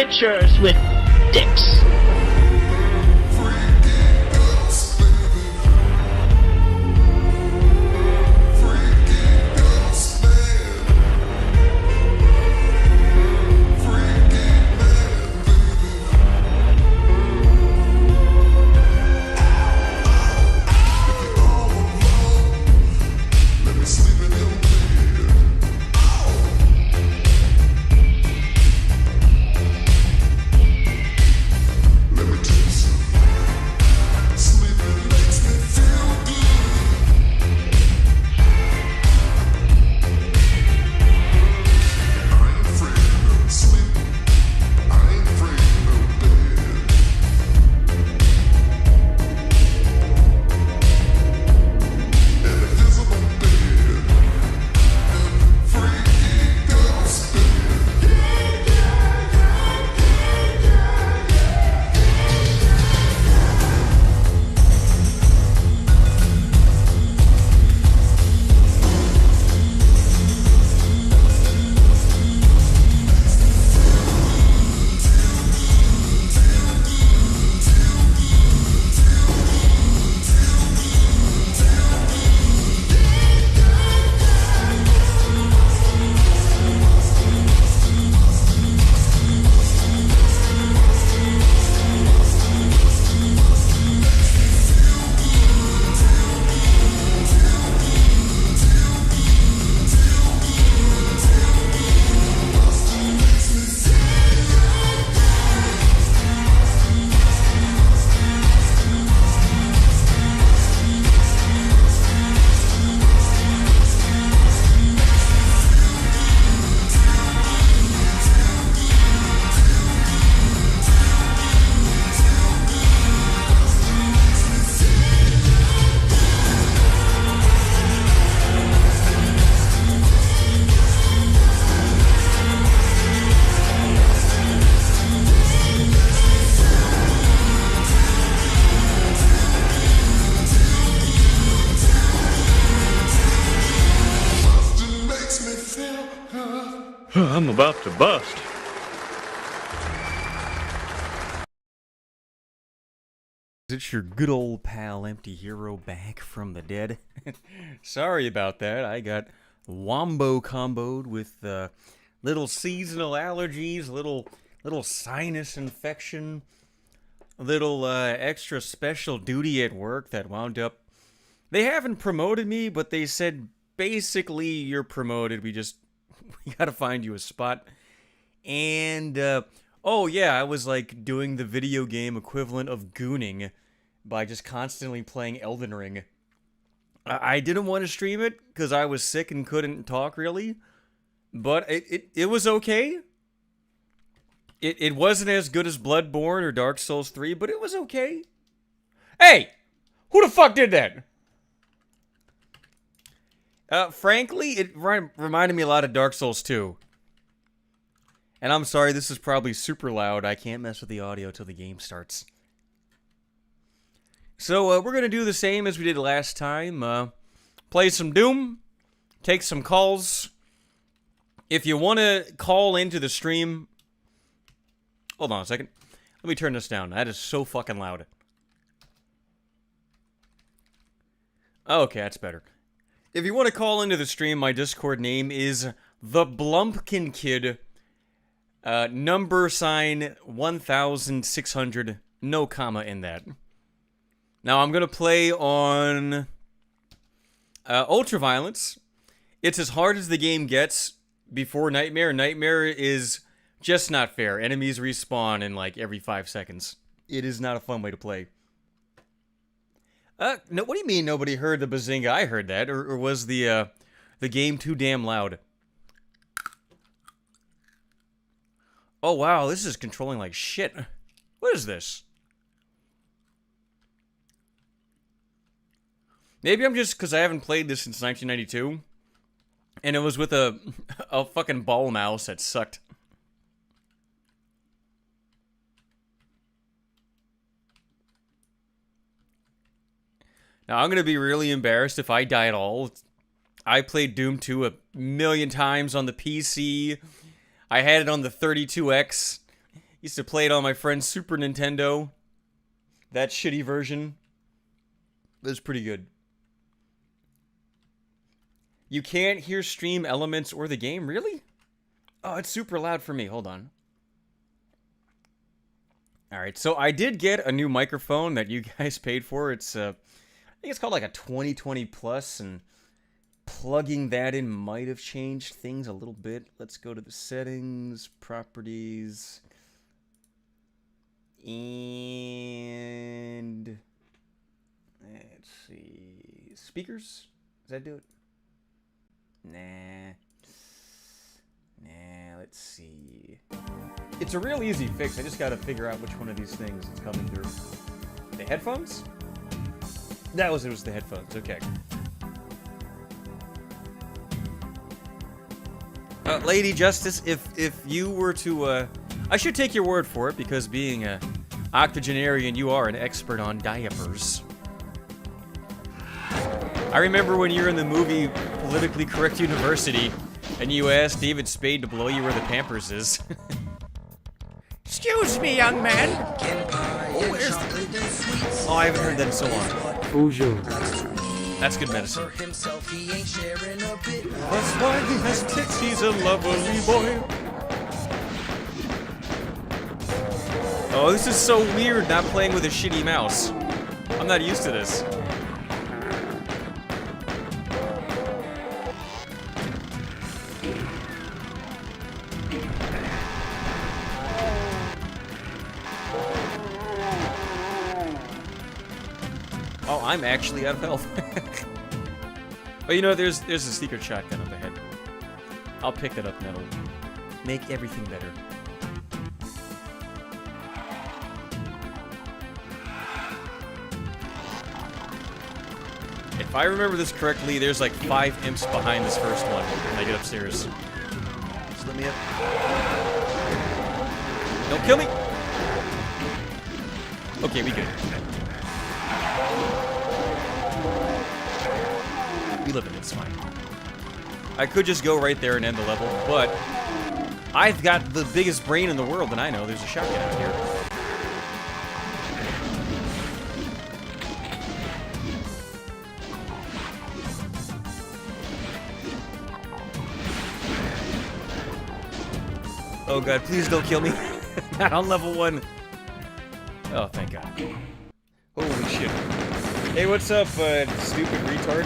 pictures with dicks. I'm about to bust. It's your good old pal Empty Hero back from the dead. Sorry about that. I got wombo comboed with little seasonal allergies, little sinus infection, little extra special duty at work that wound up. They haven't promoted me, but they said basically you're promoted. We gotta find you a spot. And oh yeah, I was like doing the video game equivalent of gooning by just constantly playing Elden Ring. I didn't want to stream it because I was sick and couldn't talk really, but it was okay. It wasn't as good as Bloodborne or Dark Souls 3, but it was okay. Hey! Who the fuck did that? Frankly, it reminded me a lot of Dark Souls 2. And I'm sorry, this is probably super loud. I can't mess with the audio till the game starts. So, we're going to do the same as we did last time. Play some Doom. Take some calls. If you want to call into the stream... Hold on a second. Let me turn this down. That is so fucking loud. Okay, that's better. If you want to call into the stream, my Discord name is The Blumpkin Kid. Number sign 1600. No comma in that. Now, I'm going to play on Ultraviolence. It's as hard as the game gets before Nightmare. Nightmare is just not fair. Enemies respawn in like every 5 seconds. It is not a fun way to play. No, what do you mean nobody heard the bazinga? I heard that. Or was the game too damn loud? Oh, wow, this is controlling like shit. What is this? Maybe I'm just, because I haven't played this since 1992. And it was with a fucking ball mouse that sucked. Now, I'm going to be really embarrassed if I die at all. I played Doom 2 a million times on the PC. I had it on the 32X. Used to play it on my friend's Super Nintendo. That shitty version. It was pretty good. You can't hear stream elements or the game? Really? Oh, it's super loud for me. Hold on. Alright, so I did get a new microphone that you guys paid for. It's, I think it's called like a 2020 Plus, and plugging that in might have changed things a little bit. Let's go to the settings, properties, and let's see, speakers. Does that do it? Nah, let's see. It's a real easy fix. I just gotta figure out which one of these things it's coming through. The headphones? It was the headphones. Okay. Lady Justice, if you were to, I should take your word for it, because being a octogenarian, you are an expert on diapers. I remember when you were in the movie Politically Correct University, and you asked David Spade to blow you where the Pampers is. Excuse me, young man. Oh, I haven't heard that in so long. Bonjour. That's good medicine. That's why he has tits, he's a lovely boy. Oh, this is so weird not playing with a shitty mouse. I'm not used to this. Oh, I'm actually out of health. But you know, there's a secret shotgun up ahead. I'll pick it up and that'll make everything better. If I remember this correctly, there's like 5 imps behind this first one when I get upstairs. Just let me up. Don't kill me! Okay, we good. We live in it, it's fine. I could just go right there and end the level, but I've got the biggest brain in the world, and I know there's a shotgun out here. Oh god, please don't kill me. Not on level 1. Oh, thank god. Holy shit. Hey, what's up, stupid retard?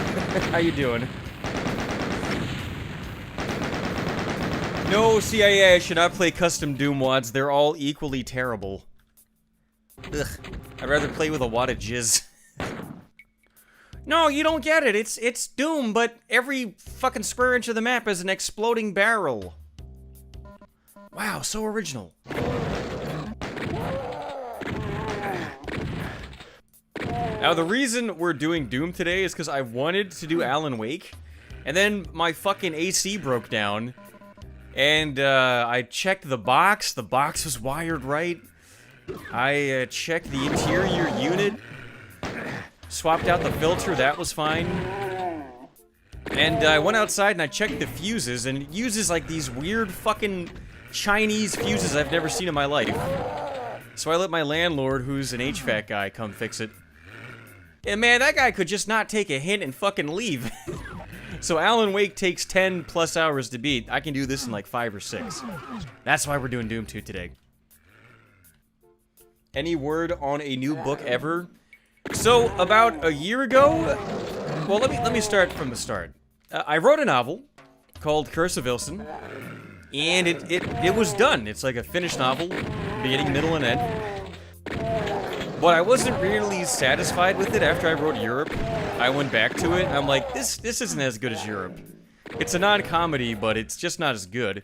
How you doing? No, CIA, I should not play custom Doom wads. They're all equally terrible. Ugh. I'd rather play with a wad of jizz. No, you don't get it. It's Doom, but every fucking square inch of the map is an exploding barrel. Wow, so original. Now, the reason we're doing Doom today is because I wanted to do Alan Wake, and then my fucking AC broke down, and I checked the box was wired right, I checked the interior unit, swapped out the filter, that was fine, and I went outside and I checked the fuses, and it uses like these weird fucking Chinese fuses I've never seen in my life. So I let my landlord, who's an HVAC guy, come fix it. And man, that guy could just not take a hint and fucking leave. So Alan Wake takes 10 plus hours to beat. I can do this in like 5 or 6. That's why we're doing Doom 2 today. Any word on a new book ever? So about a year ago, well, let me start from the start. I wrote a novel called Curse of Ilson, and it was done. It's like a finished novel, beginning, middle, and end. But I wasn't really satisfied with it after I wrote Europe. I went back to it, and I'm like, this isn't as good as Europe. It's a non-comedy, but it's just not as good.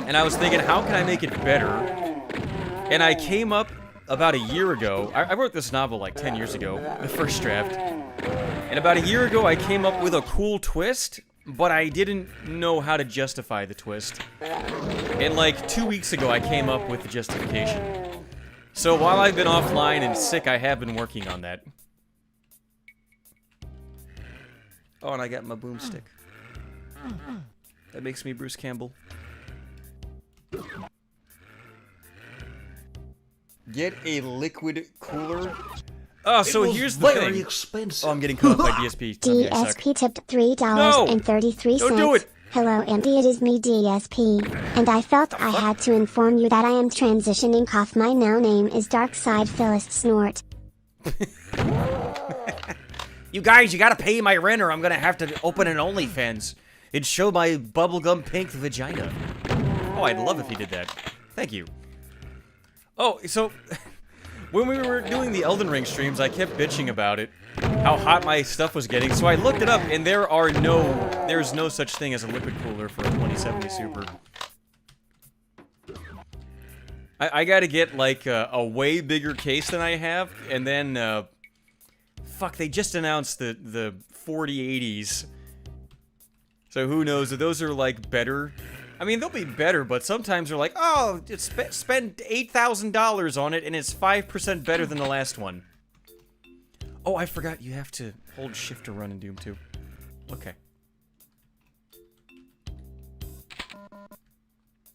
And I was thinking, how can I make it better? And I came up about a year ago. I wrote this novel like 10 years ago, the first draft. And about a year ago, I came up with a cool twist, but I didn't know how to justify the twist. And like 2 weeks ago, I came up with the justification. So while I've been offline and sick, I have been working on that. Oh, and I got my boomstick. That makes me Bruce Campbell. Get a liquid cooler. Oh, so here's the very thing. expensive. Oh, I'm getting cut off by DSP. DSP tipped $3.33. Don't do it. Hello, Andy, it is me, DSP. And I felt I had to inform you that I am transitioning off. My now name is Darkside Phyllis Snort. You guys, you gotta pay my rent or I'm gonna have to open an OnlyFans and show my bubblegum pink vagina. Oh, I'd love if he did that. Thank you. Oh, so when we were doing the Elden Ring streams, I kept bitching about it, how hot my stuff was getting. So I looked it up, and there's no such thing as a liquid cooler for a 2070 Super. I gotta get like a way bigger case than I have, and then fuck, they just announced the 4080s. So who knows if those are like better. I mean, they'll be better, but sometimes they're like, oh, spend $8,000 on it, and it's 5% better than the last one. Oh, I forgot you have to hold shift to run in Doom 2. Okay.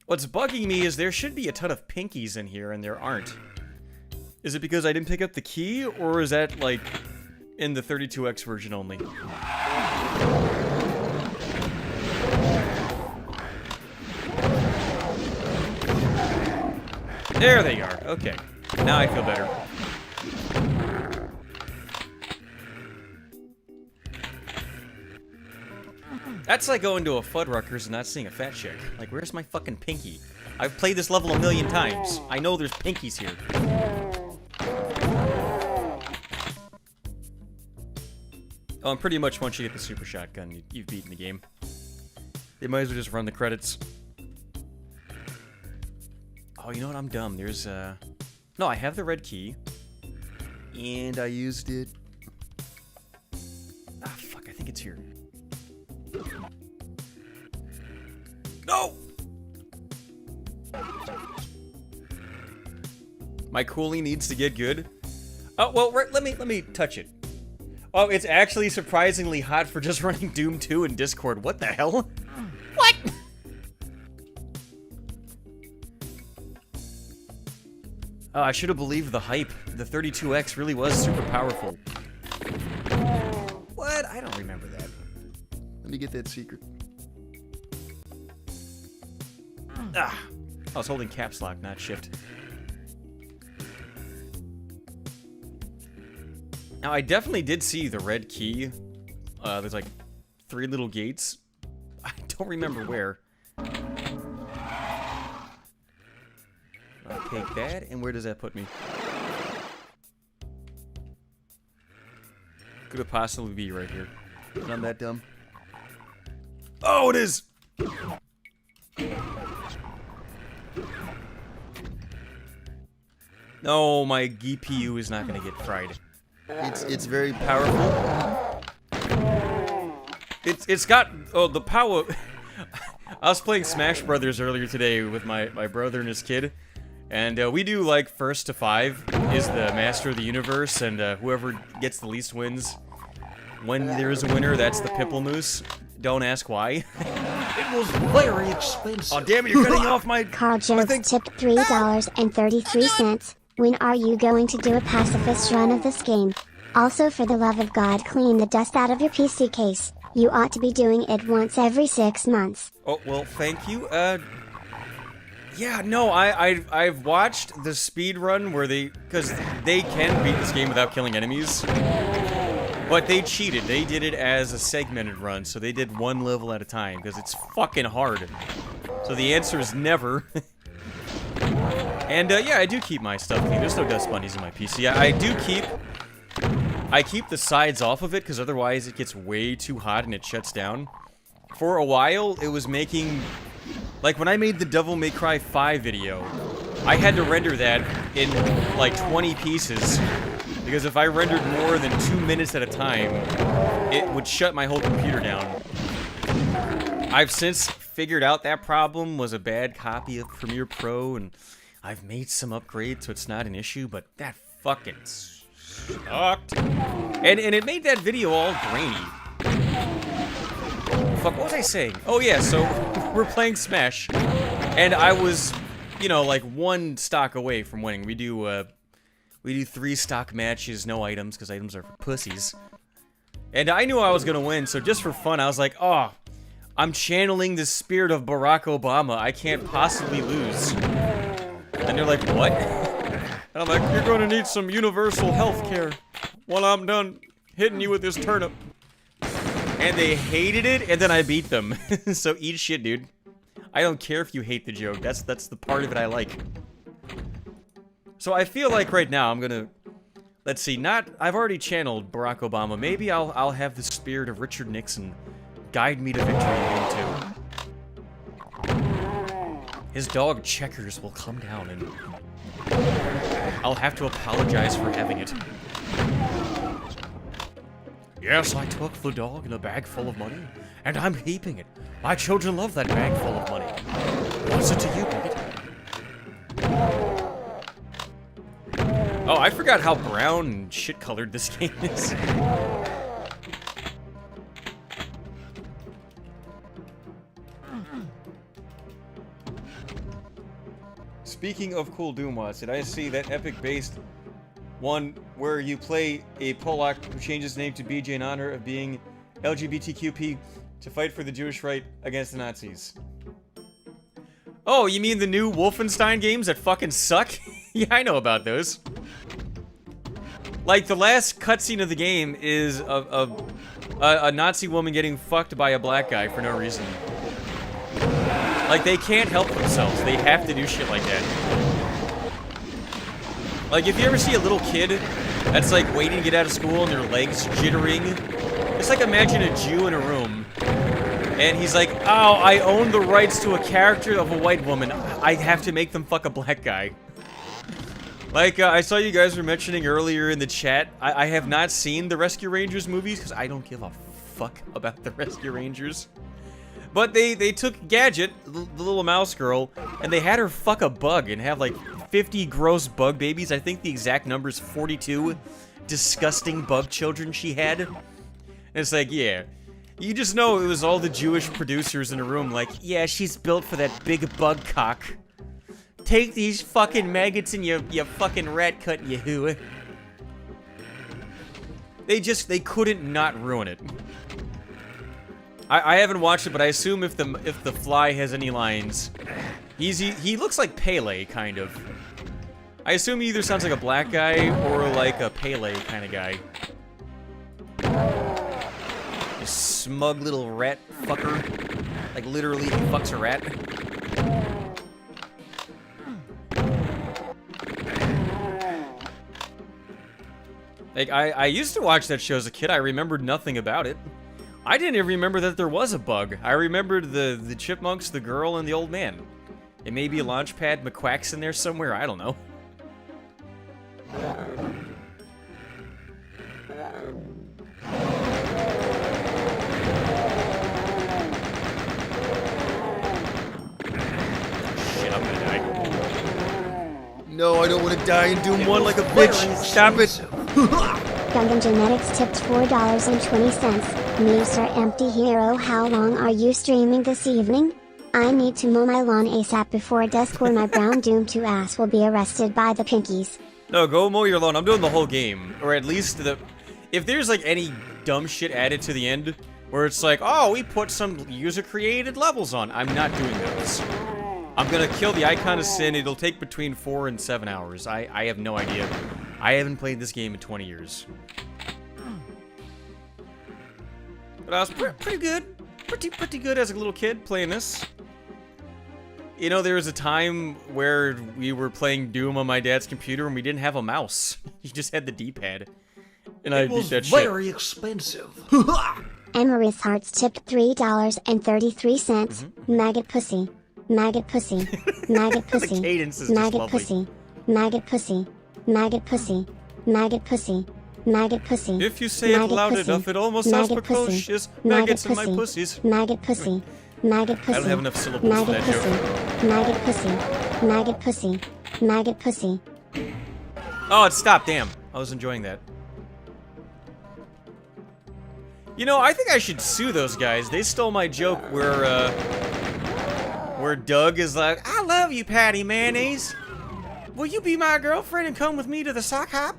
What's bugging me is there should be a ton of pinkies in here, and there aren't. Is it because I didn't pick up the key, or is that, like, in the 32X version only? There they are. Okay. Now I feel better. That's like going to a Fuddruckers and not seeing a fat chick. Like, where's my fucking pinky? I've played this level a million times. I know there's pinkies here. Oh, and pretty much once you get the super shotgun, you've beaten the game. They might as well just run the credits. Oh, you know what? I'm dumb. There's, no, I have the red key. And I used it... Ah, fuck, I think it's here. No! My cooling needs to get good. Oh, well, let me touch it. Oh, it's actually surprisingly hot for just running Doom 2 in Discord. What the hell? What? Oh, I should have believed the hype. The 32X really was super powerful. What? I don't remember that. Let me get that secret. Ah, I was holding caps lock, not shift. Now, I definitely did see the red key. There's like 3 little gates. I don't remember where. I'll take that, and where does that put me? Could it possibly be right here? I'm that dumb. Oh, it is! No, my GPU is not gonna get fried. It's very powerful. It's got the power. I was playing Smash Brothers earlier today with my brother and his kid, and we do like 1st to 5 is the master of the universe, and whoever gets the least wins. When there is a winner, that's the Pipplemoose. Don't ask why. It was very expensive. Oh damn it! You're cutting off my. Carl Jones tipped $3.33. When are you going to do a pacifist run of this game? Also, for the love of God, clean the dust out of your PC case. You ought to be doing it once every 6 months. Oh, well, thank you. Yeah, no, I've watched the speed run where because they can beat this game without killing enemies. But they cheated. They did it as a segmented run, so they did 1 level at a time, because it's fucking hard. So the answer is never. And, yeah, I do keep my stuff clean. There's no dust bunnies in my PC. I keep the sides off of it, because otherwise it gets way too hot and it shuts down. For a while, it was making... Like, when I made the Devil May Cry 5 video, I had to render that in, like, 20 pieces. Because if I rendered more than 2 minutes at a time, it would shut my whole computer down. I've since figured out that problem was a bad copy of Premiere Pro, and I've made some upgrades so it's not an issue, but that fucking sucked. And it made that video all grainy. Fuck, what was I saying? Oh yeah, so we're playing Smash, and I was you know, like 1 stock away from winning. We do 3 stock matches, no items, because items are for pussies. And I knew I was gonna win, so just for fun, I was like, oh, I'm channeling the spirit of Barack Obama. I can't possibly lose. And they're like, what? And I'm like, you're gonna need some universal health care while I'm done hitting you with this turnip. And they hated it, and then I beat them. So eat shit, dude. I don't care if you hate the joke. That's the part of it I like. So I feel like right now I'm gonna... Let's see, I've already channeled Barack Obama. Maybe I'll have the spirit of Richard Nixon guide me to victory in Game 2. His dog Checkers will come down and... I'll have to apologize for having it. Yes, I took the dog in a bag full of money, and I'm keeping it. My children love that bag full of money. What's it to you, bigot? Oh, I forgot how brown and shit-colored this game is. Speaking of cool Doom mods, did I see that epic-based one where you play a Polak who changes his name to BJ in honor of being LGBTQP to fight for the Jewish right against the Nazis? Oh, you mean the new Wolfenstein games that fucking suck? Yeah, I know about those. Like, the last cutscene of the game is a Nazi woman getting fucked by a black guy for no reason. Like, they can't help themselves. They have to do shit like that. Like, if you ever see a little kid that's, like, waiting to get out of school and their legs jittering, it's like imagine a Jew in a room, and he's like, oh, I own the rights to a character of a white woman. I have to make them fuck a black guy. Like, I saw you guys were mentioning earlier in the chat, I have not seen the Rescue Rangers movies, because I don't give a fuck about the Rescue Rangers. But they took Gadget, the little mouse girl, and they had her fuck a bug and have, like, 50 gross bug babies. I think the exact number is 42 disgusting bug children she had. And it's like, yeah. You just know it was all the Jewish producers in a room like, yeah, she's built for that big bug cock. Take these fucking maggots and you fucking rat cut, you who. They couldn't not ruin it. I haven't watched it, but I assume if the Fly has any lines, he looks like Pele, kind of. I assume he either sounds like a black guy or like a Pele kind of guy. You smug little rat fucker. Like, literally, he fucks a rat. Like, I used to watch that show as a kid. I remembered nothing about it. I didn't even remember that there was a bug. I remembered the chipmunks, the girl, and the old man. And maybe a Launchpad McQuack's in there somewhere, I don't know. Shit, I'm gonna die. No, I don't want to die in Doom 1 like a bitch. Stop it. Gundam Genetics tipped $4.20. Me, Sir Empty Hero, how long are you streaming this evening? I need to mow my lawn ASAP before dusk or my brown Doom 2 ass will be arrested by the Pinkies. No, go mow your lawn. I'm doing the whole game. Or at least if there's like any dumb shit added to the end, where it's like, oh, we put some user-created levels on. I'm not doing those. I'm gonna kill the Icon of Sin. It'll take between 4 and 7 hours. I have no idea. I haven't played this game in 20 years. But I was pretty good. Pretty good as a little kid playing this. You know, there was a time where we were playing Doom on my dad's computer and we didn't have a mouse. He just had the D-pad. And I beat that shit. It was very expensive. Emery's Hearts tipped $3.33. Maggot pussy. Maggot pussy. Maggot pussy. The cadence is Maggot just pussy. Maggot pussy. Maggot pussy. Maggot pussy. Maggot pussy. If you say it loud enough, it almost sounds precocious. Maggots in my pussies. Maggot pussy. Maggot pussy. I don't have enough syllables for that joke. Maggot pussy. Maggot pussy. Maggot pussy. Oh, it stopped. Damn. I was enjoying that. You know, I think I should sue those guys. They stole my joke where Where Doug is like, I love you, Patty Mayonnaise. Will you be my girlfriend and come with me to the sock hop?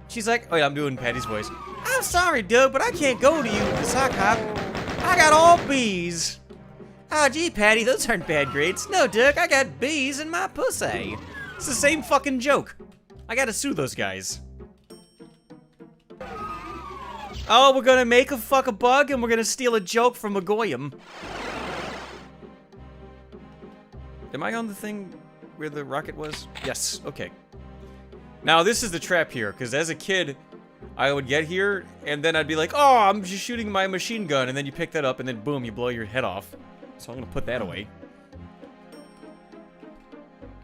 She's like, oh yeah, I'm doing Patty's voice. I'm sorry, Doug, but I can't go to you with the sock hop. I got all B's. Oh, gee, Patty, those aren't bad grades. No, Doug, I got B's in my pussy. It's the same fucking joke. I gotta sue those guys. Oh, we're gonna make a fuck a bug and we're gonna steal a joke from a goyim. Am I on the thing where the rocket was? Yes, okay. Now, this is the trap here, because as a kid, I would get here, and then I'd be like, oh, I'm just shooting my machine gun, and then you pick that up, and then boom, you blow your head off. So I'm gonna put that away.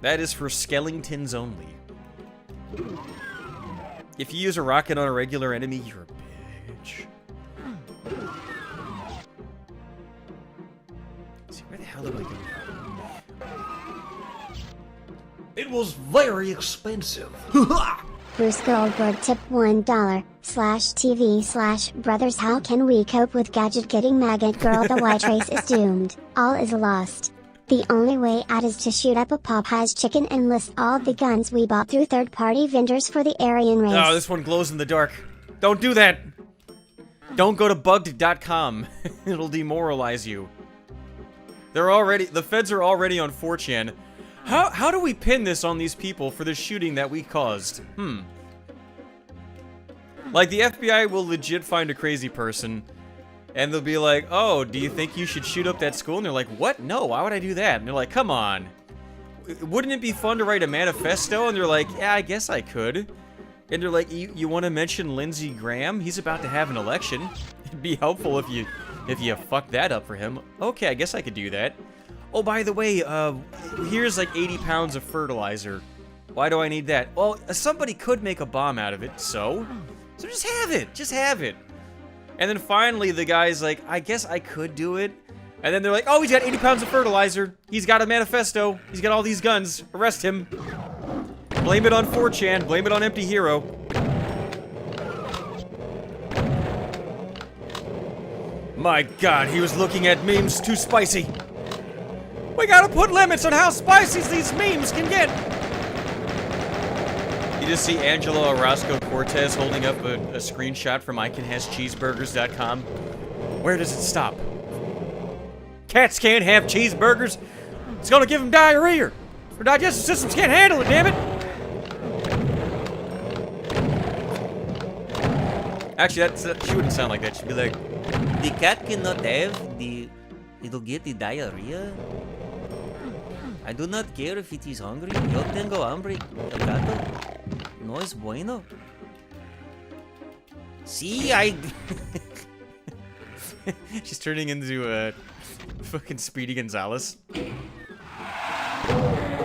That is for skeletons only. If you use a rocket on a regular enemy, you're a bitch. Let's see, where the hell did I go? It was very expensive. Bruce Goldberg tipped $1/TV/brothers. How can we cope with gadget getting maggot girl? The white race is doomed. All is lost. The only way out is to shoot up a Popeye's chicken and list all the guns we bought through third-party vendors for the Aryan race. Oh, this one glows in the dark. Don't do that! Don't go to bugged.com. It'll demoralize you. The feds are already on 4chan. How do we pin this on these people for the shooting that we caused? Like, the FBI will legit find a crazy person, and they'll be like, oh, do you think you should shoot up that school? And they're like, what? No, why would I do that? And they're like, come on. Wouldn't it be fun to write a manifesto? And they're like, yeah, I guess I could. And they're like, you want to mention Lindsey Graham? He's about to have an election. It'd be helpful if you fuck that up for him. Okay, I guess I could do that. Oh, by the way, here's like 80 pounds of fertilizer. Why do I need that? Well, somebody could make a bomb out of it, so just have it. Just have it. And then finally, the guy's like, I guess I could do it. And then they're like, oh, he's got 80 pounds of fertilizer. He's got a manifesto. He's got all these guns. Arrest him. Blame it on 4chan. Blame it on Empty Hero. My God, he was looking at memes too spicy. We gotta put limits on how spicy these memes can get. You just see Angela Orozco-Cortez holding up a screenshot from icanhascheeseburgers.com. Where does it stop? Cats can't have cheeseburgers. It's gonna give them diarrhea. Their digestive systems can't handle it, damn it. Actually, she wouldn't sound like that. She'd be like, the cat cannot have it'll get the diarrhea. I do not care if it is hungry. Yo tengo hambre. El gato no es bueno. See, She's turning into fucking Speedy Gonzalez.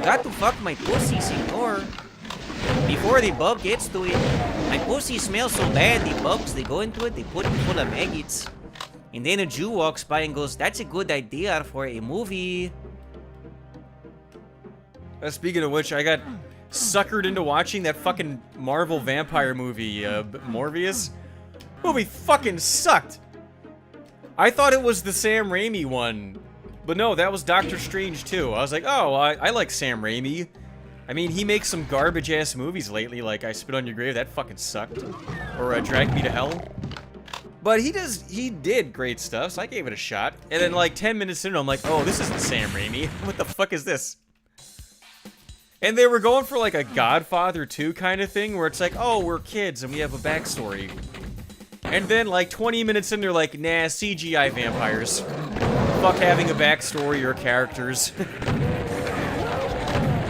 Got to fuck my pussy, senor. Before the bug gets to it. My pussy smells so bad, the bugs, they go into it, they put it full of maggots. And then a Jew walks by and goes, that's a good idea for a movie. Speaking of which, I got suckered into watching that fucking Marvel vampire movie, Morbius. Movie fucking sucked. I thought it was the Sam Raimi one. But no, that was Doctor Strange too. I was like, oh, I like Sam Raimi. I mean, he makes some garbage-ass movies lately, like I Spit on Your Grave, that fucking sucked. Or Drag Me to Hell. But he did great stuff, so I gave it a shot. And then like 10 minutes in, I'm like, oh, this isn't Sam Raimi. What the fuck is this? And they were going for like a Godfather 2 kind of thing, where it's like, oh, we're kids and we have a backstory. And then like 20 minutes in, they're like, nah, CGI vampires. Fuck having a backstory or characters.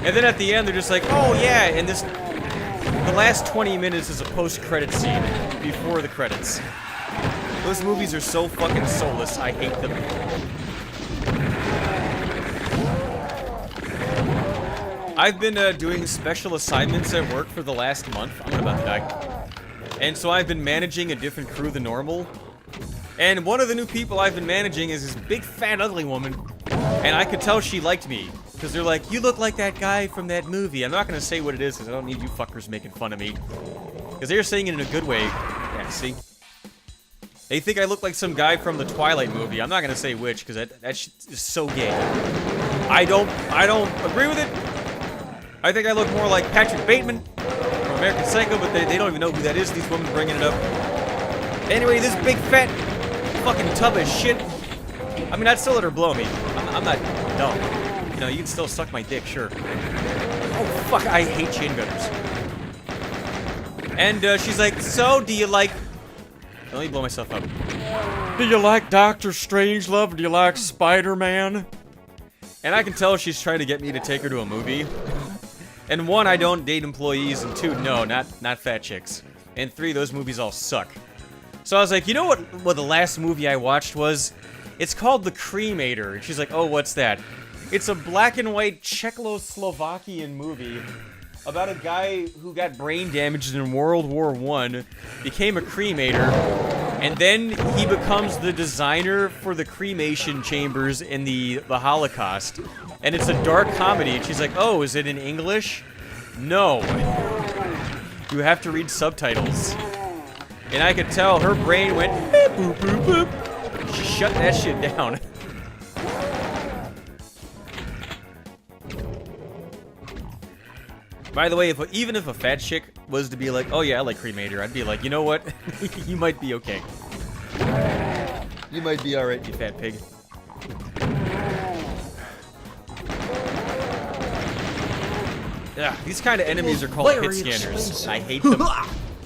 And then at the end, they're just like, oh yeah, and the last 20 minutes is a post-credit scene before the credits. Those movies are so fucking soulless, I hate them. I've been doing special assignments at work for the last month. I'm about to die. And so I've been managing a different crew than normal. And one of the new people I've been managing is this big, fat, ugly woman. And I could tell she liked me. Because they're like, you look like that guy from that movie. I'm not going to say what it is because I don't need you fuckers making fun of me. Because they're saying it in a good way. Yeah, see? They think I look like some guy from the Twilight movie. I'm not going to say which because that shit is so gay. I don't agree with it. I think I look more like Patrick Bateman from American Psycho, but they don't even know who that is, these women bringing it up. Anyway, this big fat fucking tub of shit. I mean, I'd still let her blow me. I'm not dumb. You know, you can still suck my dick, sure. Oh, fuck, I hate chain gutters. And she's like, so, do you like... Let me blow myself up. Do you like Doctor Strangelove, or do you like Spider-Man? And I can tell she's trying to get me to take her to a movie. And 1, I don't date employees, and 2, no, not fat chicks. And 3, those movies all suck. So I was like, you know what the last movie I watched was? It's called The Cremator. And she's like, oh, what's that? It's a black and white Czechoslovakian movie about a guy who got brain damaged in World War I, became a cremator, and then he becomes the designer for the cremation chambers in the Holocaust. And it's a dark comedy, and she's like, oh, is it in English? No. You have to read subtitles. And I could tell her brain went, beep, boop, boop, boop. She shut that shit down. By the way, even if a fat chick was to be like, oh yeah, I like cremator, I'd be like, you know what? You might be okay. You might be alright, you fat pig. Yeah, these kind of enemies are called hit scanners. I hate them.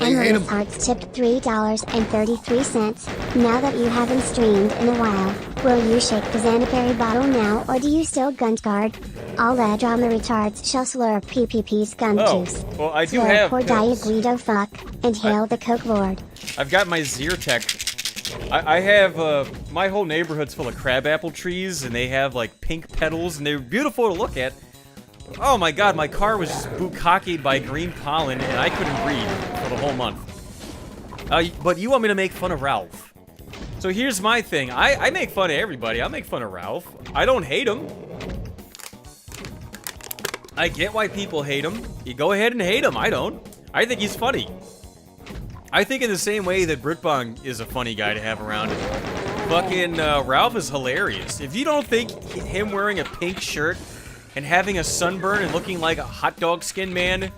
Emily Arts tipped $3.33. Now that you haven't streamed in a while, will you shake the Xanaberry bottle now, or do you still gunt guard? All the drama retards shall slurp PPP's gun juice. Well, I do Slurp have or pills. Guido fuck, and hail the Coke Lord. I've got my Zyrtec. I have, my whole neighborhood's full of crabapple trees, and they have, like, pink petals, and they're beautiful to look at. Oh my god, my car was just bukkakied by green pollen, and I couldn't breathe for the whole month. But you want me to make fun of Ralph. So here's my thing. I make fun of everybody. I make fun of Ralph. I don't hate him. I get why people hate him. You go ahead and hate him. I don't. I think he's funny. I think in the same way that Britbong is a funny guy to have around. Fucking Ralph is hilarious. If you don't think him wearing a pink shirt and having a sunburn and looking like a hot dog skin man,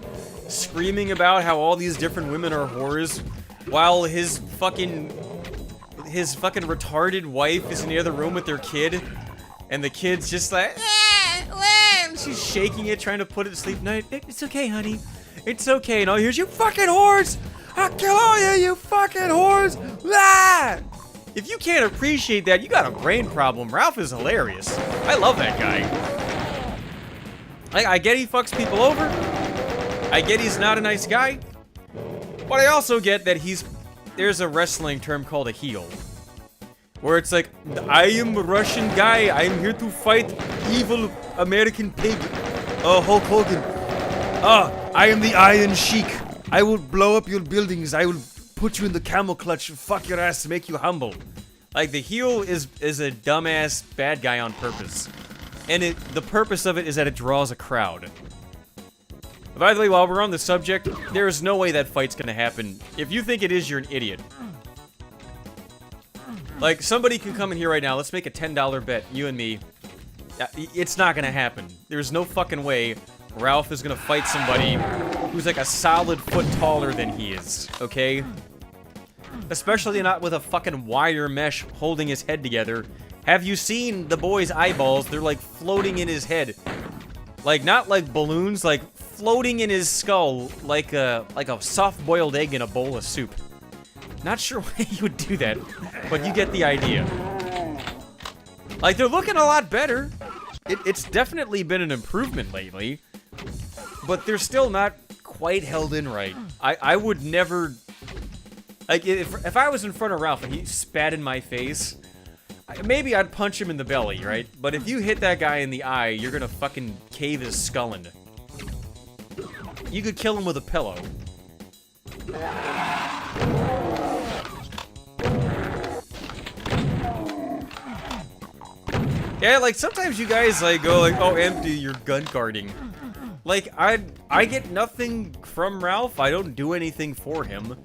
screaming about how all these different women are whores, while his fucking retarded wife is in the other room with their kid, and the kid's just like, and she's shaking it, trying to put it to sleep. No, it's okay, honey. It's okay. And all here's you fucking whores. I'll kill all you fucking whores. Ah! If you can't appreciate that, you got a brain problem. Ralph is hilarious. I love that guy. I get he fucks people over. I get he's not a nice guy. But I also get that there's a wrestling term called a heel. Where it's like, I am a Russian guy. I am here to fight evil American pig. Hulk Hogan. I am the Iron Sheik. I will blow up your buildings. I will put you in the camel clutch, fuck your ass to make you humble. Like, the heel is a dumbass bad guy on purpose. And the purpose of it is that it draws a crowd. By the way, while we're on the subject, there is no way that fight's gonna happen. If you think it is, you're an idiot. Like, somebody can come in here right now, let's make a $10 bet, you and me. It's not gonna happen. There's no fucking way Ralph is gonna fight somebody who's like a solid foot taller than he is, okay? Especially not with a fucking wire mesh holding his head together. Have you seen the boy's eyeballs? They're like floating in his head. Like, not like balloons, like floating in his skull like a soft-boiled egg in a bowl of soup. Not sure why you would do that, but you get the idea. Like, they're looking a lot better. It's definitely been an improvement lately, but they're still not quite held in right. I would never... Like, if I was in front of Ralph and he spat in my face, maybe I'd punch him in the belly, right? But if you hit that guy in the eye, you're gonna fucking cave his skull in. You could kill him with a pillow. Yeah, like, sometimes you guys, like, go like, oh, Empty, you're gun guarding. Like, I get nothing from Ralph. I don't do anything for him.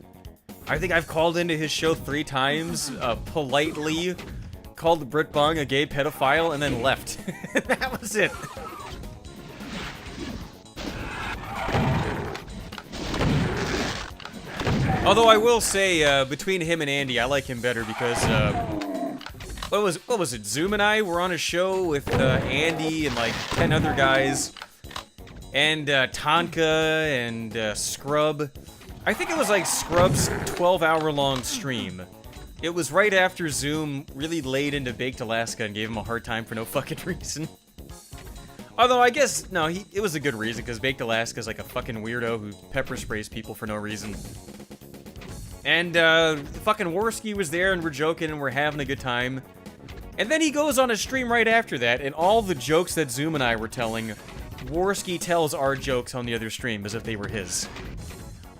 I think I've called into his show 3 times, politely called Brit Bong a gay pedophile, and then left. That was it. Although I will say, between him and Andy, I like him better because, what was it? Zoom and I were on a show with Andy and like 10 other guys, and Tonka and Scrub. I think it was like Scrub's 12-hour-long stream. It was right after Zoom really laid into Baked Alaska and gave him a hard time for no fucking reason. Although I guess, no, it was a good reason, because Baked Alaska's like a fucking weirdo who pepper sprays people for no reason. And, fucking Worski was there, and we're joking, and we're having a good time. And then he goes on a stream right after that, and all the jokes that Zoom and I were telling, Worski tells our jokes on the other stream as if they were his.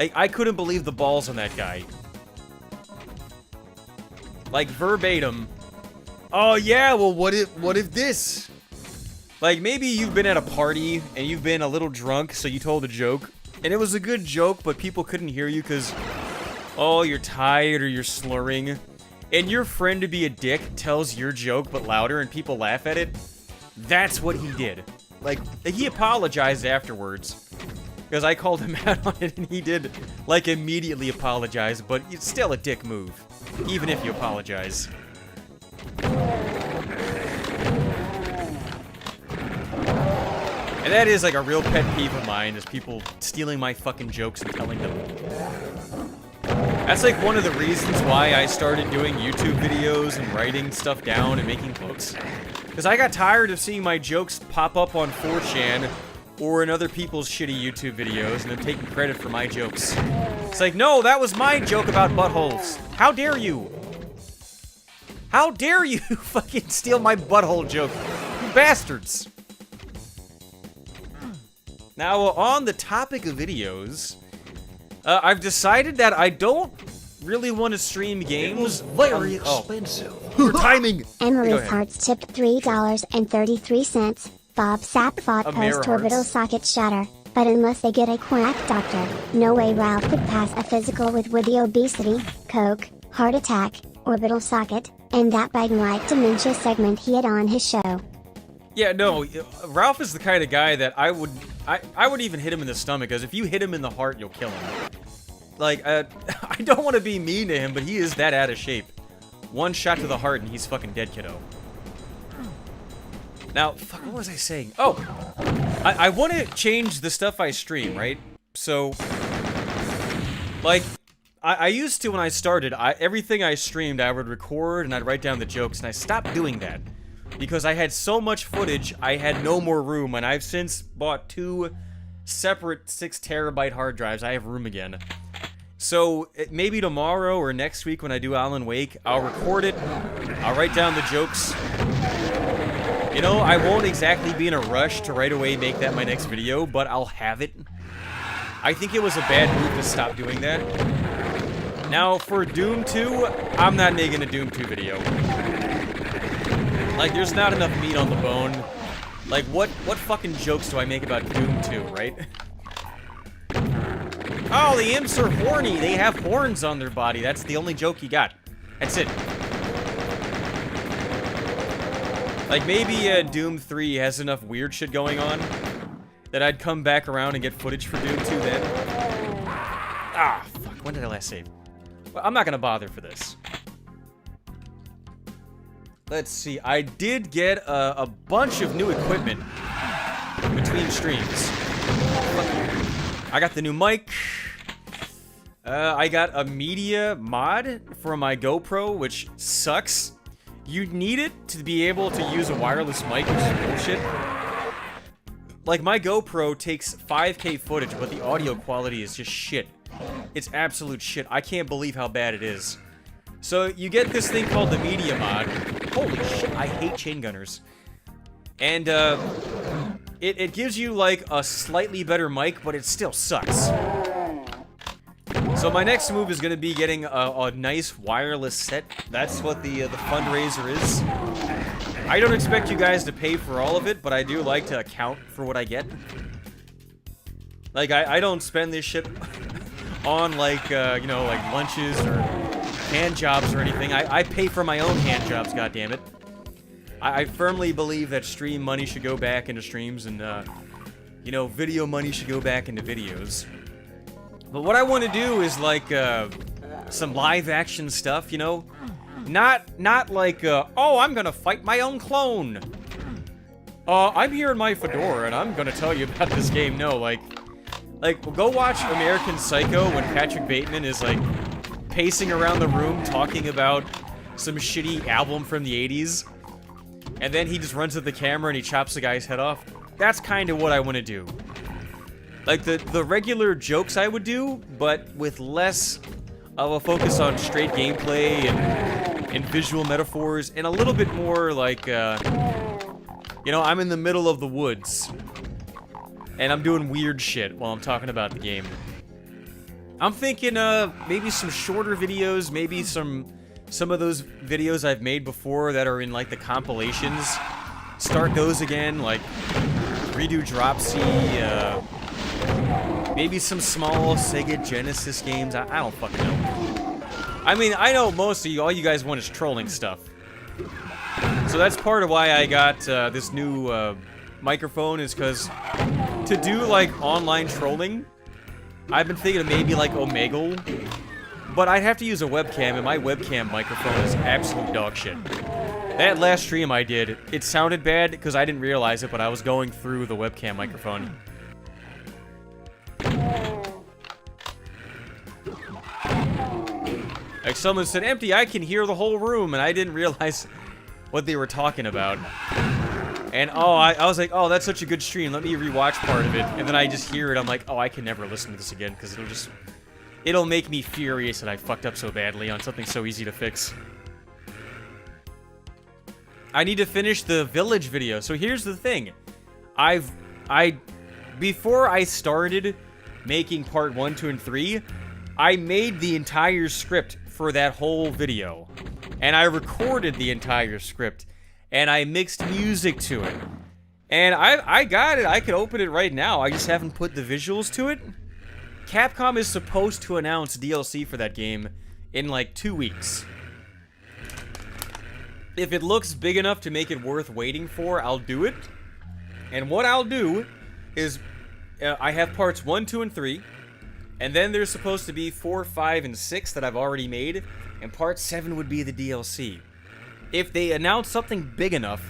I couldn't believe the balls on that guy. Like, verbatim. Oh, yeah, well, what if this? Like, maybe you've been at a party, and you've been a little drunk, so you told a joke, and it was a good joke, but people couldn't hear you because, oh, you're tired or you're slurring, and your friend to be a dick tells your joke but louder, and people laugh at it. That's what he did. Like, he apologized afterwards. Because I called him out on it, and he did, like, immediately apologize, but it's still a dick move. Even if you apologize. And that is, like, a real pet peeve of mine, is people stealing my fucking jokes and telling them. That's, like, one of the reasons why I started doing YouTube videos and writing stuff down and making books. Because I got tired of seeing my jokes pop up on 4chan or in other people's shitty YouTube videos and them taking credit for my jokes. It's like, no, that was my joke about buttholes. How dare you? How dare you fucking steal my butthole joke? You bastards. Now, on the topic of videos, I've decided that I don't really want to stream games. It was very expensive. For timing. Emery's Hearts tipped $3.33. Bob Sapp fought post-orbital socket shatter, but unless they get a quack doctor, no way Ralph could pass a physical with the obesity, coke, heart attack, orbital socket, and that Biden-like dementia segment he had on his show. Yeah, no, Ralph is the kind of guy that I would even hit him in the stomach, because if you hit him in the heart, you'll kill him. Like, I don't want to be mean to him, but he is that out of shape. One shot to the heart and he's fucking dead, kiddo. Now, fuck, what was I saying? Oh, I want to change the stuff I stream, right? So, like, I used to, when I started, everything I streamed, I would record and I'd write down the jokes, and I stopped doing that. Because I had so much footage, I had no more room, and I've since bought 2 separate 6 terabyte hard drives. I have room again. So, maybe tomorrow or next week when I do Alan Wake, I'll record it, I'll write down the jokes. You know, I won't exactly be in a rush to right away make that my next video, but I'll have it. I think it was a bad move to stop doing that. Now, for Doom 2, I'm not making a Doom 2 video. Like, there's not enough meat on the bone. Like, what fucking jokes do I make about Doom 2, right? Oh, the imps are horny. They have horns on their body. That's the only joke you got. That's it. Like, maybe Doom 3 has enough weird shit going on that I'd come back around and get footage for Doom 2 then. Ah, fuck. When did I last save? Well, I'm not gonna bother for this. Let's see. I did get a bunch of new equipment between streams. I got the new mic. I got a media mod for my GoPro, which sucks. You need it to be able to use a wireless mic, which is bullshit. Like, my GoPro takes 5K footage, but the audio quality is just shit. It's absolute shit. I can't believe how bad it is. So, you get this thing called the media mod. Holy shit, I hate chain gunners. And, it gives you, like, a slightly better mic, but it still sucks. So my next move is going to be getting a nice wireless set. That's what the fundraiser is. I don't expect you guys to pay for all of it, but I do like to account for what I get. Like, I don't spend this shit on, like, you know, like lunches or hand jobs or anything. I pay for my own hand jobs, goddammit. I firmly believe that stream money should go back into streams, and, you know, video money should go back into videos. But what I want to do is, like, some live-action stuff, you know? Not like, oh, I'm gonna fight my own clone. I'm here in my fedora, and I'm gonna tell you about this game. No, like, go watch American Psycho when Patrick Bateman is, like, pacing around the room talking about some shitty album from the 80s. And then he just runs at the camera and he chops the guy's head off. That's kind of what I want to do. Like, the regular jokes I would do, but with less of a focus on straight gameplay and visual metaphors, and a little bit more like, you know, I'm in the middle of the woods, and I'm doing weird shit while I'm talking about the game. I'm thinking, maybe some shorter videos, maybe some of those videos I've made before that are in, like, the compilations. Start those again, like, redo Dropsy, maybe some small Sega Genesis games. I don't fucking know. I mean, I know most of you, all you guys want is trolling stuff. So that's part of why I got this new microphone, is because to do, like, online trolling, I've been thinking of maybe, like, Omegle, but I'd have to use a webcam, and my webcam microphone is absolute dog shit. That last stream I did, it sounded bad because I didn't realize it, but I was going through the webcam microphone. Like, someone said, "Empty, I can hear the whole room," and I didn't realize what they were talking about. And, oh, I was like, oh, that's such a good stream, let me rewatch part of it. And then I just hear it, I'm like, oh, I can never listen to this again, because it'll make me furious that I fucked up so badly on something so easy to fix. I need to finish the village video. So here's the thing. Before I started making part 1, 2, and 3, I made the entire script for that whole video. And I recorded the entire script. And I mixed music to it. And I got it. I could open it right now. I just haven't put the visuals to it. Capcom is supposed to announce DLC for that game in like 2 weeks. If it looks big enough to make it worth waiting for, I'll do it. And what I'll do is, I have parts 1, 2, and 3. And then there's supposed to be 4, 5, and 6 that I've already made. And part 7 would be the DLC. If they announce something big enough,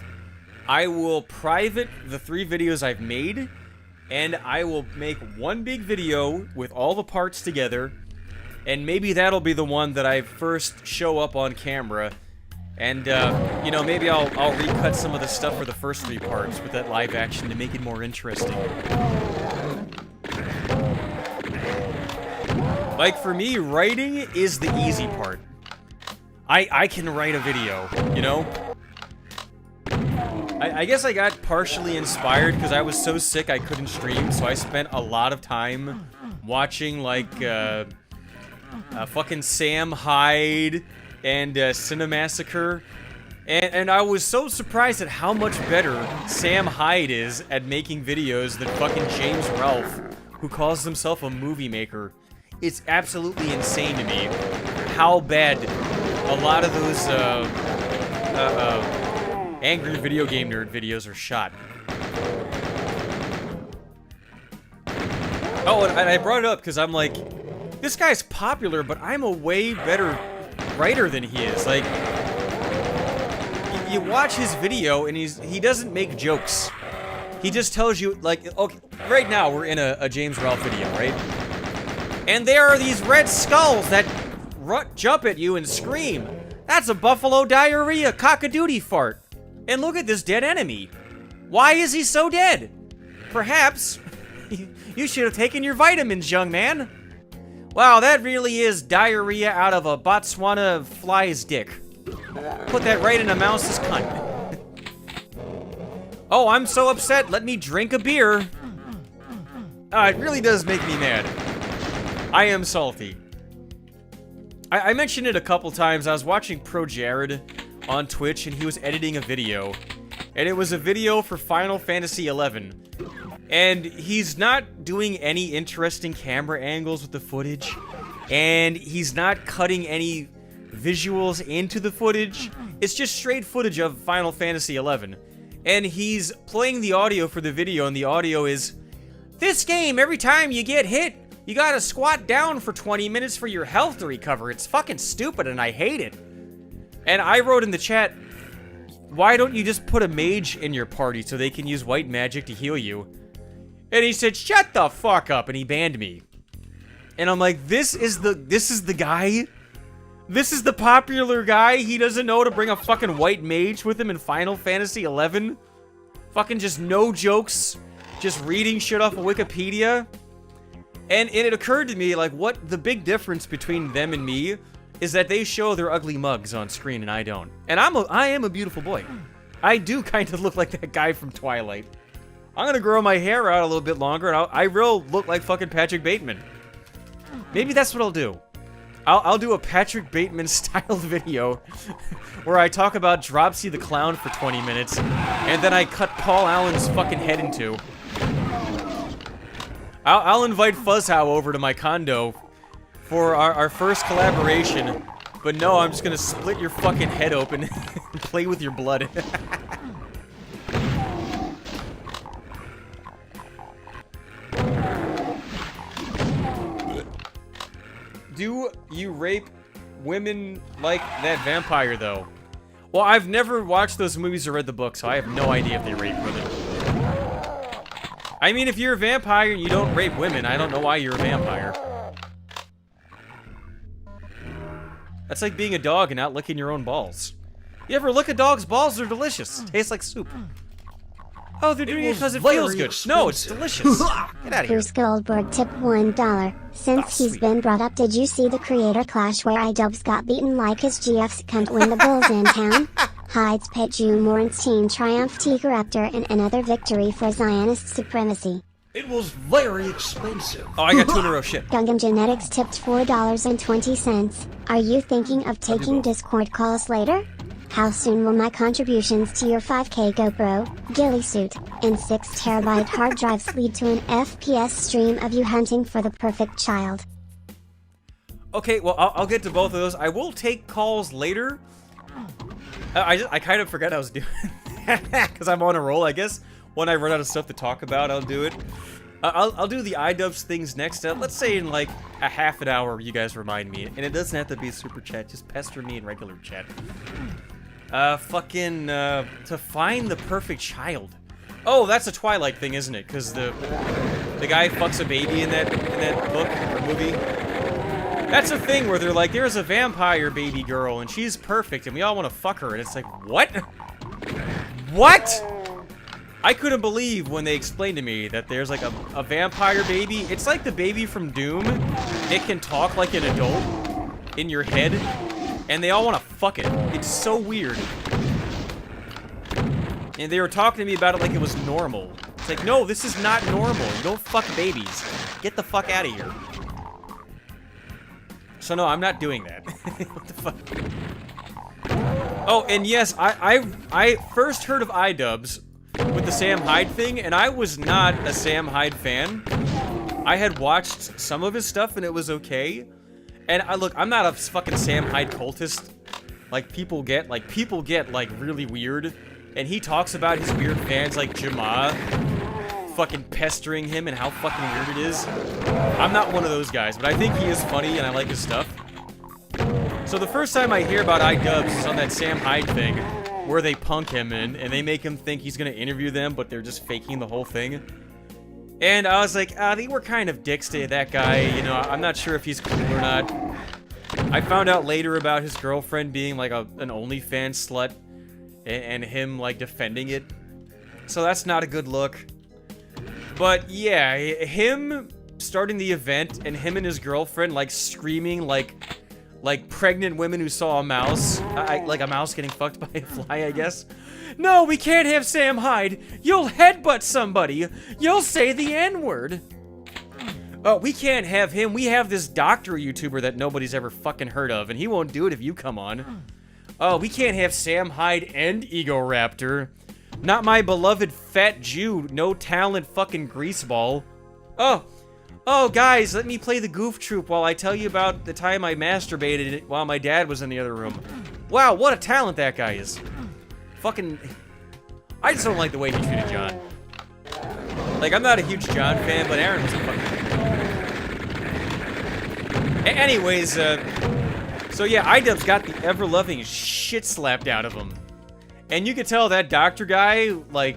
I will private the 3 videos I've made, and I will make one big video with all the parts together, and maybe that'll be the one that I first show up on camera, and, you know, maybe I'll recut some of the stuff for the first 3 parts with that live action to make it more interesting. Like, for me, writing is the easy part. I can write a video, you know? I guess I got partially inspired because I was so sick I couldn't stream, so I spent a lot of time watching, like, fucking Sam Hyde and Cinemassacre. And I was so surprised at how much better Sam Hyde is at making videos than fucking James Ralph, who calls himself a movie maker. It's absolutely insane to me how bad a lot of those, angry video game nerd videos are shot. Oh, and I brought it up because I'm like, this guy's popular, but I'm a way better writer than he is. Like, you watch his video, and he doesn't make jokes. He just tells you, like, okay, right now we're in a James Ralph video, right? And there are these red skulls that jump at you and scream. That's a buffalo diarrhea cock-a-doodle fart. And look at this dead enemy. Why is he so dead? Perhaps you should have taken your vitamins, young man. Wow, that really is diarrhea out of a Botswana fly's dick. Put that right in a mouse's cunt. Oh, I'm so upset. Let me drink a beer. It really does make me mad. I am salty. I mentioned it a couple times. I was watching Pro Jared on Twitch, and he was editing a video. And it was a video for Final Fantasy XI. And he's not doing any interesting camera angles with the footage. And he's not cutting any visuals into the footage. It's just straight footage of Final Fantasy XI. And he's playing the audio for the video, and the audio is, "This game, every time you get hit, you gotta squat down for 20 minutes for your health to recover. It's fucking stupid, and I hate it." And I wrote in the chat, "Why don't you just put a mage in your party so they can use white magic to heal you?" And he said, "Shut the fuck up," and he banned me. And I'm like, this is the guy? This is the popular guy? He doesn't know to bring a fucking white mage with him in Final Fantasy XI? Fucking just no jokes, just reading shit off of Wikipedia? And it occurred to me, like, what the big difference between them and me is that they show their ugly mugs on screen and I don't. And I am a beautiful boy. I do kind of look like that guy from Twilight. I'm gonna grow my hair out a little bit longer, and I will look like fucking Patrick Bateman. Maybe that's what I'll do. I'll do a Patrick Bateman styled video where I talk about Dropsy the Clown for 20 minutes, and then I cut Paul Allen's fucking head in two. I'll invite Fuzzhow over to my condo for our first collaboration, but no, I'm just gonna split your fucking head open and play with your blood. Do you rape women like that vampire, though? Well, I've never watched those movies or read the book, so I have no idea if they rape women. I mean, if you're a vampire and you don't rape women, I don't know why you're a vampire. That's like being a dog and not licking your own balls. You ever lick a dog's balls? They're delicious. Tastes like soup. Oh, they're doing it because it feels good. No, it's delicious. Get out of here. Bruce Goldberg tipped $1. Since he's been brought up, did you see the creator clash where iDubbbz got beaten like his GFs cunt when the Bulls in town? Hyde's pet Jew Morenstein triumphed Tiger Raptor in another victory for Zionist supremacy. It was very expensive. Oh, I got two in a row. Shit. Gungam Genetics tipped $4.20. Are you thinking of taking Discord calls later? How soon will my contributions to your 5K GoPro, ghillie suit, and 6TB hard drives lead to an FPS stream of you hunting for the perfect child? Okay, well, I'll get to both of those. I will take calls later. I kind of forgot I was doing that because I'm on a roll, I guess. When I run out of stuff to talk about, I'll do it. I'll do the iDubbbz things next. Let's say in like a half an hour, you guys remind me. And it doesn't have to be a super chat. Just pester me in regular chat. To find the perfect child. Oh, that's a Twilight thing, isn't it? Because the guy fucks a baby in that book or movie. That's a thing where they're like, there's a vampire baby girl and she's perfect and we all want to fuck her. And it's like, what? What? I couldn't believe when they explained to me that there's like a vampire baby. It's like the baby from Doom. It can talk like an adult in your head. And they all want to fuck it. It's so weird. And they were talking to me about it like it was normal. It's like, no, this is not normal. You don't fuck babies. Get the fuck out of here. So no, I'm not doing that. What the fuck? Oh, and yes, I first heard of iDubbbz with the Sam Hyde thing, and I was not a Sam Hyde fan. I had watched some of his stuff, and it was okay. And look, I'm not a fucking Sam Hyde cultist. Like people get like really weird. And he talks about his weird fans like Jama fucking pestering him and how fucking weird it is. I'm not one of those guys, but I think he is funny and I like his stuff. So the first time I hear about iDubbbz is on that Sam Hyde thing where they punk him and they make him think he's gonna interview them, but they're just faking the whole thing. And I was like, they were kind of dicks to that guy, you know, I'm not sure if he's cool or not. I found out later about his girlfriend being like an OnlyFans slut and him like defending it. So that's not a good look. But yeah, him starting the event and him and his girlfriend like screaming like pregnant women who saw a mouse, like a mouse getting fucked by a fly, I guess. No, we can't have Sam Hyde. You'll headbutt somebody. You'll say the N-word. Oh, we can't have him. We have this doctor YouTuber that nobody's ever fucking heard of, and he won't do it if you come on. Oh, we can't have Sam Hyde and Ego Raptor. Not my beloved fat Jew, no talent fucking greaseball. Oh, Oh, guys, let me play the goof troop while I tell you about the time I masturbated while my dad was in the other room. Wow, what a talent that guy is. Fucking... I just don't like the way he treated John. Like, I'm not a huge John fan, but Aaron was a fucking... Anyways, so yeah, iDubbbz got the ever-loving shit slapped out of him. And you could tell that doctor guy, like...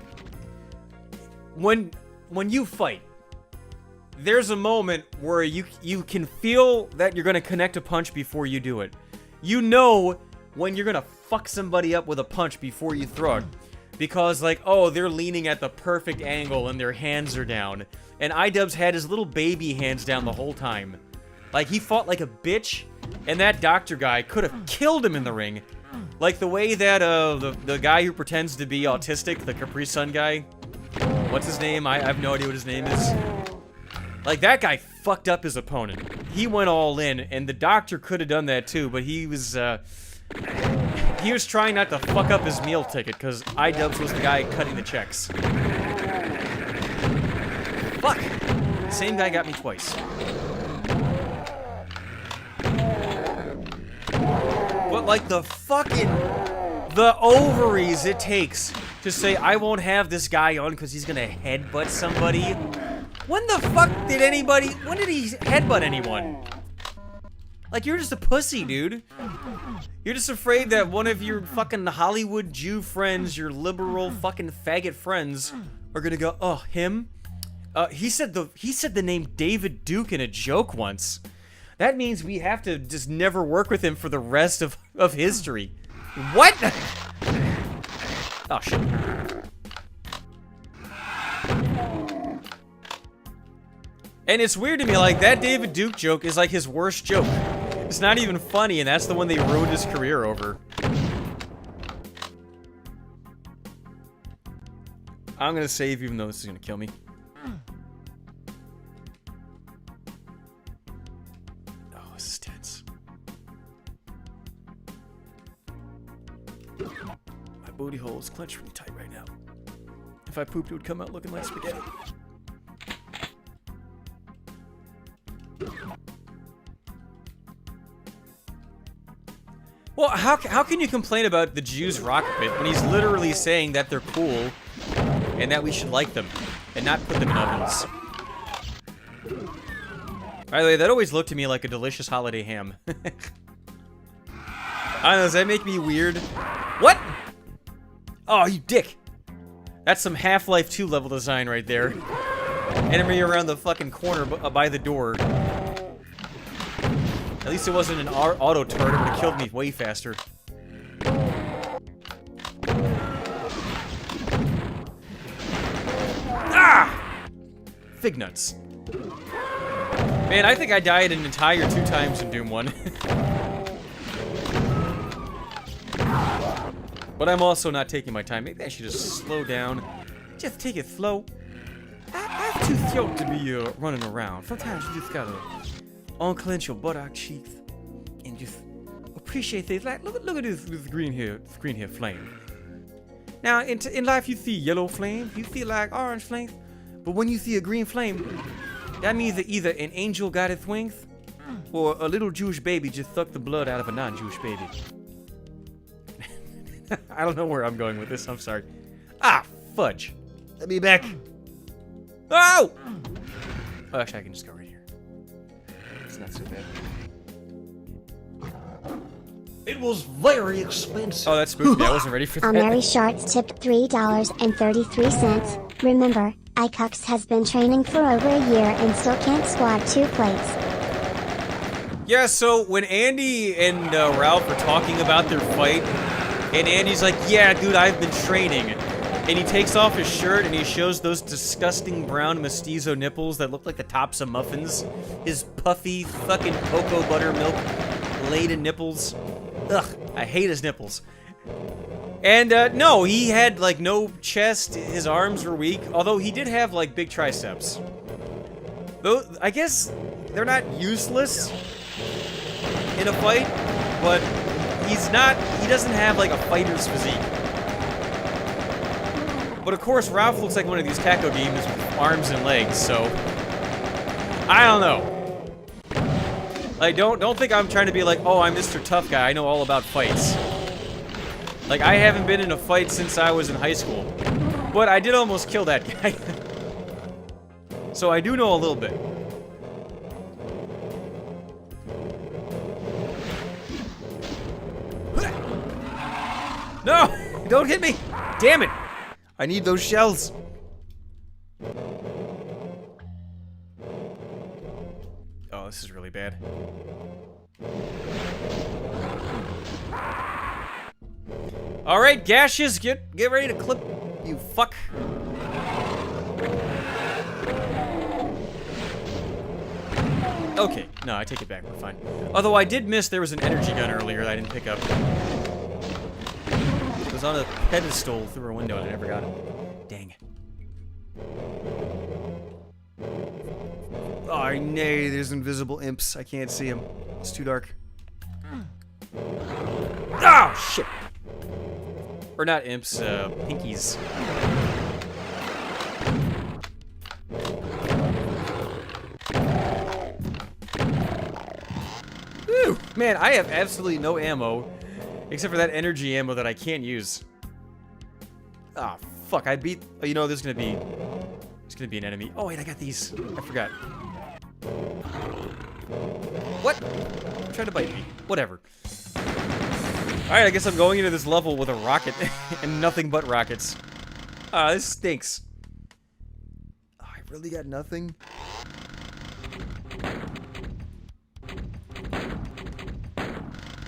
When you fight, there's a moment where you can feel that you're gonna connect a punch before you do it. You know when you're gonna fuck somebody up with a punch before you throw it. Because, like, oh, they're leaning at the perfect angle and their hands are down. And iDubbbz had his little baby hands down the whole time. Like, he fought like a bitch, and that doctor guy could have killed him in the ring. Like the way that, the guy who pretends to be autistic, the Capri Sun guy. What's his name? I have no idea what his name is. Like, that guy fucked up his opponent. He went all in, and the doctor could have done that too, but he was trying not to fuck up his meal ticket, because iDubbbz was the guy cutting the checks. Fuck! The same guy got me twice. But, like, the ovaries it takes to say, I won't have this guy on because he's gonna headbutt somebody. When the fuck did when did he headbutt anyone? Like, you're just a pussy, dude. You're just afraid that one of your fucking Hollywood Jew friends, your liberal fucking faggot friends, are gonna go, oh, him? He said the name David Duke in a joke once. That means we have to just never work with him for the rest of history. What? Oh, shit. And it's weird to me, like, that David Duke joke is like his worst joke. It's not even funny, and that's the one they ruined his career over. I'm gonna save even though this is gonna kill me. Oh, this is tense. My booty hole is clenched really tight right now. If I pooped, it would come out looking like spaghetti. Well, how can you complain about the Jews' rock pit when he's literally saying that they're cool and that we should like them and not put them in ovens? By the way, that always looked to me like a delicious holiday ham. I don't know, does that make me weird? What? Oh, you dick! That's some Half-Life 2 level design right there. Enemy around the fucking corner by the door. At least it wasn't an auto turret, it would have killed me way faster. Ah! Fig nuts. Man, I think I died an entire 2 times in Doom 1. But I'm also not taking my time. Maybe I should just slow down. Just take it slow. I'm too throat to be running around. Sometimes you just gotta unclench your buttock cheeks and just appreciate things. Like, look at this green here flame. Now, in life, you see yellow flames, you see like orange flames, but when you see a green flame, that means that either an angel got its wings, or a little Jewish baby just sucked the blood out of a non-Jewish baby. I don't know where I'm going with this. I'm sorry. Ah, fudge. Let me back. Oh! Oh, actually, I can just go right here. It's not so bad. It was very expensive. Oh, that spooked me. I wasn't ready for that. Mary Sharks tipped $3.33. Remember, iCucks has been training for over a year and still can't squat 2 plates. Yeah, so when Andy and Ralph are talking about their fight, and Andy's like, yeah, dude, I've been training. And he takes off his shirt and he shows those disgusting brown mestizo nipples that look like the tops of muffins. His puffy fucking cocoa buttermilk laden nipples. Ugh, I hate his nipples. And no, he had like no chest, his arms were weak, although he did have like big triceps. Though, I guess they're not useless in a fight, but he doesn't have like a fighter's physique. But of course, Ralph looks like one of these taco demons with arms and legs, so I don't know. Like, don't think I'm trying to be like, oh, I'm Mr. Tough Guy. I know all about fights. Like, I haven't been in a fight since I was in high school. But I did almost kill that guy. So I do know a little bit. No! Don't hit me! Damn it! I need those shells. Oh, this is really bad. Alright, Gaseous, get ready to clip, you fuck. Okay, no, I take it back, we're fine. Although I did miss, there was an energy gun earlier that I didn't pick up. It was on a pedestal through a window and I never got it. Dang. Oh, nay, there's invisible imps. I can't see them. It's too dark. Oh, shit. Or not imps, pinkies. Whew, man, I have absolutely no ammo. Except for that energy ammo that I can't use. Ah, oh, fuck, I beat... Oh, you know, there's gonna be an enemy. Oh, wait, I got these. I forgot. What? Try to bite me. Whatever. Alright, I guess I'm going into this level with a rocket and nothing but rockets. Ah, this stinks. Oh, I really got nothing?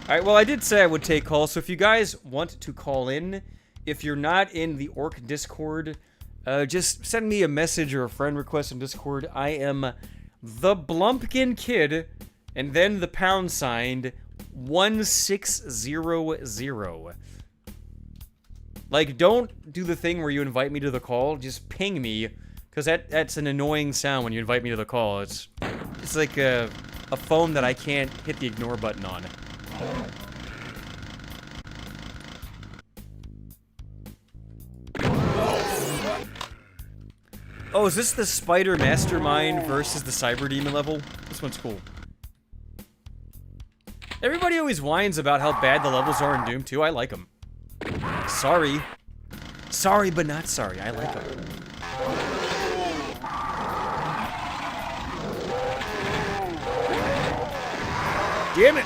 Alright, well, I did say I would take calls, so if you guys want to call in, if you're not in the Orc Discord, just send me a message or a friend request in Discord. I am the Blumpkin Kid, and then the #, 1600. Like, don't do the thing where you invite me to the call, just ping me, because that's an annoying sound when you invite me to the call. It's like a phone that I can't hit the ignore button on. Oh, is this the Spider Mastermind versus the Cyber Demon level? This one's cool. Everybody always whines about how bad the levels are in Doom 2. I like them. Sorry. Sorry, but not sorry. I like them. Damn it!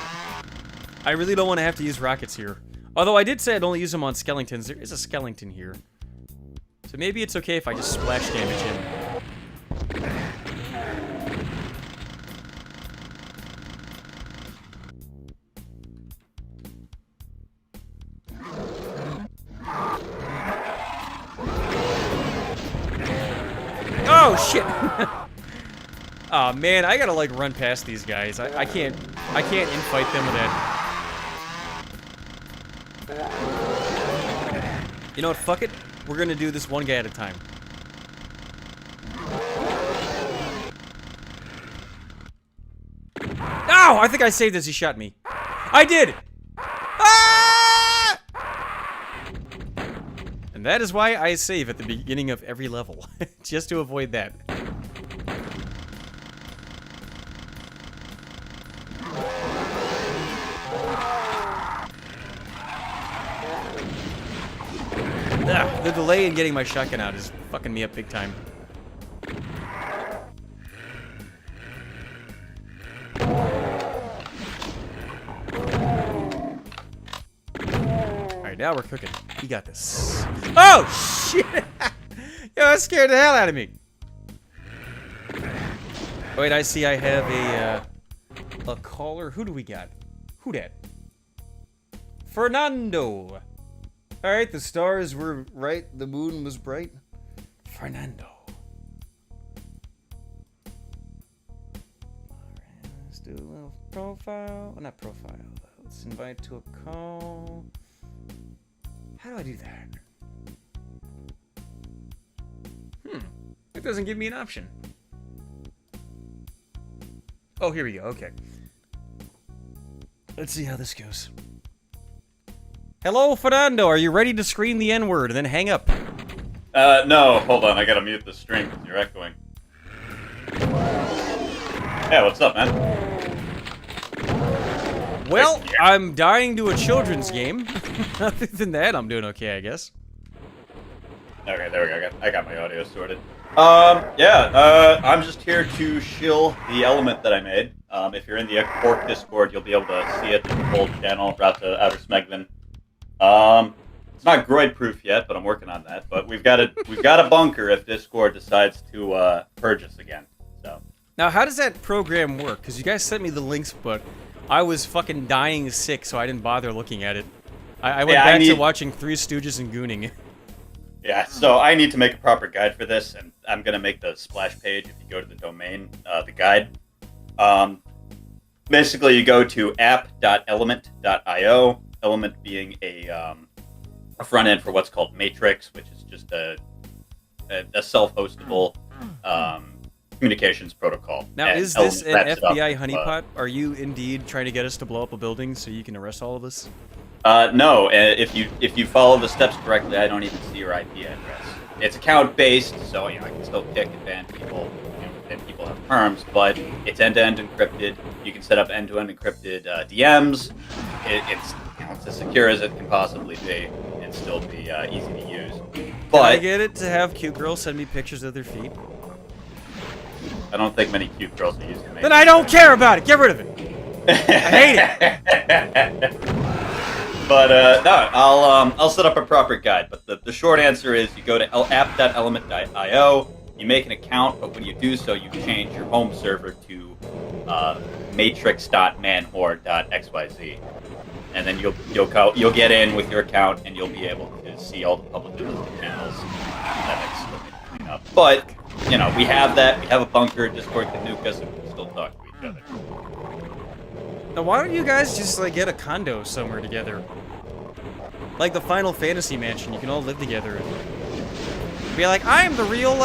I really don't want to have to use rockets here. Although I did say I'd only use them on skeletons. There is a skeleton here. So maybe it's okay if I just splash damage him. Oh, shit! Oh man, I gotta like run past these guys. I can't infight them with that. You know what, fuck it. We're gonna do this one guy at a time. Ow! I think I saved as he shot me. I did! Ah! And that is why I save at the beginning of every level. Just to avoid that. Ugh, the delay in getting my shotgun out is fucking me up big time. Alright, now we're cooking. You got this. Oh, shit! Yo, that scared the hell out of me. Wait, I see I have a caller. Who do we got? Who dat? Fernando! Alright, the stars were right, the moon was bright. Fernando. Alright, let's do a little profile. Oh, not profile. Let's invite to a call. How do I do that? It doesn't give me an option. Oh, here we go, okay. Let's see how this goes. Hello, Fernando. Are you ready to scream the N-word and then hang up? No. Hold on. I gotta mute the stream. You're echoing. Yeah, what's up, man? Well, I'm dying to a children's game. Other than that, I'm doing okay, I guess. Okay, there we go. I got my audio sorted. I'm just here to shill the element that I made. If you're in the Orc Discord, you'll be able to see it in the full channel, route to Outer Smegman. It's not Groid-proof yet, but I'm working on that. But we've got a bunker if Discord decides to purge us again. So. Now, how does that program work? Because you guys sent me the links, but I was fucking dying sick, so I didn't bother looking at it. I went back to watching Three Stooges and Gooning. Yeah, so I need to make a proper guide for this, and I'm going to make the splash page if you go to the domain, the guide. Basically, you go to app.element.io, Element being a front end for what's called Matrix, which is just a self-hostable communications protocol. Now, is this an FBI honeypot? Are you indeed trying to get us to blow up a building so you can arrest all of us? No. If you follow the steps correctly, I don't even see your IP address. It's account-based, so I can still kick and ban people, and people have perms, but it's end-to-end encrypted. You can set up end-to-end encrypted DMs. It's as secure as it can possibly be, and still be easy to use. But can I get it to have cute girls send me pictures of their feet? I don't think many cute girls are using it. Then I don't care about it. Get rid of it. I hate it. But no, I'll set up a proper guide. But the short answer is you go to app.element.io, you make an account, but when you do so, you change your home server to matrix.manwhore.xyz, and then you'll get in with your account, and you'll be able to see all the publicly listed channels that I still need to clean up. But we have that. We have a bunker. Discord can nuke us, and we can still talk to each other. Now, why don't you guys just get a condo somewhere together? Like the Final Fantasy mansion, you can all live together. Be like, I'm the real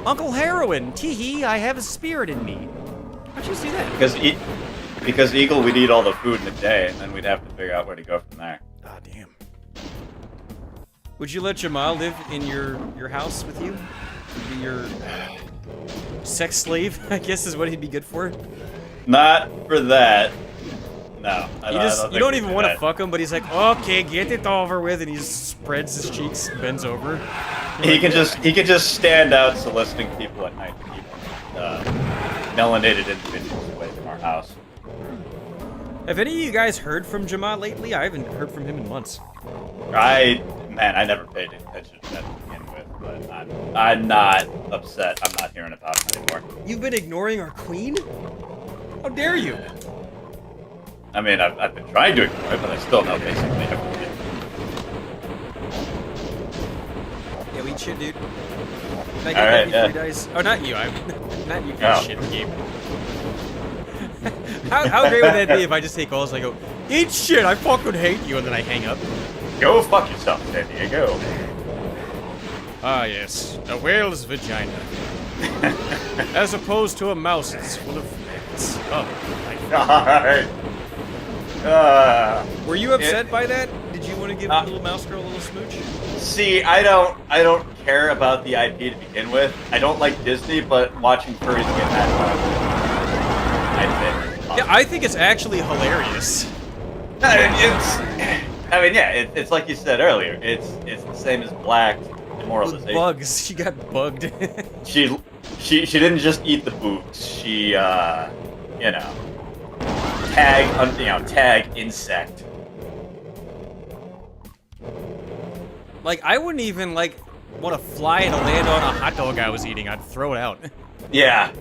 Uncle Heroin. Teehee, I have a spirit in me. How'd you see that? Because Eagle, we'd eat all the food in a day, and then we'd have to figure out where to go from there. Ah, damn. Would you let Jamal live in your house with you? Be your sex slave, I guess is what he'd be good for? Not for that. No. You don't even want to fuck him, but he's like, okay, get it over with, and he just spreads his cheeks, bends over. He can just stand out soliciting people at night to keep melanated individuals away from our house. Have any of you guys heard from Jamal lately? I haven't heard from him in months. I never paid attention to that to begin with, but I'm not upset. I'm not hearing about him anymore. You've been ignoring our queen? How dare you? I mean, I've been trying to ignore it, but I still know basically everything. Yeah, eat shit, dude. Can I get Alright, that before he dies? Oh, not you. Not you, shit game. How great would that be if I just take calls and I go, eat shit, I fucking hate you, and then I hang up? Go fuck yourself, San Diego. Ah, yes. A whale's vagina. As opposed to a mouse's full of fats. Oh, my God. Were you upset by that? Did you want to give the little mouse girl a little smooch? See, I don't care about the IP to begin with. I don't like Disney, but watching furries get mad about it, yeah, I think it's actually hilarious. It's like you said earlier. It's the same as black demoralization. With bugs, she got bugged. She didn't just eat the boobs. She tag insect. Like, I wouldn't even want to fly and land on a hot dog I was eating. I'd throw it out. Yeah,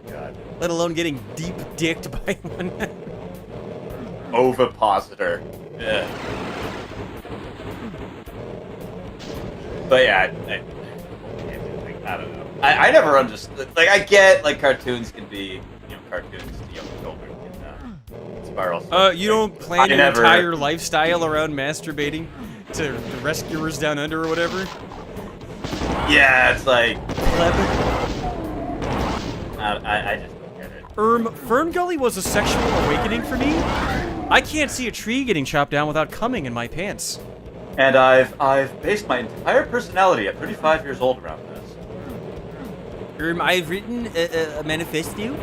God. Let alone getting deep dicked by one. Ovipositor. Yeah. But yeah, I don't know. I never understood. Like, I get cartoons can be, cartoons to young children can spiral. You don't plan your entire lifestyle around masturbating to the rescuers down under or whatever? Yeah, it's like. Clever. I just don't get it. Fern Gully was a sexual awakening for me. I can't see a tree getting chopped down without coming in my pants. And I've based my entire personality at 35 years old around this. I've written a manifesto.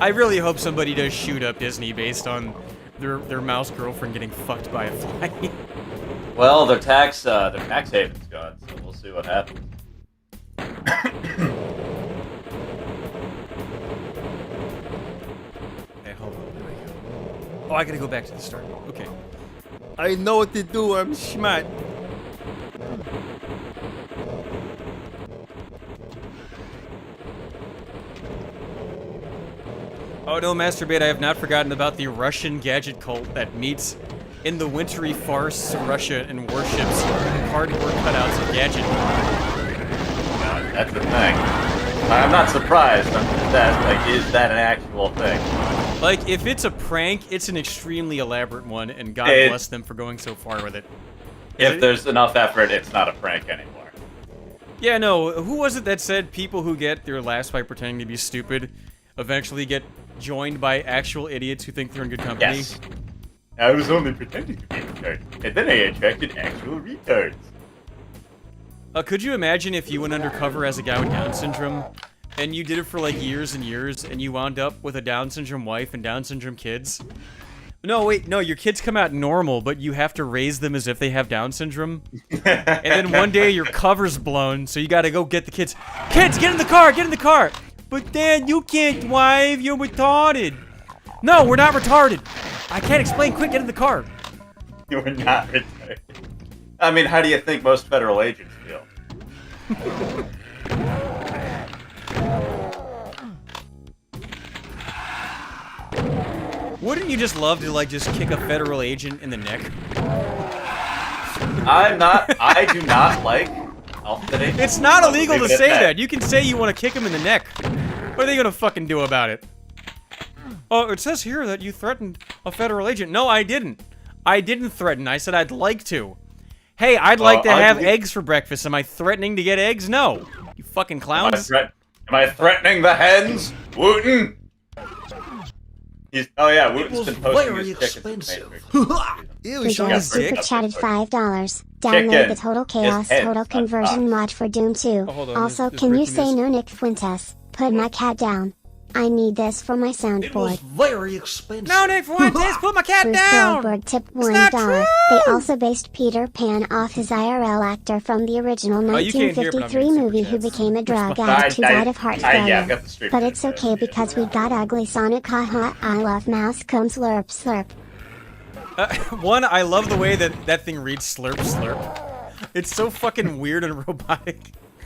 I really hope somebody does shoot up Disney based on their mouse girlfriend getting fucked by a fly. Well, their tax haven's gone, so we'll see what happens. Hey, hold on. There we go. Oh, I gotta go back to the start. Okay. I know what to do. I'm smart. Oh no, Masturbate, I have not forgotten about the Russian gadget cult that meets in the wintry farce Russia and worships cardboard cutouts of gadget. That's the thing. I'm not surprised. I'm just asking, like, is that an actual thing? Like, if it's a prank, it's an extremely elaborate one, and God bless them for going so far with it. If there's enough effort, it's not a prank anymore. Yeah, no, who was it that said people who get their laughs by pretending to be stupid eventually get joined by actual idiots who think they're in good company? Yes. I was only pretending to be a retard, and then I attracted actual retards. Could you imagine if you went undercover as a guy with Down syndrome, and you did it for like years and years, and you wound up with a Down syndrome wife and Down syndrome kids? No, wait, no, your kids come out normal, but you have to raise them as if they have Down syndrome. And then one day your cover's blown, so you gotta go get the kids. Kids, get in the car, get in the car! But Dad, you can't drive, you're retarded. No, we're not retarded. I can't explain, quick, get in the car. You're not retarded. I mean, how do you think most federal agents feel? Wouldn't you just love to, like, just kick a federal agent in the neck? I do not like outfitting. It's not illegal to say that. You can say you want to kick him in the neck. What are they gonna fucking do about it? Oh, it says here that you threatened a federal agent. No, I didn't. I didn't threaten. I said I'd like to. Hey, I'd like to have eggs for breakfast. Am I threatening to get eggs? No. You fucking clowns. Am I threatening the hens? Wooten? Oh yeah, Wooten's been posting very his chickens in the expensive. Matrix. Ew, The showing guy his dick. super chatted $5. Download Chicken the Total Chaos is Total head Conversion on mod for Doom 2. Oh, hold on, Also, there's can you breaking say news. no Nick Fuentes? Put my cat down. I need this for my It was soundboard. very expensive. No, Nick Fuentes, put my cat Bruce down! Goldberg tipped not $1. true! They also based Peter Pan off his IRL actor from the original Oh, you can't hear, but I'm 1953 getting super movie who chats. became a drug I- addict who I- died of heart yeah, I've failure. got the stream But there, it's okay yeah. because we got ugly Sonic haha I love mouse COOM slurp slurp. One, I love the way that that thing reads slurp slurp. It's so fucking weird and robotic.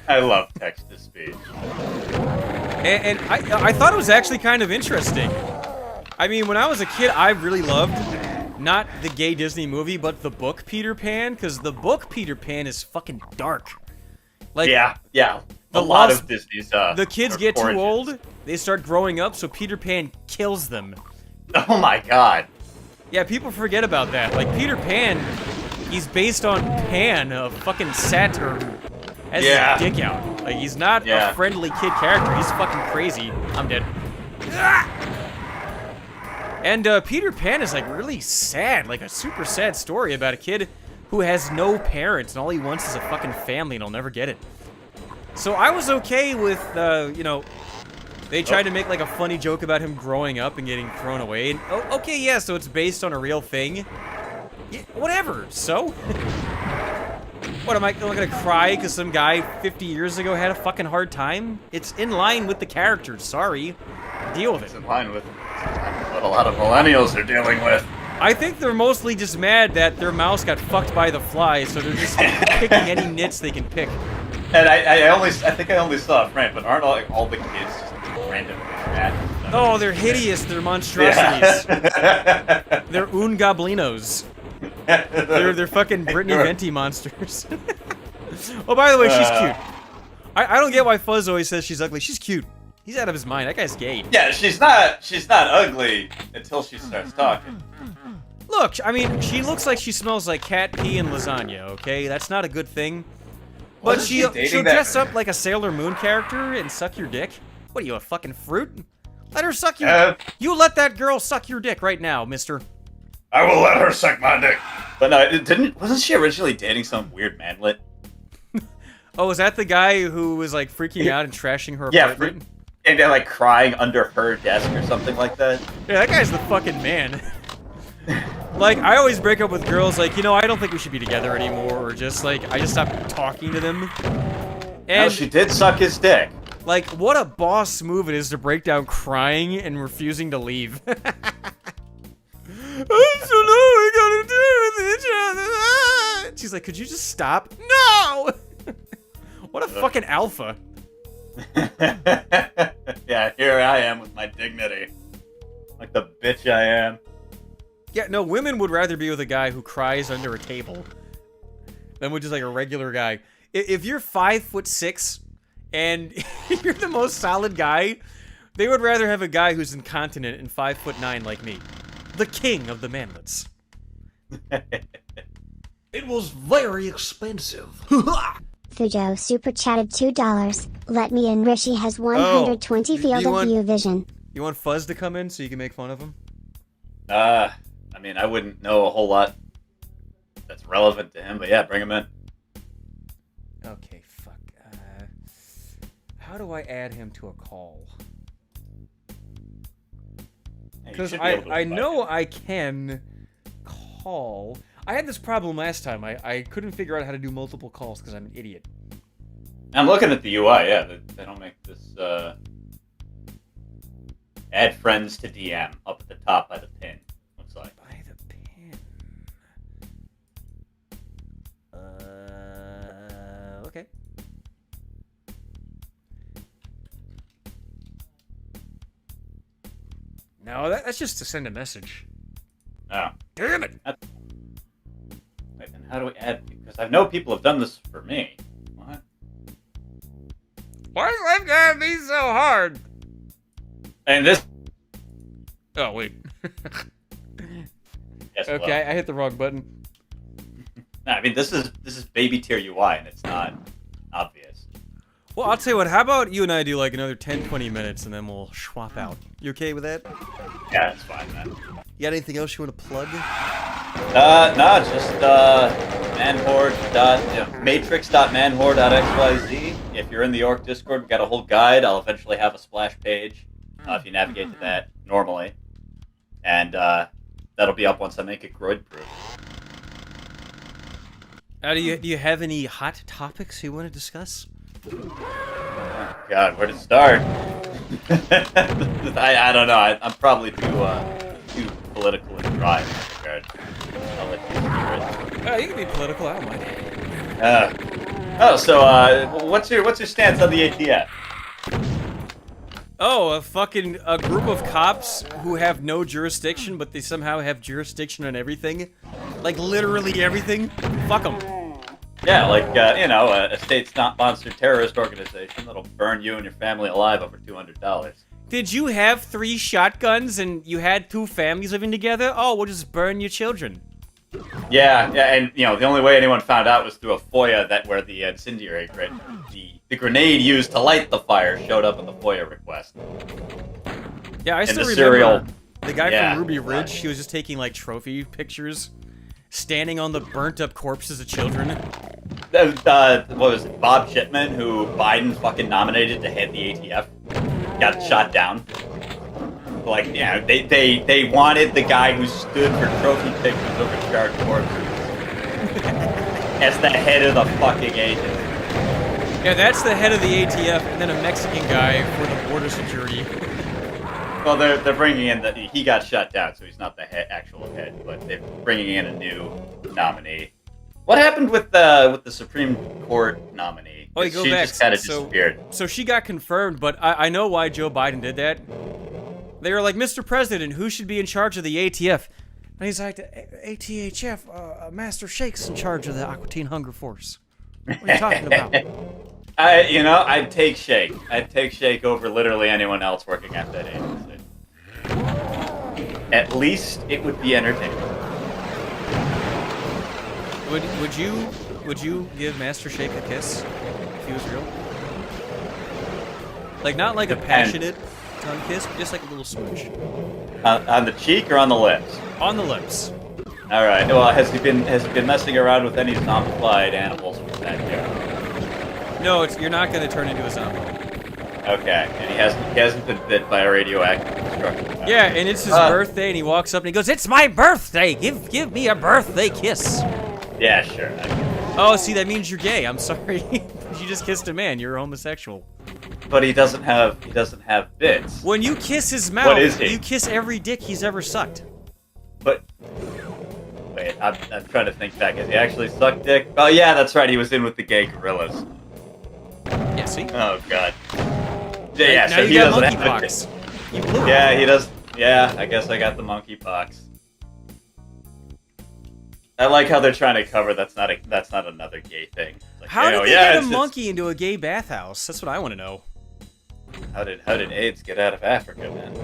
I love text-to-speech. And I thought it was actually kind of interesting. I mean, when I was a kid, I really loved not the gay Disney movie, but the book Peter Pan, because the book Peter Pan is fucking dark. Like, Yeah. The A lot lost- of Disney's the kids get too origins. old, they start growing up, so Peter Pan kills them. Oh my god. Yeah, people forget about that. Like, Peter Pan, he's based on Pan, a fucking satyr who has Yeah. his dick out. Like, he's not Yeah. a friendly kid character. He's fucking crazy. I'm dead. And Peter Pan is, like, really sad. Like, a super sad story about a kid who has no parents, and all he wants is a fucking family, and he'll never get it. So I was okay with, you know, they tried to make, like, a funny joke about him growing up and getting thrown away. And, oh, okay, yeah, so it's based on a real thing. Yeah, whatever, so? What, am I gonna cry because some guy 50 years ago had a fucking hard time? It's in line with the characters, sorry. Deal with it. It's in line with what a lot of millennials are dealing with. I think they're mostly just mad that their mouse got fucked by the fly, so they're just picking any nits they can pick. And I think I only saw a frame, but aren't all the kids just randomly fat? Oh, they're hideous, they're monstrosities. Yeah. They're ungoblinos. They're fucking Brittany Venti monsters. Oh, by the way, she's cute. I don't get why Fuzz always says she's ugly. She's cute. He's out of his mind. That guy's gay. Yeah, she's not ugly until she starts talking. Look, I mean, she looks like she smells like cat pee and lasagna, okay? That's not a good thing. But Wasn't she she'll dating dress that- up like a Sailor Moon character and suck your dick. What are you, a fucking fruit? Let her suck your... You let that girl suck your dick right now, mister. I will let her suck my dick. But no, wasn't she originally dating some weird manlet? Oh, is that the guy who was, like, freaking out and trashing her Yeah, apartment? And they're like crying under her desk or something like that. Yeah, that guy's the fucking man. Like, I always break up with girls like, you know, I don't think we should be together anymore, or just like, I just stopped talking to them. And No, she did suck his dick. like, what a boss move it is to break down crying and refusing to leave. I don't know what we're gonna do with each other. She's like, could you just stop? No! What a fucking alpha. Yeah, here I am with my dignity. Like the bitch I am. Yeah, no, women would rather be with a guy who cries under a table than with just like a regular guy. If you're 5'6" and you're the most solid guy, they would rather have a guy who's incontinent and 5'9" like me. The king of the manlets. It was very expensive. Fujo super chatted $2. Let me in. Rishi has 120 field you of want- view vision. You want Fuzz to come in so you can make fun of him? I mean, I wouldn't know a whole lot that's relevant to him, but yeah, bring him in. Okay, fuck. How do I add him to a call? Hey, you Because should be able to I invite know him. I can call. I had this problem last time. I couldn't figure out how to do multiple calls because I'm an idiot. I'm looking at the UI, yeah, they don't make this, add friends to DM up at the top by the pin, looks like. By the pin. Okay. No, that's just to send a message. Oh. Damn it! Wait, then how do we add, because I know people have done this for me. What? Why is life gotta be so hard? And this, Oh, wait. yes, Okay, I hit the wrong button. No, I mean, this is baby tier UI, and it's not obvious. Well, I'll tell you what, how about you and I do like another 10-20 minutes and then we'll swap out. You okay with that? Yeah, it's fine, man. You got anything else you want to plug? No, just matrix.manhorde.xyz. If you're in the Orc Discord, we got a whole guide. I'll eventually have a splash page if you navigate to that normally, and that'll be up once I make it Groid-proof. Do you have any hot topics you want to discuss? Oh, God, where to start? I don't know. I'm probably too political and dry in that regard. I'll let you steer it. You can be political, I don't mind. So what's your stance on the ATF? Oh, a group of cops who have no jurisdiction, but they somehow have jurisdiction on everything? Like, literally everything? Fuck them. Yeah, like, a state-sponsored terrorist organization that'll burn you and your family alive over $200. Did you have 3 shotguns and you had 2 families living together? Oh, we'll just burn your children. Yeah, and, the only way anyone found out was through a FOIA where the incendiary the grenade used to light the fire showed up in the FOIA request. Yeah, I still the remember serial- the guy Yeah. from Ruby Ridge. He was just taking, like, trophy pictures, standing on the burnt-up corpses of children. What was it, Bob Shipman, who Biden fucking nominated to head the ATF, got shot down. Like, they wanted the guy who stood for trophy pictures over charred corpses as the head of the fucking agency. Yeah, that's the head of the ATF, and then a Mexican guy for the border security. Well, they're bringing in he got shut down, so he's not the actual head, but they're bringing in a new nominee. What happened with the Supreme Court nominee? Oh, you go she back. just kind of disappeared. So she got confirmed, but I know why Joe Biden did that. They were like, Mr. President, who should be in charge of the ATF? And he's like, ATHF, Master Shake's in charge of the Aquatine Hunger Force. What are you talking about? I'd take Shake. I'd take Shake over literally anyone else working at that agency. At least it would be entertaining. Would you give Master Shake a kiss if he was real? Like, not like Depends. a passionate tongue kiss, but just like a little smooch. On the cheek or on the lips? On the lips. All right. Well, has he been messing around with any zombified animals with that hair? No, you're not going to turn into a zombie. Okay, and he hasn't been bit by a radioactive construction. Yeah, and it's his birthday, and he walks up and he goes, "It's my birthday! Give me a birthday kiss!" Yeah, sure. Oh, see, that means you're gay. I'm sorry. You just kissed a man. You're homosexual. But he doesn't have bits. When you kiss his mouth, What is he? you kiss every dick he's ever sucked. But wait, I'm trying to think back. Has he actually sucked dick? Oh yeah, that's right. He was in with the gay gorillas. Yeah, see? Oh god. Yeah, now so you he got doesn't have a monkeypox. dick. You blew it. Yeah, he does. Yeah, I guess I got the monkeypox. I like how they're trying to cover that's not another gay thing. Like, How did they yeah, get a it's monkey into a gay bathhouse? That's what I want to know. how did AIDS get out of Africa, man?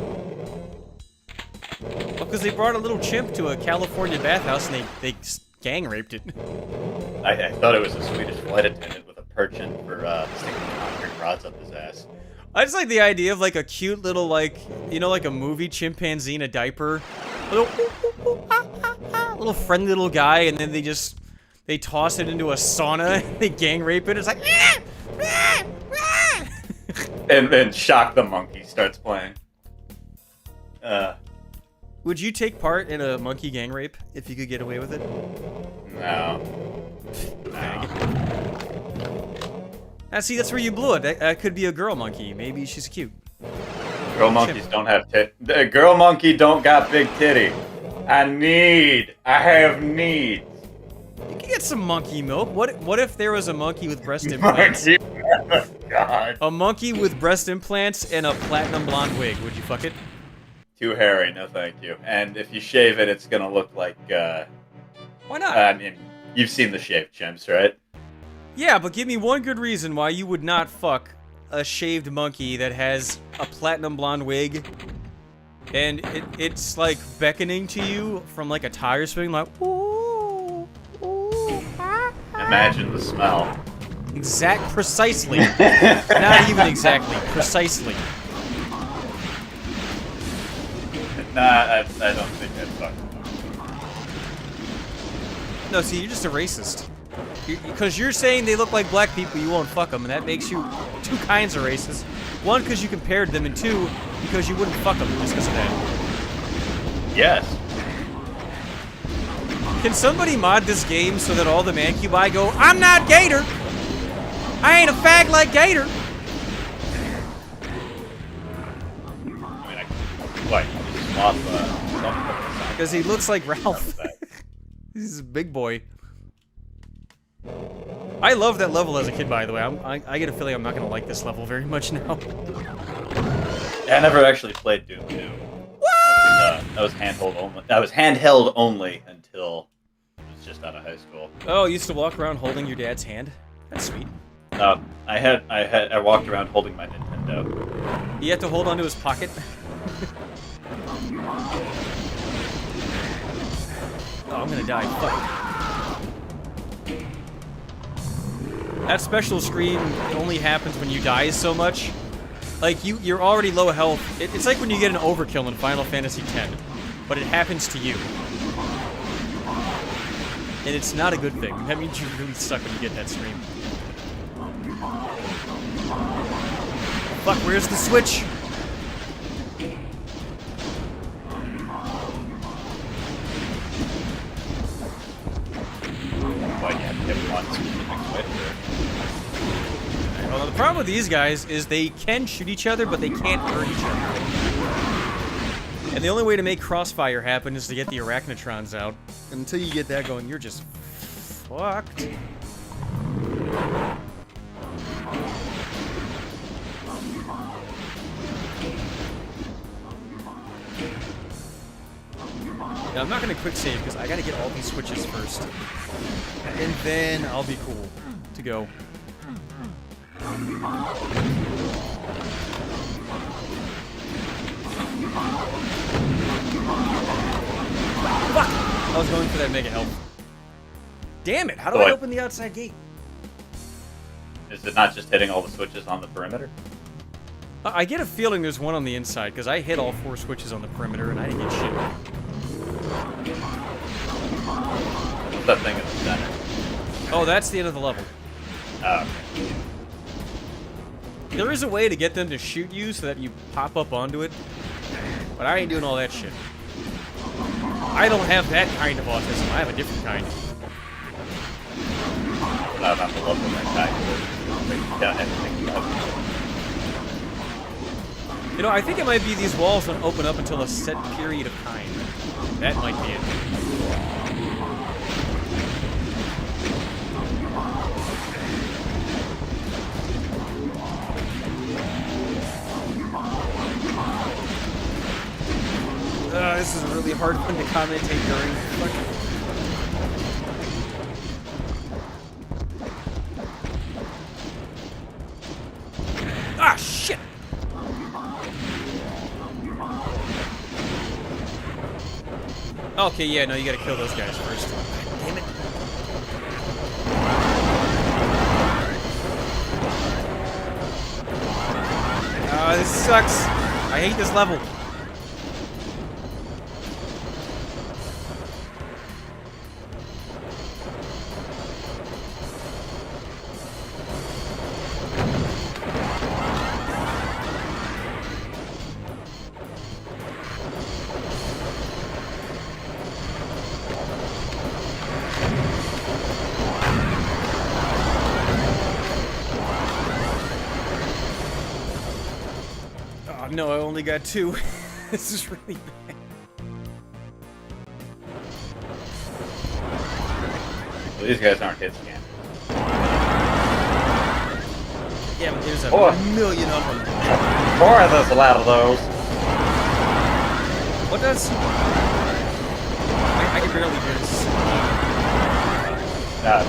Well, because they brought a little chimp to a California bathhouse and they gang raped it. I thought it was a Swedish flight attendant with a perchant for sticking concrete rods up his ass. I just like the idea of like a cute little like, you know, like a movie chimpanzee in a diaper. Little friendly little guy, and then they toss it into a sauna and they gang rape it. It's like And then Shock the Monkey starts playing. Would you take part in a monkey gang rape if you could get away with it? No. See, that's where you blew it. That could be a girl monkey. Maybe she's cute. Girl monkeys don't have tit. The girl monkey don't got big titty. I have needs. You could get some monkey milk. What if there was a monkey with breast implants? Oh, God. A monkey with breast implants and a platinum blonde wig. Would you fuck it? Too hairy, no thank you. And if you shave it, it's gonna look like, Why not? I mean, you've seen the shaved chimps, right? Yeah, but give me one good reason why you would not fuck a shaved monkey that has a platinum blonde wig, and it's like beckoning to you from like a tire swing, like ooh, ooh, ah, ah. Imagine the smell. Precisely. Not even exactly, precisely. Nah, I don't think that's fucking. No, see, you're just a racist. Because you're saying they look like black people, you won't fuck them, and that makes you two kinds of racist. One, because you compared them, and two, because you wouldn't fuck them just because of that. Yes. Can somebody mod this game so that all the mancubi go, I'm not Gator! I ain't a fag like Gator! I mean, what? You just lost Because he looks like Ralph. He's a big boy. I love that level as a kid, by the way. I get a feeling I'm not going to like this level very much now. I never actually played Doom 2. What? That was handheld only. That was handheld only until I was just out of high school. Oh, you used to walk around holding your dad's hand? That's sweet. I walked around holding my Nintendo. You had to hold onto his pocket? Oh, I'm gonna die. Fuck. That special screen only happens when you die so much. Like, you're already low health. It's like when you get an overkill in Final Fantasy X. But it happens to you. And it's not a good thing. That means you really suck when you get that stream. Fuck, where's the switch? Why you have to hit one specific switch? Well, the problem with these guys is they can shoot each other, but they can't hurt each other. And the only way to make crossfire happen is to get the arachnotrons out. And until you get that going, you're just fucked. Now, I'm not going to quick save because I got to get all these switches first. And then I'll be cool to go. Fuck! I was going for that mega health. Damn it, how do I open the outside gate? Is it not just hitting all the switches on the perimeter? I get a feeling there's one on the inside, because I hit all 4 switches on the perimeter and I didn't get shit. What's that thing in the center? Oh, that's the end of the level. Oh, okay. There is a way to get them to shoot you so that you pop up onto it, but I ain't doing all that shit. I don't have that kind of autism. I have a different kind. I'm not the level of that guy. You know, I think it might be these walls don't open up until a set period of time. That might be it. This is a really hard one to commentate during. Ah, shit! Okay, yeah, no, you gotta kill those guys first. Damn it. Oh, this sucks. I hate this level. Oh, no, I only got 2. This is really bad. Well, these guys aren't hit scanners. Yeah, but there's a Oh. million of them. Boy, there's a lot of those. What does... I can barely hear this. God.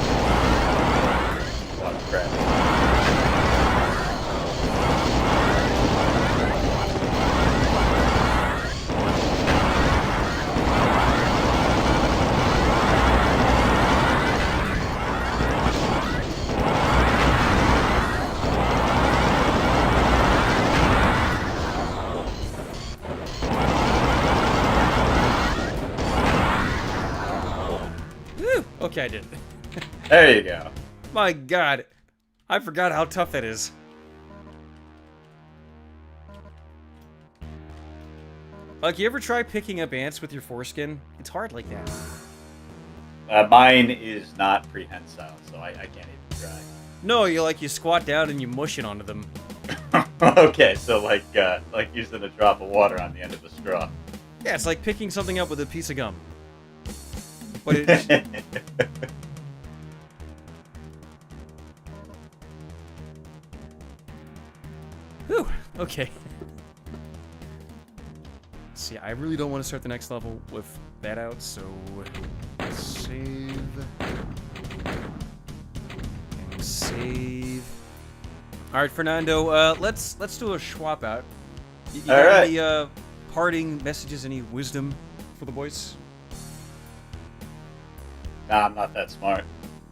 What crap. Whew, okay, I did. There you go. My god. I forgot how tough that is. Like, you ever try picking up ants with your foreskin? It's hard like that. Mine is not prehensile, so I can't even try. No, you squat down and you mush it onto them. Okay, so like using a drop of water on the end of a straw. Yeah, it's like picking something up with a piece of gum. But it... Whew, okay. See, I really don't want to start the next level with that out, so save and save. All right, Fernando, let's do a swap out. You got All right. any parting messages, any wisdom for the boys? Nah, I'm not that smart.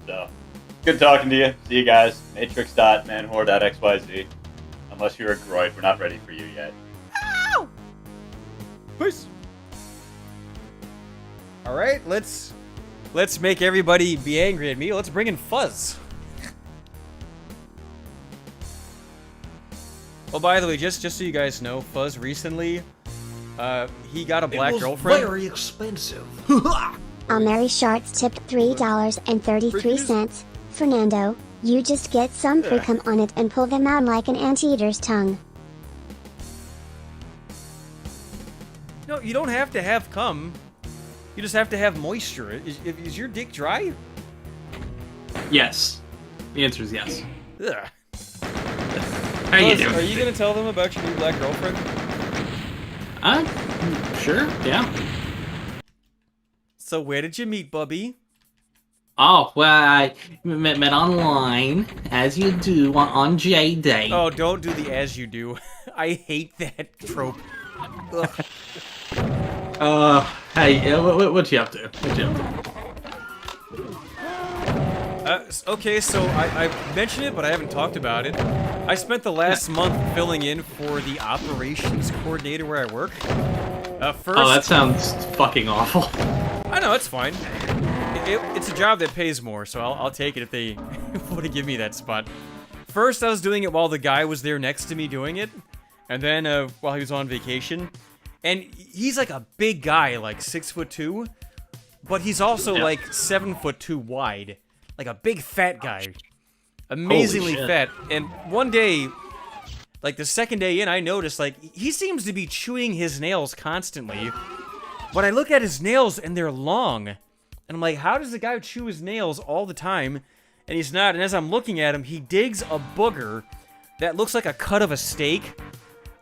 So, good talking to you. See you guys. Matrix.manwhore.xyz. Unless you're a groid, we're not ready for you yet. Peace. All right, let's make everybody be angry at me. Let's bring in Fuzz. Oh, by the way, just so you guys know, Fuzz recently, he got a black it was girlfriend. very expensive. Mary Sharts tipped $3.33. Fernando, you just get some pre-cum on it and pull them out like an anteater's tongue. No, you don't have to have cum. You just have to have moisture. Is your dick dry? Yes. The answer is yes. Ugh. How you Fuzz, doing? are you gonna tell them about your new black girlfriend? Sure, yeah. So where did you meet, Bubby? Oh, well, I met online, as you do, on J-Day. Oh, don't do the as you do. I hate that trope. Ugh. Hey, what you up to? What you up to? Okay, so I mentioned it, but I haven't talked about it. I spent the last month filling in for the operations coordinator where I work. First, Oh, that sounds fucking awful. I know, it's fine. It's a job that pays more, so I'll take it if they want to give me that spot. First, I was doing it while the guy was there next to me doing it, and then while he was on vacation. And he's like a big guy, like 6'2", but he's also like 7'2" wide, like a big fat guy, amazingly fat. And one day, like the second day in, I noticed like he seems to be chewing his nails constantly. But I look at his nails and they're long, and I'm like, how does the guy chew his nails all the time? And he's not. And as I'm looking at him, he digs a booger that looks like a cut of a steak.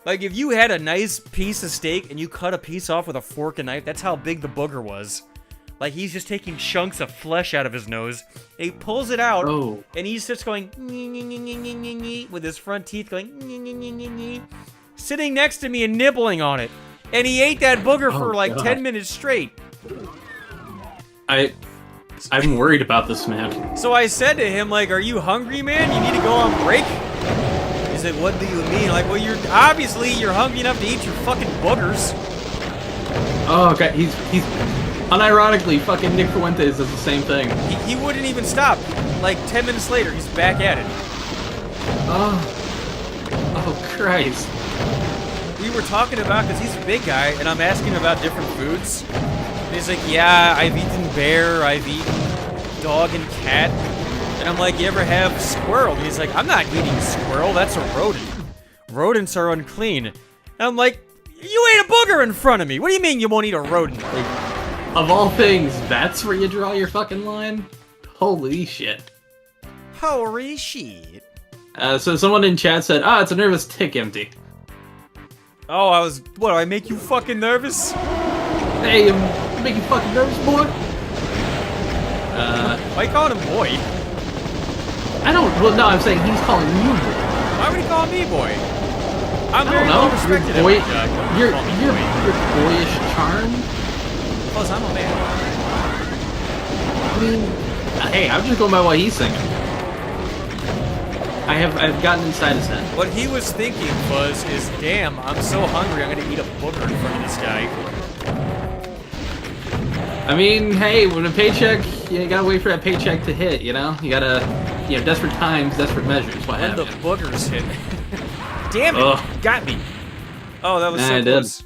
Like, if you had a nice piece of steak and you cut a piece off with a fork and knife, that's how big the booger was. Like, he's just taking chunks of flesh out of his nose. And he pulls it out, and he's just going with his front teeth going sitting next to me and nibbling on it. And he ate that booger for like 10 minutes straight. I'm worried about this man. So I said to him, like, are you hungry, man? You need to go on break? He said, what do you mean? Like, well, you're hungry enough to eat your fucking boogers. Oh, okay. He's unironically, fucking Nick Fuentes does the same thing. He wouldn't even stop. Like, 10 minutes later, he's back at it. Oh, Christ. We were talking about, because he's a big guy, and I'm asking him about different foods. And he's like, yeah, I've eaten bear, I've eaten dog and cat. And I'm like, you ever have squirrel? And he's like, I'm not eating squirrel, that's a rodent. Rodents are unclean. And I'm like, you ate a booger in front of me. What do you mean you won't eat a rodent? Of all things, that's where you draw your fucking line? Holy shit. Holy shit. So someone in chat said, it's a nervous tick, Empty. Oh, what, do I make you fucking nervous? Hey, I'm making you fucking nervous, boy? Why you calling him boy? Well, no, I'm saying he's calling you boy. Why would he call me boy? I'm I very don't know. well respected. You're boyish charm? Plus, I'm a man. I mean, hey, I'm just going by what he's thinking. I've gotten inside his head. What he was thinking is, damn, I'm so hungry, I'm gonna eat a booger in front of this guy. I mean, hey, when a paycheck, you gotta wait for that paycheck to hit, you know? You gotta, desperate times, desperate measures, what And have the you. boogers hit. Damn it, Ugh. got me. Oh, that was so I did. close.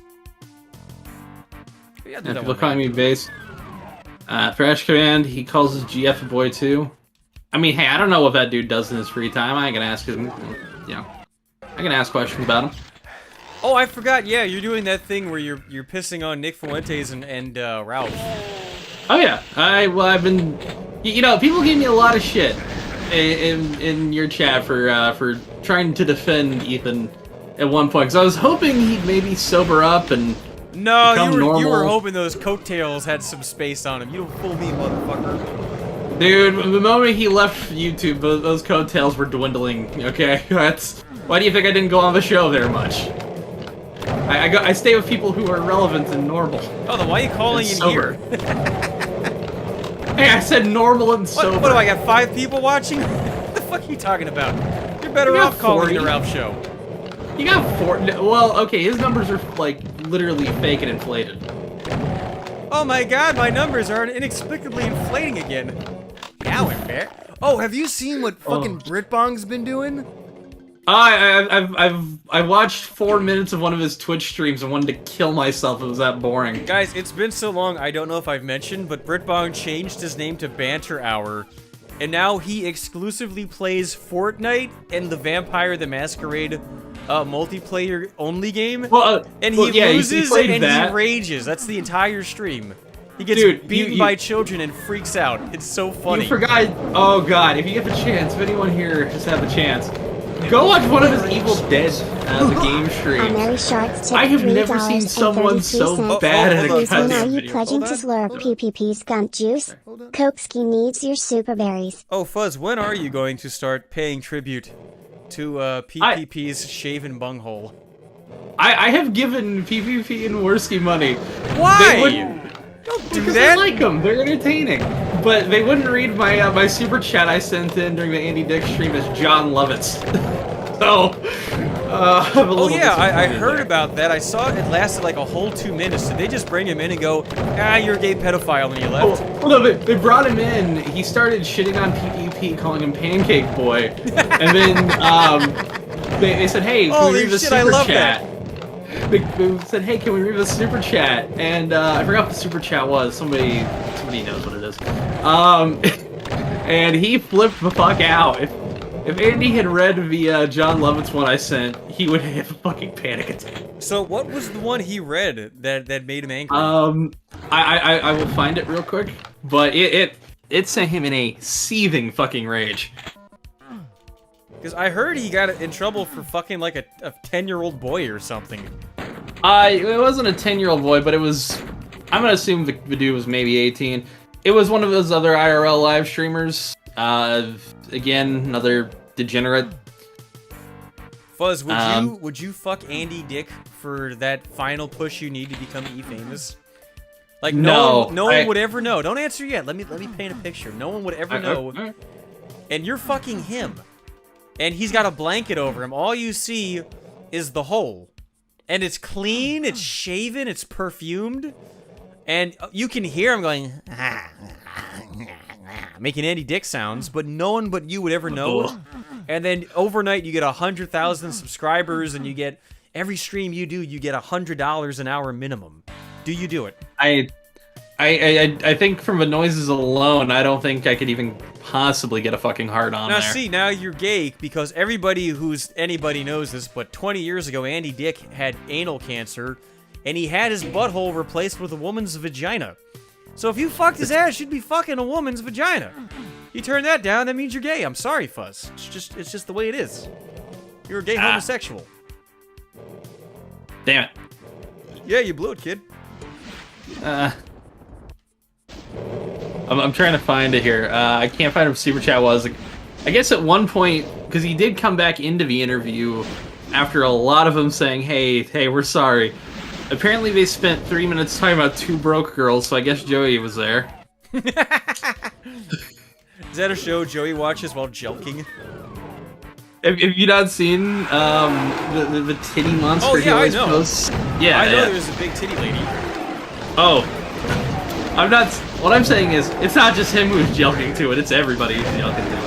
Yeah, Yeah, people calling me base. Thrash Command, he calls his GF a boy too. I mean, hey, I don't know what that dude does in his free time. I ain't gonna ask him, I can ask questions about him. Oh, I forgot, yeah, you're doing that thing where you're pissing on Nick Fuentes and Ralph. Oh yeah, I've been, people gave me a lot of shit in your chat for trying to defend Ethan at one point, because I was hoping he'd maybe sober up and No, become you normal. were hoping those coattails had some space on them. You don't fool me, motherfucker. Dude, the moment he left YouTube, those coattails were dwindling. Okay, why do you think I didn't go on the show very much? I stay with people who are relevant and normal. Oh, then why are you calling in here? Hey, I said normal and sober. What do I got? 5 people watching? What the fuck are you talking about? You're better off calling the Ralph show. You got 4. Well, okay, his numbers are like literally fake and inflated. Oh my god, my numbers are inexplicably inflating again. Now I'm fair. Oh, have you seen what fucking Britbong's been doing? I've watched 4 minutes of one of his Twitch streams and wanted to kill myself. It was that boring. Guys, it's been so long, I don't know if I've mentioned, but Britbong changed his name to Banter Hour, and now he exclusively plays Fortnite and the Vampire the Masquerade multiplayer only game. And he loses and he rages. That's the entire stream. He gets beaten by children and freaks out. It's so funny. You forgot. Oh god, if you get the chance, if anyone here has had the chance, go watch one of his Evil Dead the game streams. I have never seen someone so bad at a When are cutscene you video. pledging to slurp PPP skunk juice? Koksky needs your super berries. Oh, Fuzz, when are you going to start paying tribute to PPP's shaven bunghole? I have given PPP and Worski money. Why? Don't do Because that. I like them. They're entertaining. But they wouldn't read my my super chat I sent in during the Andy Dick stream as John Lovitz. So I'm a Oh little yeah, I disappointed heard there. about that. I saw it lasted like a whole 2 minutes. Did they just bring him in and go, you're a gay pedophile, and he left? Well, no, they brought him in. He started shitting on PvP, calling him Pancake Boy, and then they said, "Hey, can Holy we read the shit, I super love chat?" They said, "Hey, can we read the super chat?" And I forgot what the super chat was. Somebody knows what it is. And he flipped the fuck out. If Andy had read the John Lovitz one I sent, he would have a fucking panic attack. So what was the one he read that made him angry? I will find it real quick, but it sent him in a seething fucking rage. Because I heard he got in trouble for fucking like a 10-year-old boy or something. It wasn't a 10-year-old boy, but it was. I'm gonna assume the dude was maybe 18. It was one of those other IRL live streamers. Again, another degenerate. Fuzz, would you fuck Andy Dick for that final push you need to become famous? Like no one would ever know. Don't answer yet. Let me paint a picture. No one would ever know. And you're fucking him. And he's got a blanket over him. All you see is the hole. And it's clean, it's shaven, it's perfumed. And you can hear him going, making Andy Dick sounds, but no one but you would ever know. And then overnight you get 100,000 subscribers, and you get, every stream you do, you get $100 an hour minimum. Do you do it? I think from the noises alone, I don't think I could even possibly get a fucking hard on now, there. See, now you're gay, because anybody knows this, but 20 years ago, Andy Dick had anal cancer, and he had his butthole replaced with a woman's vagina. So if you fucked his ass, you'd be fucking a woman's vagina. You turn that down, that means you're gay. I'm sorry, Fuzz. It's just the way it is. You're a gay homosexual. Damn it. Yeah, you blew it, kid. I'm trying to find it here. I can't find what super chat was. I guess at one point, because he did come back into the interview after a lot of them saying, hey, we're sorry. Apparently they spent 3 minutes talking about two broke girls, so I guess Joey was there. Is that a show Joey watches while jelking? Have you not seen the titty monster? Oh, he yeah, I always know. posts? Yeah, I know yeah. there's a big titty lady. Oh. I'm not. What I'm saying is, it's not just him who's jelking to it, it's everybody who's jelking to it.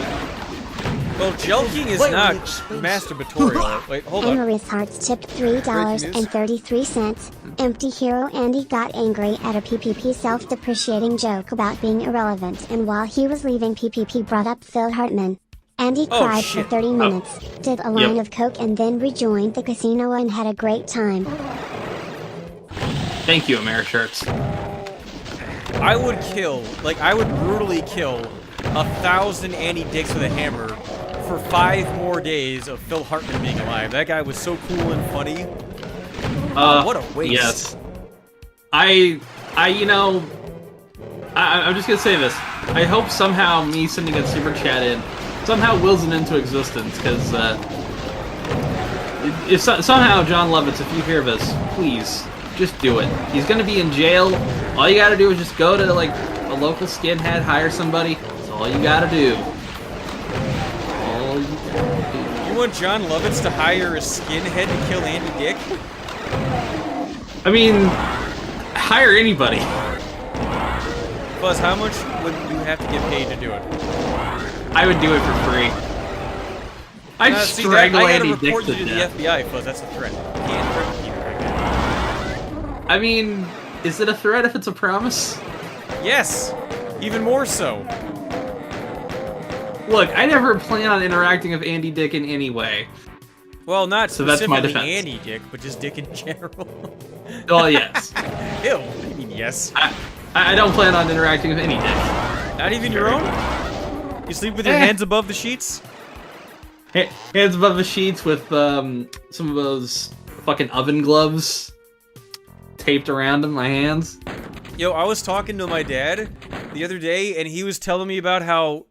Well, jelking is not masturbatorial. Wait, hold on. Emery's Hearts tipped $3.33. Empty Hero Andy got angry at a PPP self-depreciating joke about being irrelevant, and while he was leaving, PPP brought up Phil Hartman. Andy cried for 30 minutes, did a line of coke, and then rejoined the casino and had a great time. Thank you, Amerishirts. I would brutally kill 1,000 Andy Dicks with a hammer for 5 more days of Phil Hartman being alive. That guy was so cool and funny. What a waste. Yes. I'm just gonna say this. I hope somehow me sending a super chat in somehow wills it into existence, because if somehow John Lovitz, if you hear this, please just do it. He's gonna be in jail. All you gotta do is just go to like a local skinhead, hire somebody. That's all you gotta do. All you gotta do. You want John Lovitz to hire a skinhead to kill Andy Dick? I mean, hire anybody. Buzz, how much would you have to get paid to do it? I would do it for free. I'd strangle Andy Dick I gotta report to you to death. the FBI, Fuzz. That's a threat. You can't threaten people like that. I mean, is it a threat if it's a promise? Yes! Even more so. Look, I never plan on interacting with Andy Dick in any way. Well, not So that's my specifically defense. Andy Dick, but just Dick in general. Oh, yes. Ew, what do you mean yes? I don't plan on interacting with any Dick. Not even your own? You sleep with your hands above the sheets? Hands above the sheets with some of those fucking oven gloves taped around in my hands. Yo, I was talking to my dad the other day, and he was telling me about how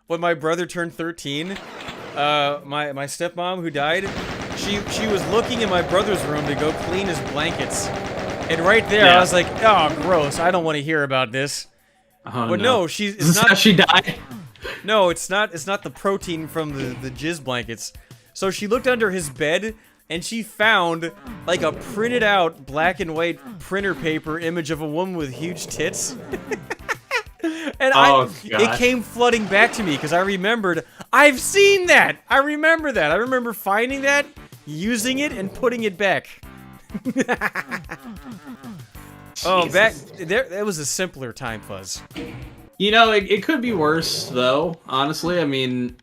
when my brother turned 13, my stepmom who died, she was looking in my brother's room to go clean his blankets. And right there, I was like, oh, gross, I don't want to hear about this. Oh, But no, it's Is this not. how she died? No, it's not the protein from the jizz blankets. So she looked under his bed, and she found like a printed out black and white printer paper image of a woman with huge tits. And it came flooding back to me because I remembered, I've seen that. I remember that. I remember finding that, using it, and putting it back. Oh, back there, that was a simpler time, Fuzz. You know, it could be worse, though. Honestly, I mean,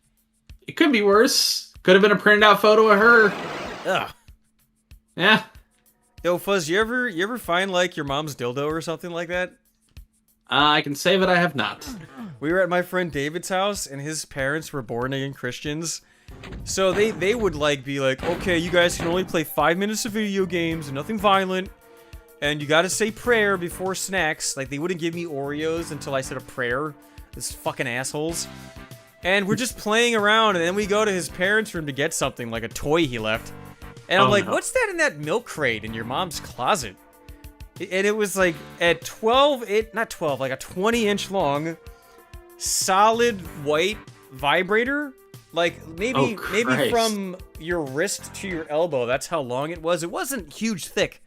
it could be worse. Could have been a printed out photo of her. Ugh. Yeah. Yo, Fuzz, you ever find like your mom's dildo or something like that? I can say that I have not. We were at my friend David's house, and his parents were born-again Christians. So they would like be like, okay, you guys can only play 5 minutes of video games and nothing violent, and you gotta say prayer before snacks. Like, they wouldn't give me Oreos until I said a prayer. These fucking assholes. And we're just playing around, and then we go to his parents' room to get something, like a toy he left. And I'm like, no. What's that in that milk crate in your mom's closet? And it was like at 12, not 12, like a 20-inch long, solid white vibrator. Like maybe from your wrist to your elbow. That's how long it was. It wasn't huge thick.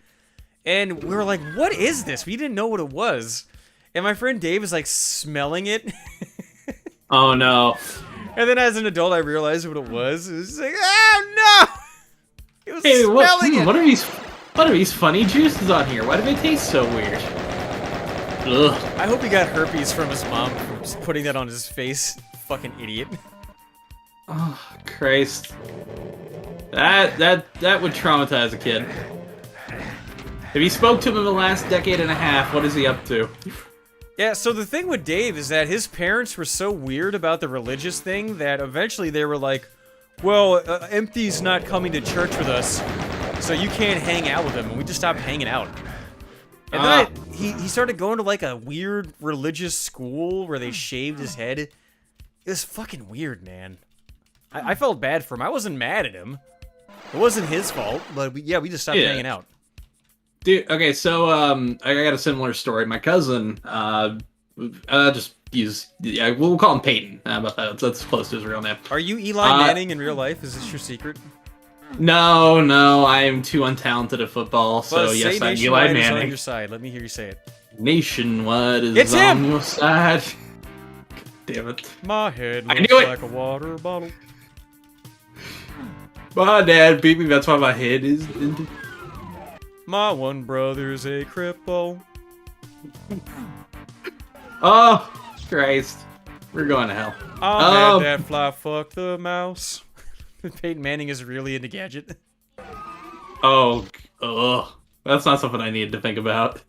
And we were like, what is this? We didn't know what it was. And my friend Dave was like smelling it. Oh no. And then as an adult, I realized what it was. It was like, oh no! It was smelling it. What are these funny juices on here? Why do they taste so weird? Ugh. I hope he got herpes from his mom for just putting that on his face. Fucking idiot. Oh, Christ. That would traumatize a kid. If you spoke to him in the last decade and a half, what is he up to? Yeah, so the thing with Dave is that his parents were so weird about the religious thing that eventually they were like, well, Empty's not coming to church with us, so you can't hang out with him, and we just stopped hanging out. And then he started going to like a weird religious school where they shaved his head. It was fucking weird, man. I felt bad for him. I wasn't mad at him. It wasn't his fault, but we just stopped hanging out. Dude, okay, so I got a similar story. My cousin, we'll call him Peyton. How about that? That's close to his real name. Are you Eli Manning in real life? Is this your secret? No, I am too untalented at football. So yes, I'm Eli Manning. Is on your side. Let me hear you say it. Nationwide is on your side. Damn it! My head looks like a water bottle. My dad beat me. That's why my head is. My one brother's a cripple. Oh, Christ. We're going to hell. I'll have that fly fuck the mouse. Peyton Manning is really into Gadget. Oh, that's not something I needed to think about.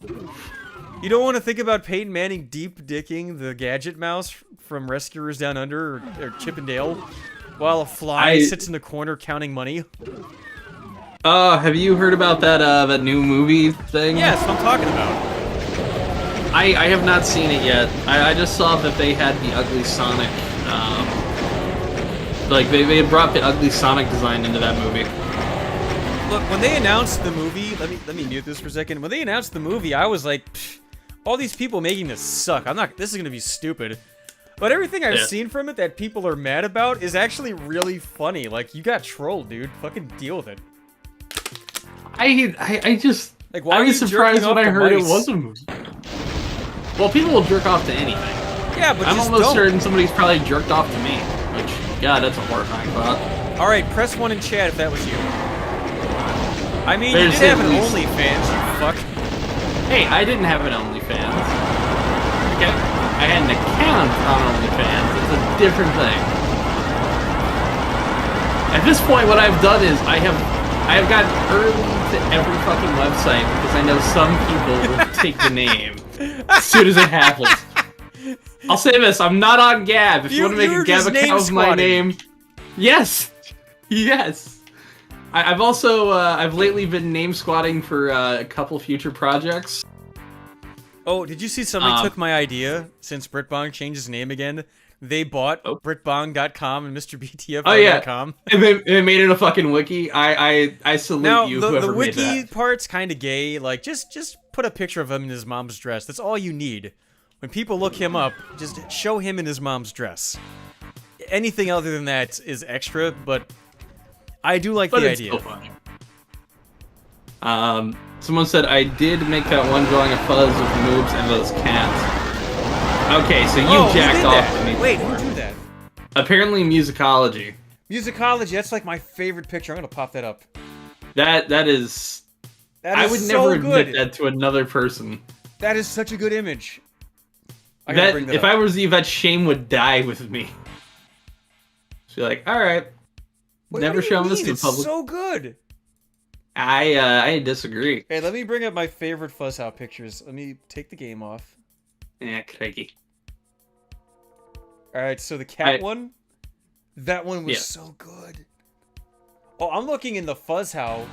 You don't want to think about Peyton Manning deep dicking the Gadget mouse from Rescuers Down Under or Chip and Dale while a fly sits in the corner counting money? Have you heard about that new movie thing? Yeah, that's what I'm talking about. I have not seen it yet. I just saw that they had the Ugly Sonic, like they had brought the Ugly Sonic design into that movie. Look, when they announced the movie, let me mute this for a second. When they announced the movie, I was like, all these people making this suck. This is gonna be stupid. But everything I've seen from it that people are mad about is actually really funny. Like, you got trolled, dude. Fucking deal with it. I just like, why I are was you surprised when I heard mice? it was a movie. Well, people will jerk off to anything. Yeah, but I'm just almost don't. certain somebody's probably jerked off to me. Which, God, that's a horrifying thought. All right, press 1 in chat if that was you. I mean, There's you did have an at least- OnlyFans, you fuck. Hey, I didn't have an OnlyFans. Okay? I had an account on OnlyFans. It's a different thing. At this point, what I've done is I have gotten early to every fucking website because I know some people will take the name as soon as it happens. I'll say this, I'm not on Gab. If you want to make a Gab account with my name... Yes! Yes! I've also, I've lately been name squatting for a couple future projects. Oh, did you see somebody took my idea since BritBong changed his name again? They bought BritBong.com and MrBTFR.com. And they made it a fucking wiki. I salute you, whoever the made wiki that. part's kind of gay. Like, just put a picture of him in his mom's dress. That's all you need. When people look him up, just show him in his mom's dress. Anything other than that is extra, but I do like the idea. Still funny. Someone said I did make that one drawing of Fuzz with moobs and those cats. Okay, so you jacked off to me. Wait, before. who drew that? Apparently musicology. Musicology, that's like my favorite picture. I'm gonna pop that up. That is I would so never admit good. that to another person. That is such a good image. I gotta bring that If up. I was you, that shame would die with me. She's like, all right, never show this to the It's public. so good. I disagree. Hey, let me bring up my favorite Fuzzhouse pictures. Let me take the game off. Yeah, crikey. All right, so the cat I- one, that one was Yeah. so good. Oh, I'm looking in the Fuzzhouse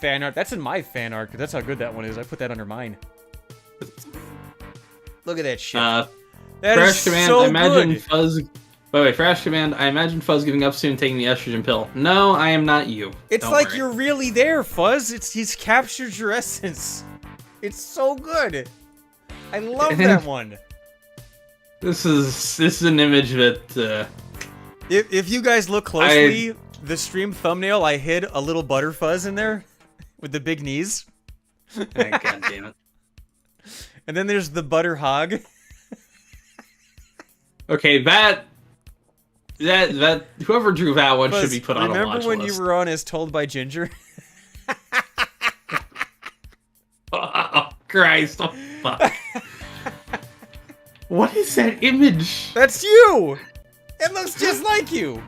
fan art. That's in my fan art because that's how good that one is. I put that under mine. Look at that shit. That Fresh is Command, so I imagine good. Fuzz. By the way, Fresh Command, I imagine Fuzz giving up soon, taking the estrogen pill. No, I am not you. It's Don't like worry. you're really there, Fuzz. He's captured your essence. It's so good. I love that one. This is an image that. If you guys look closely, the stream thumbnail, I hid a little butter fuzz in there with the big knees. God damn it. And then there's the butter hog. Okay, that whoever drew that one should Fuzz, be put on a watch remember when list. you were on As Told by Ginger? Oh Christ! Oh, fuck. What is that image? That's you! It looks just like you!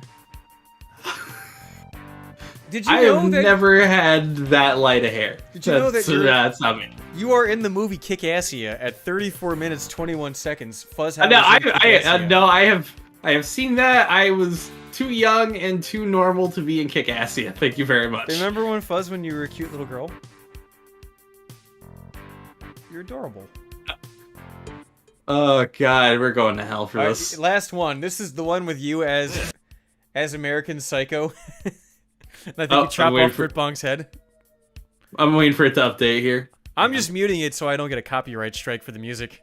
Did you I know have that never had that light of hair. Did you know that you're- that's not me? you are in the movie Kick-Assia at 34 minutes 21 seconds? Fuzz No, I have seen that. I was too young and too normal to be in Kick-Assia. Thank you very much. Remember when Fuzz, when you were a cute little girl? You're adorable. Oh god, we're going to hell for All right, this. last one. This is the one with you as American Psycho. And I think Oh, you chop I'm waiting off for- Britbonk's head. I'm waiting for it to update here. I'm just muting it so I don't get a copyright strike for the music.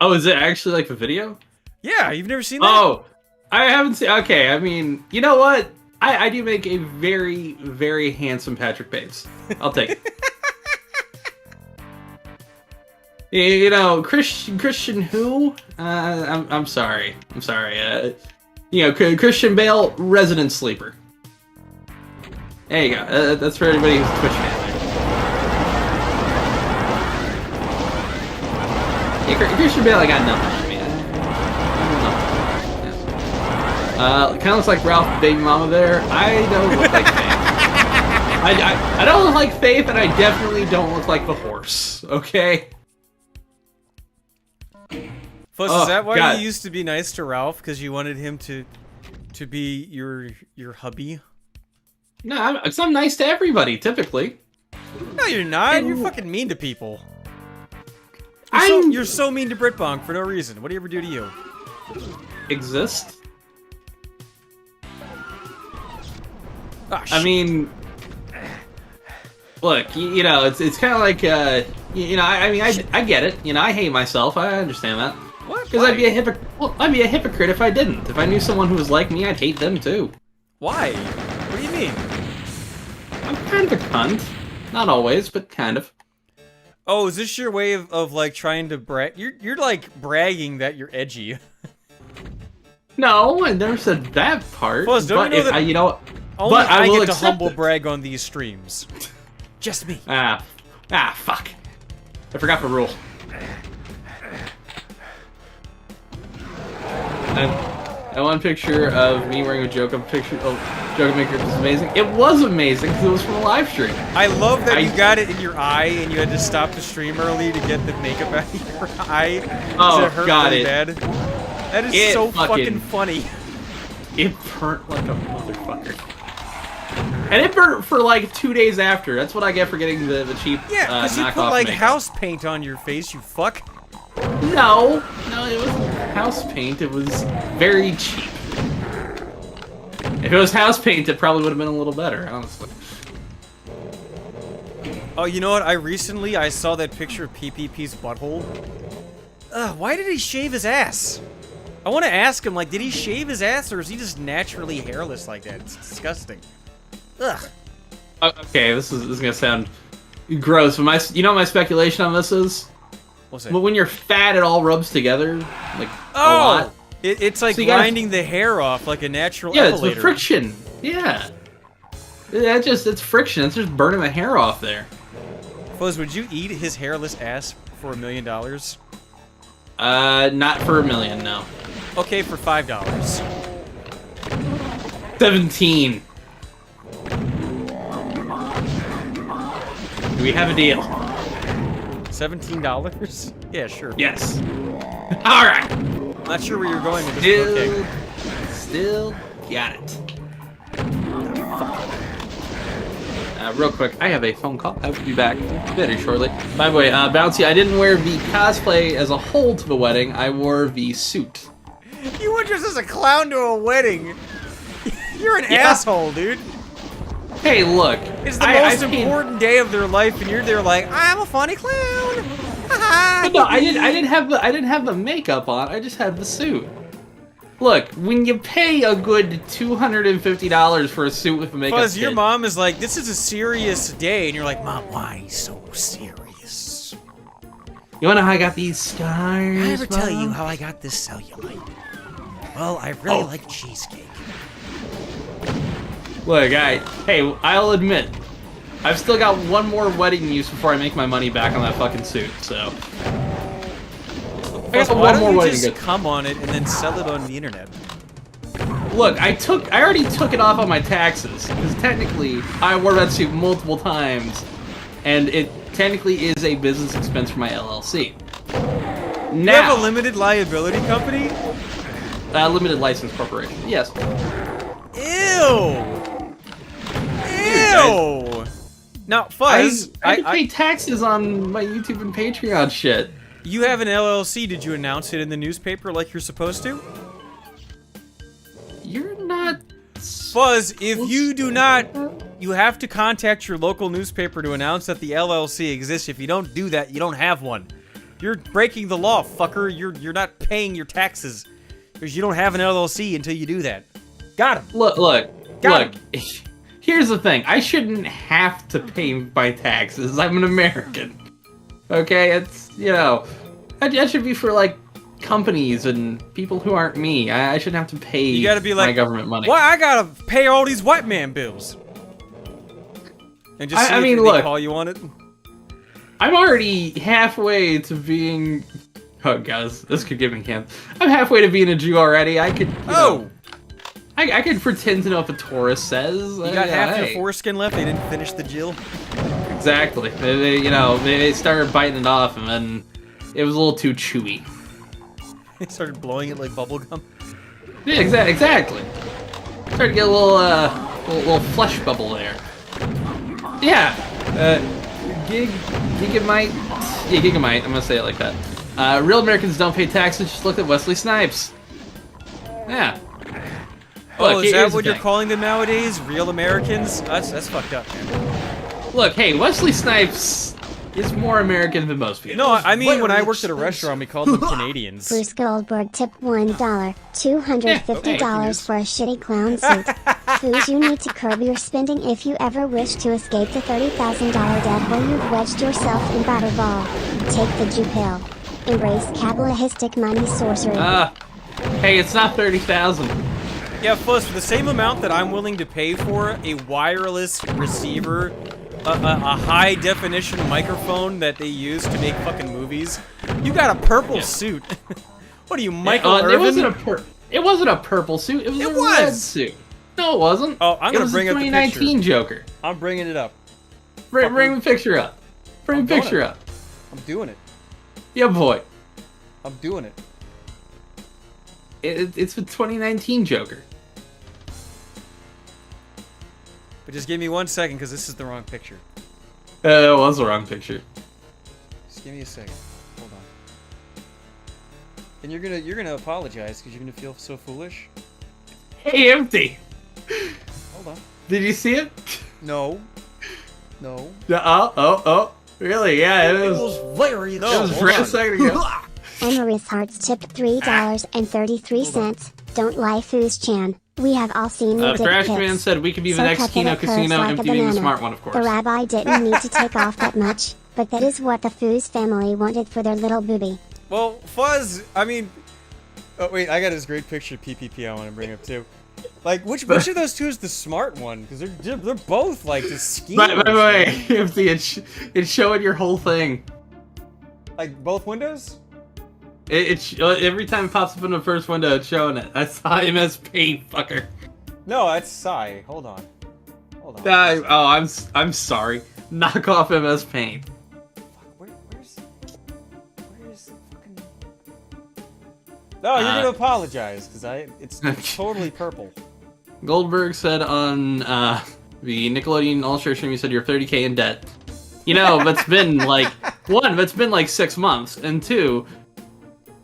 Oh, is it actually like the video? Yeah, you've never seen that? Oh, I haven't seen. Okay, I mean, you know what? I do make a very, very handsome Patrick Bates. I'll take it. You know, Christian who? I'm sorry. I'm sorry. You know, Christian Bale, resident sleeper. There you go. That's for anybody who's Twitch fan. Yeah, Christian Bale, I got nothing. I mean, kind of looks like Ralph Baby Mama there. I don't look like Faith. I don't look like Faith, and I definitely don't look like the horse. Okay. Plus, Oh, is that why God. you used to be nice to Ralph? Because you wanted him to be your hubby? No, I'm nice to everybody, typically. No, you're not. You're fucking mean to people. I'm- You're so mean to Britbonk for no reason. What do you ever do to you? Exist. Ah, I mean, look, you know, it's kind of like, you know, I mean, I get it. You know, I hate myself. I understand that. what? Because I'd be a hypocrite. Well, I'd be a hypocrite if I didn't. If I knew someone who was like me, I'd hate them too. Why? What do you mean? I'm kind of a cunt. Not always, but kind of. Oh, is this your way of like trying to brag? You're like bragging that you're edgy. No, I never said that part. Fuzz, don't but you know if that you know, Only but I I will get to accept humble it. brag on these streams. Just me. Fuck. I forgot the rule. And one picture of me wearing a Joker picture. Oh, Joker Maker was amazing. It was amazing because it was from a live stream. I love that you I- got it in your eye and you had to stop the stream early to get the makeup out of your eye. 'cause Oh, it hurt got really it. bad. That is It so fucking- fucking funny. It burnt like a motherfucker. And it burnt for like 2 days after. That's what I get for getting the cheap Yeah, because you put knockoff like makeup. house paint on your face, you fuck. No, it wasn't house paint. It was very cheap. If it was house paint, it probably would have been a little better, honestly. Oh, you know what? I saw that picture of PPP's butthole. Why did he shave his ass? I want to ask him, like, did he shave his ass or is he just naturally hairless like that? It's disgusting. Ugh. Okay, this is gonna sound gross, but you know what my speculation on this is? What's it? But when you're fat, it all rubs together, like a lot. It's like So you gotta- grinding the hair off like a natural Yeah, it's epilator. the friction. Yeah. It's friction. It's just burning the hair off there. Fuzz, would you eat his hairless ass for $1 million? Not for $1 million, no. Okay, for $5. 17. Do we have a deal? $17? Yeah, sure. Yes. All right. Not sure where you're going with this. Okay. Still got it. Real quick, I have a phone call. I will be back very shortly. By the way, Bouncy, I didn't wear the cosplay as a whole to the wedding. I wore the suit. You went dressed as a clown to a wedding. You're an asshole, dude. Hey, look. It's the most important day of their life, and you're there like, I'm a funny clown. But no, I didn't have the makeup on. I just had the suit. Look, when you pay a good $250 for a suit with a makeup Fuzz, kit, your mom is like, this is a serious day, and you're like, Mom, why so serious? You wanna know how I got these scars? Did I ever tell you Mom? how I got this cellulite? Well, I really like cheesecake. Look, hey, I'll admit, I've still got one more wedding use before I make my money back on that fucking suit, so. I got Why one more don't you wedding just good. come on it and then sell it on the internet? Look, I already took it off on my taxes, because technically, I wore that suit multiple times, and it technically is a business expense for my LLC. You Now, have a limited liability company? limited license corporation, yes. Ew! Ew! Now, Fuzz, I pay taxes on my YouTube and Patreon shit. you have an LLC. Did you announce it in the newspaper like you're supposed to? You're not... Fuzz, if you do not, you have to contact your local newspaper to announce that the LLC exists. If you don't do that, you don't have one. You're breaking the law, fucker. You're not paying your taxes because you don't have an LLC until you do that. Got him. Look. Got Here's the thing. I shouldn't have to pay my taxes. I'm an American. Okay? It's, you know, that should be for, like, companies and people who aren't me. I shouldn't have to pay You gotta be like, my government money. Why I gotta pay all these white man bills? And just see I if mean, they look. call you on it. I'm already halfway to being... Oh, guys, this could give me cancer. I'm halfway to being a Jew already. I could, you know, I could pretend to know what the Torah says. You got half your foreskin left. They didn't finish the Jill. Exactly. They started biting it off, and then it was a little too chewy. They started blowing it like bubble gum. Yeah, exactly. Started to get a little flesh bubble there. Yeah. Gigamite. Yeah, Gigamite. I'm gonna say it like that. Real Americans don't pay taxes. Just look at Wesley Snipes. Yeah. Oh, Look, is that here's the what you're thing. calling them nowadays? Real Americans? That's fucked up, man. Look, hey, Wesley Snipes is more American than most people. No, I mean when I worked at a restaurant, we called them Canadians. Bruce Goldberg tipped $1, $250 for a shitty clown suit. Foods you need to curb your spending if you ever wish to escape the $30,000 debt where you've wedged yourself in Butterball. Take the Jew pill. Embrace capitalistic money sorcery. Hey, it's not 30,000. Yeah, plus for the same amount that I'm willing to pay for a wireless receiver, a high definition microphone that they use to make fucking movies, you got a purple suit. What are you, Michael Irvin? It wasn't a purple suit. It was a red suit. No, it wasn't. Oh, I'm gonna bring it up was the a 2019 picture. Joker. I'm bringing it up. Bring the picture up. Bring the doing picture it. up. I'm doing it. Yeah, boy. I'm doing it. It's the 2019 Joker. But just give me 1 second, because this is the wrong picture. It was the wrong picture. Just give me a second. Hold on. And you're gonna apologize because you're gonna feel so foolish. Hey, empty. Hold on. Did you see it? No. No. Oh. Really? Yeah, it It was. was very It was expensive. for a second ago. Emery's Hearts tipped $3.33. Don't lie, Foos-chan. We have all seen your dick Crash pics. Man said we could be the So next cut that Kino it curves Casino, like a MTV the banana. smart one, of course. The rabbi didn't need to take off that much, but that is what the Foos family wanted for their little booby. Well, Fuzz, I mean... Oh, wait, I got this great picture of PPP I want to bring up, too. Like, which of those two is the smart one? Because they're both, like, the schemers. By the way, it's showing your whole thing. Like, both windows? Every time it pops up in the first window, it's showing it. I saw him as Paint, fucker. No, that's Psy. Hold on. Hold on. I'm sorry. Knock off MS Paint. Where's the fucking... No, you're gonna apologize, because it's totally purple. Goldberg said on the Nickelodeon All-Star stream, he said you're 30K in debt. You know, that's been like, one, that's been like 6 months, and two,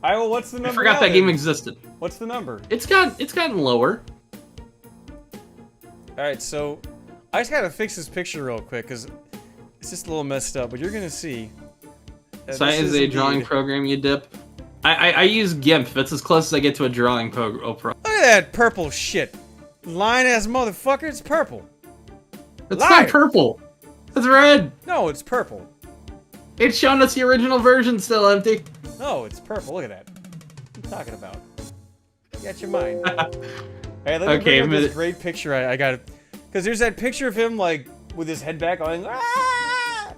Well, what's the number? I forgot that game existed. What's the number? It's gotten lower. Alright, so I just gotta fix this picture real quick, because it's just a little messed up, but you're gonna see. Site is a drawing program, you dip. I use GIMP. That's as close as I get to a drawing program. Look at that purple shit. Lying ass motherfucker, it's purple. It's not purple. It's red. No, it's purple. It's showing us the original version still empty. No, it's purple. Look at that. What are you talking about? You got your mind. Hey, let me bring up this great picture I got. Because there's that picture of him, like, with his head back going, ah!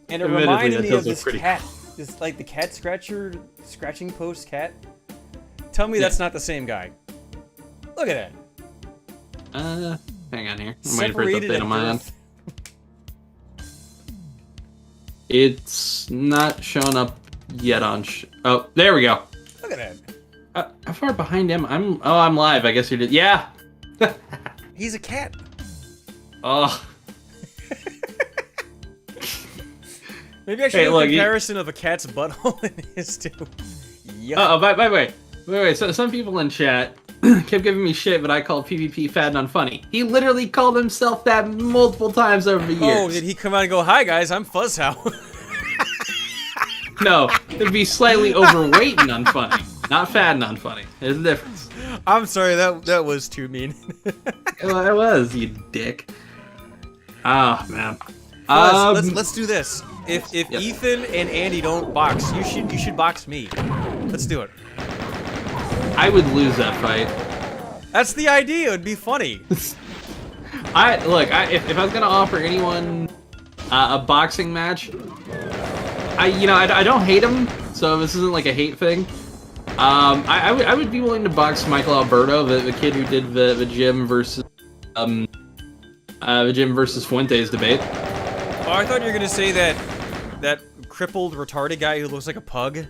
And it reminded me of this cat. This, like, the cat scratching post cat. Tell me that's not the same guy. Look at that. Hang on here. I'm waiting for it to update on my end. birth. It's not showing up yet on oh, there we go. Look at that. How far behind am I? I'm live. I guess you did. Yeah. He's a cat. Oh. Maybe I should do a comparison of a cat's butthole and his too. Oh, by the way, so some people in chat kept giving me shit, but I called PvP fat and unfunny. He literally called himself that multiple times over the years. Oh, did he come out and go, "Hi guys, I'm Fuzzhow"? No, it'd be slightly overweight and unfunny, not fat and unfunny. There's a difference. I'm sorry, that was too mean. Well, it was, you dick. Oh man. Let's do this. If Ethan and Andy don't box, you should box me. Let's do it. I would lose that fight. That's the idea. It'd be funny. If I was gonna offer anyone a boxing match, I don't hate him, so this isn't like a hate thing. I would be willing to box Michael Alberto, the kid who did the gym versus Fuentes debate. Oh, I thought you were gonna say that crippled, retarded guy who looks like a pug. Is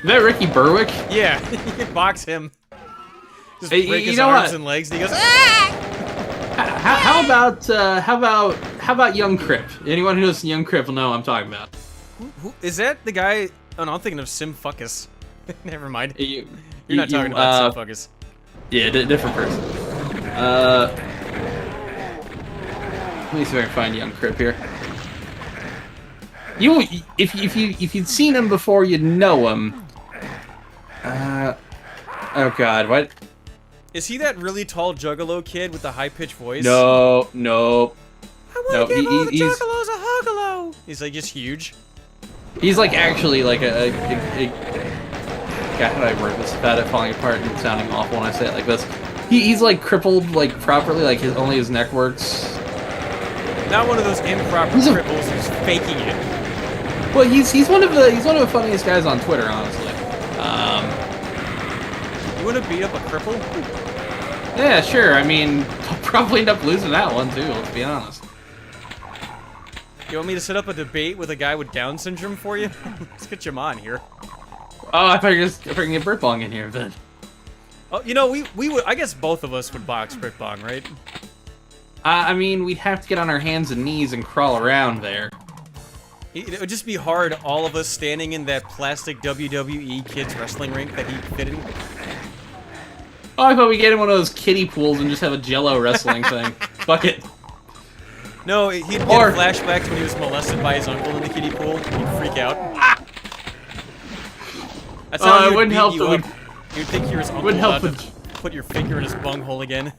that Ricky Berwick? Yeah, you can box him. Just break his arms and legs, and he goes, ah! How about Young Crip? Anyone who knows Young Crip will know what I'm talking about. Who is that? The guy? Oh no, I'm thinking of Sim Fuckus. Never mind. You're not talking about Sim Fuckus. Yeah, different person. Let me see if I can find Young Crip here. If you'd seen him before, you'd know him. Oh God, what? Is he that really tall Juggalo kid with the high-pitched voice? No. I want to give all the Juggalos a Huggalo! He's like just huge. He's like actually like a God, how do I word this without it falling apart and sounding awful when I say it like this? He's like crippled like properly, like only his neck works. Not one of those improper cripples who's faking it. Well, he's one of the funniest guys on Twitter, honestly. You want to beat up a cripple? Yeah, sure. I mean, I'll probably end up losing that one too. Let's be honest. You want me to set up a debate with a guy with Down syndrome for you? Let's get him on here. Oh, I thought you were just bringing a Brit Bong in here, then. Oh, you know, we would. I guess both of us would box Brit Bong, right? I mean, we'd have to get on our hands and knees and crawl around there. It would just be hard, all of us standing in that plastic WWE kids wrestling rink that he fit in. Oh, I thought we'd get in one of those kiddie pools and just have a Jello wrestling thing. Fuck it. No, he'd get a flashback to when he was molested by his uncle in the kiddie pool. He'd freak out. That's how it he would wouldn't beat help you that up. You'd think you were his uncle wouldn't help about to put your finger in his bunghole again.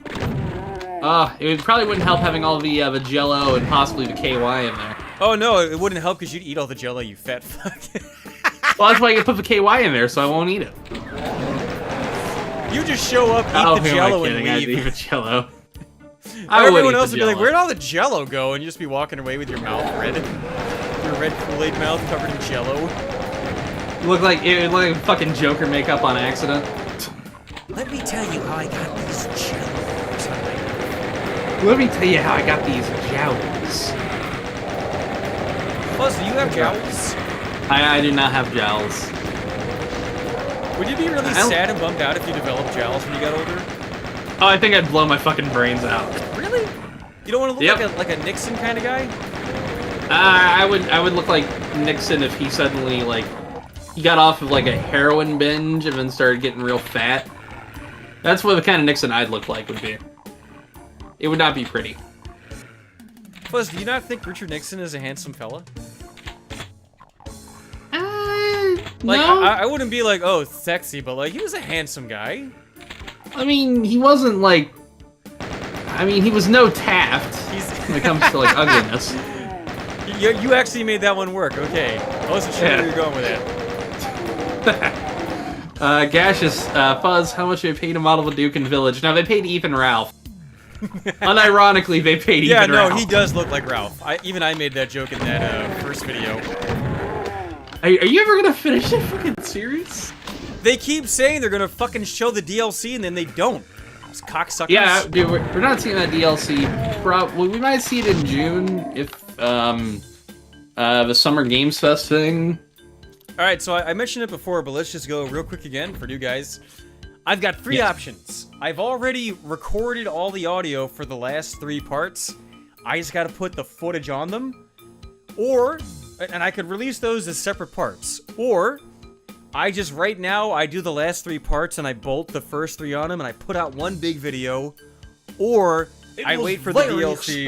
Probably wouldn't help having all the Jello and possibly the KY in there. Oh no, it wouldn't help because you'd eat all the Jello, you fat fuck. Well, that's why you put the KY in there, so I won't eat it. You just show up, eat Oh, the who am I Jello, and kidding? I'd leave. eat the Jello. Everyone else would be like, "Where'd all the Jello go?" And you just be walking away with your mouth red, your red Kool-Aid mouth covered in Jello. It looked like fucking Joker makeup on accident. Let me tell you how I got these Jellos. Let me tell you how I got these jowls. Plus, do you have jowls? I do not have jowls. Would you be really sad and bummed out if you developed jowls when you got older? Oh, I think I'd blow my fucking brains out. Really? You don't want to look like a Nixon kind of guy? I would look like Nixon if he suddenly he got off of like a heroin binge and then started getting real fat. That's what the kind of Nixon I'd look like would be. It would not be pretty. Plus, do you not think Richard Nixon is a handsome fella? Like, no. I wouldn't be like, oh, sexy, but like, he was a handsome guy. I mean, he wasn't like. I mean, he was no Taft when it comes to like ugliness. You actually made that one work. Okay, I wasn't sure where you were going with that. Gaseous, Fuzz, how much they paid to model the Duke in Village? Now, they paid Ethan Ralph. Unironically, they paid Ethan Ralph. Yeah, no, he does look like Ralph. Even I made that joke in that first video. Are you ever gonna finish that fucking series? They keep saying they're gonna fucking show the DLC and then they don't. Those cocksuckers. Yeah, dude, we're not seeing that DLC. Well, we might see it in June if the Summer Games Fest thing. Alright, so I mentioned it before, but let's just go real quick again for new guys. I've got three options. I've already recorded all the audio for the last 3 parts. I just gotta put the footage on them. And I could release those as separate parts. Or, I just, right now, I do the last 3 parts and I bolt the first 3 on them and I put out one big video. Or, I wait for the DLC,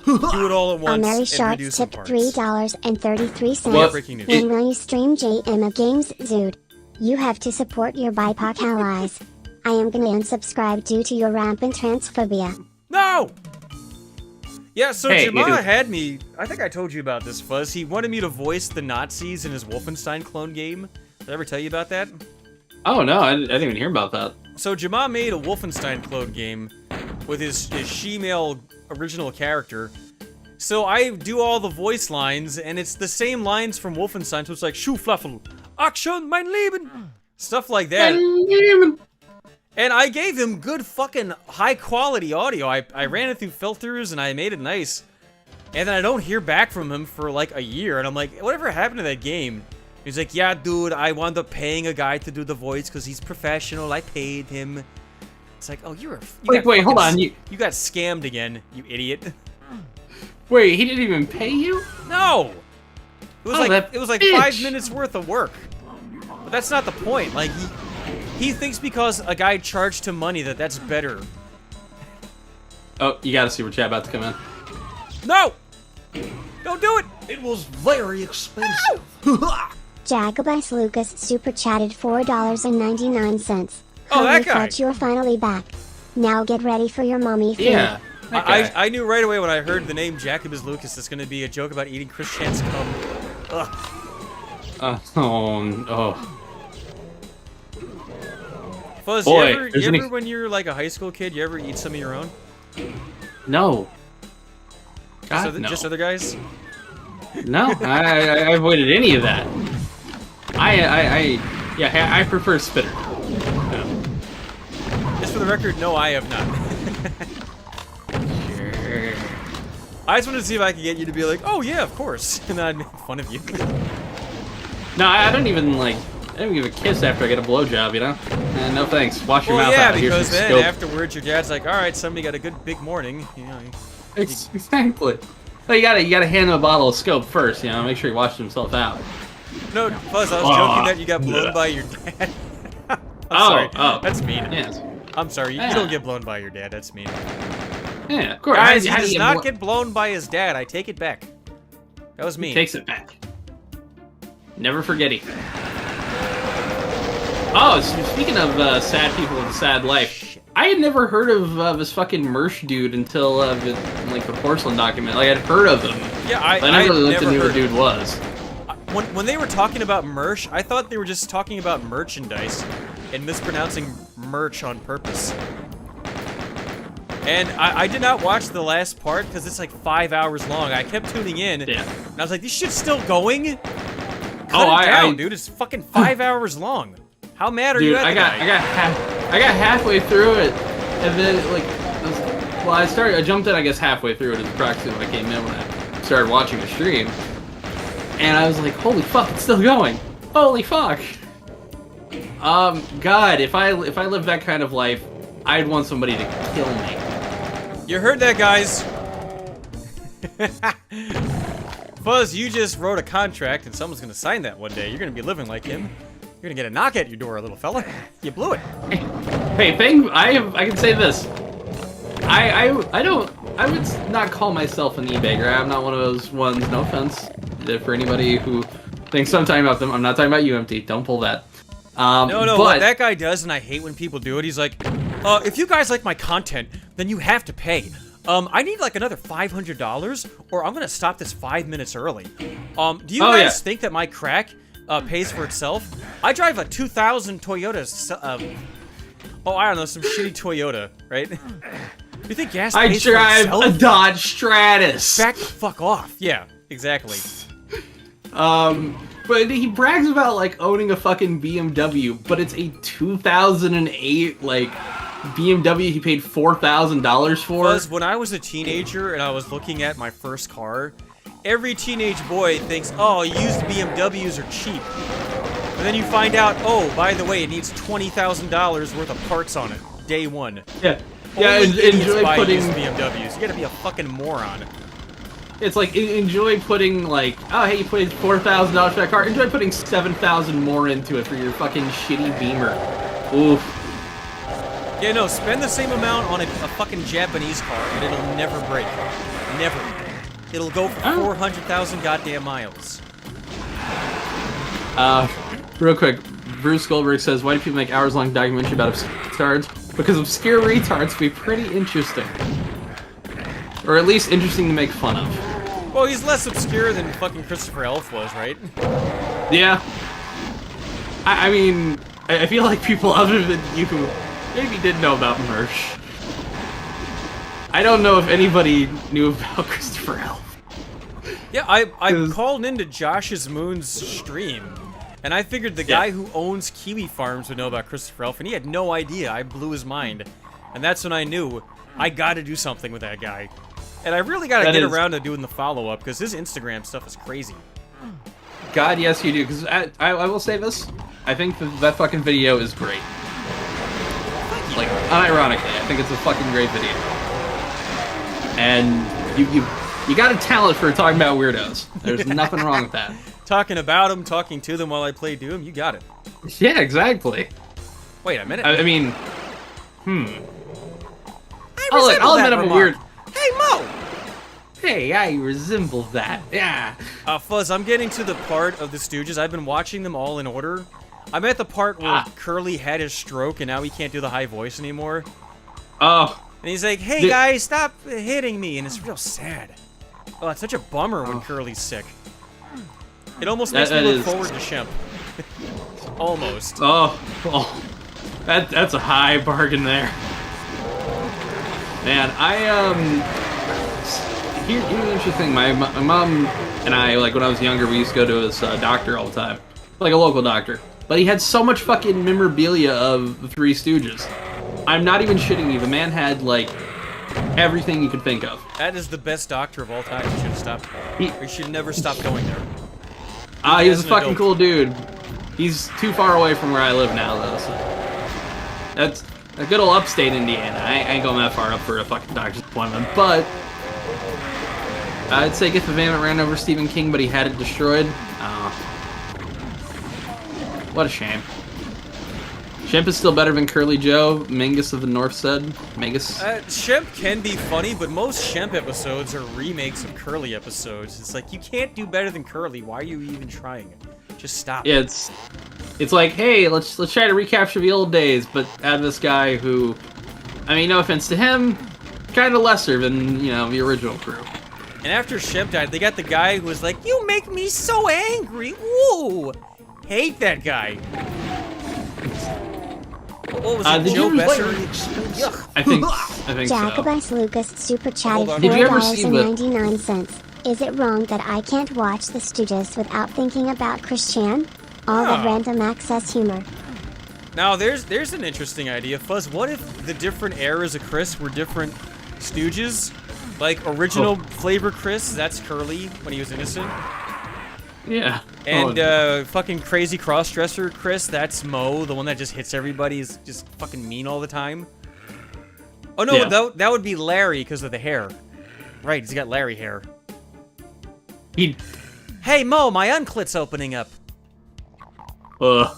do it all at once, Mary and Sharp redo some tipped parts. $3.33. Breaking news. When will you stream JMA Games Zood? You have to support your BIPOC allies. I am gonna unsubscribe due to your rampant transphobia. No! Yeah, so Hey, Jama had me, I think I told you about this, Fuzz. He wanted me to voice the Nazis in his Wolfenstein clone game. Did I ever tell you about that? Oh no, I didn't even hear about that. So Jama made a Wolfenstein clone game with his she-male original character. So I do all the voice lines, and it's the same lines from Wolfenstein, so it's like, Schuhflaffel, Action, mein Leben! Stuff like that. And I gave him good fucking high-quality audio. I ran it through filters, and I made it nice. And then I don't hear back from him for like a year, and I'm like, whatever happened to that game? He's like, yeah, dude, I wound up paying a guy to do the voice because he's professional. I paid him. It's like, oh, Wait, hold on. You got scammed again, you idiot. wait, he didn't even pay you? No. It was like bitch. 5 minutes worth of work. But that's not the point. Like he thinks because a guy charged him money that's better. Oh, you gotta see where chat about to come in. No! Don't do it! It was very expensive. Jagabus Lucas super chatted $4.99. Oh, that Holy guy. fudge, you're finally back. Now get ready for your mommy food. Yeah. I knew right away when I heard the name Jacobus Lucas it's gonna be a joke about eating Chris Chan's cum. Ugh. Oh. Fuzz, Boy, you there's ever when you're like a high school kid, you ever eat some of your own? No. God, no. Just other guys? No, I avoided any of that. I prefer spitter. Yeah. Just for the record, no, I have not. Sure. I just wanted to see if I could get you to be like, oh yeah, of course, and then I'd make fun of you. No, I don't even give a kiss after I get a blowjob, you know? No thanks. Wash your Well, mouth yeah, out. Here's because some then scope. afterwards, your dad's like, all right, somebody got a good big morning, you know. Exactly. Well, you gotta hand him a bottle of scope first, you know, make sure he washes himself out. No, Fuzz, I was joking that you got blown by your dad. I'm sorry. That's mean. Yes. I'm sorry, you don't get blown by your dad, that's mean. Yeah, of course. Guys, he How do does you not get blown by his dad, I take it back. That was mean. Takes it back. Never forget it. Oh, speaking of sad people with a sad life, I had never heard of this fucking Mersh dude until like the porcelain document. Like I'd heard of him. Yeah, I never looked never into who heard the dude was. When they were talking about merch, I thought they were just talking about merchandise and mispronouncing merch on purpose. And I did not watch the last part because it's like 5 hours long. I kept tuning in, and I was like, "This shit's still going." Cut it down, dude. It's fucking 5 hours long. How mad are you at I got halfway through it, and then like, I jumped in, I guess halfway through it as approximately when I came in when I started watching the stream, and I was like, "Holy fuck, it's still going! Holy fuck!" God, if I lived that kind of life, I'd want somebody to kill me. You heard that, guys. Fuzz, you just wrote a contract, and someone's gonna sign that one day. You're gonna be living like him. You're gonna get a knock at your door, little fella. You blew it. Hey, I can say this. I would not call myself an eBay grab. I'm not one of those ones. No offense for anybody who thinks I'm talking about them. I'm not talking about you, MT. Don't pull that. No, but what that guy does, and I hate when people do it, he's like, if you guys like my content, then you have to pay. I need like another $500, or I'm gonna stop this 5 minutes early. Do you guys think that my crack pays for itself? I drive a 2000 Toyota, I don't know, some shitty Toyota, right? You think gas pays for itself? I drive a Dodge Stratus. Back the fuck off. Yeah, exactly. But he brags about like owning a fucking BMW, but it's a 2008 like BMW he paid $4,000 for. Because when I was a teenager and I was looking at my first car, every teenage boy thinks, oh, used BMWs are cheap. And then you find out, oh, by the way, it needs $20,000 worth of parts on it, day one. Yeah. Enjoy putting used BMWs. You gotta be a fucking moron. It's like, enjoy putting, like, oh, hey, you paid $4,000 for that car. Enjoy putting $7,000 more into it for your fucking shitty Beamer. Oof. Yeah, no, spend the same amount on a fucking Japanese car, and it'll never break. Never. It'll go for 400,000 goddamn miles. Real quick, Bruce Goldberg says, why do people make hours-long documentary about obscure retards? Because obscure retards would be pretty interesting. Or at least interesting to make fun of. Well, he's less obscure than fucking Christopher Elf was, right? Yeah. I mean, I feel like people other than you who maybe did know about Mersh. I don't know if anybody knew about Christopher Elf. Yeah, I called into Josh's Moon's stream, and I figured the guy who owns Kiwi Farms would know about Christopher Elf, and he had no idea. I blew his mind. And that's when I knew I gotta do something with that guy. And I really gotta get around to doing the follow-up, because his Instagram stuff is crazy. God, yes you do, because I will say this. I think that fucking video is great. Like, unironically, I think it's a fucking great video. And you got a talent for talking about weirdos. There's nothing wrong with that. Talking about them, talking to them while I play Doom, you got it. Yeah, exactly. Wait a minute. I mean, I'll admit I'm a weird... Hey, Mo! Hey, I resemble that. Yeah. Fuzz, I'm getting to the part of the Stooges. I've been watching them all in order. I'm at the part where Curly had his stroke and now he can't do the high voice anymore. Oh. And he's like, hey guys, stop hitting me. And it's real sad. Oh, it's such a bummer when Curly's sick. It almost makes me look forward to Shemp. Almost. Oh. That's a high bargain there. Man, here's the interesting thing. My mom and I, like, when I was younger, we used to go to his doctor all the time. Like a local doctor. But he had so much fucking memorabilia of the Three Stooges. I'm not even shitting you. The man had, like, everything you could think of. That is the best doctor of all time. You should have stopped. You should never stop going there. He was a fucking cool dude. He's too far away from where I live now, though. So. That's a good old upstate Indiana. I ain't going that far up for a fucking doctor's appointment, but I'd say Get the Van ran over Stephen King, but he had it destroyed. What a shame. Shemp is still better than Curly Joe, Mingus of the North said. Mingus. Shemp can be funny, but most Shemp episodes are remakes of Curly episodes. It's like, you can't do better than Curly. Why are you even trying? Just stop. Yeah, it's it's like, hey, let's try to recapture the old days, but add this guy who, I mean, no offense to him, kind of lesser than, you know, the original crew. And after Shemp died, they got the guy who was like, "You make me so angry." Woo! Hate that guy. What was it, did Joe you ever Besser? Yuck. I think so. Jacobus Lucas super chatted Hold on. Did you ever see the- $4.99. Is it wrong that I can't watch the Stooges without thinking about Christian? All Ah. the random access humor. Now, there's an interesting idea, Fuzz. What if the different eras of Chris were different Stooges? Like, original flavor Chris, that's Curly, when he was innocent. Yeah. And, fucking crazy cross-dresser Chris, that's Mo, the one that just hits everybody, is just fucking mean all the time. Oh, no, Yeah. that would be Larry, because of the hair. Right, he's got Larry hair. He. Hey, Mo, my unclit's opening up. Uh.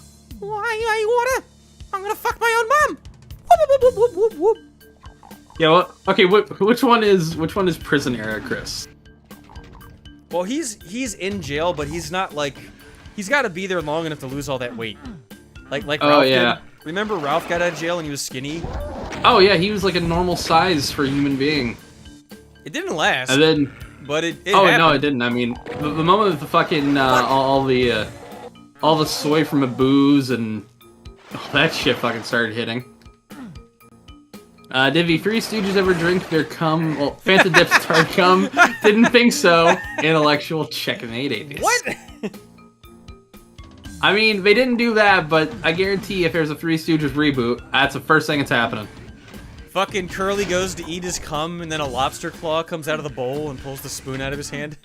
I'm gonna fuck my own mom! Whoop, whoop, whoop, whoop, whoop, whoop. Yeah. Well, okay. Which one is prison era Chris? Well, he's in jail, but he's not like, he's got to be there long enough to lose all that weight. Like Oh, Ralph yeah. did. Remember Ralph got out of jail and he was skinny? Oh yeah, he was like a normal size for a human being. It didn't last, And then. but it Oh happened. no, it didn't. I mean, the moment that the fucking all the soy from the booze and all that shit fucking started hitting. Did the Three Stooges ever drink their cum? Well, Fanta Dip started cum. Didn't think so. Intellectual checkmate, atheist. What? I mean, they didn't do that, but I guarantee if there's a Three Stooges reboot, that's the first thing that's happening. Fucking Curly goes to eat his cum, and then a lobster claw comes out of the bowl and pulls the spoon out of his hand.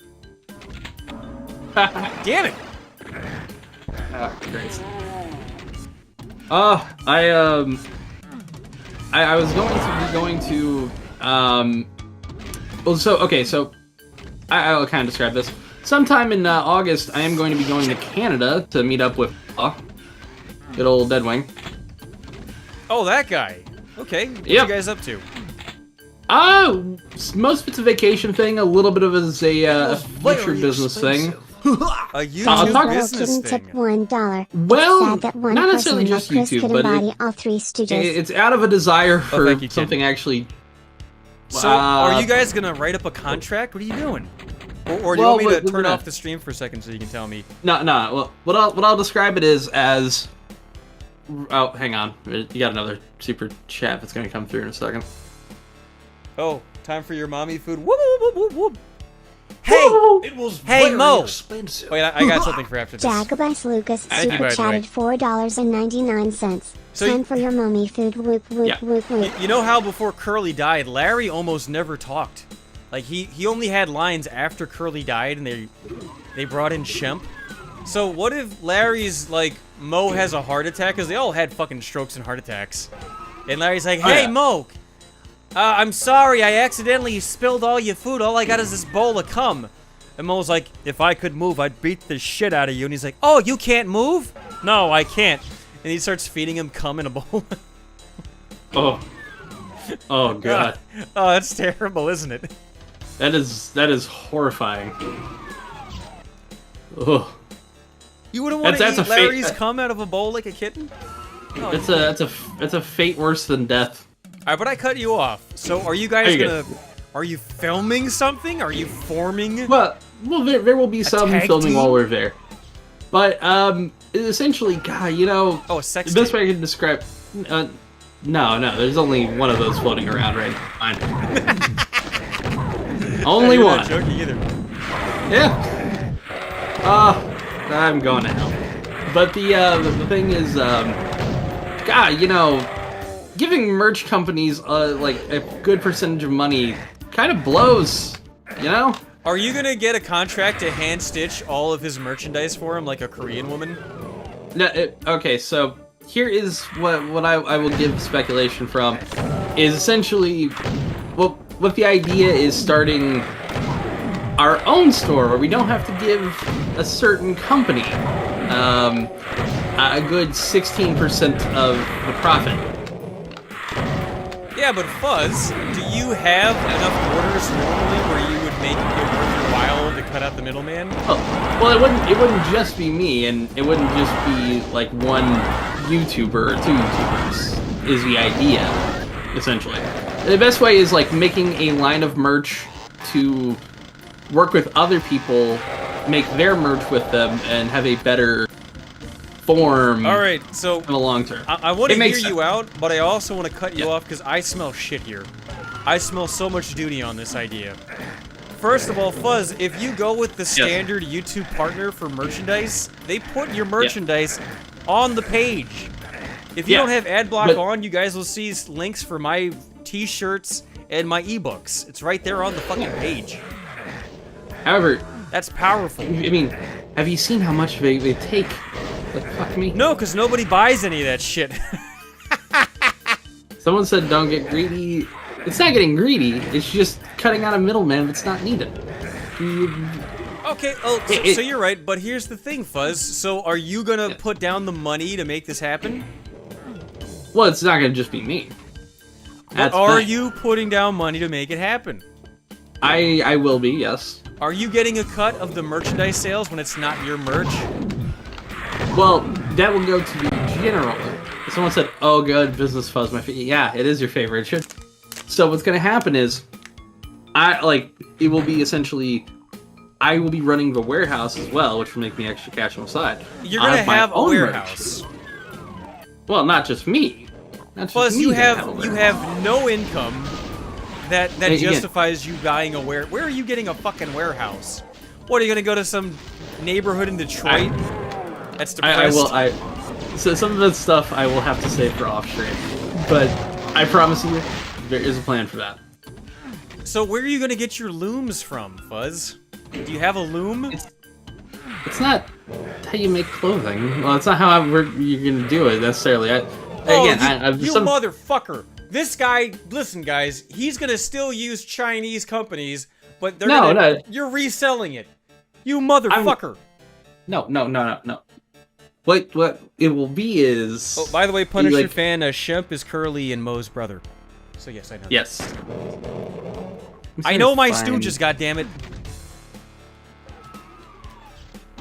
Damn it! Great. I was going to well, so okay, so I'll kind of describe this. Sometime in August, I am going to be going to Canada to meet up with good old Deadwing. Oh, that guy. Okay, what Yep. you guys up to? Most of it's a vacation thing, a little bit of it is a future business thing. A YouTube talk- business Couldn't tip thing. $1. Well, Sad that one not person necessarily like just Chris YouTube, could but embody all three Stooges. it's out of a desire for thank you, Ken. something actually. So, are you guys gonna write up a contract? What are you doing? Or do you Well, want me to we're turn gonna- off the stream for a second so you can tell me? No. Well, what I'll describe it is as. Oh, hang on. You got another super chat that's gonna come through in a second. Oh, time for your mommy food. Whoop, whoop, whoop, whoop, whoop. Hey! It was Hey, very Mo! expensive. Wait, I got something for after this. Jacobus Lucas Thank you, by super the chatted way. $4.99. So Time you- for your mommy food. Whoop whoop Yeah. whoop whoop. You know how before Curly died, Larry almost never talked. Like, he only had lines after Curly died, and they brought in Shemp. So what if Larry's, like, Mo has a heart attack? Because they all had fucking strokes and heart attacks. And Larry's like, hey, yeah. Mo, I'm sorry, I accidentally spilled all your food. All I got is this bowl of cum. And Mo's like, if I could move, I'd beat the shit out of you. And he's like, oh, you can't move? No, I can't. And he starts feeding him cum in a bowl. Oh god, Oh, that's terrible, isn't it? that is horrifying. Oh, You wouldn't want to That's eat a fate- Larry's cum out of a bowl like a kitten? Oh, that's a fate worse than death. Alright, but I cut you off. So are you guys Are you gonna... Are you filming something? Are you forming? Well, there will be some tag filming team? while we're there, but essentially, God, you know, Oh, a sex the best tape. way I can describe. No, there's only one of those floating around right now. Only You're one. not joking either. Yeah. I'm going to hell. But the thing is, God, you know, giving merch companies like a good percentage of money kind of blows, you know? Are you gonna get a contract to hand stitch all of his merchandise for him like a Korean woman? No, okay, so here is what I will give speculation from, is essentially, well, what the idea is starting our own store where we don't have to give a certain company a good 16% of the profit. Yeah, but Fuzz, do you have enough orders normally where you would make it worth your while to cut out the middleman? Oh, well, it wouldn't just be me, and it wouldn't just be like one YouTuber or two YouTubers. Is the idea, essentially. The best way is like making a line of merch to work with other people, make their merch with them, and have a better form. All right, so in the long term. I want to hear sense. you out, but I also want to cut you off because I smell shit here. I smell so much duty on this idea. First of all, Fuzz, if you go with the standard YouTube partner for merchandise, they put your merchandise on the page. If you don't have ad block on, you guys will see links for my t-shirts and my ebooks. It's right there on the fucking page. However, that's powerful. I mean, have you seen how much they take? Like, fuck me. No, because nobody buys any of that shit. Someone said don't get greedy. It's not getting greedy, it's just cutting out a middleman that's not needed. Okay, so you're right, but here's the thing, Fuzz. So are you gonna put down the money to make this happen? Well, it's not gonna just be me. But are you putting down money to make it happen? I will be, yes. Are you getting a cut of the merchandise sales when it's not your merch? Well, that will go to the general. Someone said, "Oh, good, Business Fuzz, my favorite." Yeah, it is your favorite. So what's gonna happen is, it will be essentially, I will be running the warehouse as well, which will make me extra cash on the side. You're gonna have a warehouse. Merch. Well, not just me. Plus, you have no income that justifies you buying a warehouse. Where are you getting a fucking warehouse? What, are you gonna go to some neighborhood in Detroit? That's depressed. So some of the stuff I will have to save for off stream, but I promise you, there is a plan for that. So where are you gonna get your looms from, Fuzz? Do you have a loom? It's not how you make clothing. Well, it's not how you're gonna do it necessarily. You motherfucker! This guy, listen, guys, he's gonna still use Chinese companies, but they're you're reselling it. You motherfucker! No. What it will be is... Oh, by the way, Punisher fan, Shemp is Curly and Moe's brother. So yes, I know. Yes. I know my stooges, goddammit.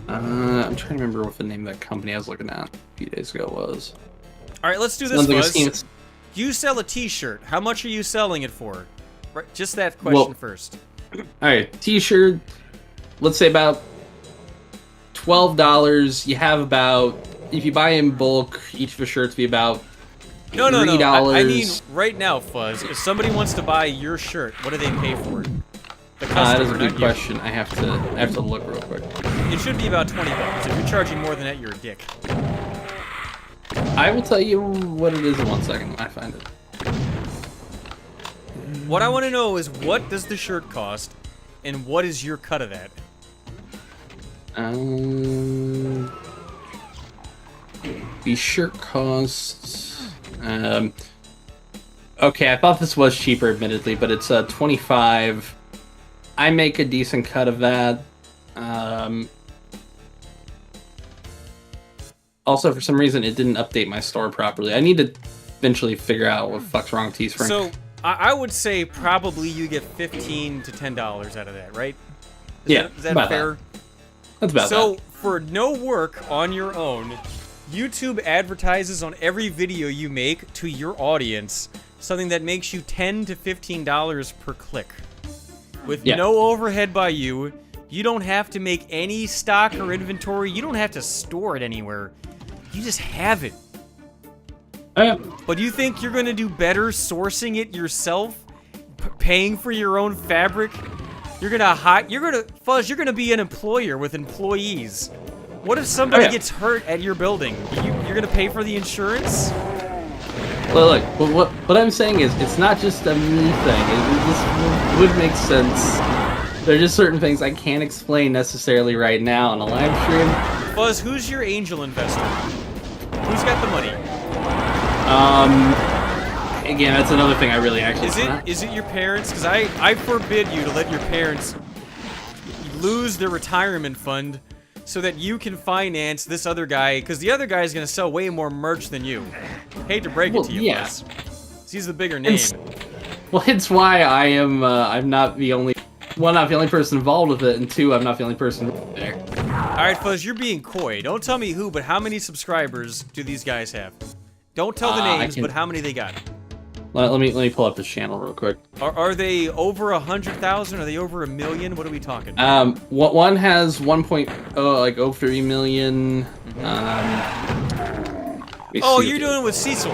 I'm trying to remember what the name of that company I was looking at a few days ago was. Alright, let's do this, Fuzz. You sell a t-shirt. How much are you selling it for? Right, just that question first. Alright, t-shirt, let's say about $12. You have about, if you buy in bulk, each of the shirts be about $3. No. I mean, right now, Fuzz, if somebody wants to buy your shirt, what do they pay for it? That is a good question. I have to look real quick. It should be about $20. If you're charging more than that, you're a dick. I will tell you what it is in 1 second when I find it. What I want to know is, what does the shirt cost, and what is your cut of that? The shirt costs... okay, I thought this was cheaper, admittedly, but it's $25. I make a decent cut of that. Also, for some reason, it didn't update my store properly. I need to eventually figure out what the fuck's wrong with Teespring. So, I would say probably you get $15 to $10 out of that, right? Is that fair? That's about that. So, for no work on your own, YouTube advertises on every video you make to your audience something that makes you $10 to $15 per click. With no overhead by you, you don't have to make any stock or inventory, you don't have to store it anywhere. You just have it. But do you think you're gonna do better sourcing it yourself? Paying for your own fabric? You're gonna be an employer with employees. What if somebody gets hurt at your building? You're gonna pay for the insurance? Well, look, what I'm saying is, it's not just a me thing. This would make sense. There are just certain things I can't explain necessarily right now on a live stream. Buzz, who's your angel investor? Who's got the money? Again, that's another thing I really actually... Is it your parents? Because I forbid you to let your parents lose their retirement fund so that you can finance this other guy, because the other guy is going to sell way more merch than you. Hate to break it to you, Buzz. He's the bigger name. Well, it's why I'm not the only one, I'm not the only person involved with it, and two, I'm not the only person there. Alright, Fuzz, you're being coy. Don't tell me who, but how many subscribers do these guys have? Don't tell the names, but how many they got? Let me pull up this channel real quick. Are they over 100,000? Are they over 1 million? What are we talking? One has 1.03 million. Oh, you're doing it with Cecil.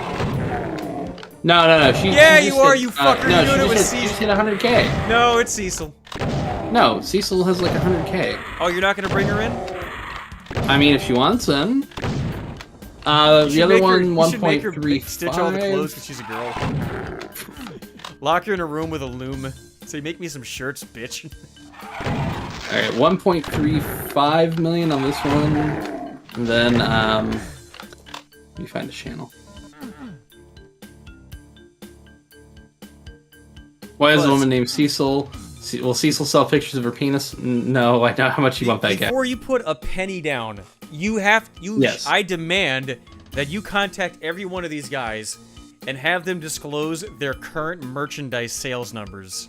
No. Yeah, she you just are, hit, you fucker. No, You're doing it with she just Cecil. hit 100K. No, it's Cecil. No, Cecil has like 100K. Oh, you're not gonna bring her in? I mean, if she wants in. The other one, 1.35. Stitch all the clothes because she's a girl. Lock her in a room with a loom. Say, make me some shirts, bitch. Alright, 1.35 million on this one. And then, let me find a channel. Why is a woman named Cecil? Will Cecil sell pictures of her penis? No, I know how much you want that guy. Before you put a penny down, Yes. I demand that you contact every one of these guys and have them disclose their current merchandise sales numbers.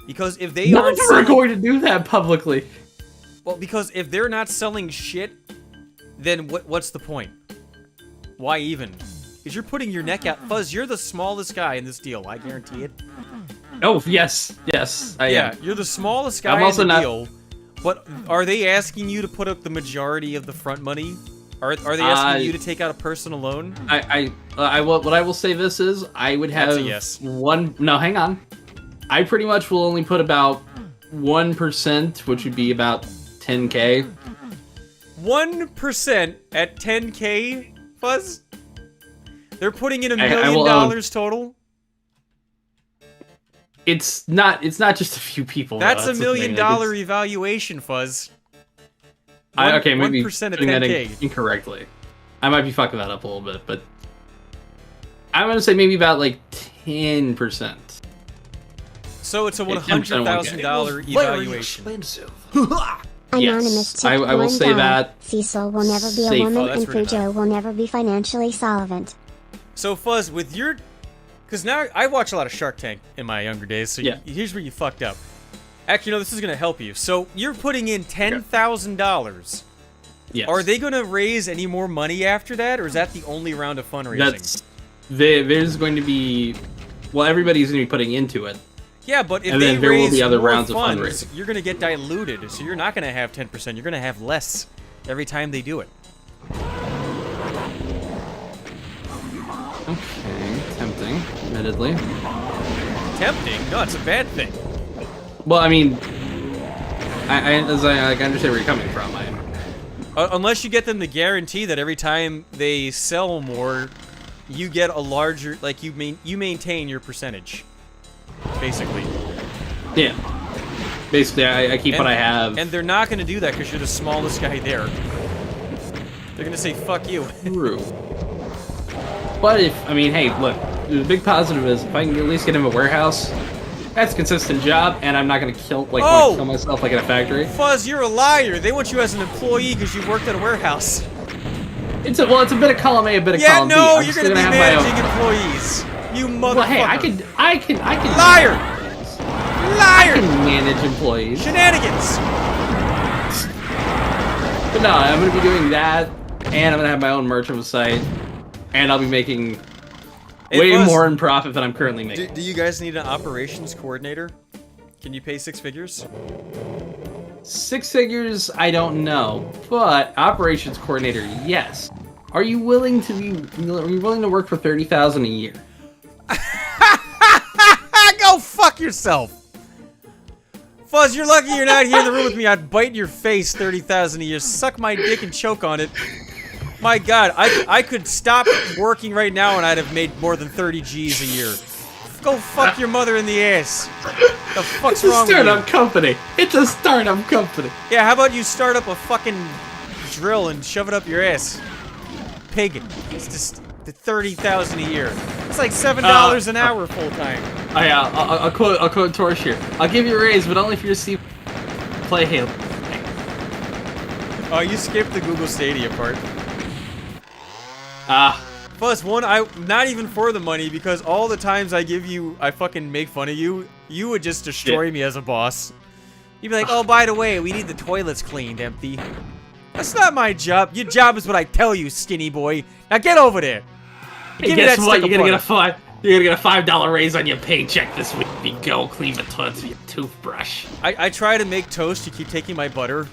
Because if they aren't We're going to do that publicly. well, because if they're not selling shit, then what's the point? Why even? Because you're putting your neck out. Fuzz, you're the smallest guy in this deal. I guarantee it. Oh, yes, I am. You're the smallest guy I'm also in the not- deal. But are they asking you to put up the majority of the front money? Are they asking you to take out a personal loan? What I will say this is, I would have That's a yes. one. No, hang on. I pretty much will only put about 1%, which would be about 10K. 1% at 10K, Fuzz? They're putting in $1 I million will, total? It's not just a few people. That's though. $1 the million thing. Like, it's- evaluation, Fuzz. okay, maybe 1% at doing that 10K. incorrectly. I might be fucking that up a little bit, but I'm gonna say maybe about like 10%. So it's a Yeah, 10% $100,000 Very evaluation. expensive. Anonymous Yes, tipped I will $1. say that. Cecil will never be a Safe. woman, Oh, that's and really Fujo will never be financially solvent. So Fuzz, with your... Because now I watch a lot of Shark Tank in my younger days, so Yeah. here's where you fucked up. Actually, no, this is going to help you. So you're putting in $10,000. Yes. Are they going to raise any more money after that, or is that the only round of fundraising? There's going to be, well, everybody's going to be putting into it. Yeah, but if And they then there will raise be other more rounds of funds, fundraising. you're going to get diluted, so you're not going to have 10%. You're going to have less every time they do it. Okay, tempting, admittedly. Tempting? No, it's a bad thing. Well, I mean, I understand where you're coming from. Unless you get them to guarantee that every time they sell more, you get a larger, like you maintain your percentage, basically. Yeah. Basically, I keep what I have. And they're not going to do that because you're the smallest guy there. They're going to say, fuck you. True. But if, I mean, hey, look, the big positive is if I can at least get him a warehouse, that's a consistent job, and I'm not gonna kill myself like in a factory. Fuzz, you're a liar. They want you as an employee because you worked at a warehouse. It's a bit of column A, a bit of column B. No, I'm you're still gonna be have my own. managing employees. You motherfucker. Well, hey, I can. Liar! I Liar! can manage employees. Shenanigans! But no, I'm gonna be doing that, and I'm gonna have my own merchant site, and I'll be making way more in profit than I'm currently making. Do you guys need an operations coordinator? Can you pay 6 figures? 6 figures, I don't know, but operations coordinator, yes. Are you willing to work for $30,000 a year? Go fuck yourself! Fuzz, you're lucky you're not here in the room with me. I'd bite your face 30,000 a year, suck my dick and choke on it. My God, I could stop working right now and I'd have made more than 30 G's a year. Go fuck your mother in the ass. The fuck's It's a wrong with you? startup company. It's a startup company. Yeah, how about you start up a fucking drill and shove it up your ass? Pig. It's just 30,000 a year. It's like $7 an hour full time. Oh yeah, I'll quote Torch here. I'll give you a raise, but only if you receive play Halo. Oh, you skipped the Google Stadia part. Plus, I'm not even for the money, because all the times I fucking make fun of you, you would just destroy me as a boss. You'd be like, oh, by the way, we need the toilets cleaned, Empty. That's not my job. Your job is what I tell you, skinny boy. Now get over there. Hey, guess what? You're gonna get a $5 raise on your paycheck this week. You go clean the toilets with your toothbrush. I try to make toast. You keep taking my butter.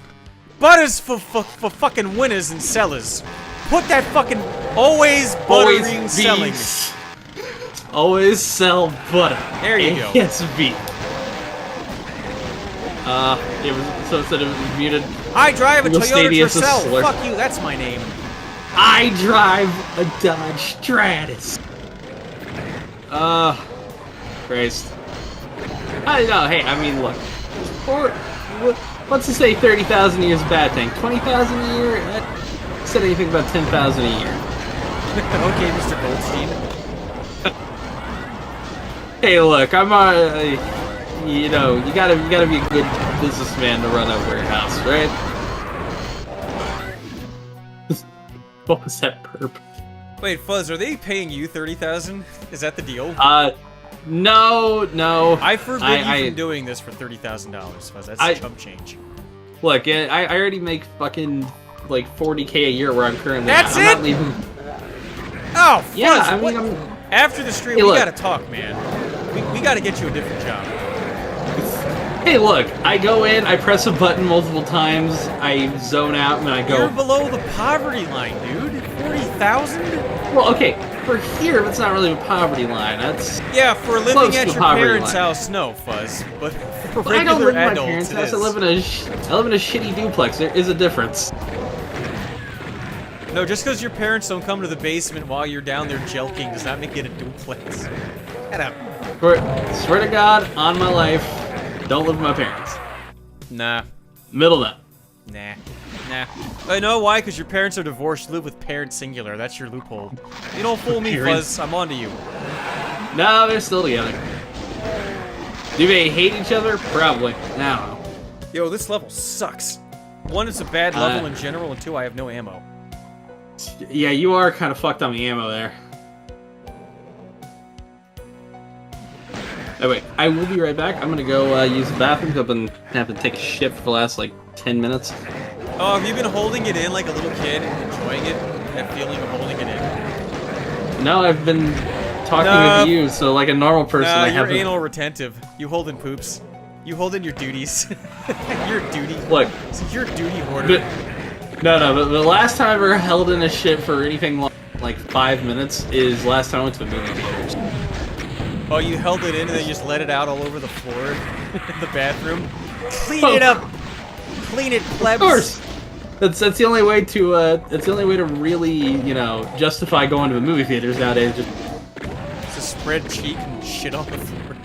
Butter's for fucking winners and sellers. Put that fucking always buttering selling. Always sell butter. There you go. Yes, beef. It was so instead of muted. I drive a Toyota Stadius Tercel. slur. Fuck you. That's my name. I drive a Dodge Stratus. Christ. I know. Hey, I mean, look. Let's just say 30,000 a year is a bad thing. 20,000 a year. That said anything about 10,000 a year. Okay, Mr. Goldstein. Hey, look. I'm you know, you gotta be a good businessman to run a warehouse, right? What was that burp? Wait, Fuzz, are they paying you 30,000? Is that the deal? No. I forbid you from doing this for $30,000, Fuzz. That's chump change. Look, I already make fucking like 40K a year where I'm currently. That's I'm it. Not leaving. Oh, Fuzz, yeah. I mean, what? After the stream, hey, we look. gotta talk, man. We gotta get you a different job. Hey, look, I go in, I press a button multiple times, I zone out, and I go... You're below the poverty line, dude. 40,000? Well, okay, for here, that's not really a poverty line. That's yeah, for living close at to your poverty parents' line. house, no, Fuzz. But for I don't regular live in my adults, parents' it house. is. I live in a shitty duplex. There is a difference. No, just because your parents don't come to the basement while you're down there jelking does not make it a duplex. Shut up. Swear to God, on my life, don't live with my parents. Nah. Middle nut. Nah. I know why, because your parents are divorced. You live with parents singular. That's your loophole. You don't fool me, Parents. Fuzz. I'm onto you. No, they're still together. Do they hate each other? Probably. I don't know. Yo, this level sucks. One, it's a bad level in general, and two, I have no ammo. Yeah, you are kind of fucked on the ammo there. Oh wait, I will be right back. I'm gonna go use the bathroom because I've been having to take a shit for the last like 10 minutes. Oh, have you been holding it in like a little kid and enjoying it? That feeling of holding it in? No, I've been talking with you, so like a normal person, I you're haven't. anal retentive. You hold in poops. You hold in your duties. You're a duty. Look, You're a duty hoarder. but the last time I ever held in a shit for anything like 5 minutes is last time I went to the movie theaters. Oh, you held it in and then you just let it out all over the floor in the bathroom? Clean it up! Clean it, plebs! Of course! That's the only way to really, you know, justify going to the movie theaters nowadays. Just spread cheek and shit on the floor.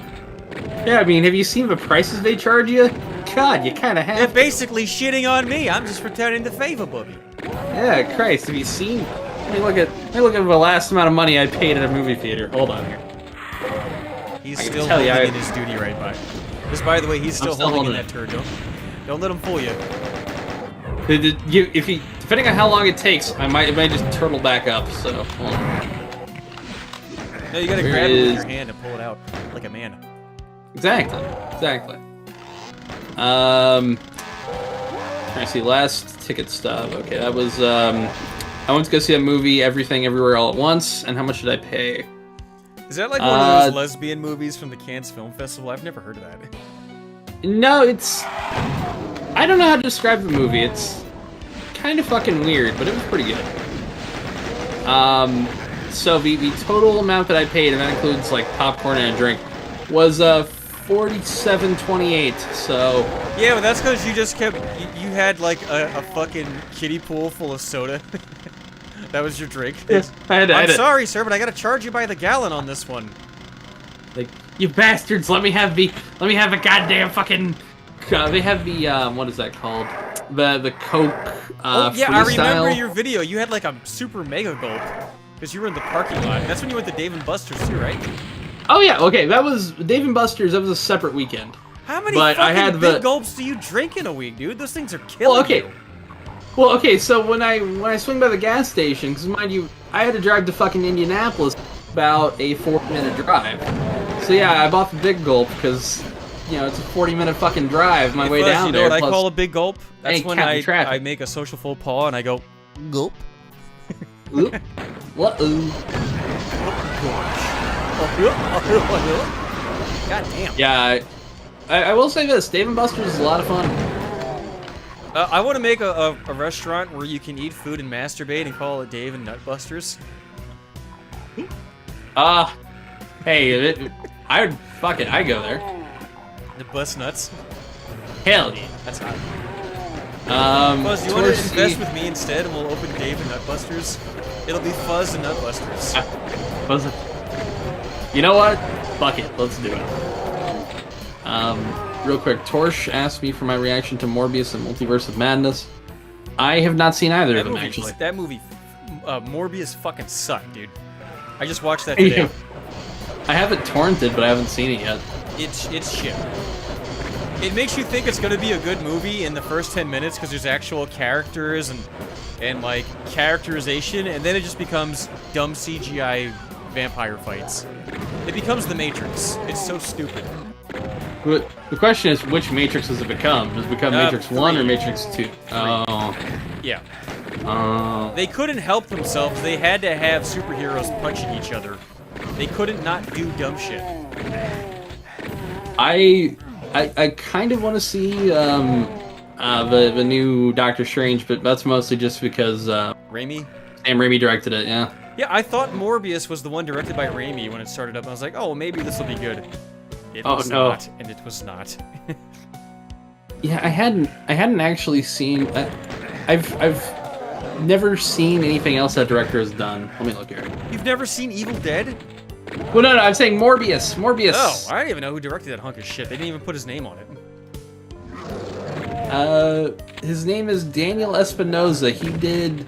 Yeah, I mean, have you seen the prices they charge you? God, you kind of They're have. basically shitting on me. I'm just pretending to favor Bubby. Yeah, Christ, have you seen? Let me look at the last amount of money I paid at a movie theater. Hold on here. He's I can still tell holding you, in his duty right by. Just by the way, he's still still holding in holding that turd. Don't let him fool you. Depending on how long it takes, it might just turtle back up. So hold on. No, you gotta Where grab it with is- your hand and pull it out like a man. Exactly. Trying to see last ticket stub. Okay, that was I went to go see a movie, Everything Everywhere All at Once, and how much did I pay? Is that like one of those lesbian movies from the Cannes Film Festival? I've never heard of that. No, it's... I don't know how to describe the movie. It's kind of fucking weird, but it was pretty good. So the total amount that I paid, and that includes like popcorn and a drink, was $47.28. So Yeah, but that's because you just kept... You had like a fucking kiddie pool full of soda. That was your drink? yes, I'm sorry, sir, but I gotta charge you by the gallon on this one. Like, you bastards, let me have a goddamn fucking... they have the, what is that called? The Coke, Oh, yeah, I remember freestyle. your video. You had like a super mega gulp. Because you were in the parking lot. That's when you went to Dave & Buster's too, right? Oh yeah, okay, that was Dave & Buster's, that was a separate weekend. How many But I fucking had big the- gulps do you drink in a week, dude? Those things are killing you. Well, okay, so when I swing by the gas station, because mind you, I had to drive to fucking Indianapolis, about a 4-minute drive. So yeah, I bought the big gulp, because it's a 40-minute fucking drive my way Plus, down you know there. what I plus- call a big gulp? That's ain't when counting traffic. I make a social faux pas and I go, gulp. Oop. What? Ooh. God damn. Yeah, I will say this: Dave and Buster's is a lot of fun. I want to make a restaurant where you can eat food and masturbate and call it Dave and Nutbusters. Hey, I'd go there. The bust nuts. Hell yeah. That's hot. Fuzz, you want to towards invest the- with me instead, and we'll open Dave and Nutbusters? It'll be Fuzz and Nutbusters. Buzz it. You know what? Fuck it. Let's do it. Real quick, Torsh asked me for my reaction to Morbius and Multiverse of Madness. I have not seen either of them, actually. That movie, Morbius fucking sucked, dude. I just watched that today. I have it torrented, but I haven't seen it yet. It's shit. It makes you think it's gonna be a good movie in the first 10 minutes because there's actual characters and like characterization, and then it just becomes dumb CGI vampire fights. It becomes The Matrix. It's so stupid. But the question is, which Matrix does it become? Does it become Matrix 1 or 3. Matrix 2? Oh. Yeah. Oh. They couldn't help themselves. They had to have superheroes punching each other. They couldn't not do dumb shit. I kind of want to see the new Doctor Strange, but that's mostly just because Raimi? Sam Raimi directed it. Yeah. Yeah, I thought Morbius was the one directed by Raimi when it started up. And I was like, oh, maybe this will be good. It was not, and it was not. Yeah, I hadn't actually seen. I've never seen anything else that director has done. Let me look here. You've never seen Evil Dead? Well, no, I'm saying Morbius. Morbius. Oh, I don't even know who directed that hunk of shit. They didn't even put his name on it. His name is Daniel Espinosa. He did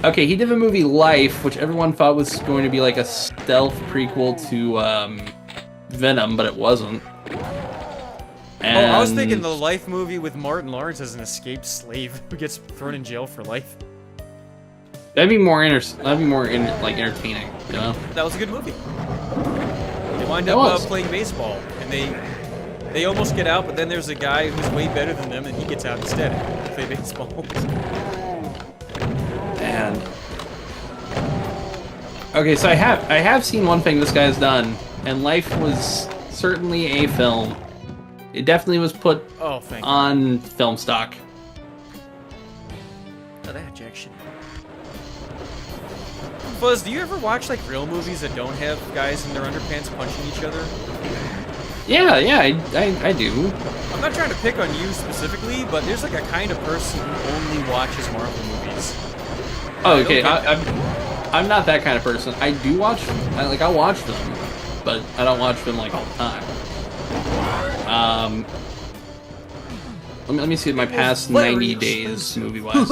the movie Life, which everyone thought was going to be like a stealth prequel to Venom, but it wasn't. And Oh, I was thinking the Life movie with Martin Lawrence as an escaped slave who gets thrown in jail for life. that'd be more entertaining, you know? That was a good movie. They wind It up was. playing baseball, and they almost get out, but then there's a guy who's way better than them, and he gets out instead to play baseball. And okay, so I have seen one thing this guy's done, and Life was certainly a film. It definitely was put Oh, thank you. on film stock. Oh, that jack shit. Fuzz, do you ever watch like real movies that don't have guys in their underpants punching each other? Yeah, I do. I'm not trying to pick on you specifically, but there's like a kind of person who only watches Marvel movies. Oh, okay. Okay. I'm not that kind of person. I do watch. I'll watch them, but I don't watch them like all the time. Let me see my past 90 days movie-wise.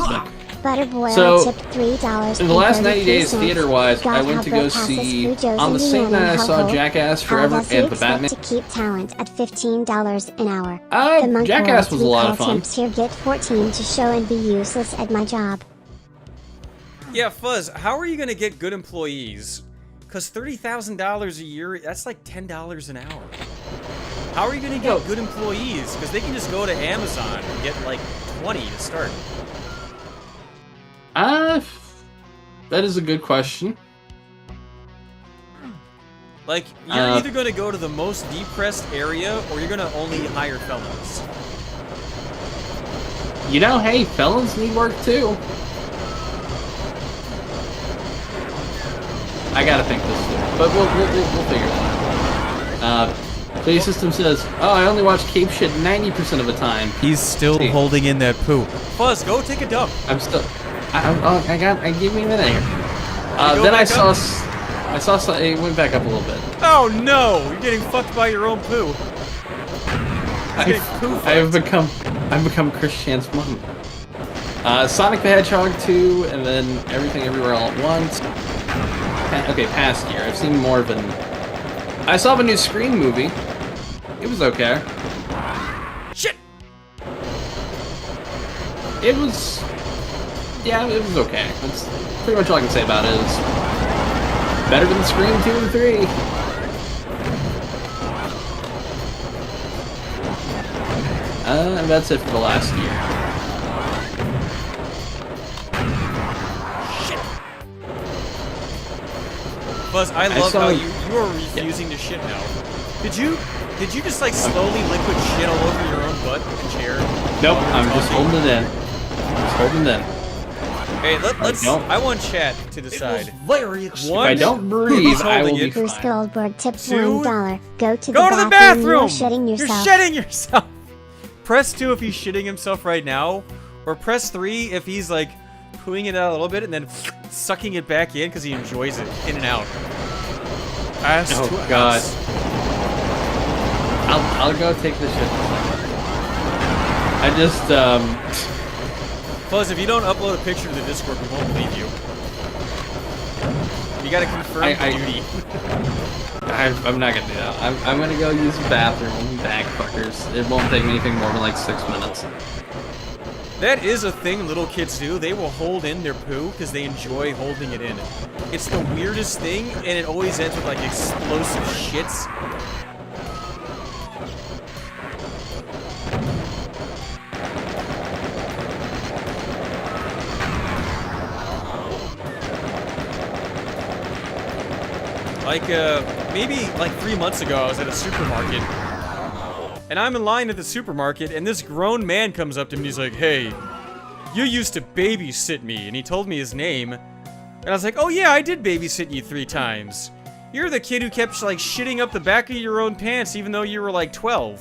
Butterboy So, tipped $3. In the last 90 days, theater-wise, I went to go see, on the same night I saw Jackass Forever and The Batman. To keep talent at $15 an hour. Jackass was a lot of fun. Tips here get 14 to show and be useless at my job. Yeah, Fuzz, how are you gonna get good employees? Because $30,000 a year, that's like $10 an hour. How are you gonna get good employees? Because they can just go to Amazon and get like 20 to start. That is a good question. Like, you're either gonna go to the most depressed area, or you're gonna only hire felons. You know, hey, felons need work too. I gotta think this through, but we'll figure it out. Play System says, "Oh, I only watch Cape Shit 90% of the time." He's still holding in that poo. Fuzz, go take a dump. I'm still. Give me a minute here. Go Then I back saw. up? I saw. It went back up a little bit. Oh no! You're getting fucked by your own poo. You're getting poo fucked. I've become Chris Chan's mom. Sonic the Hedgehog 2, and then Everything Everywhere All at Once. Okay, past year. I've seen more than. I saw the new Scream movie. It was okay. Shit! It was. Yeah, it was okay. That's pretty much all I can say about it. It's better than Scream 2 and 3. That's it for the last year. Buzz, I love saw how it. you are refusing to shit now. Did you just like slowly liquid shit all over your own butt in the chair? Nope, while you were I'm just talking? holding it in. Just holding it in. Hey, let's. don't. I want chat to It was decide. very expensive. If I don't breathe, I will holding be it? Bruce fine. Goldberg tips Two. $1. Go to the Go to the bathroom. bathroom. You're shitting yourself. You're shitting yourself. Press 2 if he's shitting himself right now, or press 3 if he's like pooing it out a little bit and then sucking it back in because he enjoys it in and out. Ass Oh, to God. ass. I'll go take the shit. I just Buzz, if you don't upload a picture to the Discord, we won't believe you. You gotta confirm I- the duty. I'm not gonna do that. I'm gonna go use the bathroom, back fuckers. It won't take me anything more than like 6 minutes. That is a thing little kids do. They will hold in their poo because they enjoy holding it in. It's the weirdest thing, and it always ends with like explosive shits. Like, maybe like 3 months ago, I was at a supermarket. And I'm in line at the supermarket, and this grown man comes up to me and he's like, "Hey, you used to babysit me." And he told me his name. And I was like, "Oh yeah, I did babysit you 3 times. You're the kid who kept, like, shitting up the back of your own pants even though you were, like, 12.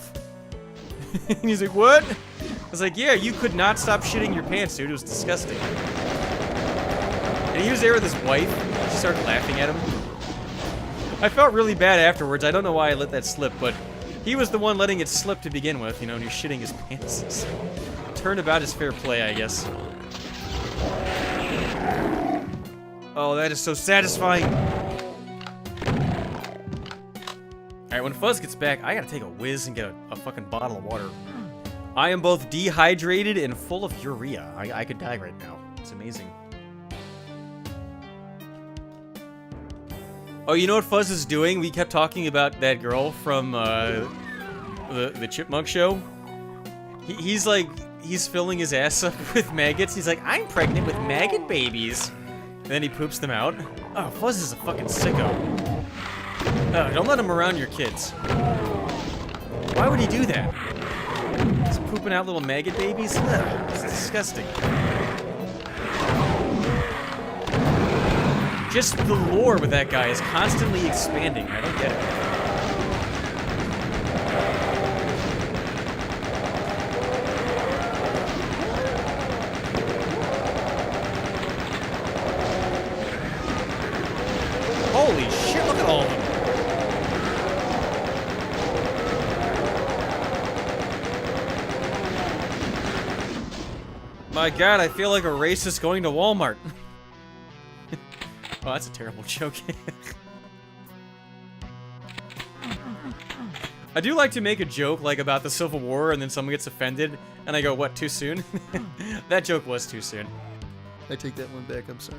And he's like, "What?" I was like, "Yeah, you could not stop shitting your pants, dude. It was disgusting." And he was there with his wife. She started laughing at him. I felt really bad afterwards. I don't know why I let that slip, but he was the one letting it slip to begin with, you know, and he's shitting his pants. So, turnabout is fair play, I guess. Oh, that is so satisfying. Alright, when Fuzz gets back, I gotta take a whiz and get a fucking bottle of water. I am both dehydrated and full of urea. I could die right now. It's amazing. Oh, you know what Fuzz is doing? We kept talking about that girl from the Chipmunk show. He's like, he's filling his ass up with maggots. He's like, "I'm pregnant with maggot babies." And then he poops them out. Oh, Fuzz is a fucking sicko. Don't let him around your kids. Why would he do that? He's pooping out little maggot babies? Ugh, it's disgusting. Just the lore with that guy is constantly expanding. I don't get it. Holy shit, look at all of them. My god, I feel like a racist going to Walmart. Oh, that's a terrible joke. I do like to make a joke, like, about the Civil War, and then someone gets offended, and I go, "What, too soon?" That joke was too soon. I take that one back. I'm sorry.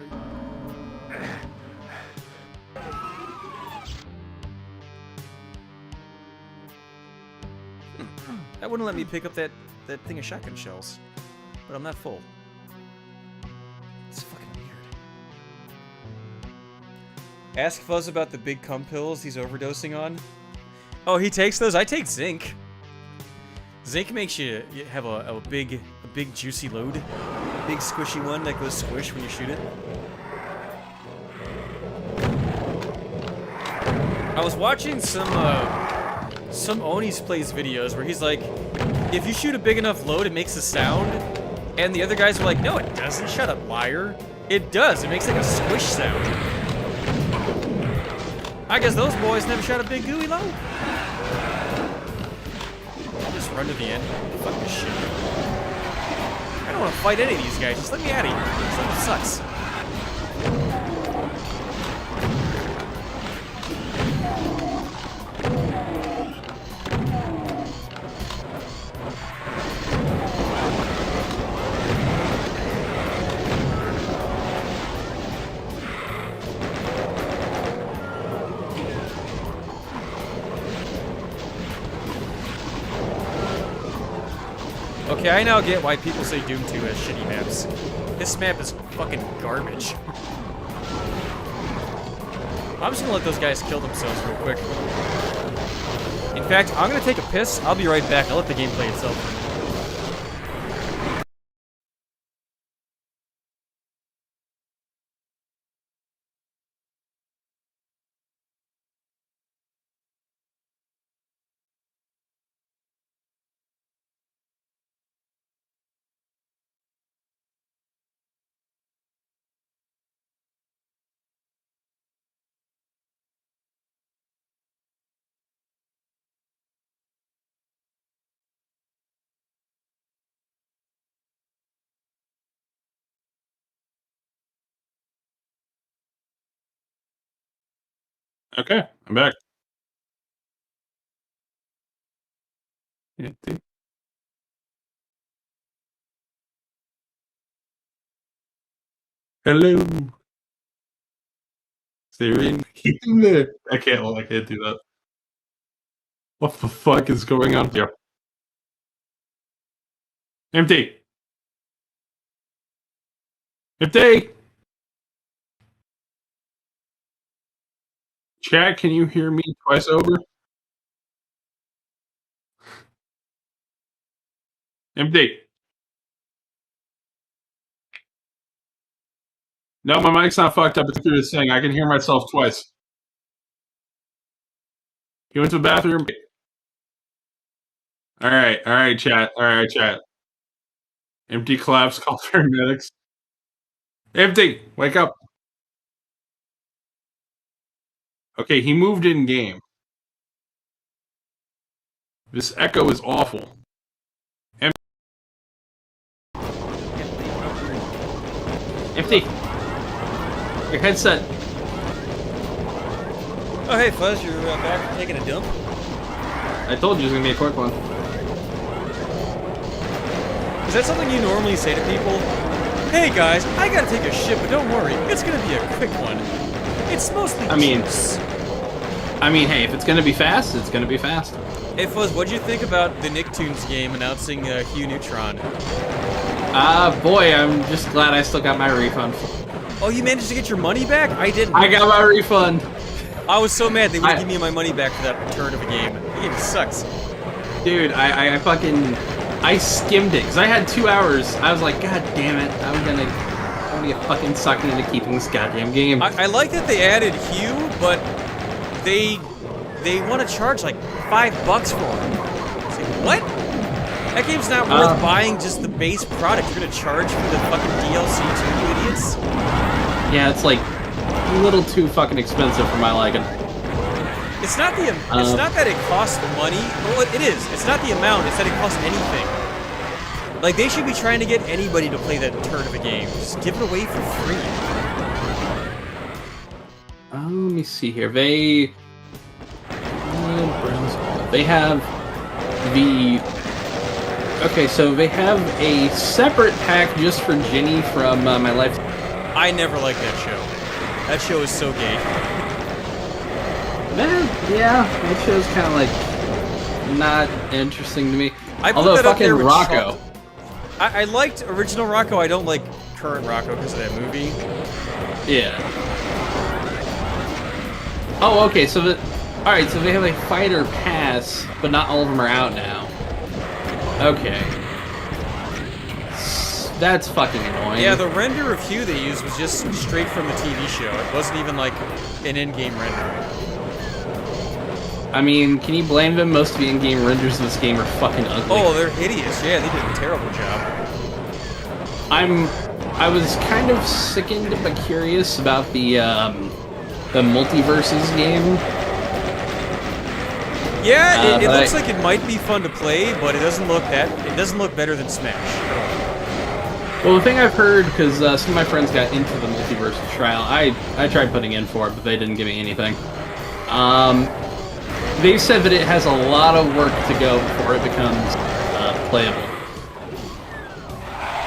That wouldn't let me pick up that thing of shotgun shells. But I'm not full. It's fucking weird. Ask Fuzz about the big cum pills he's overdosing on. Oh, he takes those? I take zinc. Zinc makes you have a big juicy load. Big squishy one that goes squish when you shoot it. I was watching some Oni's Plays videos where he's like, if you shoot a big enough load, it makes a sound. And the other guys were like, "No, it doesn't. Shut up, liar." It does. It makes like a squish sound. I guess those boys never shot a big gooey load. I'll just run to the end. Fuck this shit. I don't want to fight any of these guys. Just let me out of here. This level sucks. Okay, I now get why people say Doom 2 has shitty maps. This map is fucking garbage. I'm just gonna let those guys kill themselves real quick. In fact, I'm gonna take a piss. I'll be right back. I'll let the game play itself. Okay, I'm back. Yeah, hello. Siri. Keep in there. I can't. Well, I can't do that. What the fuck is going on here? Empty. Empty. Chat, can you hear me twice over? Empty. No, my mic's not fucked up. It's through this thing. I can hear myself twice. You went to the bathroom? Alright, chat. Empty collapse, call paramedics. Empty! Wake up. Okay, he moved in game. This echo is awful. Empty! Your headset. Oh, hey, Fuzz, you're back from taking a dump? I told you it was gonna be a quick one. Is that something you normally say to people? Hey guys, I gotta take a shit, but don't worry, it's gonna be a quick one. It's mostly juice. I mean, hey, if it's gonna be fast, it's gonna be fast. Hey Fuzz, what'd you think about the Nicktoons game announcing Hugh Neutron? Boy, I'm just glad I still got my refund. Oh, you managed to get your money back? I didn't. I got my refund. I was so mad they wouldn't give me my money back for that turn of a game. The game sucks. Dude, I fucking... I skimmed it, because I had 2 hours. I was like, god damn it, I'm gonna get fucking sucked into keeping this goddamn game. I like that they added Hugh, but they want to charge like $5 for him. It's like, what? That game's not worth buying just the base product. You're gonna charge for the fucking DLC too, you idiots? Yeah, it's like a little too fucking expensive for my liking. It's not the it's not that it costs money. Well, it is. It's not the amount. It's that it costs anything. Like they should be trying to get anybody to play that turd of a game. Just give it away for free. Let me see here. They have the. Okay, so they have a separate pack just for Ginny from My Life. I never liked that show. That show is so gay. Yeah, that show's kind of like not interesting to me. Although fucking Rocco. I liked original Rocco. I don't like current Rocco because of that movie. Yeah. Oh, okay. So all right. So they have a fighter pass, but not all of them are out now. Okay. That's fucking annoying. Yeah, the render of Hugh they used was just straight from the TV show. It wasn't even like an in-game render. I mean, can you blame them? Most of the in-game renders of this game are fucking ugly. Oh, they're hideous. Yeah, they did a terrible job. I was kind of sickened but curious about the multiverses game. Yeah, it looks like it might be fun to play, but it doesn't look better than Smash. Well, the thing I've heard, because some of my friends got into the multiverses trial, I tried putting in for it, but they didn't give me anything. They said that it has a lot of work to go before it becomes playable.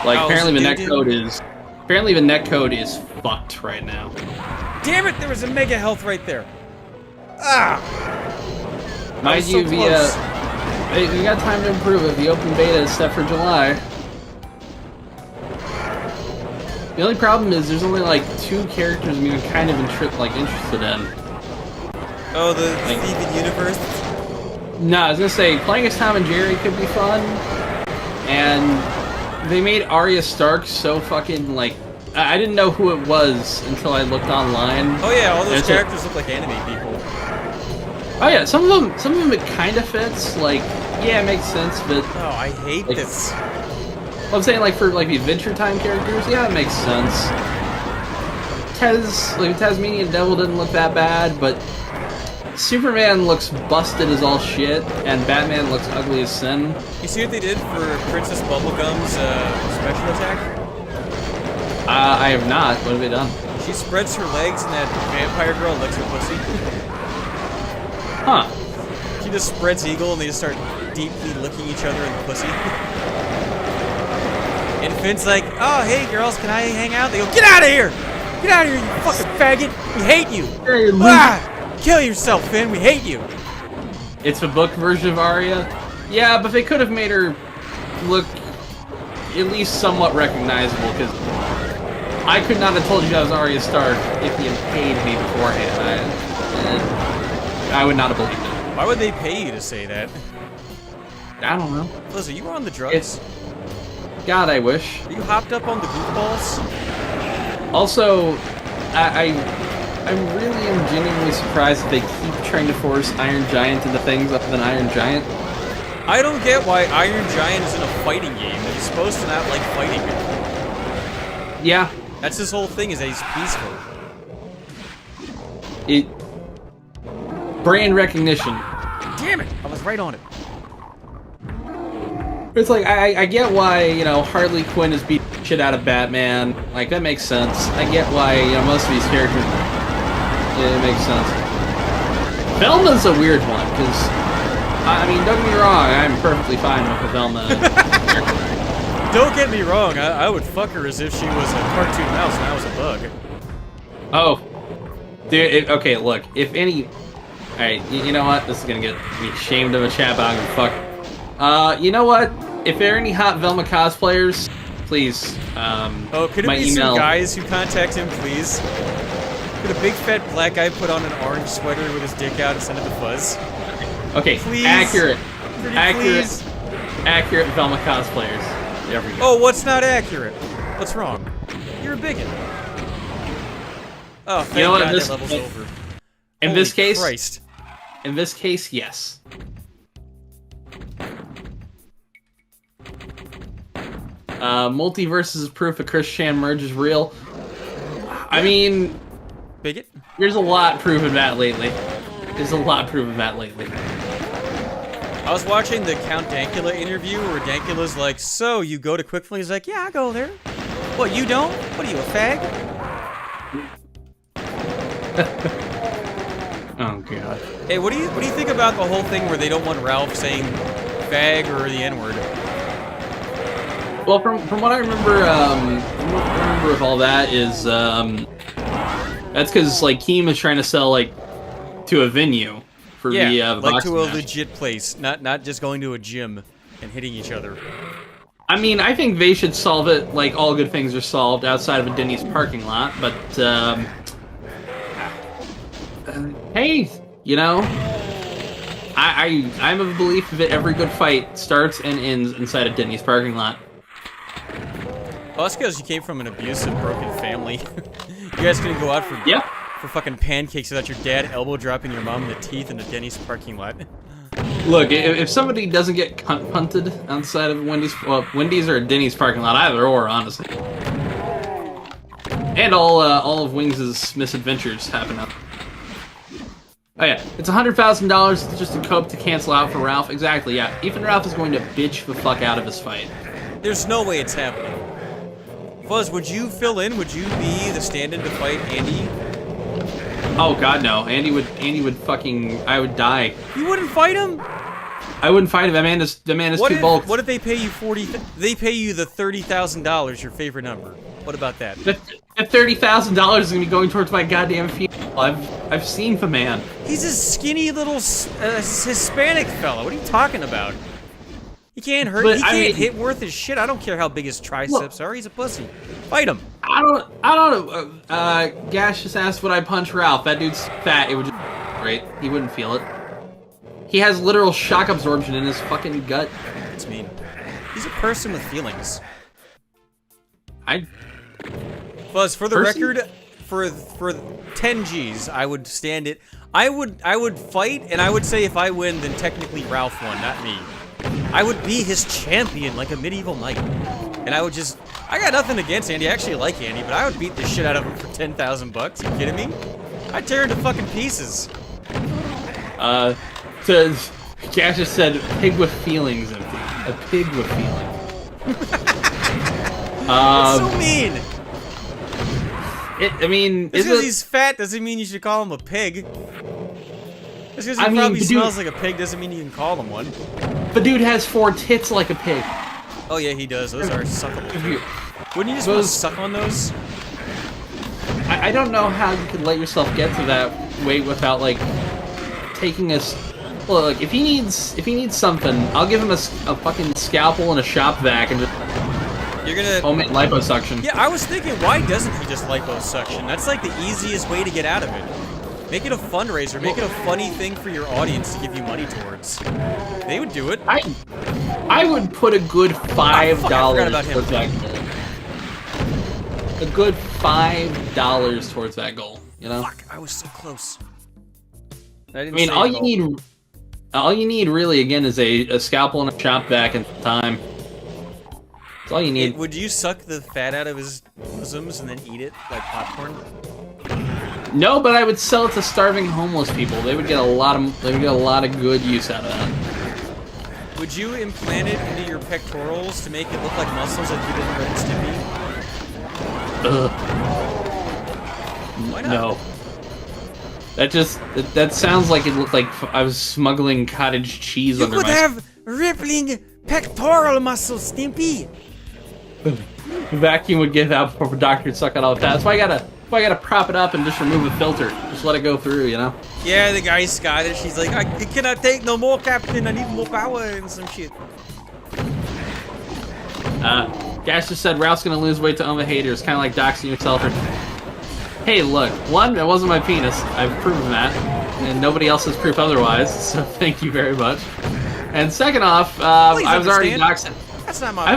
Like apparently the netcode is fucked right now. Damn it! There was a mega health right there. Ah! Mind you, Hey, we got time to improve it. The open beta is set for July. The only problem is there's only like 2 characters I'm even kind of interested in. Oh, the Steven universe? No, I was gonna say, playing as Tom and Jerry could be fun. And they made Arya Stark so fucking, like... I didn't know who it was until I looked online. Oh yeah, all those characters look like anime people. Oh yeah, some of them it kind of fits. Like, yeah, it makes sense, but oh, I hate like, this. Well, I'm saying like for like the Adventure Time characters, yeah, it makes sense. Tasmanian Devil didn't look that bad, but Superman looks busted as all shit, and Batman looks ugly as sin. You see what they did for Princess Bubblegum's special attack? I have not. What have they done? She spreads her legs and that vampire girl licks her pussy. Huh. She just spreads eagle and they just start deeply licking each other in the pussy. And Finn's like, oh, hey girls, can I hang out? They go, get out of here! Get out of here, you fucking faggot! We hate you! Ah! Kill yourself, Finn, we hate you! It's a book version of Arya? Yeah, but they could have made her look at least somewhat recognizable, because I could not have told you that was Arya Stark if you had paid me beforehand. I would not have believed it. Why would they pay you to say that? I don't know. Listen, you were on the drugs. God, I wish. Are you hopped up on the goofballs? Also, I'm really genuinely surprised that they keep trying to force Iron Giant into things other than Iron Giant. I don't get why Iron Giant is in a fighting game. He's supposed to not like fighting. Yeah. That's his whole thing, is that he's peaceful. Brand recognition. Damn it! I was right on it. It's like, I get why, you know, Harley Quinn is beating shit out of Batman. Like, that makes sense. I get why, you know, most of these characters... Yeah, it makes sense. Velma's a weird one, because... I mean, don't get me wrong, I'm perfectly fine with the Velma. Don't get me wrong, I would fuck her as if she was a cartoon mouse and I was a bug. Oh. Dude, okay, look, if any... Alright, you know what? This is gonna get me shamed of a chat, but I don't give a fuck. You know what? If there are any hot Velma cosplayers, please, oh, could it my be email... some guys who contact him, please? Could a big fat black guy put on an orange sweater with his dick out and send it to Fuzz? Okay, please? accurate. Pretty accurate. Please? Accurate Velma cosplayers. There we go. Oh, what's not accurate? What's wrong? You're a bigot. Oh, thank God that level's over. In Holy this case... Christ. In this case, yes. Multiverse is proof that Chris Chan merge is real. I mean... Bigot? There's a lot proving that lately. There's a lot proving that lately. I was watching the Count Dankula interview where Dankula's like, so, you go to Quickflip? He's like, yeah, I go there. What, you don't? What are you, a fag? Oh, God. Hey, what do you think about the whole thing where they don't want Ralph saying fag or the N-word? Well, from what I remember, of all that is, that's because, like, COOM is trying to sell, like, to a venue for the like to a match. legit place, not just going to a gym and hitting each other. I mean, I think they should solve it like all good things are solved outside of a Denny's parking lot, but, hey, you know, I'm of the belief that every good fight starts and ends inside a Denny's parking lot. Well, that's because you came from an abusive, broken family. You guys couldn't go out for fucking pancakes without your dad elbow dropping your mom in the teeth in the Denny's parking lot. Look, if somebody doesn't get punted outside of Wendy's, well, Wendy's or Denny's parking lot, either or, honestly. And all of Wings' misadventures happen up. Oh yeah, it's $100,000 just to cope to cancel out for Ralph. Exactly, yeah. Ethan Ralph is going to bitch the fuck out of his fight. There's no way it's happening. Fuzz, would you fill in? Would you be the stand-in to fight Andy? Oh God, no. Andy would fucking... I would die. You wouldn't fight him? I wouldn't fight him. The man is too bulked. What if they pay you They pay you the $30,000, your favorite number. What about that? That $30,000 is gonna be going towards my goddamn funeral. I've seen the man. He's a skinny little Hispanic fella. What are you talking about? He can't hurt. But, He I can't mean- hit worth his shit. I don't care how big his triceps are. He's a pussy. Fight him. I don't know. Gash just asked would I punch Ralph. That dude's fat. It would just great. He wouldn't feel it. He has literal shock absorption in his fucking gut. It's mean. He's a person with feelings. Buzz, for the record, for 10 G's, I would stand it. I would fight, and I would say if I win, then technically Ralph won, not me. I would be his champion like a medieval knight. And I would just... I got nothing against Andy. I actually like Andy, but I would beat the shit out of him for 10,000 bucks. You kidding me? I'd tear him to fucking pieces. Gash just said, pig with feelings, Empty. A pig with feelings. It's so mean. I mean, Just because he's fat doesn't mean you should call him a pig. Just because he probably smells like a pig doesn't mean you can call him one. The dude has 4 tits like a pig. Oh yeah, he does. Those are suckable. Wouldn't you just want to suck on those? I don't know how you could let yourself get to that weight without like taking a. Look, if he needs something, I'll give him a fucking scalpel and a shop vac and just. You're gonna omit liposuction. Yeah, I was thinking, why doesn't he just liposuction? That's like the easiest way to get out of it. Make it a fundraiser. Make it a funny thing for your audience to give you money towards. They would do it. I would put a good $5 towards that goal. A good $5 towards that goal. You know. Fuck! I was so close. I mean, all you need really again is a scalpel and a shop vac and time. That's all you need. Would you suck the fat out of his bosoms and then eat it like popcorn? No, but I would sell it to starving homeless people. They would get a lot of good use out of that. Would you implant it into your pectorals to make it look like muscles like you did in Ren and Stimpy? Why not? No. That sounds like it looked like I was smuggling cottage cheese under my... You could have rippling pectoral muscles, Stimpy. The vacuum would give out before the doctor would suck out all the fat. That's why I gotta prop it up and just remove the filter. Just let it go through, you know? Yeah, the guy's Scottish. He's like, I cannot take no more, Captain. I need more power and some shit. Gash just said Ralph's gonna lose weight to own the haters, kind of like doxing yourself. Hey, look, one, that wasn't my penis. I've proven that, and nobody else has proof otherwise. So thank you very much. And second off, I was already doxed. That's not my I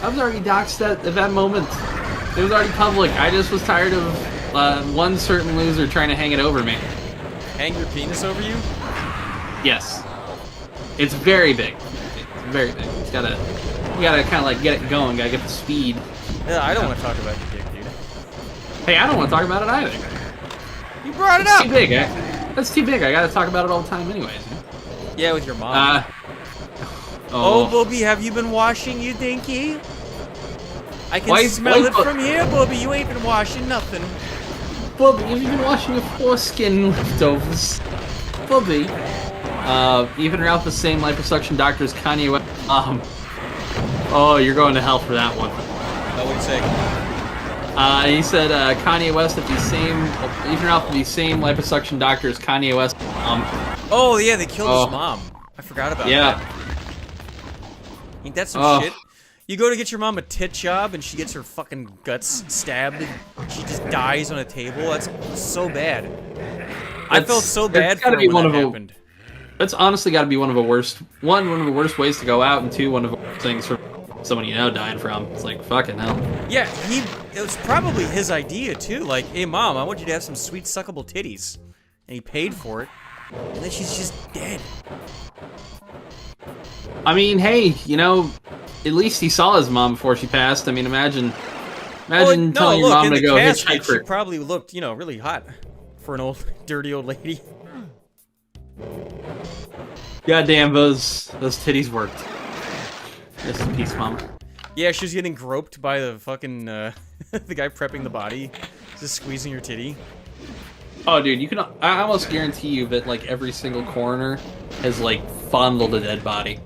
was already doxed at that moment. It was already public. I just was tired of one certain loser trying to hang it over me. Hang your penis over you? Yes. It's very big. It's very big. You gotta kind of like get it going. Gotta get the speed. Yeah, I don't want to talk about your dick, dude. Hey, I don't want to talk about it either. You brought it It's up. too big. That's too big. I gotta talk about it all the time, anyways. Yeah, with your mom. Oh, Bobby, have you been washing your dinky? I can smell it from here, Bobby. You ain't been washing nothing. Bobby, have you been washing your foreskin leftovers? Bobby. Even Ralph the same liposuction doctor as Kanye West. Oh, you're going to hell for that one. Oh, what'd you say? He said Kanye West at the same, even Ralph at the same liposuction doctor as Kanye West. Oh yeah, they killed his mom. I forgot about that. Ain't that some shit? You go to get your mom a tit job and she gets her fucking guts stabbed and she just dies on a table. That's so bad. I felt so bad for her when that happened. That's honestly got to be one of the worst worst ways to go out, and two, one of the worst things for someone you know dying from. It's like, fucking hell. Yeah, it was probably his idea too. Like, hey mom, I want you to have some sweet suckable titties. And he paid for it. And then she's just dead. I mean, hey, you know, at least he saw his mom before she passed. I mean, imagine telling your mom to go hitchhike for... She probably looked, you know, really hot for an old, dirty old lady. Goddamn, those titties worked. Rest in peace, mom. Yeah, she was getting groped by the fucking, the guy prepping the body. Just squeezing her titty. Oh, dude, I almost guarantee you that, like, every single coroner has, like, fondled a dead body.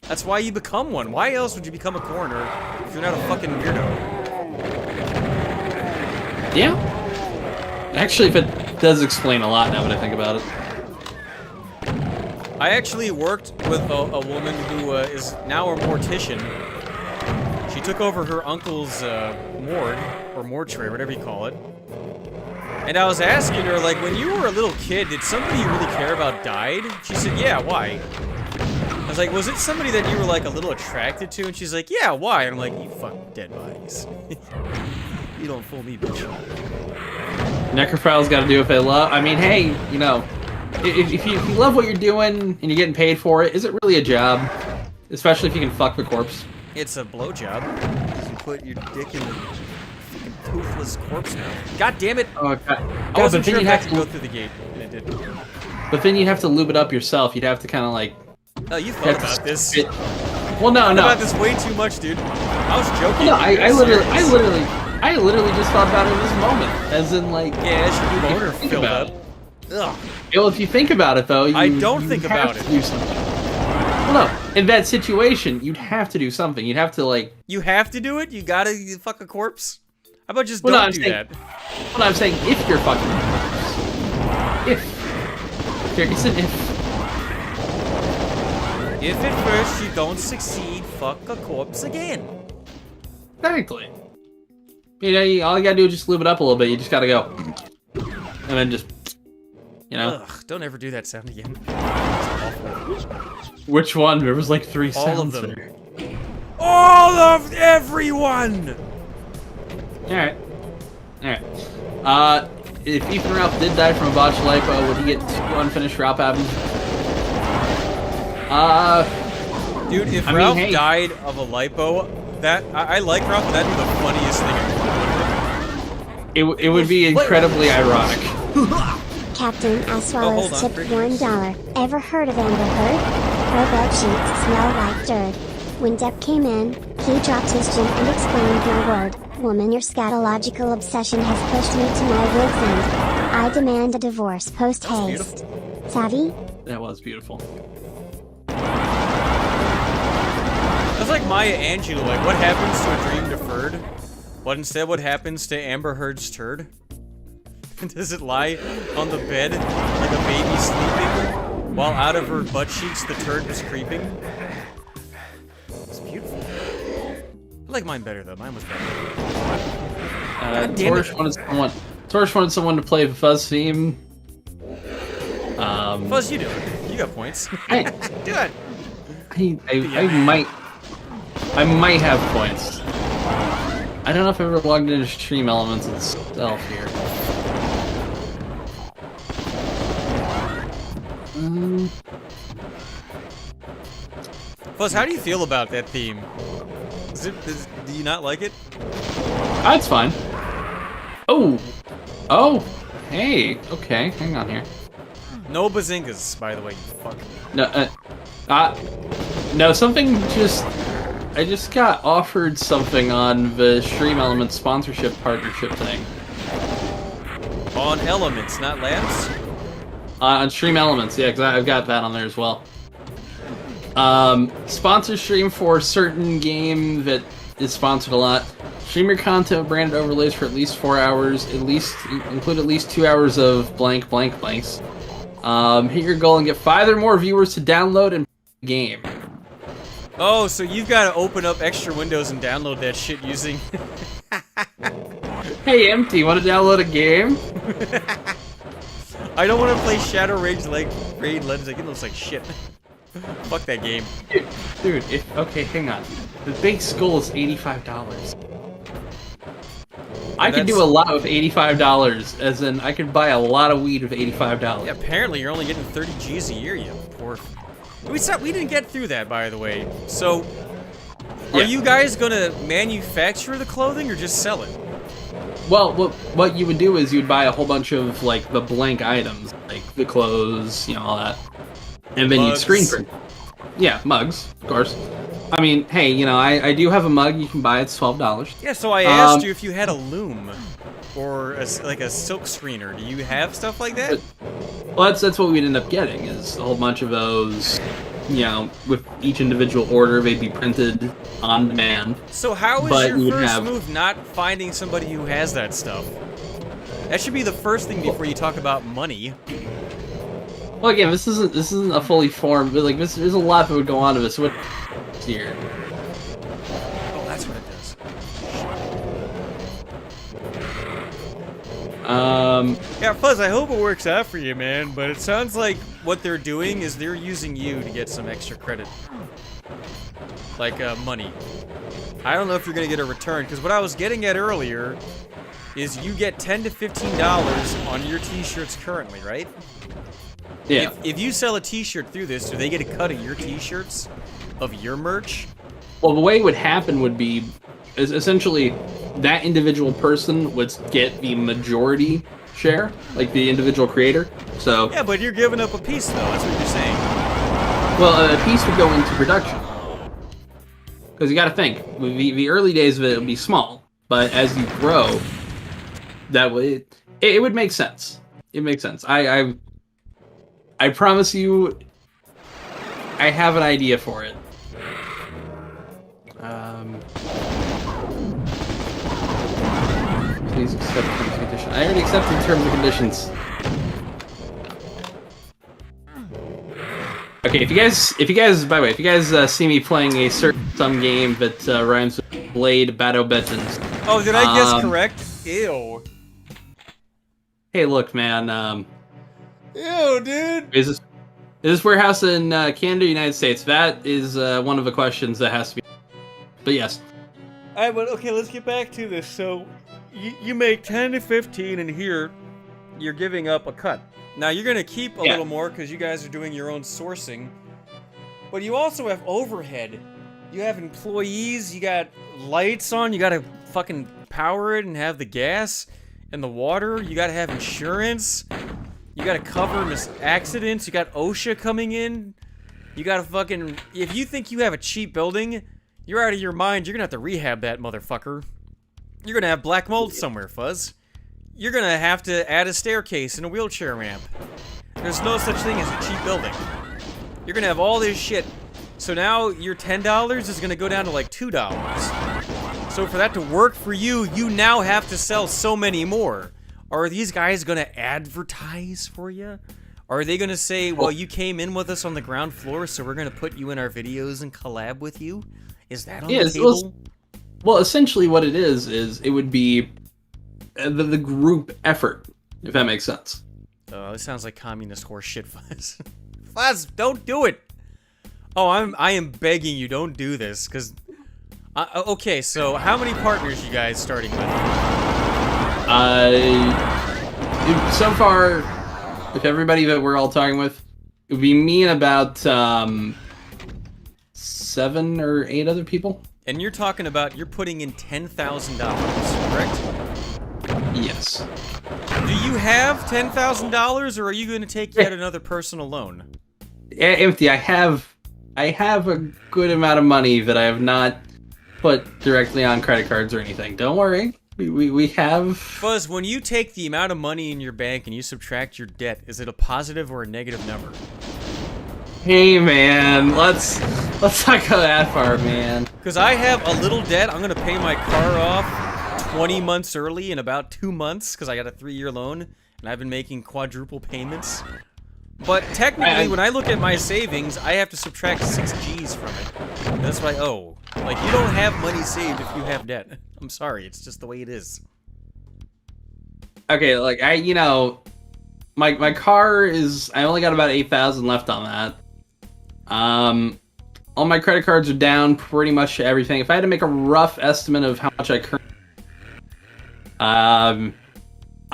That's why you become one. Why else would you become a coroner if you're not a fucking weirdo? Yeah. Actually, if it does explain a lot now that I think about it. I actually worked with a woman who is now a mortician. She took over her uncle's morgue, or mortuary, whatever you call it. And I was asking her, like, when you were a little kid, did somebody you really care about died? She said, yeah, why? I was like, was it somebody that you were, like, a little attracted to? And she's like, yeah, why? And I'm like, you fuck dead bodies. You don't fool me, bitch. Necrophiles got to do if they love. I mean, hey, you know, if you love what you're doing and you're getting paid for it, is it really a job? Especially if you can fuck the corpse. It's a blowjob. You put your dick in the fucking toothless corpse now. God damn it! Oh, God. I wasn't but then sure you'd if I have could to go through the gate, and it did. But then you'd have to lube it up yourself. You'd have to kind of like. Oh, you thought about this. Well, no, I no. thought about this way too much, dude. I was joking. No, I literally just thought about it in this moment, as in like. Yeah, it's your boner think filled about up. Ugh. Well, if you think about it, though, I don't you think have about to it. do something. Well, no, in that situation, you'd have to do something. You'd have to like. You have to do it? You gotta fuck a corpse? How about just Well, no, don't I'm do saying- that? Well, I'm saying if you're fucking. If. There is an if. If at first you don't succeed, fuck a corpse again. Exactly. You know, all you gotta do is just lube it up a little bit. You just gotta go. And then just. You know? Ugh, don't ever do that sound again. Which one? There was like 3 All sounds of them. there. All of everyone! Alright. Alright. If Ethan Ralph did die from a botched lipo, would he get 2 unfinished Ralph albums? Dude, if I mean, Ralph hey. died of a lipo, that I like Ralph, but that'd be the funniest thing. It would be incredibly ironic. Captain hold Aswallows on, tipped Bridget. $1. Ever heard of Amber Heard? Her bed sheets smell like dirt. When Depp came in, he dropped his chin and exclaimed my word. Woman, your scatological obsession has pushed me to my wig's end. I demand a divorce post-haste. Savvy? That was beautiful. That's like Maya Angelou, like, what happens to a dream deferred? But instead, what happens to Amber Heard's turd? Does it lie on the bed like a baby sleeping, while out of her butt cheeks the turd was creeping? It's beautiful. I like mine better, though. Mine was better. God damn it. Torch wanted someone to play the Fuzz theme. Fuzz, you do it. You got points. Hey. Do it. I might have points. I don't know if I've ever logged into Stream Elements itself here. Fuzz, how do you feel about that theme? Do you not like it? That's fine. Oh! Oh! Hey! Okay, hang on here. No bazingas, by the way, you fuck. No, no, something just... I just got offered something on the Stream Elements sponsorship partnership thing. On Elements, not Labs? On Stream Elements, yeah, because I've got that on there as well. Sponsor stream for a certain game that is sponsored a lot. Stream your content with branded overlays for at least 4 hours. Include at least 2 hours of blank blanks. Hit your goal and get 5 or more viewers to download and play the game. Oh, so you've got to open up extra windows and download that shit using... Hey, Empty, want to download a game? I don't want to play Shadow Rage Raid Legends. It looks like shit. Fuck that game. Dude, okay, hang on. The base goal is $85. I could do a lot with $85, as in I could buy a lot of weed with $85. Yeah, apparently you're only getting 30 G's a year, you poor... We didn't get through that, by the way. So, are you guys gonna manufacture the clothing or just sell it? Well, what you would do is you'd buy a whole bunch of, like, the blank items, like the clothes, you know, all that. And then you'd screen print. Yeah, mugs, of course. I mean, hey, you know, I do have a mug you can buy. It's $12. Yeah, so I asked you if you had a loom or like a silk screener. Do you have stuff like that? Well, that's what we'd end up getting is a whole bunch of those. You know, with each individual order, they'd be printed on demand. So how is but your you would first have- move not finding somebody who has that stuff? That should be the first thing before you talk about money. Well, again, this isn't a fully formed, but like there's a lot that would go on to this. What here? Oh, that's what it does. Yeah, Fuzz, I hope it works out for you, man, but it sounds like what they're doing is they're using you to get some extra credit. Like, money. I don't know if you're gonna get a return, because what I was getting at earlier is you get $10 to $15 on your t-shirts currently, right? Yeah. If you sell a t-shirt through this, do they get a cut of your t-shirts? Of your merch? Well, the way it would happen would be, is essentially, that individual person would get the majority share, like the individual creator. So yeah, but you're giving up a piece, though. That's what you're saying. Well, a piece would go into production. Because you got to think, the early days of it would be small, but as you grow, that would it would make sense. It makes sense. I promise you, I have an idea for it. Please accept terms and conditions. I already accepted terms and conditions. Okay, if you guys, by the way, if you guys see me playing a some game that rhymes with Blade Battle Bettons. Oh, did I guess correct? Ew. Hey, look, man. Ew, dude. Is this warehouse in Canada, United States? That is one of the questions that has to be. But yes. Alright, but okay, let's get back to this. So, you make 10 to 15, and here, you're giving up a cut. Now, you're going to keep a little more because you guys are doing your own sourcing. But you also have overhead. You have employees, you got lights on, you got to fucking power it and have the gas and the water. You got to have insurance. You got to cover accidents. You got OSHA coming in. You got to fucking... If you think you have a cheap building, you're out of your mind. You're going to have to rehab that motherfucker. You're going to have black mold somewhere, Fuzz. You're going to have to add a staircase and a wheelchair ramp. There's no such thing as a cheap building. You're going to have all this shit. So now your $10 is going to go down to like $2. So for that to work for you, you now have to sell so many more. Are these guys going to advertise for you? Are they going to say, well, you came in with us on the ground floor, so we're going to put you in our videos and collab with you? Is that on the table? Well, essentially what it is it would be the group effort, if that makes sense. Oh, this sounds like communist horse shit, Fuzz. Fuzz, don't do it! Oh, I am begging you, don't do this, because... okay, so how many partners you guys starting with? So far, if everybody that we're all talking with, it would be me and about 7 or 8 other people. And you're talking about, you're putting in $10,000, correct? Yes. Do you have $10,000, or are you going to take yet another personal loan? Empty. I have a good amount of money that I have not put directly on credit cards or anything. Don't worry. We have... Fuzz, when you take the amount of money in your bank and you subtract your debt, is it a positive or a negative number? Hey, man. Let's not go that far, man. Because I have a little debt. I'm going to pay my car off 20 months early in about 2 months because I got a 3-year loan, and I've been making quadruple payments. But technically, when I look at my savings, I have to subtract 6 G's from it. And that's what I owe. Like, you don't have money saved if you have debt. I'm sorry, it's just the way it is. Okay, like, my car is... I only got about 8,000 left on that. All my credit cards are down pretty much to everything. If I had to make a rough estimate of how much I currently...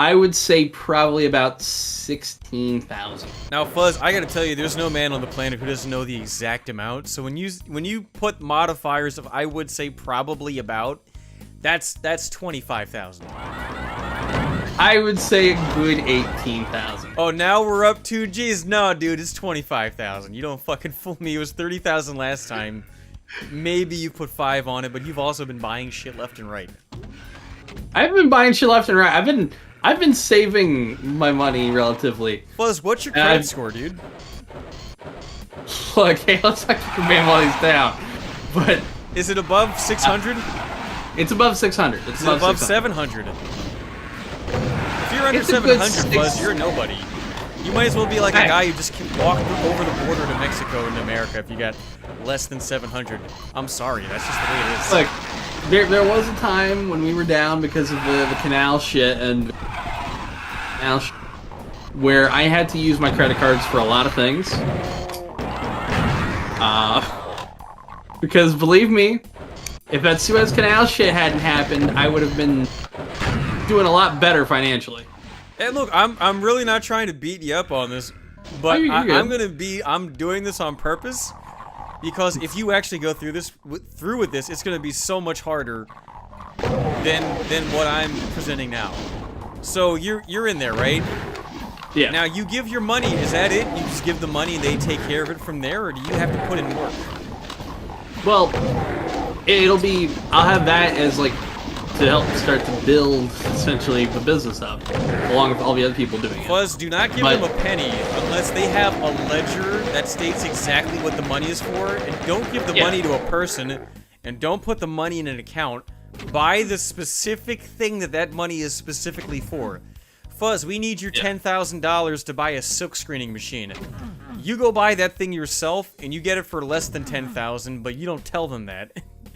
I would say probably about 16,000. Now, Fuzz, I gotta tell you, there's no man on the planet who doesn't know the exact amount. So when you put modifiers of I would say probably about, that's 25,000. I would say a good 18,000. Oh, now we're up 2 G's. No, dude, it's 25,000. You don't fucking fool me. It was 30,000 last time. Maybe you put 5 on it, but you've also been buying shit left and right. I haven't been buying shit left and right. I've been saving my money relatively. Fuzz, what's your credit score, dude? Look, hey, let's not keep man all these down. But is it above 600? It's above 600. It's above 700. If you're under It's a good 700, Buzz, you're nobody. You might as well be like a guy who just can walk over the border to Mexico and America if you got less than 700. I'm sorry, that's just the way it is. Look, there was a time when we were down because of the canal shit and where I had to use my credit cards for a lot of things. Because believe me, if that Suez Canal shit hadn't happened, I would have been doing a lot better financially. Hey, look, I'm really not trying to beat you up on this, but I'm doing this on purpose because if you actually go through with this, it's gonna be so much harder than what I'm presenting now. So you're in there, right? Yeah. Now you give your money. Is that it? You just give the money and they take care of it from there, or do you have to put in work? Well, I'll have that as like to help start to build essentially the business up, along with all the other people doing it. Fuzz, do not give them a penny unless they have a ledger that states exactly what the money is for, and don't give the money to a person, and don't put the money in an account. Buy the specific thing that money is specifically for. Fuzz, we need your $10,000 to buy a silk screening machine. You go buy that thing yourself, and you get it for less than $10,000, but you don't tell them that,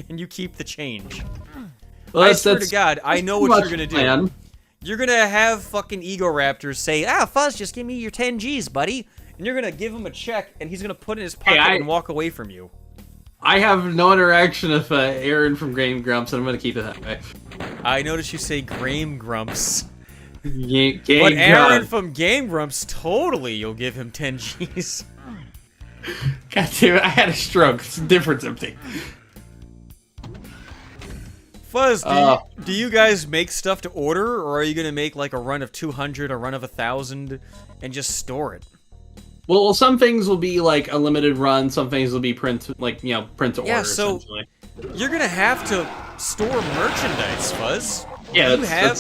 and you keep the change. Well, I swear to God, I know what you're gonna do. You're gonna have fucking Ego Raptors say, Fuzz, just give me your 10 G's, buddy. And you're gonna give him a check, and he's gonna put it in his pocket and walk away from you. I have no interaction with Aaron from Game Grumps, and I'm gonna keep it that way. I noticed you say Game Grumps. Game but Aaron from Game Grumps, totally, you'll give him 10 G's. God damn it, I had a stroke. It's different empty. Fuzz, do you guys make stuff to order, or are you gonna make like a run of 200, a run of 1,000, and just store it? Well, some things will be like a limited run. Some things will be print to order. Yeah, so you're gonna have to store merchandise, Fuzz. Yeah, do you have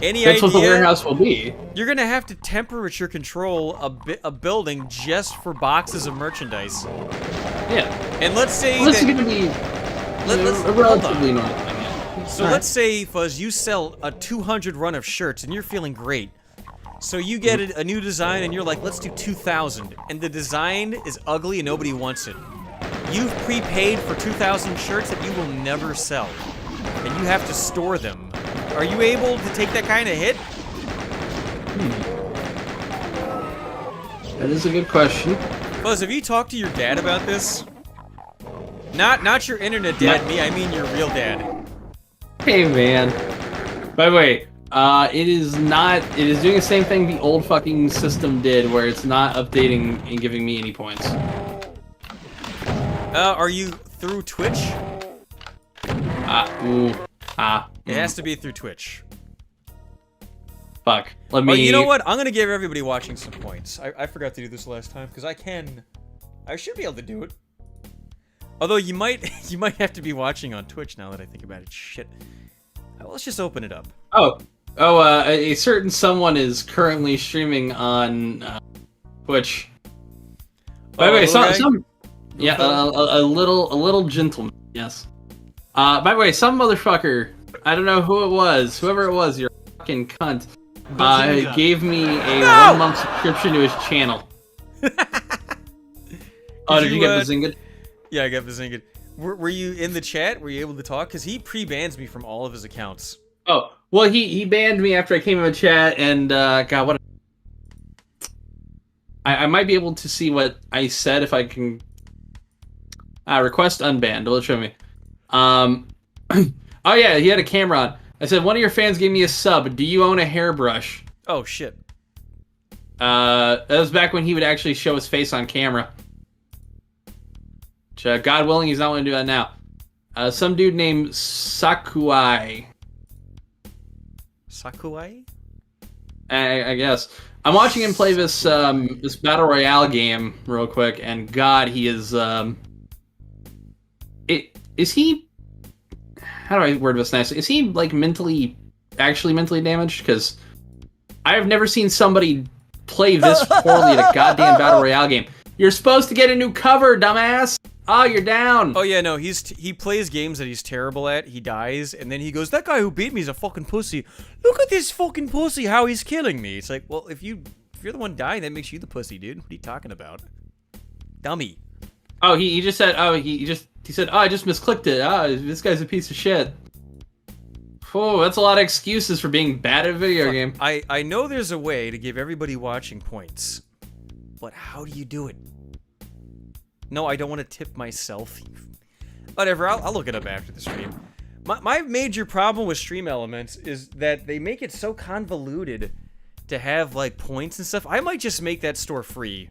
any that's idea? What the warehouse will be. You're gonna have to temperature control a building just for boxes of merchandise. Yeah, and let's say this is gonna be a relatively normal thing. So let's say, Fuzz, you sell a 200 run of shirts and you're feeling great. So you get a new design and you're like, let's do 2,000. And the design is ugly and nobody wants it. You've prepaid for 2,000 shirts that you will never sell. And you have to store them. Are you able to take that kind of hit? That is a good question. Fuzz, have you talked to your dad about this? Not your internet dad, me, I mean your real dad. Hey, man. By the way, it is doing the same thing the old fucking system did, where it's not updating and giving me any points. Are you through Twitch? It has to be through Twitch. Fuck. Let me... Oh, you know what? I'm gonna give everybody watching some points. I forgot to do this last time, because I should be able to do it. Although you might have to be watching on Twitch now that I think about it. Shit. Let's just open it up. A certain someone is currently streaming on Twitch. By the way, a little gentleman. Yes. By the way, some motherfucker. I don't know who it was. Whoever it was, you're a fucking cunt. Gave me a 1-month subscription to his channel. Did you get Bazinged? Yeah, I got Bazinged. Were you in the chat? Were you able to talk? Because he pre-bans me from all of his accounts. Oh, well, he banned me after I came in the chat, and, God, what... I might be able to see what I said if I can... request unbanned. It'll show me. Oh, yeah, he had a camera on. I said, one of your fans gave me a sub. Do you own a hairbrush? Oh, shit. That was back when he would actually show his face on camera. Which, God willing, he's not going to do that now. Some dude named Sakuai. Sakuai? I guess. I'm watching him play this this Battle Royale game real quick, and God, he is... Is he... How do I word this nicely? Is he, like, actually mentally damaged? Because I have never seen somebody play this poorly at a goddamn Battle Royale game. You're supposed to get a new cover, dumbass! Oh, you're down. Oh yeah, no, he plays games that he's terrible at. He dies, and then he goes, "That guy who beat me is a fucking pussy. Look at this fucking pussy, how he's killing me." It's like, well, if you're the one dying, that makes you the pussy, dude. What are you talking about, dummy? Oh, he just said. Oh, he said. Oh, I just misclicked it. Ah, this guy's a piece of shit. Oh, that's a lot of excuses for being bad at a video game. I know there's a way to give everybody watching points, but how do you do it? No, I don't want to tip myself. Whatever, I'll look it up after the stream. My major problem with Stream Elements is that they make it so convoluted to have, like, points and stuff. I might just make that store free,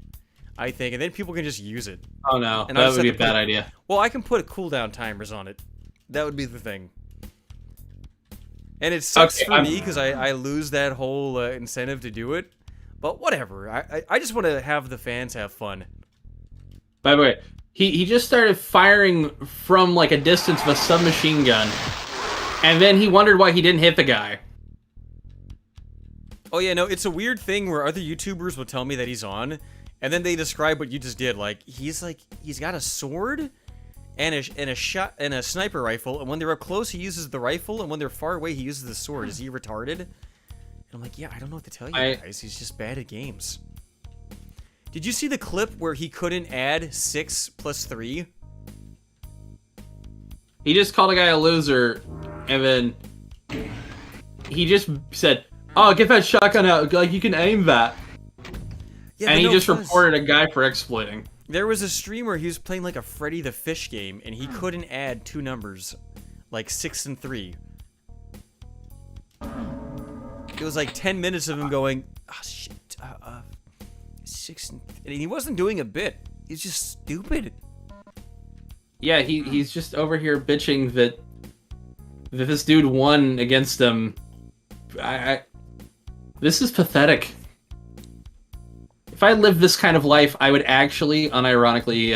I think, and then people can just use it. Oh no, And that would be a bad idea. Well, I can put cooldown timers on it. That would be the thing. And it sucks for me because I lose that whole incentive to do it. But whatever. I just want to have the fans have fun. By the way, he just started firing from like a distance of a submachine gun, and then he wondered why he didn't hit the guy. Oh yeah, no, it's a weird thing where other YouTubers will tell me that he's on, and then they describe what you just did. He's got a sword and a sniper rifle, and when they're up close he uses the rifle, and when they're far away he uses the sword. Is he retarded? And I'm like, yeah, I don't know what to tell you guys. He's just bad at games. Did you see the clip where he couldn't add 6 plus 3? He just called a guy a loser, and then he just said, "Oh, get that shotgun out! Like you can aim that." Yeah, and he no, just reported a guy for exploiting. There was a streamer, he was playing like a Freddy the Fish game, and he couldn't add 2 numbers, like 6 and 3. It was like 10 minutes of him going, "Oh shit, 6 and he wasn't doing a bit. He's just stupid." Yeah, he's just over here bitching that this dude won against him. This is pathetic. If I lived this kind of life, I would actually, unironically,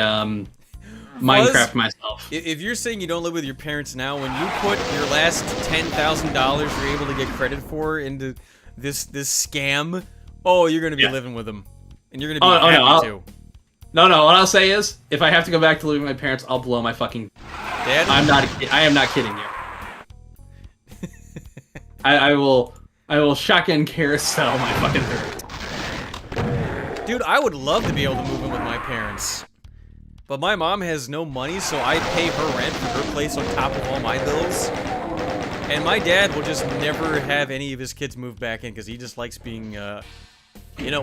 Minecraft myself. If you're saying you don't live with your parents now, when you put your last $10,000 you're able to get credit for into this scam, oh, you're gonna be living with them, and you're gonna be happy too. No, what I'll say is, if I have to go back to living with my parents, I'll blow my fucking. Dad? I am not kidding you. I will shotgun carousel my fucking third. Dude, I would love to be able to move in with my parents. But my mom has no money, so I pay her rent for her place on top of all my bills. And my dad will just never have any of his kids move back in because he just likes being,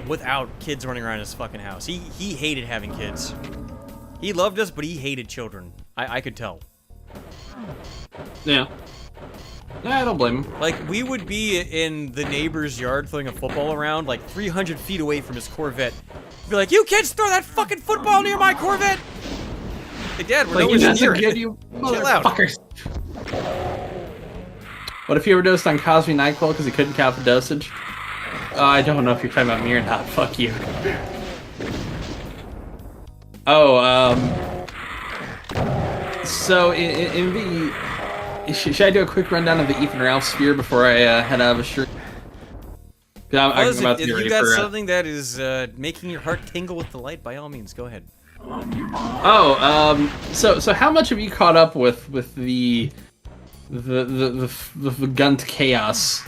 without kids running around his fucking house. He hated having kids. He loved us, but he hated children. I could tell. Yeah. Nah, I don't blame him. Like, we would be in the neighbor's yard throwing a football around, like 300 feet away from his Corvette. Be like, "You kids throw that fucking football near my Corvette!" Hey, Dad, we're nowhere near it. You Chill out. motherfuckers. What if he overdosed on Cosby NyQuil because he couldn't count the dosage? I don't know if you're talking about me or not. Fuck you. So in the... Should I do a quick rundown of the Ethan Ralph sphere before I head out of the stream? If you got something that is making your heart tingle with delight, by all means, go ahead. So how much have you caught up with the gun to chaos?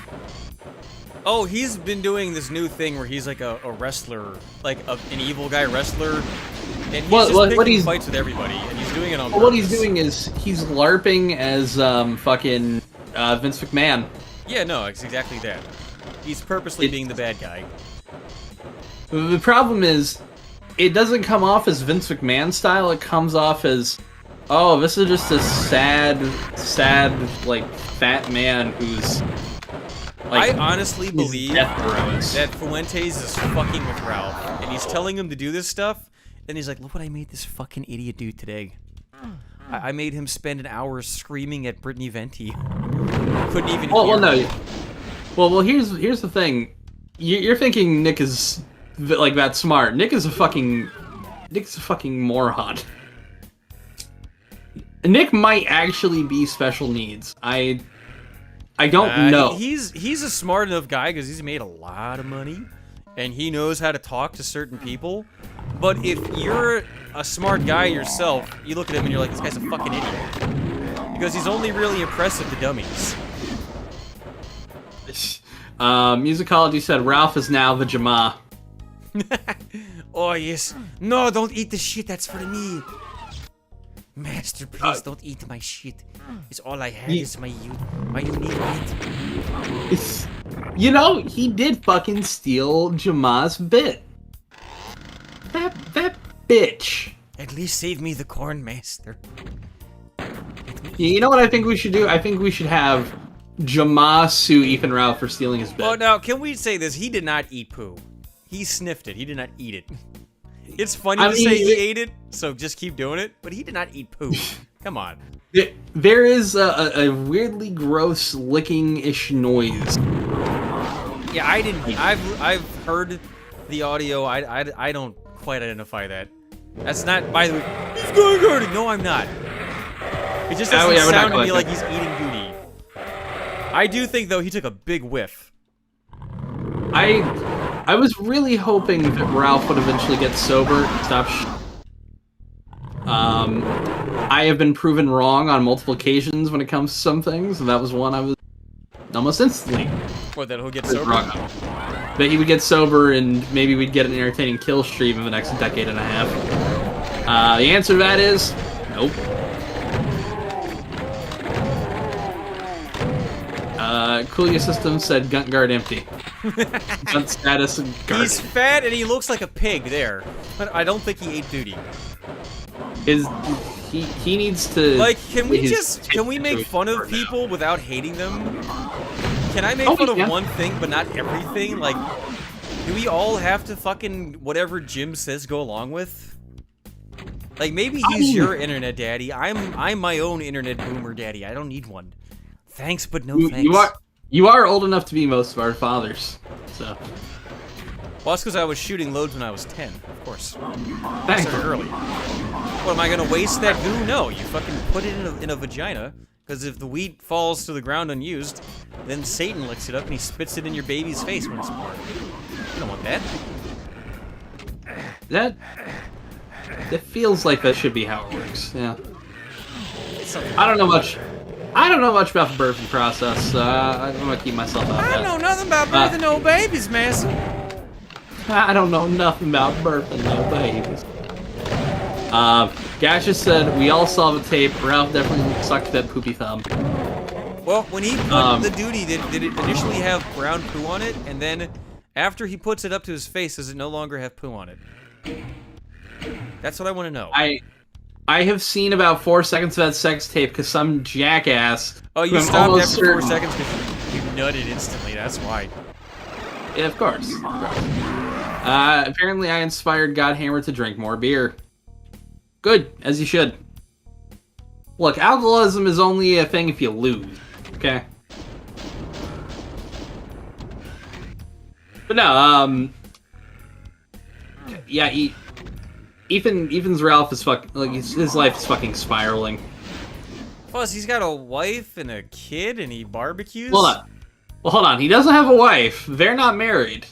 Oh, he's been doing this new thing where he's like a wrestler, like an evil guy wrestler, and he's just picking fights with everybody, and he's doing it on purpose. What he's doing is he's LARPing as fucking Vince McMahon. Yeah, no, it's exactly that. He's purposely being the bad guy. The problem is, it doesn't come off as Vince McMahon style. It comes off as, oh, this is just a sad, like, fat man who's... Like, I honestly believe that Fuentes is fucking with Ralph, and he's telling him to do this stuff, and he's like, "Look what I made this fucking idiot do today. I made him spend an hour screaming at Brittany Venti. Couldn't even hear." Well, no. Well, here's the thing. You're thinking Nick is like that smart. Nick's a fucking moron. Nick might actually be special needs. I don't know. He's a smart enough guy because he's made a lot of money, and he knows how to talk to certain people. But if you're a smart guy yourself, you look at him and you're like, this guy's a fucking idiot. Because he's only really impressive to dummies. Musicology said Ralph is now the Jama. Oh, yes. No, don't eat the shit. That's for me. Master, please don't eat my shit. It's all I have is my unique meat. You know, he did fucking steal Jama's bit. That bitch. At least save me the corn, Master. You know what I think we should do? I think we should have Jama sue Ethan Ralph for stealing his bit. Oh, now, can we say this? He did not eat poo. He sniffed it. He did not eat it. It's funny to say he ate it, so just keep doing it, but he did not eat poo. Come on. There is a weirdly gross licking-ish noise. Yeah, I didn't. I've heard the audio. I don't quite identify that. That's not. By the way, he's going hurting. No, I'm not. It just doesn't sound to me like he's eating booty. I do think though he took a big whiff. I was really hoping that Ralph would eventually get sober and stop. I have been proven wrong on multiple occasions when it comes to some things, and that was one I was almost instantly. What, that he'll get sober? That he would get sober and maybe we'd get an entertaining kill stream in the next decade and a half. The answer to that is nope. Coolia System said Gunt Guard empty. Gunt status guard. He's fat and he looks like a pig there, but I don't think he ate duty. He needs to like? Can we make fun of people without hating them? Can I make fun of one thing but not everything? Like, do we all have to fucking whatever Jim says go along with? Like maybe he's your internet daddy. I'm my own internet boomer daddy. I don't need one. Thanks, but no thanks. You are old enough to be most of our fathers, so. Well, that's because I was shooting loads when I was 10, of course. Thanks. I started early. What, am I gonna waste that goo? No, you fucking put it in a vagina, because if the wheat falls to the ground unused, then Satan licks it up and he spits it in your baby's face when it's born. You don't want that. That feels like that should be how it works, yeah. I don't know much about the birthing process. I'm gonna keep myself out of that. I don't know nothing about birthing no babies, Mason. I don't know nothing about birthing no babies. Gash said, we all saw the tape. Ralph definitely sucked that poopy thumb. Well, when he put the duty, did it initially have brown poo on it? And then, after he puts it up to his face, does it no longer have poo on it? That's what I want to know. I have seen about 4 seconds of that sex tape because some jackass... Oh, you stopped after 4 seconds because you nutted instantly, that's why. Yeah, of course. Apparently I inspired Godhammer to drink more beer. Good, as you should. Look, alcoholism is only a thing if you lose, okay? But no, yeah, Ethan's Ralph is his life is fucking spiraling. Plus, he's got a wife and a kid, and he barbecues. Well, hold on. He doesn't have a wife. They're not married.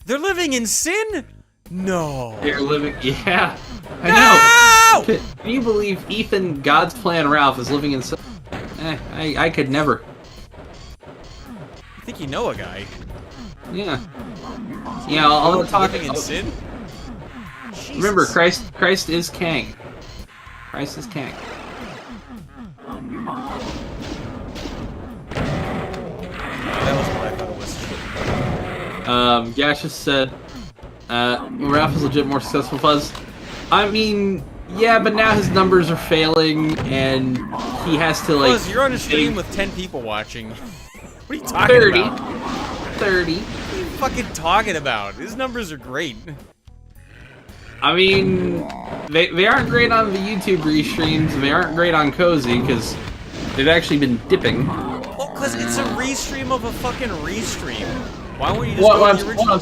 They're living in sin? No. They're living. Yeah, I know. Can you believe Ethan, God's plan Ralph, is living in sin? I could never. I think you know a guy. Yeah. Yeah, I'll talk. Living in sin. Jesus. Remember, Christ is king. Christ is king. That was what I thought it was. Gash said, Ralph is legit more successful Fuzz. I mean, yeah, but now his numbers are failing, and he has to, like... Fuzz, you're on a stream with 10 people watching. What are you talking about? 30. What are you fucking talking about? His numbers are great. I mean, they aren't great on the YouTube restreams, and they aren't great on Cozy, because they've actually been dipping. Well, because it's a restream of a fucking restream. Why won't you just go to the original?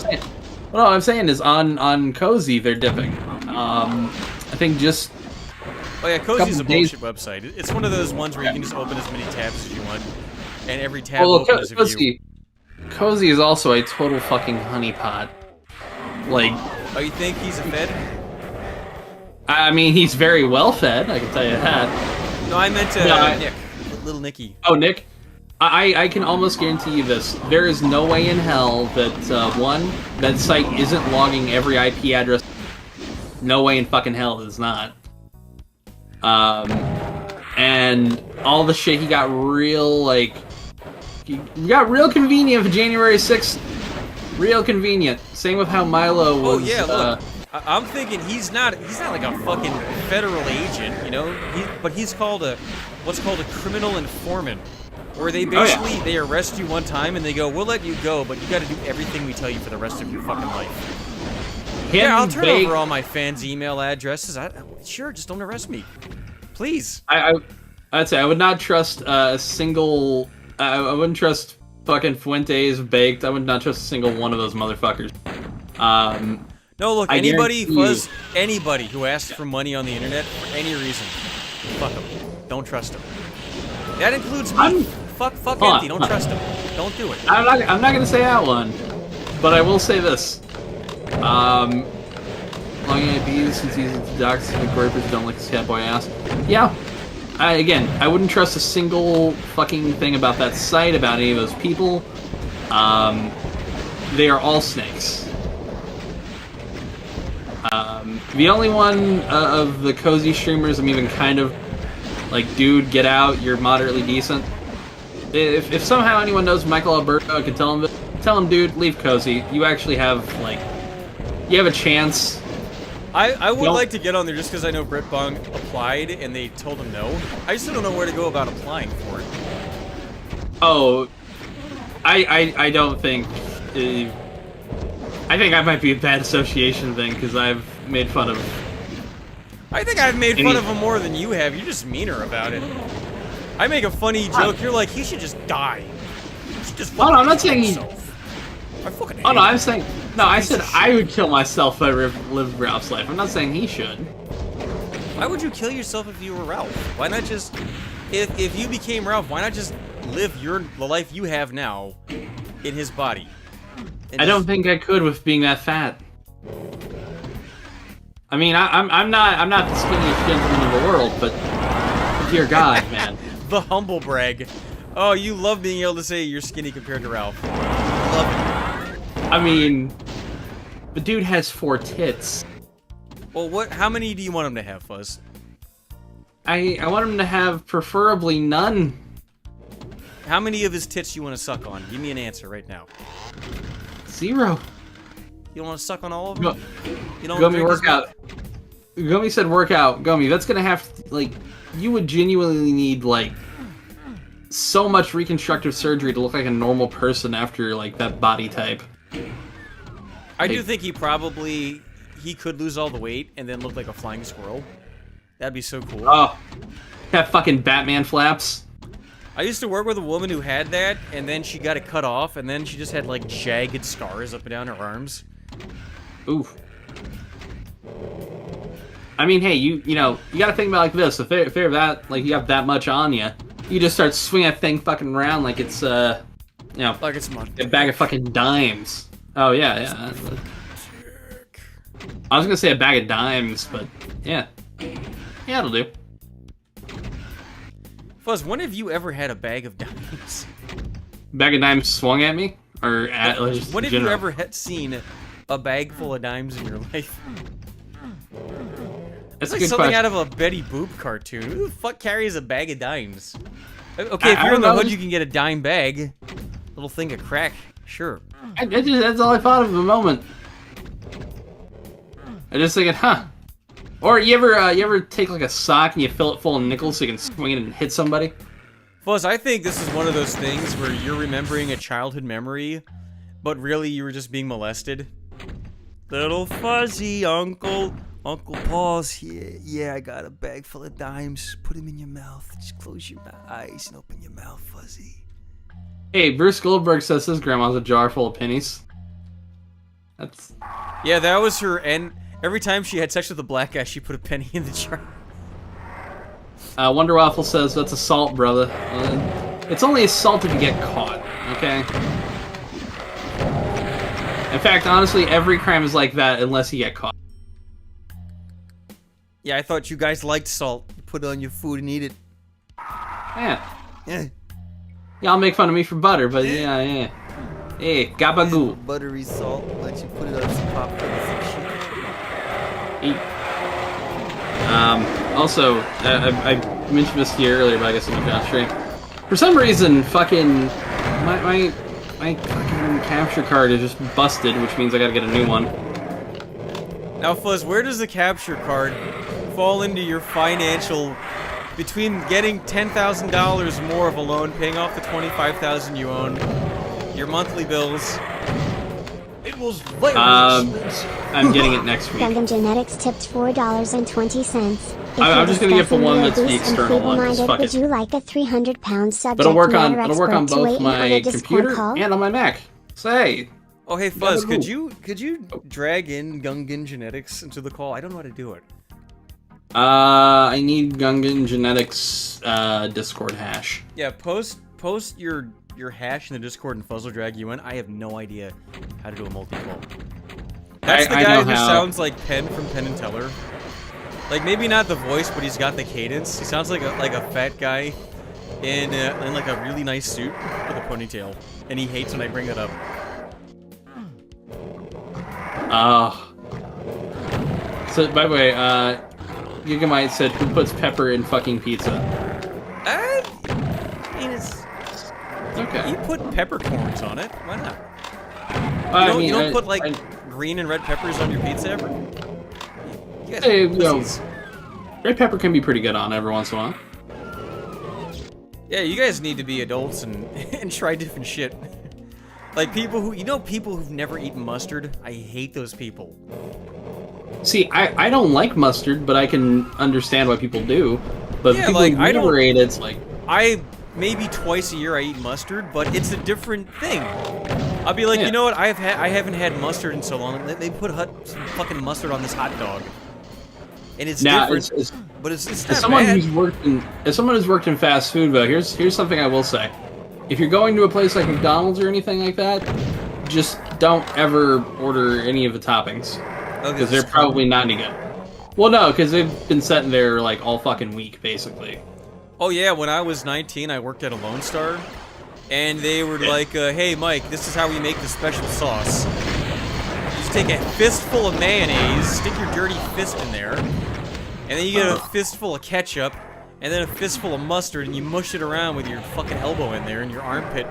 What I'm saying is, on Cozy, they're dipping. I think just... Oh yeah, Cozy's a bullshit website. It's one of those ones where you can just open as many tabs as you want, and every tab opens as a view. Cozy is also a total fucking honeypot. Like... Oh, you think he's a fed? I mean, he's very well fed. I can tell you that. No, I meant No, Nick, little Nicky. Oh, Nick. I can almost guarantee you this. There is no way in hell that, one, that site isn't logging every IP address. No way in fucking hell it's not. And all the shit he got real, like... He got real convenient for January 6th. Real convenient. Same with how Milo was... Oh, yeah, look. I'm thinking he's not like a fucking federal agent, you know? But he's called what's called a criminal informant. Where they basically, they arrest you one time and they go, we'll let you go, but you gotta do everything we tell you for the rest of your fucking life. Yeah, I'll turn over all my fans' email addresses. Sure, just don't arrest me. Please. I'd say I would not trust a single... I wouldn't trust fucking Fuentes, Baked. I would not trust a single one of those motherfuckers. No, look, anybody who asks for money on the internet for any reason, fuck them. Don't trust them. That includes me. Fuck Empty. Don't trust him. Don't do it. I'm not gonna say that one, but I will say this. Logging IPs since he's into docs, the grippers don't like his catboy ass. Yeah. I wouldn't trust a single fucking thing about that site, about any of those people. They are all snakes. The only one of the cozy streamers I'm even kind of like, dude, get out, you're moderately decent. If somehow anyone knows Michael Alberto, I could tell him, dude, leave cozy. You actually have, like, you have a chance. I would like to get on there just because I know Britbong applied and they told him no. I just don't know where to go about applying for it. Oh, I don't think... I think I might be a bad association thing because I've made fun of... I think I've made fun of him more than you have. You're just meaner about it. I make a funny joke. You're like, he should just die. He should just I'm not saying he... I fucking hate no, him. I'm saying... No, I said I would kill myself if I lived Ralph's life. I'm not saying he should. Why would you kill yourself if you were Ralph? Why not just... If you became Ralph, why not just live the life you have now in his body? I don't think I could with being that fat. I mean, I'm not the skinniest gentleman in the world, but dear God, man. The humble brag. Oh, you love being able to say you're skinny compared to Ralph. Love it. I mean, the dude has 4 tits. Well, how many do you want him to have, Fuzz? I want him to have preferably none. How many of his tits you want to suck on? Give me an answer right now. 0. You don't want to suck on all of them? You don't Gummy, workout. Gummy said workout. Gummy, that's gonna have to, like, you would genuinely need, like, so much reconstructive surgery to look like a normal person after, like, that body type. I do think he could lose all the weight and then look like a flying squirrel. That'd be so cool. Oh, that fucking Batman flaps. I used to work with a woman who had that, and then she got it cut off, and then she just had, like, jagged scars up and down her arms. Oof. I mean, hey, you know, you gotta think about it like this. If they're that, like, you have that much on you, you just start swinging that thing fucking around like it's, you know, like it's a bag of fucking dimes. Oh, yeah. I was gonna say a bag of dimes, but, yeah. Yeah, it'll do. Fuzz, when have you ever had a bag of dimes? Bag of dimes swung at me? Or at, just when have general? you ever seen a bag full of dimes in your life? It's like something out of a Betty Boop cartoon. Who the fuck carries a bag of dimes? Okay, if you're in the hood, you can get a dime bag. Little thing of crack. Sure. That's all I thought of at the moment. I just thinking, huh. Or you ever take like a sock and you fill it full of nickels so you can swing it and hit somebody? Fuzz, I think this is one of those things where you're remembering a childhood memory, but really you were just being molested. Little fuzzy Uncle Paul's here. Yeah, I got a bag full of dimes. Put them in your mouth. Just close your eyes and open your mouth, Fuzzy. Hey, Bruce Goldberg says his grandma's a jar full of pennies. That's... Yeah, that was her, and every time she had sex with a black guy, she put a penny in the jar. Wonder Waffle says that's assault, brother. It's only assault if you get caught, okay? In fact, honestly, every crime is like that unless you get caught. Yeah, I thought you guys liked salt. You put it on your food and eat it. Yeah. Yeah. Y'all make fun of me for butter, but yeah. Hey, gabagoo. Buttery salt. Why don't you put it on some popcorn and some shit? Eat. Also, I mentioned this to you earlier, but I guess I'm not stream. For some reason, fucking my fucking capture card is just busted, which means I gotta get a new one. Now, Fuzz, where does the capture card fall into your financial... Between getting $10,000 more of a loan, paying off the $25,000 you own, your monthly bills... It was very expensive. I'm getting it next week. Gundam Genetics tipped $4.20. I'm just gonna get the one that's the external one. Just fuck Would it. you like a 300-pound subject But it'll work on matter expert to both weigh in on my a Discord computer call? and on my Mac. Say, Oh, hey, Fuzz, Gabagoo. could you drag in Gungan Genetics into the call? I don't know how to do it. I need Gungan Genetics Discord hash. Yeah, post your hash in the Discord and Fuzz will drag you in. I have no idea how to do a multi-call. That's the I guy know who how. sounds like Penn from Penn and Teller. Like, maybe not the voice, but he's got the cadence. He sounds like a fat guy in like a really nice suit with a ponytail, and he hates when I bring it up. So, by the way, Gigamite said, who puts pepper in fucking pizza? I mean, it's... Okay. You put peppercorns on it. Why not? You don't put, like, green and red peppers on your pizza ever? You guys Hey, are yo, pussies. red pepper can be pretty good on every once in a while. Yeah, you guys need to be adults and, and try different shit. Like, people who've never eaten mustard? I hate those people. See, I don't like mustard, but I can understand why people do. But Yeah, people like, who I don't- never ate it, it's like... Maybe twice a year I eat mustard, but it's a different thing. I'll be like, Yeah. you know what? I haven't had mustard in so long. They put some fucking mustard on this hot dog, and it's different. But it's as not someone bad. who's worked in fast food, though, here's something I will say: if you're going to a place like McDonald's or anything like that, just don't ever order any of the toppings because they're probably not any good. Well, no, because they've been sitting there like all fucking week, basically. Oh yeah, when I was 19, I worked at a Lone Star, and they were like, "Hey Mike, this is how we make the special sauce. You just take a fistful of mayonnaise, stick your dirty fist in there, and then you get a fistful of ketchup, and then a fistful of mustard, and you mush it around with your fucking elbow in there and your armpit,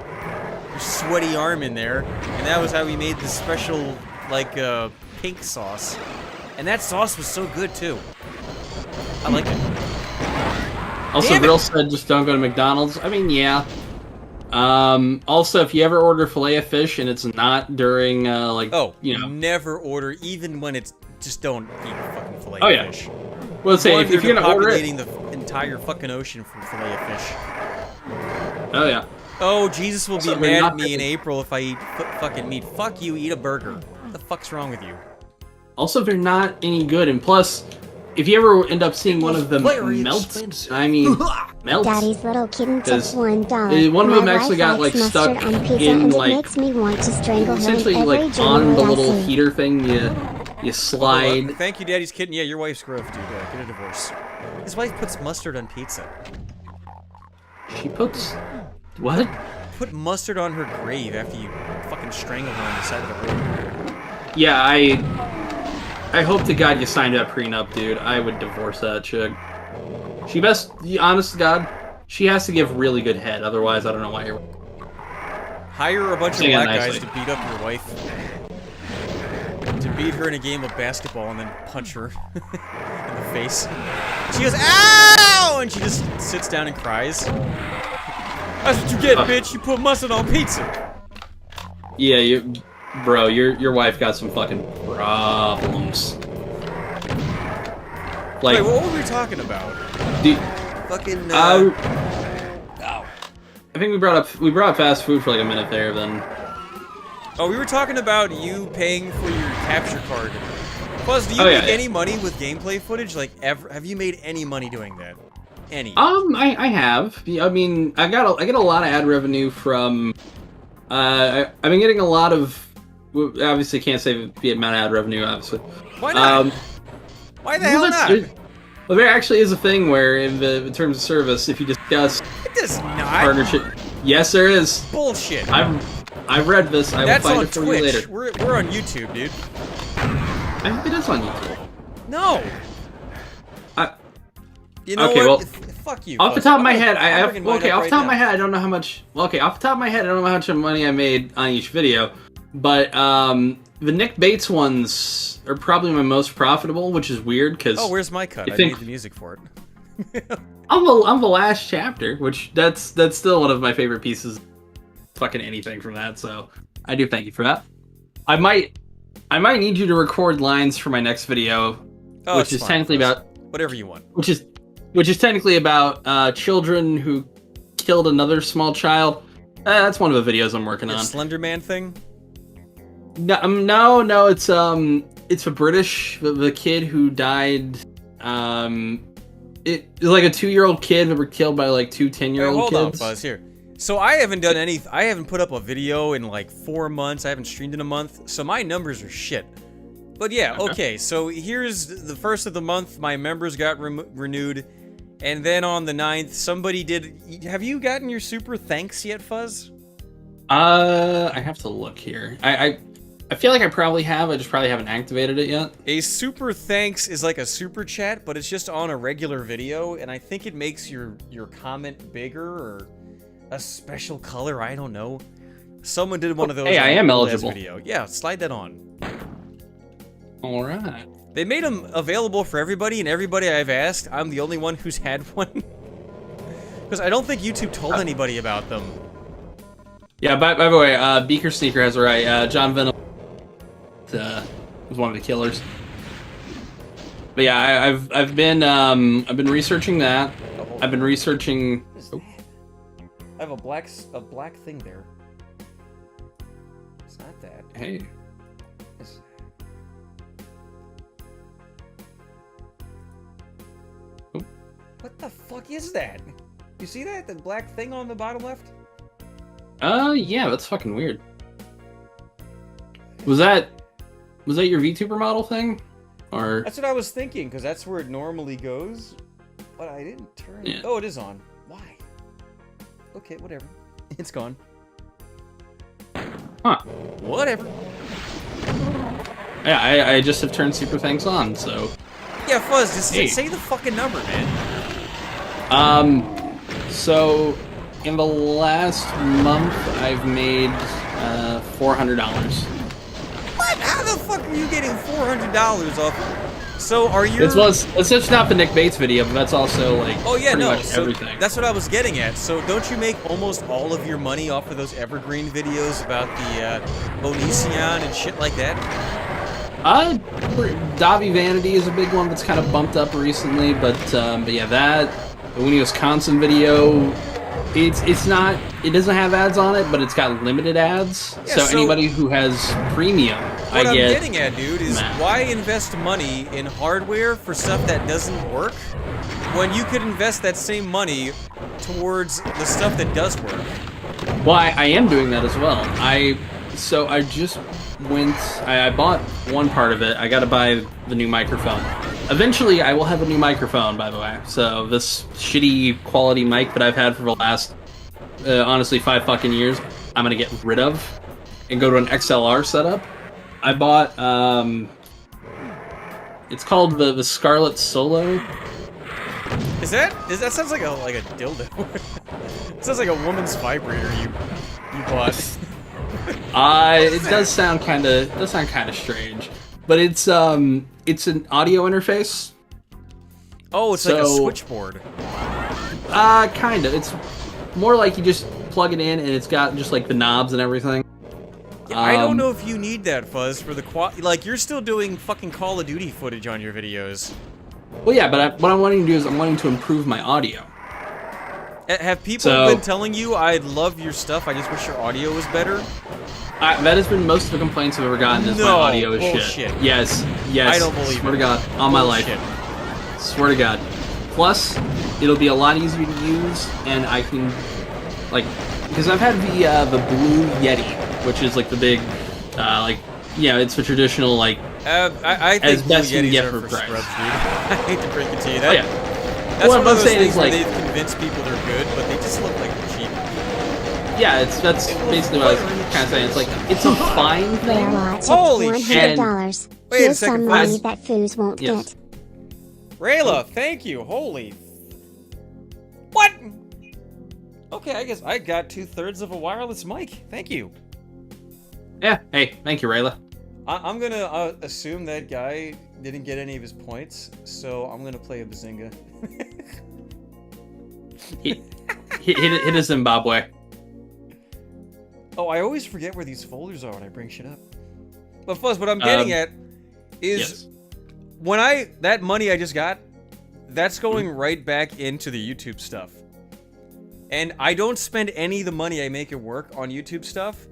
your sweaty arm in there, and that was how we made the special, like, pink sauce. And that sauce was so good too. I liked it. Also, Damn it. Real said just don't go to McDonald's. I mean, yeah. Also, if you ever order filet of fish and it's not during, Never order, even when it's just don't eat fucking fillet Oh, of yeah. fish. Well, say, if They're you're gonna order it... depopulating the entire fucking ocean for fillet of fish. Oh, yeah. Oh, Jesus will Also, be they're mad not at me in making- April if I eat fucking meat. Fuck you, eat a burger. What the fuck's wrong with you? Also, they're not any good, and plus, if you ever end up seeing one of them Very melt, expensive. I mean, melt. Daddy's little kitten took Because $1. one of them My actually wife got, likes like, mustard stuck on pizza, in, and like, it makes me want to strangle her in essentially, every like, on the January I little see. heater thing, you slide. Thank you, Daddy's kitten. Yeah, your wife's gross, dude. Get a divorce. His wife puts mustard on pizza. She puts... What? Put mustard on her grave after you fucking strangle her on the side of the road. Yeah, I hope to God you signed that prenup, dude. I would divorce that chick. She best... Honest to God, she has to give really good head, otherwise I don't know why you're... Hire a bunch of Sing it black nicely. guys to beat up your wife. To beat her in a game of basketball and then punch her in the face. She goes, ow! And she just sits down and cries. That's what you get, bitch. You put mustard on pizza. Yeah, bro, your wife got some fucking problems. Like, Wait, what were we talking about? dude, Fucking, I think we brought up fast food for like a minute there. Then Oh, we were talking about you paying for your capture card. Buzz, do you Oh, make yeah, yeah. any money with gameplay footage? Like, ever? Have you made any money doing that? Any? I have. I mean, I get a lot of ad revenue from. I've been getting a lot of. Obviously, can't say the amount of ad revenue. Obviously, Why not? Why the hell well, not? Well, there actually is a thing where, in terms of service, if you discuss It does not. partnership, yes, there is. Bullshit. I've read this. I That's will find on it for you later. Twitch. We're on YouTube, dude. I think it is on YouTube. No. You know Okay, what? well, Fuck you. Off the Fuzz. top of my I'm head, gonna- I'm bringing mine off the up right top of my now. head, I don't know how much. Well, okay, off the top of my head, I don't know how much money I made on each video, but the Nick Bates ones are probably my most profitable, which is weird because Oh, where's my cut? I I think- made the music for it. I'm the last chapter, which that's still one of my favorite pieces. Fucking anything from that, so I do thank you for that. I might need you to record lines for my next video, Oh, which it's is fine, technically Fuzz. about Whatever you want. which is technically about children who killed another small child. That's one of the videos I'm working The on. Slender Man thing? No, it's a British the kid who died. It was like a 2-year-old kid that were killed by like two 10-year-old Hold on, kids. Fuzz, here. So I haven't done any. I haven't put up a video in like 4 months. I haven't streamed in a month. So my numbers are shit. But yeah, okay. So here's the first of the month. My members got renewed. And then on the 9th, somebody did. Have you gotten your super thanks yet, Fuzz? I have to look here. I feel like I probably have. I just probably haven't activated it yet. A super thanks is like a super chat, but it's just on a regular video, and I think it makes your comment bigger or a special color. I don't know. Someone did one of those. Hey, I on am the last eligible. Video. Yeah, slide that on. All right. They made them available for everybody, and everybody I've asked, I'm the only one who's had one. Because I don't think YouTube told anybody about them. Yeah. By the way, Beaker Sneaker has it right. John Venom was one of the killers. But yeah, I've been researching that. I've been researching. Oh, I have a black thing there. It's not that. hey. It's... Oh. What the fuck is that? You see that? The black thing on the bottom left? Yeah, that's fucking weird. Was that your VTuber model thing? Or That's what I was thinking, because that's where it normally goes. But I didn't turn it. Yeah. Oh, it is on. Why? Okay, whatever. It's gone. Huh. Whatever. Yeah, I just have turned Super Thanks on, so. Yeah, Fuzz, just Hey. say the fucking number, man. So in the last month, I've made $400. What? How the fuck are you getting $400 off? So are you? It's just not the Nick Bates video, but that's also like Oh yeah, pretty no. much So everything. that's what I was getting at. So don't you make almost all of your money off of those evergreen videos about the Onision and shit like that? Davi Vanity is a big one that's kind of bumped up recently, but yeah, that the Winnie Wisconsin video, it's not, it doesn't have ads on it, but it's got limited ads. Yeah, so so- anybody who has premium, What I'm get. getting at, dude, is Nah. why invest money in hardware for stuff that doesn't work when you could invest that same money towards the stuff that does work? Well, I am doing that as well. I just went. I bought one part of it. I got to buy the new microphone. Eventually, I will have a new microphone. By the way, so this shitty quality mic that I've had for the last, honestly, 5 fucking years, I'm gonna get rid of and go to an XLR setup. I bought. It's called the Scarlet Solo. That sounds like a dildo. It sounds like a woman's vibrator you bought. It does sound kind of strange, but it's an audio interface. Oh, it's like a So- switchboard. Kind of. It's more like you just plug it in and it's got just like the knobs and everything. Yeah, I don't know if you need that, Fuzz, for the like you're still doing fucking Call of Duty footage on your videos. Well, yeah, but what I'm wanting to do is I'm wanting to improve my audio. Have people So- been telling you I love your stuff? I just wish your audio was better. That has been most of the complaints I've ever gotten is my No, audio is bullshit. shit. Yes. I don't believe Swear it. to God, on my life. Bullshit. Swear to God. Plus, it'll be a lot easier to use, and I can, like, because I've had the Blue Yeti, which is like the big, it's the traditional like I as think best you can Yetis get are for for price. scrubs, dude. I hate to break it to you. Oh, yeah. That's What one I'm of those saying things is, where like- they've convinced people they're good, but they just look like they're cheap. Yeah, that's basically what I was kind of saying. It's like it's a fine thing. Rayla tipped Holy $100. Wait a Here's second, some money Fuzz. that Foos won't Yes. get. Rayla, thank you. Holy. What? Okay, I guess I got 2/3 of a wireless mic. Thank you. Yeah. Hey, thank you, Rayla. I'm gonna assume that guy didn't get any of his points, so I'm gonna play a Bazinga. Hit a Zimbabwe. Oh, I always forget where these folders are when I bring shit up. But Fuzz, what I'm getting at is Yes. when that money I just got, that's going right back into the YouTube stuff. And I don't spend any of the money I make at work on YouTube stuff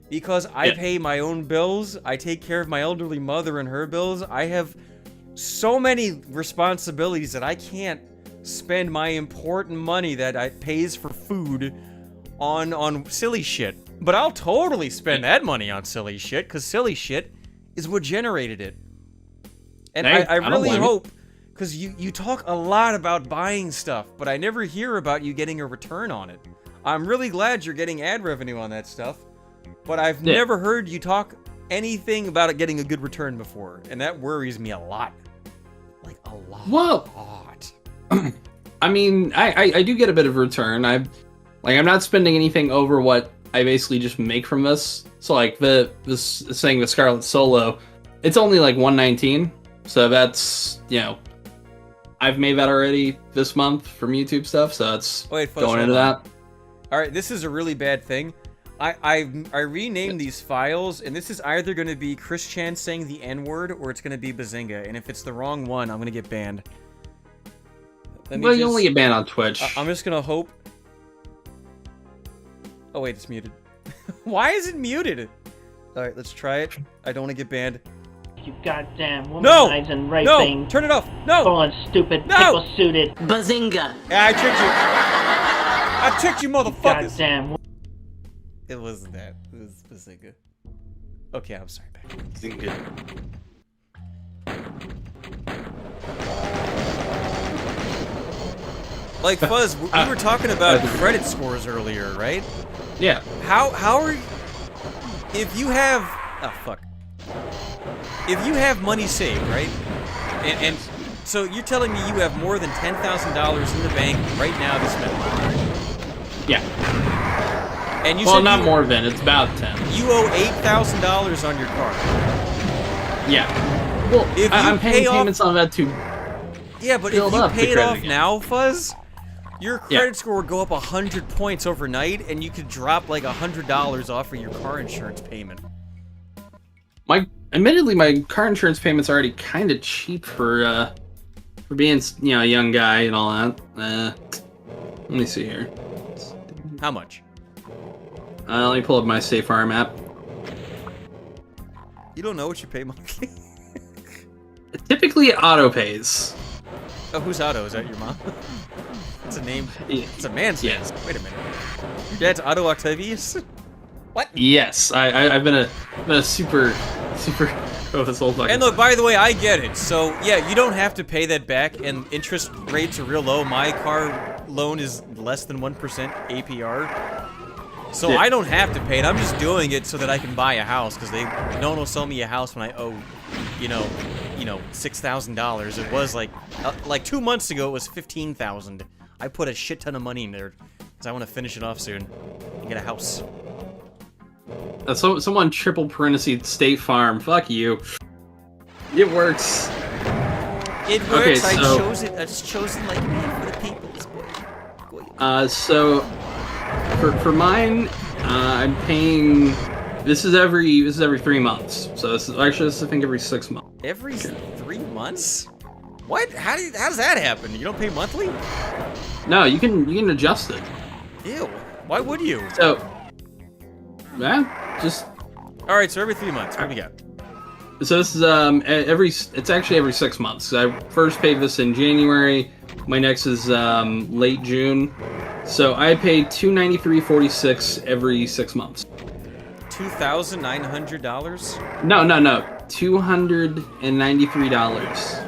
because I Yeah. pay my own bills. I take care of my elderly mother and her bills. I have so many responsibilities that I can't spend my important money that I pays for food on silly shit. But I'll totally spend that money on silly shit because silly shit is what generated it. And Hey, I I don't really blame you. hope, because you talk a lot about buying stuff, but I never hear about you getting a return on it. I'm really glad you're getting ad revenue on that stuff, but I've Yeah. never heard you talk anything about it getting a good return before, and that worries me a lot. Like, a lot. Well, I mean, I do get a bit of return. I'm not spending anything over what I basically just make from this. So like this thing with Scarlet Solo, it's only like 119. So that's, I've made that already this month from YouTube stuff. So it's Wait, Fuzz, going hold into on. that. All right, this is a really bad thing. I renamed these files, and this is either going to be Chris Chan saying the N-word, or it's going to be Bazinga. And if it's the wrong one, I'm going to get banned. Let me Well, you just- only get banned on Twitch. I'm just going to hope. Oh, wait, it's muted. Why is it muted? All right, let's try it. I don't want to get banned. You goddamn No! womanizing, No! raping, Turn it off! No! full stupid, No! pickle-suited, Bazinga! Yeah, I tricked you! I tricked you, motherfuckers! goddamn. It wasn't that. It was Bazinga. Okay, I'm sorry. Back. Like, Fuzz, we were talking about credit scores earlier, right? Yeah. How are you... If you have... Oh, fuck. If you have money saved, right? And so you're telling me you have more than $10,000 in the bank right now this month. Yeah. And you Well, said not you, more than. It's about 10. you owe $8,000 on your car. Yeah. Well, If you I'm pay paying off- payments on that too. Yeah, but if Build you up the pay it credit off again. now, Fuzz, your Yeah. credit score would go up 100 points overnight, and you could drop like $100 off of your car insurance payment. Admittedly, my car insurance payments are already kind of cheap for being, a young guy and all that. Let me see here. How much? Let me pull up my Safe Farm app. You don't know what you pay monthly? Typically, it auto pays. Oh, whose auto? Is that your mom? It's a name. Yeah. It's a man's name. Yes. Wait a minute. Your dad's Otto Octavius? What? Yes, I've been a super oh, this old fucking. And look, by the way, I get it. So, yeah, you don't have to pay that back, and interest rates are real low. My car loan is less than 1% APR. So Yeah. I don't have to pay it. I'm just doing it so that I can buy a house, because no one will sell me a house when I owe, $6,000. It was like 2 months ago, it was $15,000. I put a shit ton of money in there, because I want to finish it off soon and get a house. Someone triple parentheses State Farm. Fuck you. It works. It works. Okay, I so- chose it. It's chosen like me for the people. This boy. So for mine, I'm paying. This is every 3 months. So this is I think every 6 months. Every 3 months? What? How does that happen? You don't pay monthly? No, you can adjust it. Ew. Why would you? So, yeah, just All right. So every 3 months. What do we got? so this is it's actually every 6 months. I first paid this in January. My next is late June. So I pay $293.46 every 6 months. $2,900? No. $293.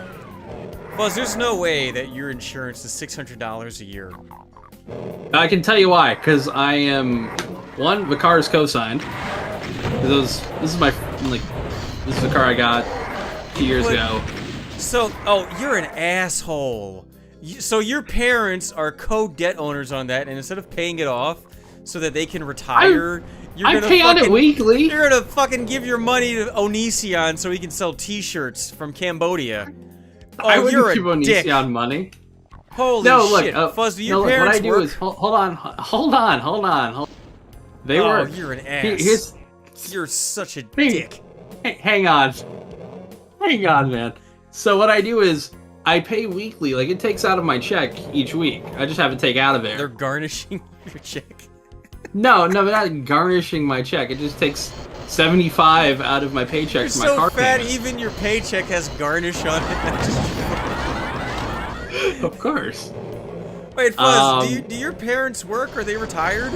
Fuzz, there's no way that your insurance is $600 a year. I can tell you why, because I am one. The car is co-signed. This is my this is the car I got 2 years ago. So, you're an asshole. So your parents are co-debt owners on that, and instead of paying it off so that they can retire, I pay on it weekly. You're gonna fucking give your money to Onision so he can sell T-shirts from Cambodia. Oh, I wouldn't you're give a dick. Onision money. Holy shit, Fuzz! Do your parents what I do work? is hold on. They work. You're an ass. You're such a dick. Hang on, man. So what I do is I pay weekly. Like, it takes out of my check each week. I just have it take out of there. They're garnishing your check. No, they're not garnishing my check. It just takes 75 out of my paycheck for my car You're so fat, payment. even your paycheck has garnish on it. Of course. Wait, Fuzz, do your parents work? Are they retired?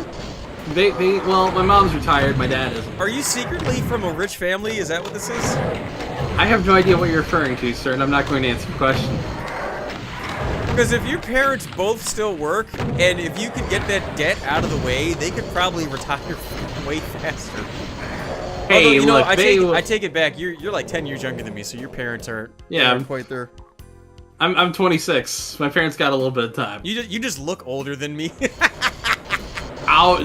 Well, my mom's retired, my dad isn't. Are you secretly from a rich family? Is that what this is? I have no idea what you're referring to, sir, and I'm not going to answer your question. Because if your parents both still work, and if you could get that debt out of the way, they could probably retire way faster. Hey, although, look, I take it back. You're like 10 years younger than me, so your parents aren't quite there. I'm 26. My parents got a little bit of time. You just look older than me. Ow,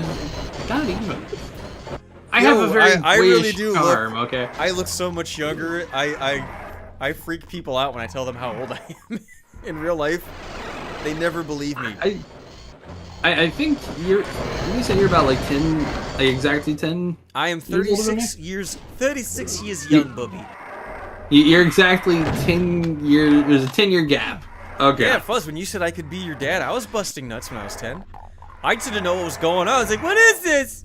not even. I have a very I really do charm, look, okay? I look so much younger. I freak people out when I tell them how old I am in real life. They never believe me. I think you said you're about like 10, like exactly 10. I am 36 years young, Bubby. You're exactly 10 years. There's a 10-year gap. Okay. Yeah, Fuzz. When you said I could be your dad, I was busting nuts when I was 10. I didn't know what was going on. I was like, "What is this?"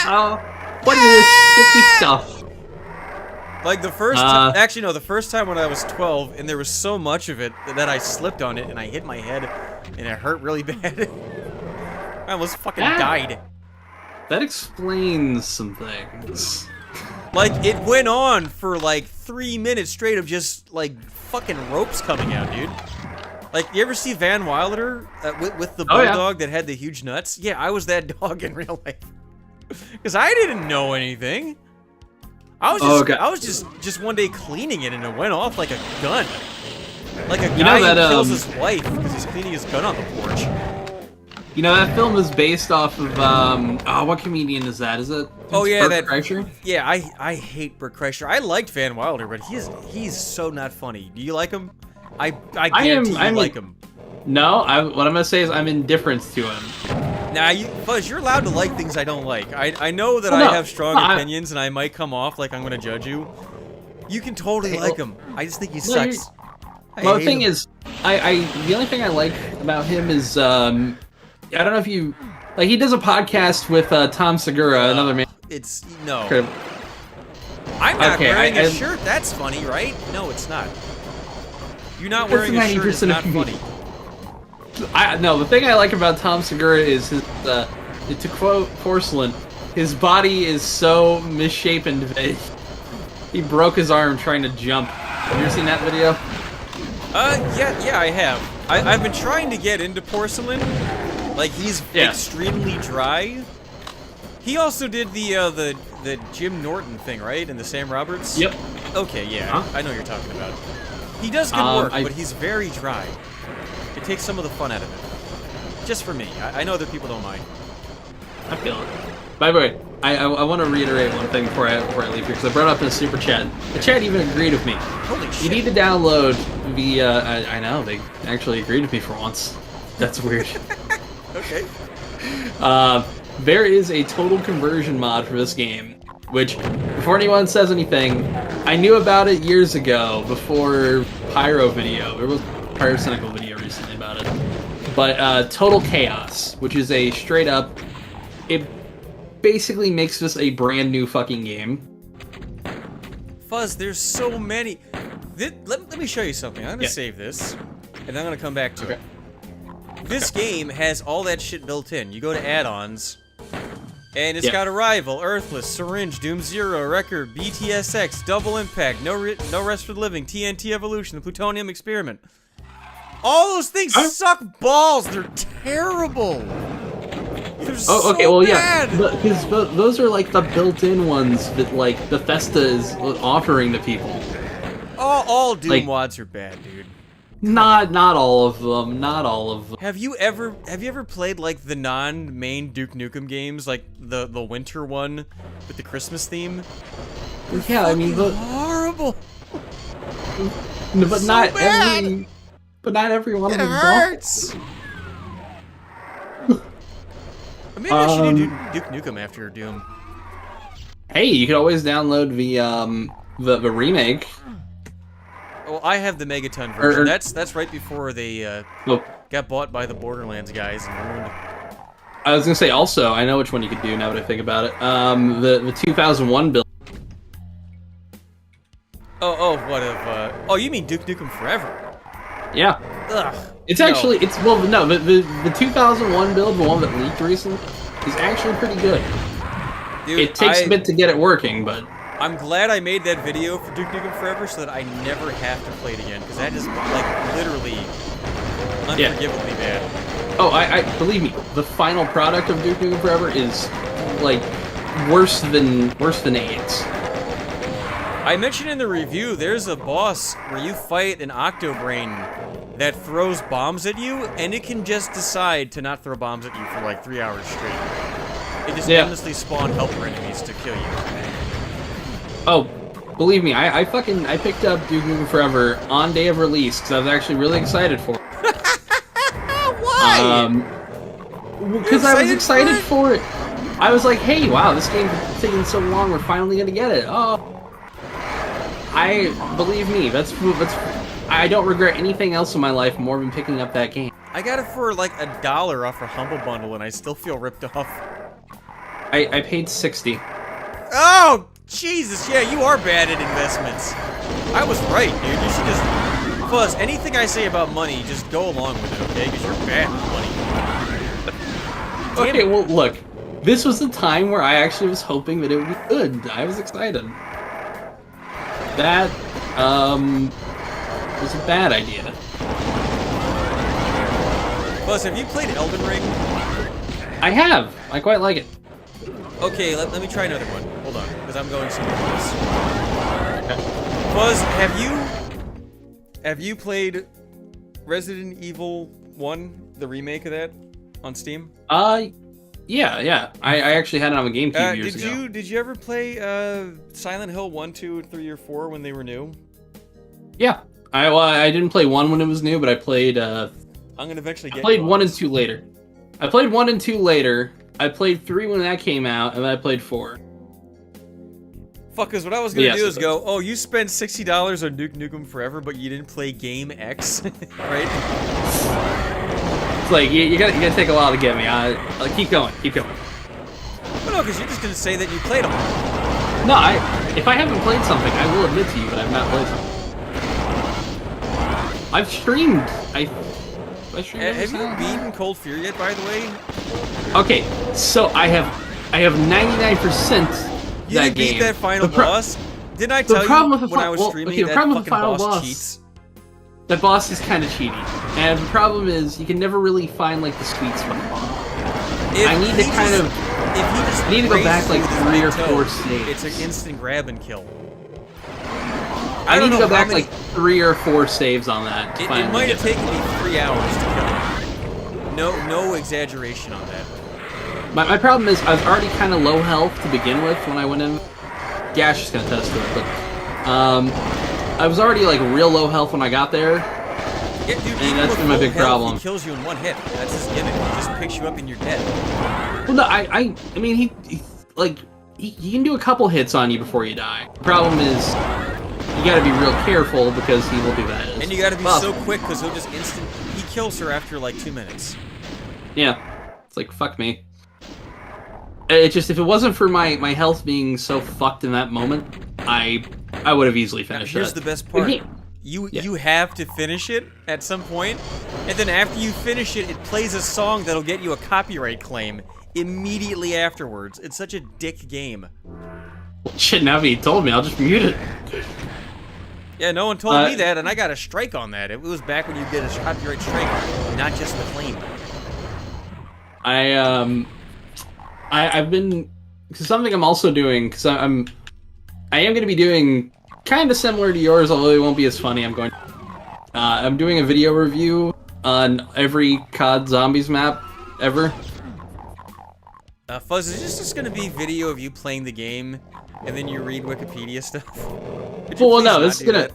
Oh, what is this sticky stuff? Like the first time, actually no, the first time when I was 12, and there was so much of it that I slipped on it and I hit my head, and it hurt really bad. I almost fucking died. That explains some things. Like, it went on for like 3 minutes straight of just like fucking ropes coming out, dude. Like, you ever see Van Wilder with the bulldog that had the huge nuts? Yeah, I was that dog in real life. Because I didn't know anything. I was just one day cleaning it and it went off like a gun. Like a guy who kills his wife because he's cleaning his gun on the porch. You know, that film is based off of, what comedian is that? Is it? Bert Kreischer? Yeah, I hate Bert Kreischer. I liked Van Wilder, but he's so not funny. Do you like him? I guarantee you like him. No, what I'm gonna say is I'm indifferent to him. Nah, Fuzz, you're allowed to like things I don't like. I know that I have strong opinions and I might come off like I'm gonna judge you. You can totally like him. I just think he sucks. Well, the thing is, the only thing I like about him is, I don't know if you, like, he does a podcast with Tom Segura, another man. No. I'm not wearing a shirt. That's funny, right? No, it's not. You not wearing a shirt is not funny. No, the thing I like about Tom Segura is his, to quote Porcelain, his body is so misshapen that he broke his arm trying to jump. Have you ever seen that video? Yeah, I have. I've been trying to get into Porcelain. Like, he's extremely dry. He also did the Jim Norton thing, right? In the Sam Roberts? Yep. Okay, yeah, I know what you're talking about. He does good work, but he's very dry. It takes some of the fun out of it. Just for me. I know other people don't mind. I feel it. By the way, I want to reiterate one thing before I leave here, because I brought it up in a super chat. The chat even agreed with me. Holy shit. You need to download the, I know, they actually agreed with me for once. That's weird. Okay. There is a total conversion mod for this game, which, before anyone says anything, I knew about it years ago, before Pyro video. There was a Pyro Cynical video recently about it. But Total Chaos, which is a straight up, it basically makes this a brand new fucking game. Fuzz, there's so many. Let me show you something. I'm gonna save this, and I'm gonna come back to it. This game has all that shit built in. You go to add-ons, And it's Yeah. got Arrival, Earthless, Syringe, Doom Zero, Record, BTSX, Double Impact, No Rest for the Living, TNT Evolution, the Plutonium Experiment. All those things suck balls. They're terrible. They're Oh, okay. so Well, bad. yeah, because those are like the built-in ones that like Bethesda is offering to people. All Doom like- mods are bad, dude. Not all of them. Not all of them. Have you ever played like the non-main Duke Nukem games, like the winter one with the Christmas theme? Yeah, I mean, Horrible. but so not bad. every. But not every one of It them. hurts. Maybe I should do Duke Nukem after Doom. Hey, you could always download the remake. Well, I have the Megaton version. That's right before they got bought by the Borderlands guys and ruined. I was gonna say also, I know which one you could do now that I think about it. The 2001 build. Oh, you mean Duke Nukem Forever? Yeah. Ugh. It's No. actually the 2001 build, the one that leaked recently, is actually pretty good. Dude, It takes a bit to get it working, but I'm glad I made that video for Duke Nukem Forever so that I never have to play it again, because that is like literally unforgivably bad. oh, I believe me, the final product of Duke Nukem Forever is like worse than AIDS. I mentioned in the review, there's a boss where you fight an Octobrain that throws bombs at you, and it can just decide to not throw bombs at you for like 3 hours straight. It just endlessly spawn helper enemies to kill you. Oh, believe me, I picked up Duke Nukem Forever on day of release because I was actually really excited for it. Why? Because I was excited for it. I was like, hey, wow, this game's taking so long, we're finally gonna get it. Oh. Believe me, I don't regret anything else in my life more than picking up that game. I got it for like $1 off a Humble Bundle, and I still feel ripped off. I paid $60. Oh, Jesus, yeah, you are bad at investments. I was right, dude. You should just... Fuzz, anything I say about money, just go along with it, okay? Because you're bad with money. Okay, well, look. This was the time where I actually was hoping that it would be good. I was excited. That, was a bad idea. Fuzz, have you played Elden Ring? I have. I quite like it. Okay, let me try another one. Hold on, because I'm going somewhere else. Fuzz, have you played Resident Evil 1, the remake of that, on Steam? Yeah. I actually had it on a GameCube years ago. Did you ever play Silent Hill 1, 2, 3, or 4 when they were new? Yeah. I didn't play 1 when it was new, but I played I'm gonna eventually get. I played 1 and 2 later. I played 1 and 2 later. I played 3 when that came out, and then I played 4. Fuck, cause what I was gonna do is go, oh, you spent $60 on Duke Nukem Forever, but you didn't play Game X, right? It's like you gotta take a while to get me. Keep going. Well, no, because you're just gonna say that you played them. No, if I haven't played something, I will admit to you that I've not played something. I've streamed. I streamed. Have you beaten Cold Fear yet, by the way? Okay, so I have 99% You that didn't game. beat that final boss? Didn't I tell you when I was streaming that fucking boss cheats? That boss is kind of cheaty, and the problem is you can never really find like the sweet spot. I need to go back like 3 or 4 saves. It's an instant grab and kill. I need to go back like 3 or 4 saves on that. It might have taken me 3 hours to kill it. No exaggeration on that. My problem is I was already kind of low health to begin with when I went in. Gash is gonna test to it, but I was already like real low health when I got there. Yeah, dude, and that's been my big problem. He kills you in 1 hit. That's his gimmick. He just picks you up and you're dead. Well, no, I mean he can do a couple hits on you before you die. The problem is you gotta be real careful because he will do that. And you gotta be so quick because he'll just he kills her after like 2 minutes. Yeah, it's like fuck me. It just if it wasn't for my health being so fucked in that moment, I would have easily finished it. Here's the best part. You have to finish it at some point, and then after you finish it, it plays a song that'll get you a copyright claim immediately afterwards. It's such a dick game. Shit, now that you told me, I'll just mute it. Yeah, no one told me that, and I got a strike on that. It was back when you get a copyright strike, not just the claim. I've been something I'm also doing because I am going to be doing kind of similar to yours, although it won't be as funny. I'm doing a video review on every COD Zombies map ever. Fuzz, is this just going to be video of you playing the game, and then you read Wikipedia stuff? Well, no, this is gonna.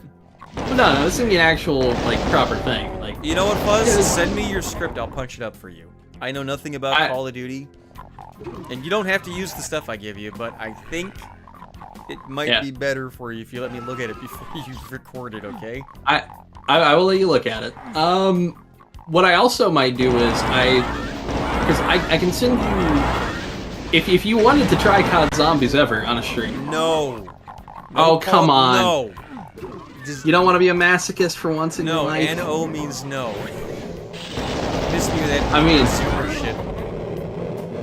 No, this is gonna be an actual like proper thing. Like, you know what, Fuzz? Send me your script. I'll punch it up for you. I know nothing about Call of Duty, and you don't have to use the stuff I give you, but I think it might be better for you if you let me look at it before you record it. Okay? I will let you look at it. What I also might do is because I can send you if you wanted to try COD Zombies ever on a stream. No. Oh, come on. No. You don't want to be a masochist for once in your life? No, N-O means no. This knew that. I mean, super shit.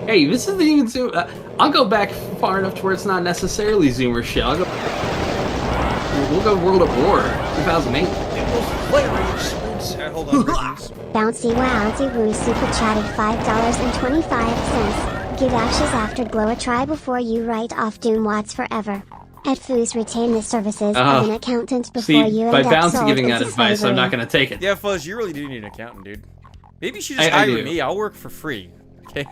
Hey, this isn't even Zoomer. I'll go back far enough to where it's not necessarily Zoomer shit. We'll go World at War, 2008. Hold on, please. Bouncy Wowzy Woo super chatted $5.25. Give ashes after glow a try before you write off Doom Watts forever. At Foos retain the services of an accountant before you by end up Bouncy sold giving that into advice, slavery. I'm not going to take it. Yeah, Fuzz, you really do need an accountant, dude. Maybe you should just hire me. I'll work for free. Okay?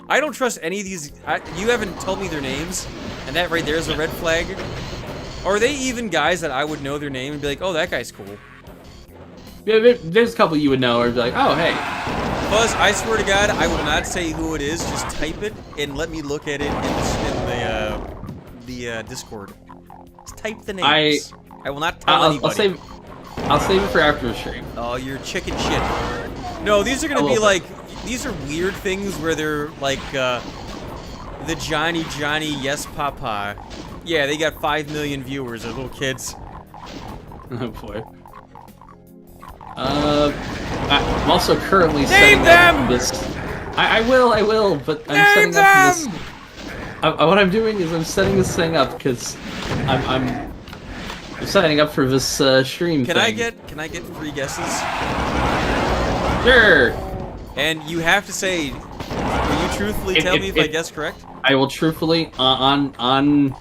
I don't trust any of these. You haven't told me their names, and that right there is a red flag. Are they even guys that I would know their name and be like, oh, that guy's cool? Yeah, there's a couple you would know, or be like, oh, hey. Fuzz, I swear to God, I will not say who it is. Just type it and let me look at it in the Discord. Just type the names. I will not tell anybody. I'll save it for after the stream. Oh, you're chicken shit. No, these are gonna be like, these are weird things where they're like, the Johnny Yes Papa. Yeah, they got 5 million viewers. They're little kids. Oh boy. I'm also currently setting up this. I will, but I'm setting up this. What I'm doing is I'm setting this thing up because I'm setting up for this stream thing. Can I get 3 guesses? Sure. And you have to say, will you truthfully tell me if I guess correct? I will truthfully on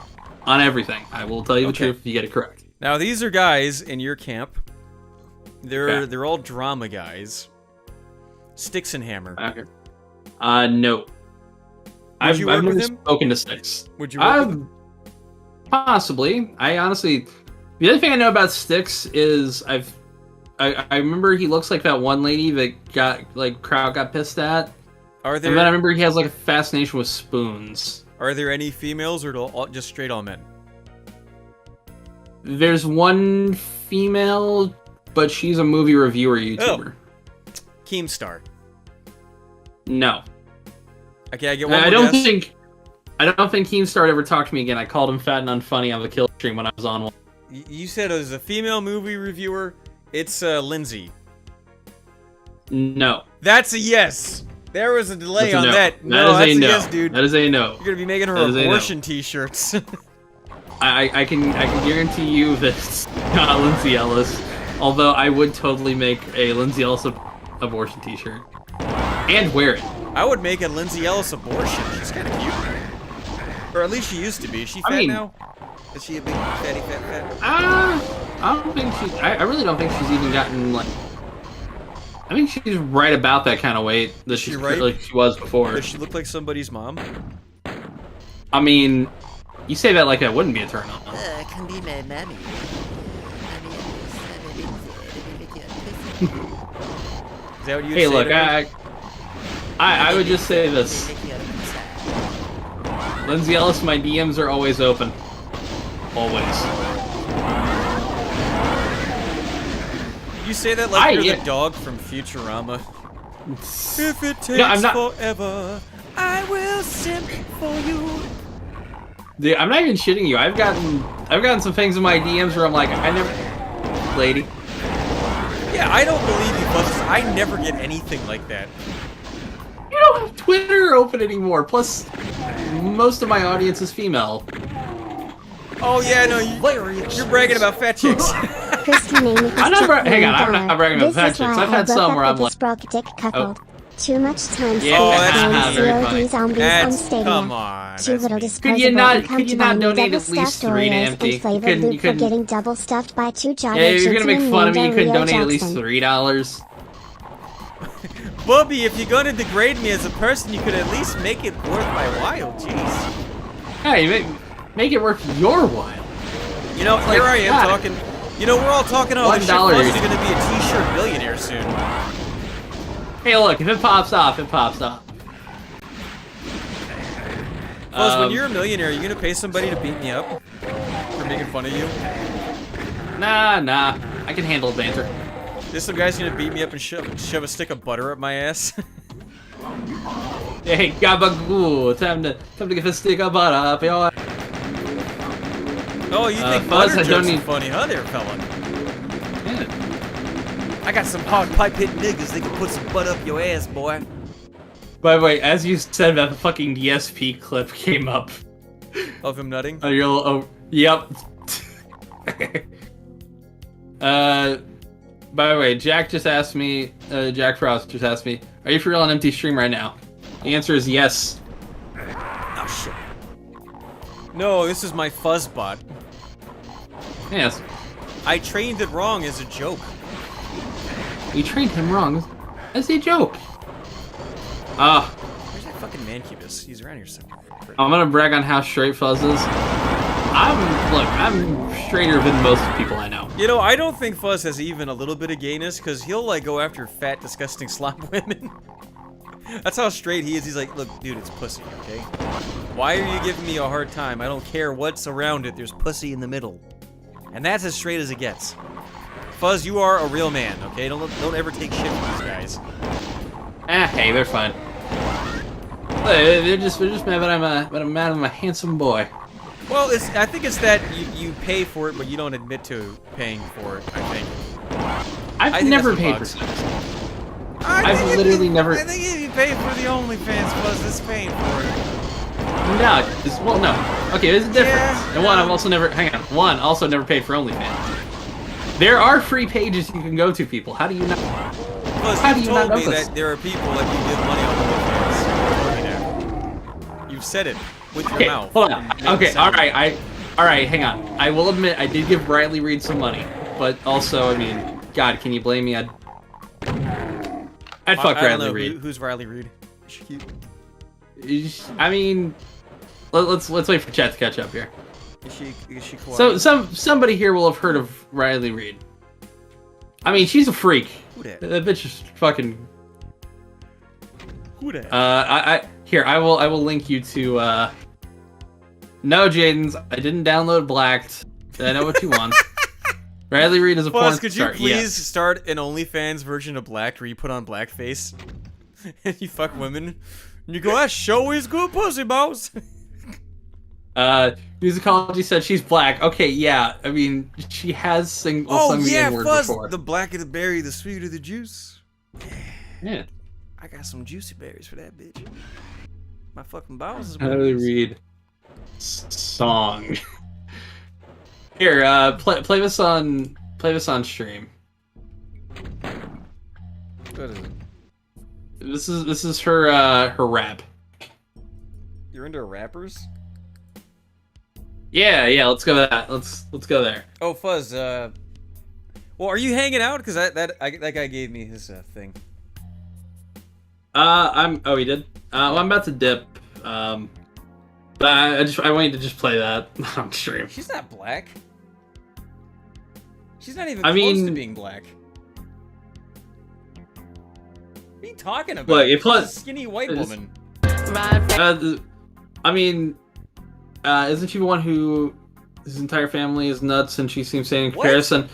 everything. I will tell you the truth if you get it correct. Now these are guys in your camp. They're all drama guys. Sticks and Hammer. Okay. No. I've never spoken to Sticks. Would you work with him? Possibly. I honestly, the other thing I know about Sticks is I remember he looks like that one lady that crowd got pissed at. Are there? And then I remember he has like a fascination with spoons. Are there any females or just straight all men? There's one female, but she's a movie reviewer YouTuber. Oh. Keemstar. No. Okay, I get one more I don't guess. think Keemstar ever talked to me again. I called him fat and unfunny on the kill stream when I was on one. You said it was a female movie reviewer. It's Lindsay. No. That's a yes. There was a delay on that. That's a no. Yes, dude. That is a no. You're gonna be making her abortion T-shirts. I can guarantee you that it's not Lindsay Ellis. Although I would totally make a Lindsay Ellis abortion T-shirt and wear it. I would make a Lindsay Ellis abortion. She's kind of cute, or at least she used to be. Is she fat now? Is she a big fatty fat? I don't think she. I really don't think she's even gotten like. I think she's right about that kind of weight that she's like she was before. Does she look like somebody's mom? I mean, you say that like that wouldn't be a turn on. Can be my mommy. Is that what you Hey, say look, to her? I would just say this. Lindsay Ellis, my DMs are always open. Always. You say that like you're the dog from Futurama. If it takes forever, I will simp for you. Dude, I'm not even shitting you. I've gotten some things in my DMs where I'm like, I never, lady. Yeah, I don't believe you, but I never get anything like that. You don't have Twitter open anymore. Plus, most of my audience is female. Oh yeah, no, you're bragging about fat chicks. I'm not bragging about fat chicks. I've had some where I'm like, oh. Too much time spent Yeah, very playing COD Zombies on Stadia. Come on. Too little that's Could you disposable not- income could you to buy not me donate double at least stuffed 3 to Oreos Empty? and flavored You couldn't- loot you for couldn't- getting double stuffed by 2 Jolly yeah, you're gonna Chicken make and fun of me. You couldn't Rio donate at least Jackson. $3. Bubby, if you're gonna degrade me as a person, you could at least make it worth my while. Jeez. Hey, make it worth your while. You know, here I am God. talking. You know, we're all talking about this shit. $1 Fuzz is gonna be a t-shirt billionaire soon. Hey, look, if it pops off, it pops off. Fuzz, when you're a millionaire, are you gonna pay somebody to beat me up for making fun of you? Nah. I can handle banter. There's some guy's gonna beat me up and shove a stick of butter up my ass. Hey, gabagoo, time to get the stick of butter up your. Oh, you think Fuzz, butter I jokes don't are need- funny, huh, there, fella? Yeah. I got some hard pipe hitting niggas. They can put some butter up your ass, boy. By the way, as you said, that fucking DSP clip came up. Of him nutting. Oh, your little, oh, yep. By the way, Jack just asked me, Jack Frost just asked me, are you for real on empty stream right now? The answer is yes. Oh shit. No, this is my fuzz bot. Yes. I trained it wrong as a joke. You trained him wrong. That's a joke. Where's that fucking Mancubus? He's around here somewhere. I'm gonna brag on how straight Fuzz is. I'm straighter than most people I know. You know, I don't think Fuzz has even a little bit of gayness, because he'll, like, go after fat, disgusting slop women. That's how straight he is. He's like, look, dude, it's pussy, okay? Why are you giving me a hard time? I don't care what's around it. There's pussy in the middle. And that's as straight as it gets. Fuzz, you are a real man, okay? Don't ever take shit from these guys. Hey, they're fine. They're just mad that I'm mad I'm a handsome boy. Well, I think it's that you pay for it, but you don't admit to paying for it, I think. I think never that's paid what for bugs. sex. I think literally never. I think if you pay for the OnlyFans, Fuzz is paying for it. No, well, no. Okay, there's a difference. Yeah, And one, I've also never. Hang on. One, also never paid for OnlyFans. There are free pages you can go to, people. How do you not? Plus, How do you you not told me know this? that there are people that you give money on OnlyFans. You've said it with your Okay, mouth. hold on. and made it Okay, sound all right. Hang on. I will admit I did give Riley Reid some money, but also, I mean, God, can you blame me? I'd fuck I don't Riley know. Reid. Who's Riley Reid? Is she cute? I mean, let's wait for chat to catch up here. Is she quiet? So somebody here will have heard of Riley Reid. I mean, she's a freak. Who dat? That bitch is fucking. Who dat? I will link you to. No, Jaden's. I didn't download Blacked. I know what you want. Riley Reid is a porn Plus, could you star. please Yes. start an OnlyFans version of Blacked where you put on blackface and you fuck women? And you go, that show is good pussy, boss. Musicology said she's black. Okay, yeah. I mean, she has sung the N-word Fuzz. before. The blacker the berry, the sweeter the juice. Yeah. I got some juicy berries for that bitch. My fucking balls is Riley Reid song. Here, play this on stream. What is it? This is her rap. You're into rappers? Yeah. Let's go that. Let's go there. Oh, Fuzz. Well, are you hanging out? Because that guy gave me his thing. Oh, he did. Well, I'm about to dip. But I wanted to just play that on stream. She's not black. She's not even I close to mean- being black. What are you talking about? Look, it She's plus- a skinny white it is- woman. I mean, isn't she the one who his entire family is nuts and she seems sane in What? comparison?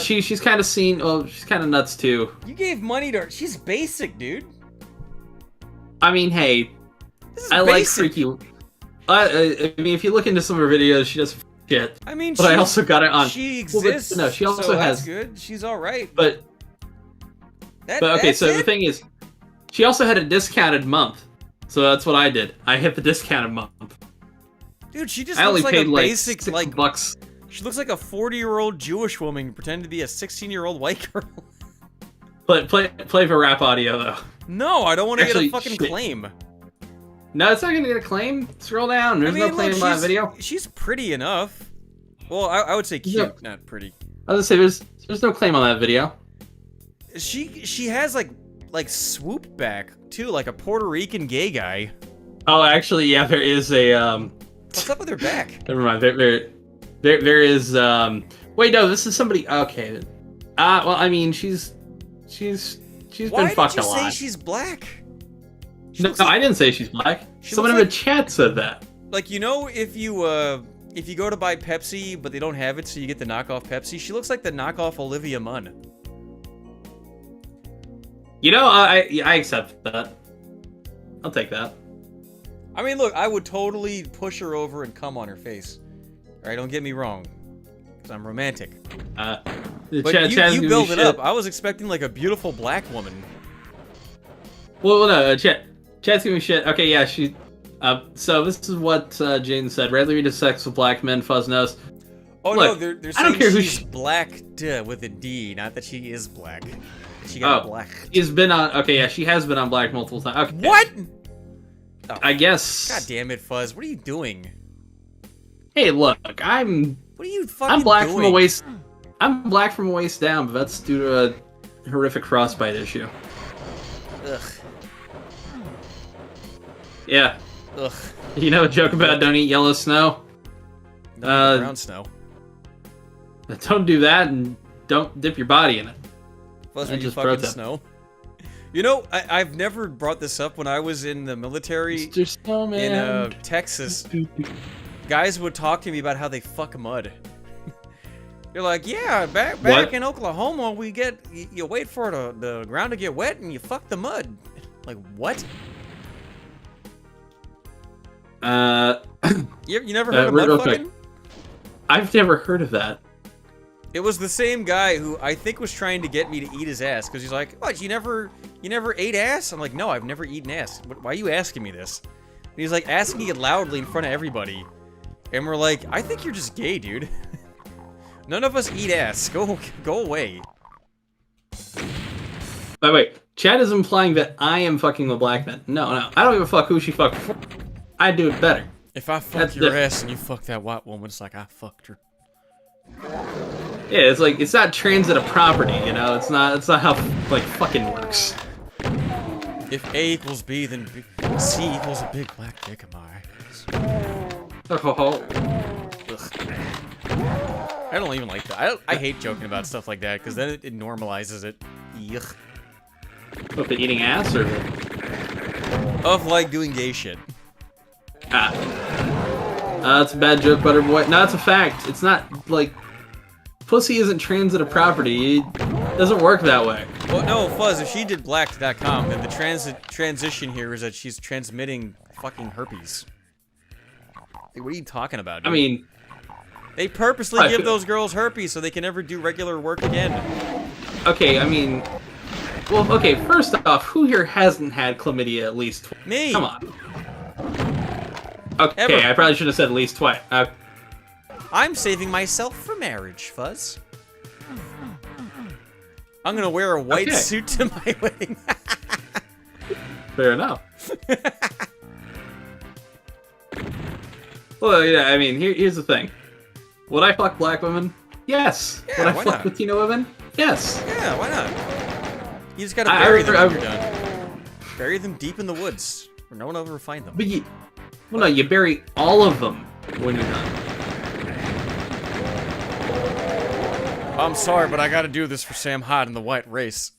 She's kind of seen. Well, she's kind of nuts too. You gave money to her. She's basic, dude. I mean, hey, This is I like basic. freaky. I mean, if you look into some of her videos, she does shit. I mean, But I also got it on. She Well, but exists. no, she also so has. That's good. She's all right. But okay, that's so it? the thing is, She also had a discounted month, so that's what I did. I hit the discounted month. Dude, she just I only looks like paid a like basic, $6. She looks like a 40-year-old Jewish woman pretending to be a 16-year-old white girl. Play for rap audio though. No, I don't want to get a Actually, fucking shit. claim. No, it's not gonna get a claim. Scroll down. There's no claim on that video. She's pretty enough. Well, I would say cute, Yeah. not pretty. I was gonna say there's no claim on that video. She has like swoop back too, like a Puerto Rican gay guy. Oh, actually, yeah, there is a What's up with her back? Never mind. There is Wait, no, this is somebody. Okay. Well, I mean, she's Why been fucked did a you lot. say she's black? No, I didn't say she's black. She Someone in looks the chat said that. Like, you know, if you go to buy Pepsi but they don't have it, so you get the knockoff Pepsi. She looks like the knockoff Olivia Munn. You know, I accept that. I'll take that. I mean, look, I would totally push her over and come on her face. All right, don't get me wrong, because I'm romantic. But you build it up. I was expecting like a beautiful black woman. Well, no, chat's giving me shit. Okay, yeah, she. So this is what Jaden said. Rarely read sex with black men. Fuzz knows. Oh Look, no, they're I don't saying care who she's black with a D, not that she is black. She Oh, got black. She's been on. Okay, yeah, she has been on black multiple times. Okay. What? Oh, I guess. God damn it, Fuzz! What are you doing? Hey, look, I'm What are you fucking I'm black doing? from the waist. I'm black from the waist down, but that's due to a horrific frostbite issue. Ugh. Yeah. Ugh. You know a joke about don't eat yellow snow? No, brown snow. Don't do that and don't dip your body in it. Fuzz, I when you just fucking wrote that. snow. You know, I've never brought this up when I was in the military Mr. Snowman. in Texas. Guys would talk to me about how they fuck mud. They're like, yeah, back What? in Oklahoma, we get you wait for the ground to get wet and you fuck the mud. Like what? You never heard of mud real quick. fucking? I've never heard of that. It was the same guy who I think was trying to get me to eat his ass because he's like, "What? You never ate ass?" I'm like, "No, I've never eaten ass. Why are you asking me this?" And he's like asking it loudly in front of everybody, and we're like, "I think you're just gay, dude. None of us eat ass. Go away." By the way, Chad is implying that I am fucking the black man. No, I don't give a fuck who she fucked before. I do it better. If I fuck That's your different. ass and you fuck that white woman, it's like I fucked her. Yeah, it's like it's not transitive property, you know. It's not how like fucking works. If A equals B, then C equals a big black dick in my eyes. Oh, Ugh. I don't even like that. I hate joking about stuff like that because then it normalizes it. Yuck. what, the eating ass or? Of like doing gay shit. That's a bad joke, Butterboy. No, it's a fact. It's not like pussy isn't transitive property. It doesn't work that way. Well, no, Fuzz, if she did black.com, then the transition here is that she's transmitting fucking herpes. Like, what are you talking about, dude? I mean, they purposely Right. give those girls herpes so they can never do regular work again. okay, I mean, well, okay. First off, who here hasn't had chlamydia at least twice? Me! Come on. Okay, Ever. I probably should have said at least twice. I'm saving myself for marriage, Fuzz. I'm gonna wear a white Okay. suit to my wedding. Fair enough. Well, yeah, I mean, here's the thing. Would I fuck black women? Yes. Yeah, Would I why fuck not? Latino women? Yes. Yeah, why not? You just gotta I- bury them I- when you're done. Bury them deep in the woods, where no one will ever find them. But well, no, you bury all of them when you're done. I'm sorry, but I gotta do this for Sam Hod and the white race.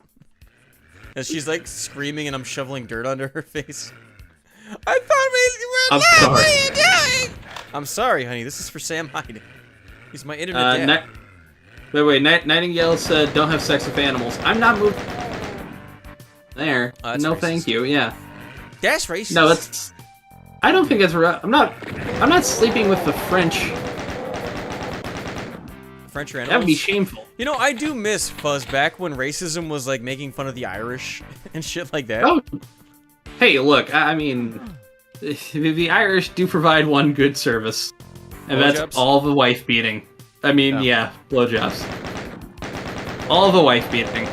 And she's like screaming and I'm shoveling dirt under her face. I thought we were I'm alive! sorry. What are you doing? I'm sorry, honey. This is for Sam Hyde. He's my internet dad. Wait, Nightingale said, don't have sex with animals. I'm not moving. There. Oh, that's No, racist. thank you, yeah. That's racist. No, that's... I don't think that's right. I'm not sleeping with the French French or That would be animals. shameful. You know, I do miss Fuzz back when racism was like making fun of the Irish and shit like that. Oh, hey, look, I mean, the Irish do provide one good service, and Blowjobs? that's all the wife beating. I mean, Oh. yeah, blowjobs. All the wife beating.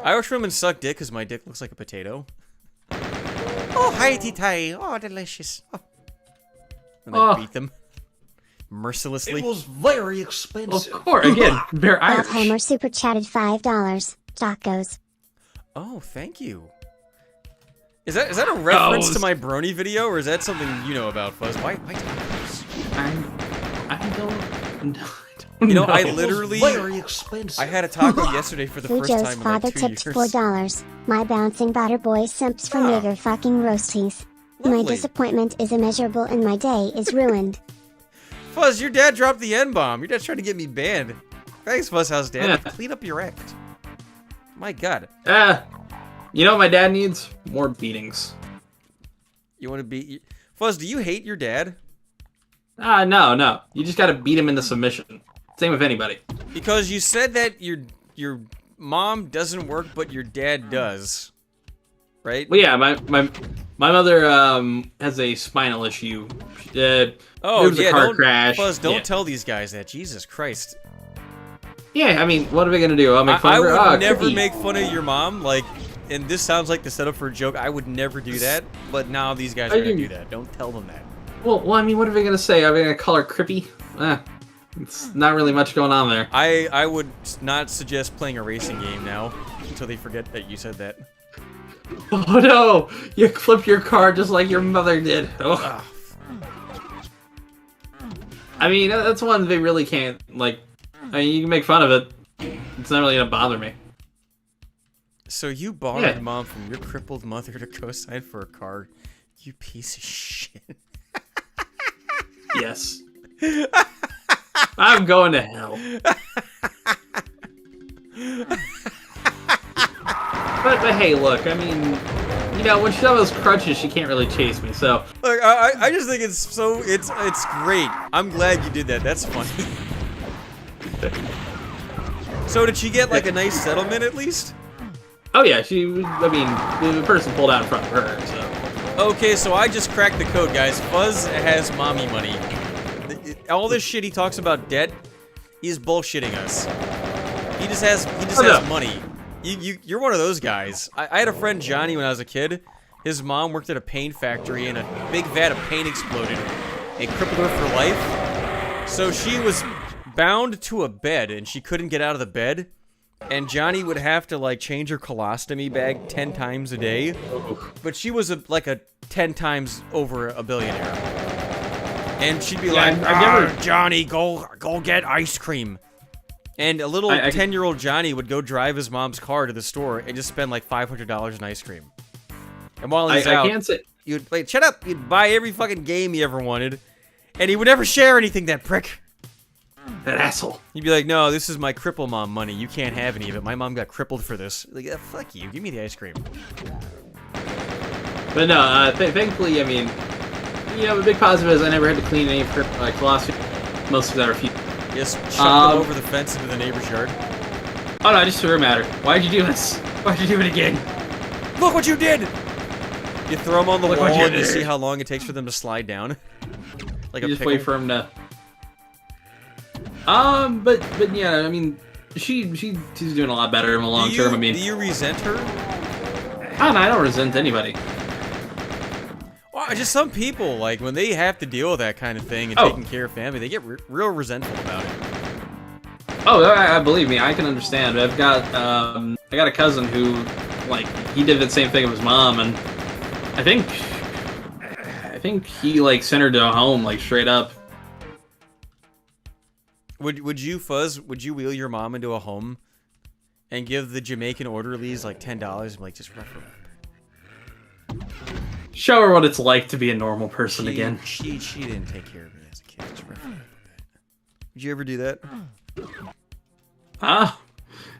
Irish women suck dick because my dick looks like a potato. Oh, hi-ti-ti. Oh, delicious. Oh. And I Oh. beat them mercilessly. It was very expensive. Of course, again, they're Irish. Alzheimer super chatted $5. Tacos. Oh, thank you. Is that a reference Oh, to my brony video, or is that something you know about, Fuzz? Why tacos? I don't know. You know, I It was literally... very expensive. I had a taco yesterday for the first Fujo's time in father like 2 tipped years. $4. My bouncing batter boy simps for nigger fucking roasties. My Lovely. disappointment is immeasurable and my day is ruined. Fuzz, your dad dropped the N-bomb. Your dad's trying to get me banned. Thanks, Fuzz House Dad. Yeah. Clean up your act. My God. You know what my dad needs? More beatings. You want to beat... Fuzz, do you hate your dad? No. You just gotta beat him into submission. Same with anybody. Because you said that your mom doesn't work, but your dad does. Right? Well, yeah, my mother has a spinal issue. Oh, there was yeah, a car don't, crash. Fuzz, don't Yeah. tell these guys that. Jesus Christ. Yeah, I mean, what are we gonna do? I'll make fun I of her. would Ah, never cookie. make fun of your mom, like, and this sounds like the setup for a joke. I would never do that, but now these guys are gonna do that. Don't tell them that. Well, I mean, what are we gonna say? Are we gonna call her Crippy? It's not really much going on there. I would not suggest playing a racing game now until they forget that you said that. Oh no! You flip your car just like your mother did. Oh. I mean, that's one they really can't, like... I mean, you can make fun of it. It's not really gonna bother me. So you borrowed Yeah. mom from your crippled mother to co-sign for a car, you piece of shit. Yes. I'm going to hell. But hey, look, I mean, you know, when she's on those crutches, she can't really chase me, so... Look, I just think it's so, it's great. I'm glad you did that. That's funny. So did she get like a nice settlement at least? Oh yeah, I mean, the person pulled out in front of her, so... Okay, so I just cracked the code, guys. Fuzz has mommy money. All this shit he talks about debt, he's bullshitting us. He just has money. You're one of those guys. I had a friend, Johnny, when I was a kid. His mom worked at a paint factory and a big vat of paint exploded. It crippled her for life. So she was bound to a bed and she couldn't get out of the bed. And Johnny would have to like change her colostomy bag 10 times a day. But she was like a 10 times over a billionaire. And she'd be like, I've never... Johnny, go get ice cream. And a little 10-year-old Johnny would go drive his mom's car to the store and just spend like $500 in ice cream. And while he's out, I can't say... you'd like, shut up, you'd buy every fucking game he ever wanted. And he would never share anything, that prick. That asshole. He'd be like, no, this is my cripple mom money. You can't have any of it. My mom got crippled for this. Like, fuck you. Give me the ice cream. But no, thankfully, I mean, you know, the big positive is I never had to clean any of her colostomy. Most of that are few. Just chuck them over the fence into the neighbor's yard. Oh no, I just threw him at her. Why'd you do this? Why'd you do it again? Look what you did! You throw them on the Look wall what you and you did. see how long it takes for them to slide down. Like You a just pickle. wait for him to... But yeah, I mean, she's doing a lot better in the long term. I mean, do you resent her? I don't resent anybody. Well, just some people, like, when they have to deal with that kind of thing and Oh. taking care of family, they get real resentful about it. Oh, I believe me, I can understand. I got a cousin who, like, he did the same thing with his mom, and I think he like sent her to a home, like straight up. Would you, Fuzz? Would you wheel your mom into a home and give the Jamaican orderlies like $10 and like just rough her up? Show her what it's like to be a normal person again. She didn't take care of me as a kid. Just rough her up a bit. Would you ever do that?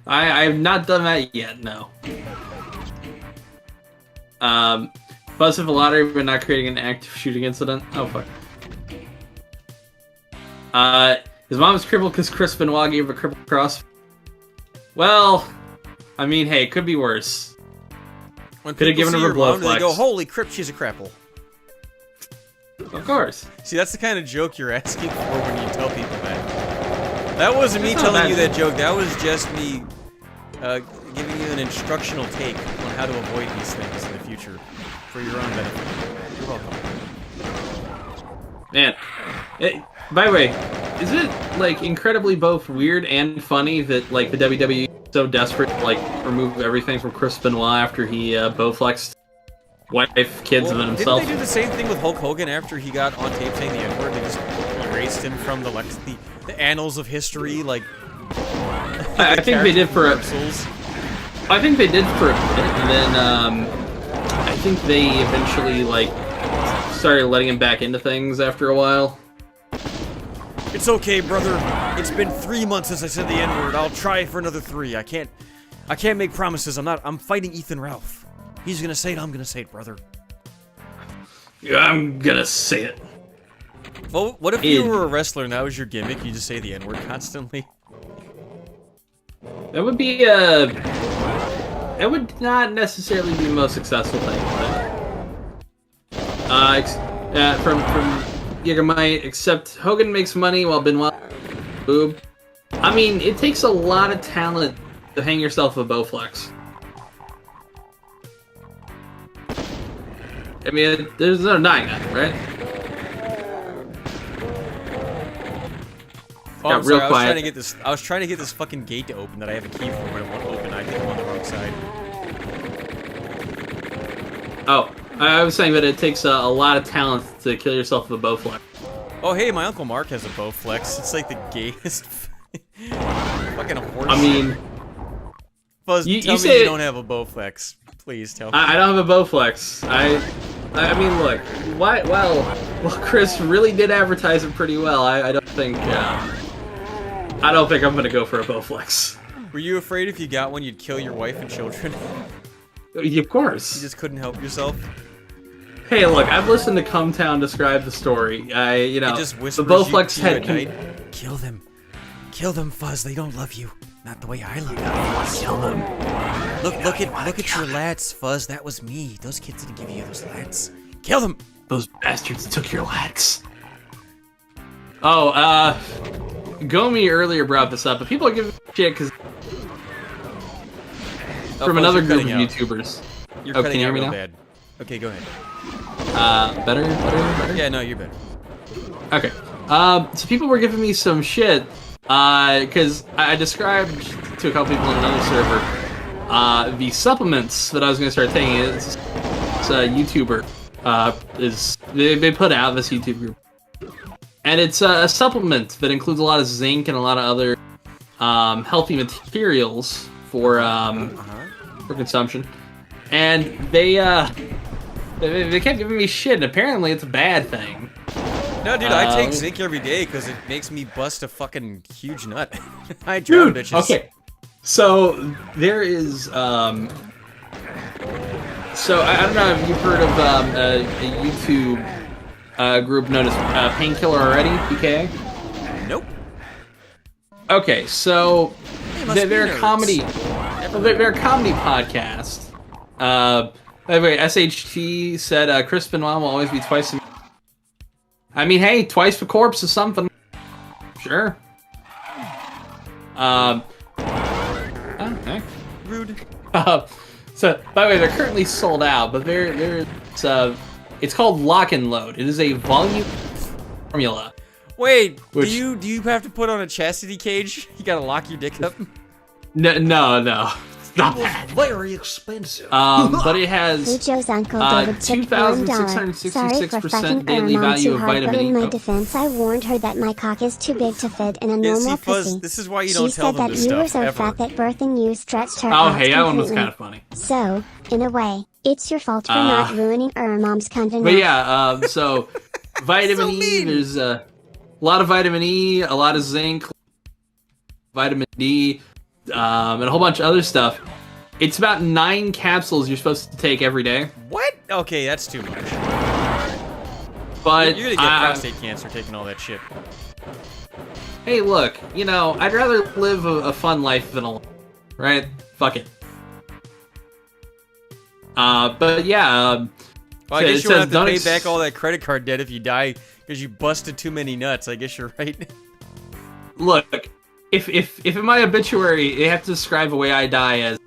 I've not done that yet. No. Buzz of a lottery, but not creating an active shooting incident. Oh fuck. His mom is crippled because Chris Benoit gave her a crippled cross. Well, I mean, hey, it could be worse. When Could have people given see her a your blow mom, they flex. go, "Holy crap, she's a crapple." Of course. See, that's the kind of joke you're asking for when you tell people that. That wasn't me That's not telling you bad. that joke. That was just me giving you an instructional take on how to avoid these things in the future for your own benefit. You're welcome. Man, by the way, is it like incredibly both weird and funny that like the WWE is so desperate to like remove everything from Chris Benoit after he Bowflexed wife, kids, and himself? Didn't they do the same thing with Hulk Hogan after he got on tape saying the N-word? They just erased him from the annals of history, like. I think they did for a. rehearsals. I think they did for a bit, and then I think they eventually like started letting him back into things after a while. It's okay, brother. It's been 3 months since I said the N-word. I'll try for another 3. I can't make promises. I'm fighting Ethan Ralph. He's gonna say it, I'm gonna say it, brother. Yeah, I'm gonna say it. Well, what if you were a wrestler and that was your gimmick? You just say the N-word constantly? That would be that would not necessarily be the most successful thing. But, from Gigamite, except Hogan makes money while Benoit boob. I mean, it takes a lot of talent to hang yourself a Bowflex. I mean, there's no denying that, right? Oh, Got I'm real sorry, quiet. I was trying to get this fucking gate to open that I have a key for, but it won't open. I think I'm on the wrong side. Oh, I was saying that it takes a lot of talent to kill yourself with a Bowflex. Oh, hey, my Uncle Mark has a Bowflex. It's like the gayest fucking horse. I mean, Fuzz, you tell me say you it- don't have a Bowflex. Please tell me. I don't have a Bowflex. I mean, look, why? Well, Chris really did advertise it pretty well. I don't think I'm gonna go for a Bowflex. Were you afraid if you got one, you'd kill your wife and children? Of course. You just couldn't help yourself? Hey, look, I've listened to Come Town describe the story. You know, It just the whispers Bowflex you to you head at night. Kill them. Kill them, Fuzz. They don't love you. Not the way I love you. Kill them. Look at your lats, Fuzz. That was me. Those kids didn't give you those lats. Kill them. Those bastards took your lats. Oh, Gomi earlier brought this up, but people are giving shit because from Fuzz, another you're group of cutting out. YouTubers. You're Oh, cutting can you hear out me real now? bad. Okay, go ahead. Better? Yeah, no, you're better. Okay. So people were giving me some shit, because I described to a couple people on another server, the supplements that I was going to start taking. It's a YouTuber, they put out this YouTube group. And it's a supplement that includes a lot of zinc and a lot of other, healthy materials for consumption. And they kept giving me shit, and apparently it's a bad thing. No, dude, I take zinc every day because it makes me bust a fucking huge nut. I drown bitches. Okay. So there is so I don't know if you've heard of a YouTube group known as Painkiller Already, PKA? Nope. Okay, so must be they're a nerds. comedy. They're a comedy podcast. By the way, SHT said Chris Benoit will always be twice. I mean, hey, twice for corpse is something. Sure. Okay. Rude. So, by the way, they're currently sold out, but it's called Lock and Load. It is a volume formula. Wait, Which- do you have to put on a chastity cage? You gotta lock your dick up? No, it's not that. Very expensive. But it has Lucho's uncle David tipped $1. Sorry for 2,666% fucking daily Irma value too of hard, but vitamin in E. my defense, I warned her that my cock is too big to fit in a Yeah, normal see, Fuzz, pussy. this is why you She don't tell said them that this you were stuff, so ever. fat that birthing you stretched her Oh, out hey, that one was completely. kind of funny. So, in a way, it's your fault for not ruining Mom's content. But yeah, so vitamin So E, mean. there's a lot of vitamin E, a lot of zinc, vitamin D, and a whole bunch of other stuff. It's about 9 capsules you're supposed to take every day. What? Okay, that's too much. But You're gonna get prostate cancer taking all that shit. hey, look, you know, I'd rather live a fun life than a, right? Fuck it. But yeah. Well, I guess you won't have to pay don't back all that credit card debt if you die because you busted too many nuts. I guess you're right. Look, if in my obituary they have to describe the way I die as,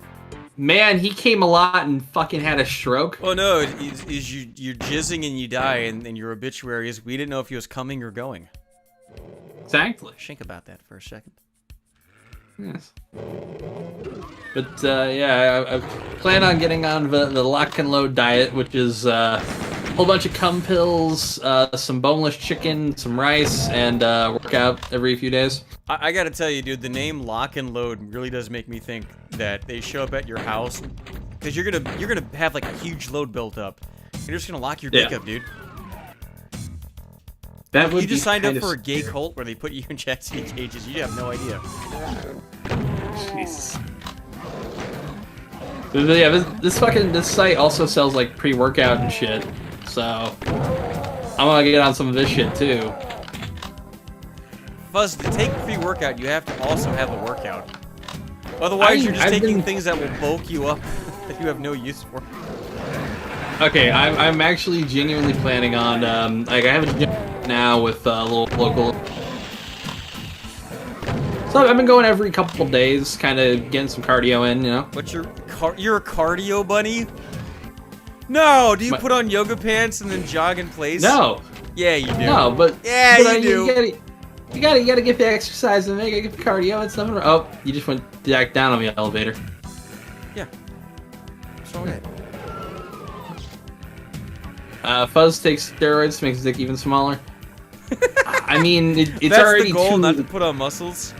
man, he came a lot and fucking had a stroke. Well, no, you're jizzing and you die, and your obituary is we didn't know if he was coming or going. Exactly. Think about that for a second. Yes. But yeah, I plan on getting on the lock and load diet, which is a whole bunch of cum pills, some boneless chicken, some rice, and work out every few days. I gotta tell you, dude, the name Lock and Load really does make me think that they show up at your house because you're gonna have like a huge load built up. You're just gonna lock your dick up, dude. That would you just be signed up kind of for a gay cult where they put you in chastity cages. You have no idea. Jesus. But yeah, this site also sells like pre-workout and shit. So I'm gonna get on some of this shit too. Fuzz, to take pre-workout, you have to also have a workout. Otherwise, you're just taking things that will bulk you up that you have no use for. Okay, I'm actually genuinely planning on like I have a gym now with a little local. So I've been going every couple of days, kind of getting some cardio in, you know. But you're a cardio bunny? No, do you put on yoga pants and then jog in place? No. Yeah, you do. No, but yeah, but, you do. You gotta get the exercise and make it cardio. It's nothing. Oh, you just went back down on the elevator. Yeah. What's wrong with it? Fuzz takes steroids to make his dick even smaller. I mean, it's That's already the goal, too... not to put on muscles.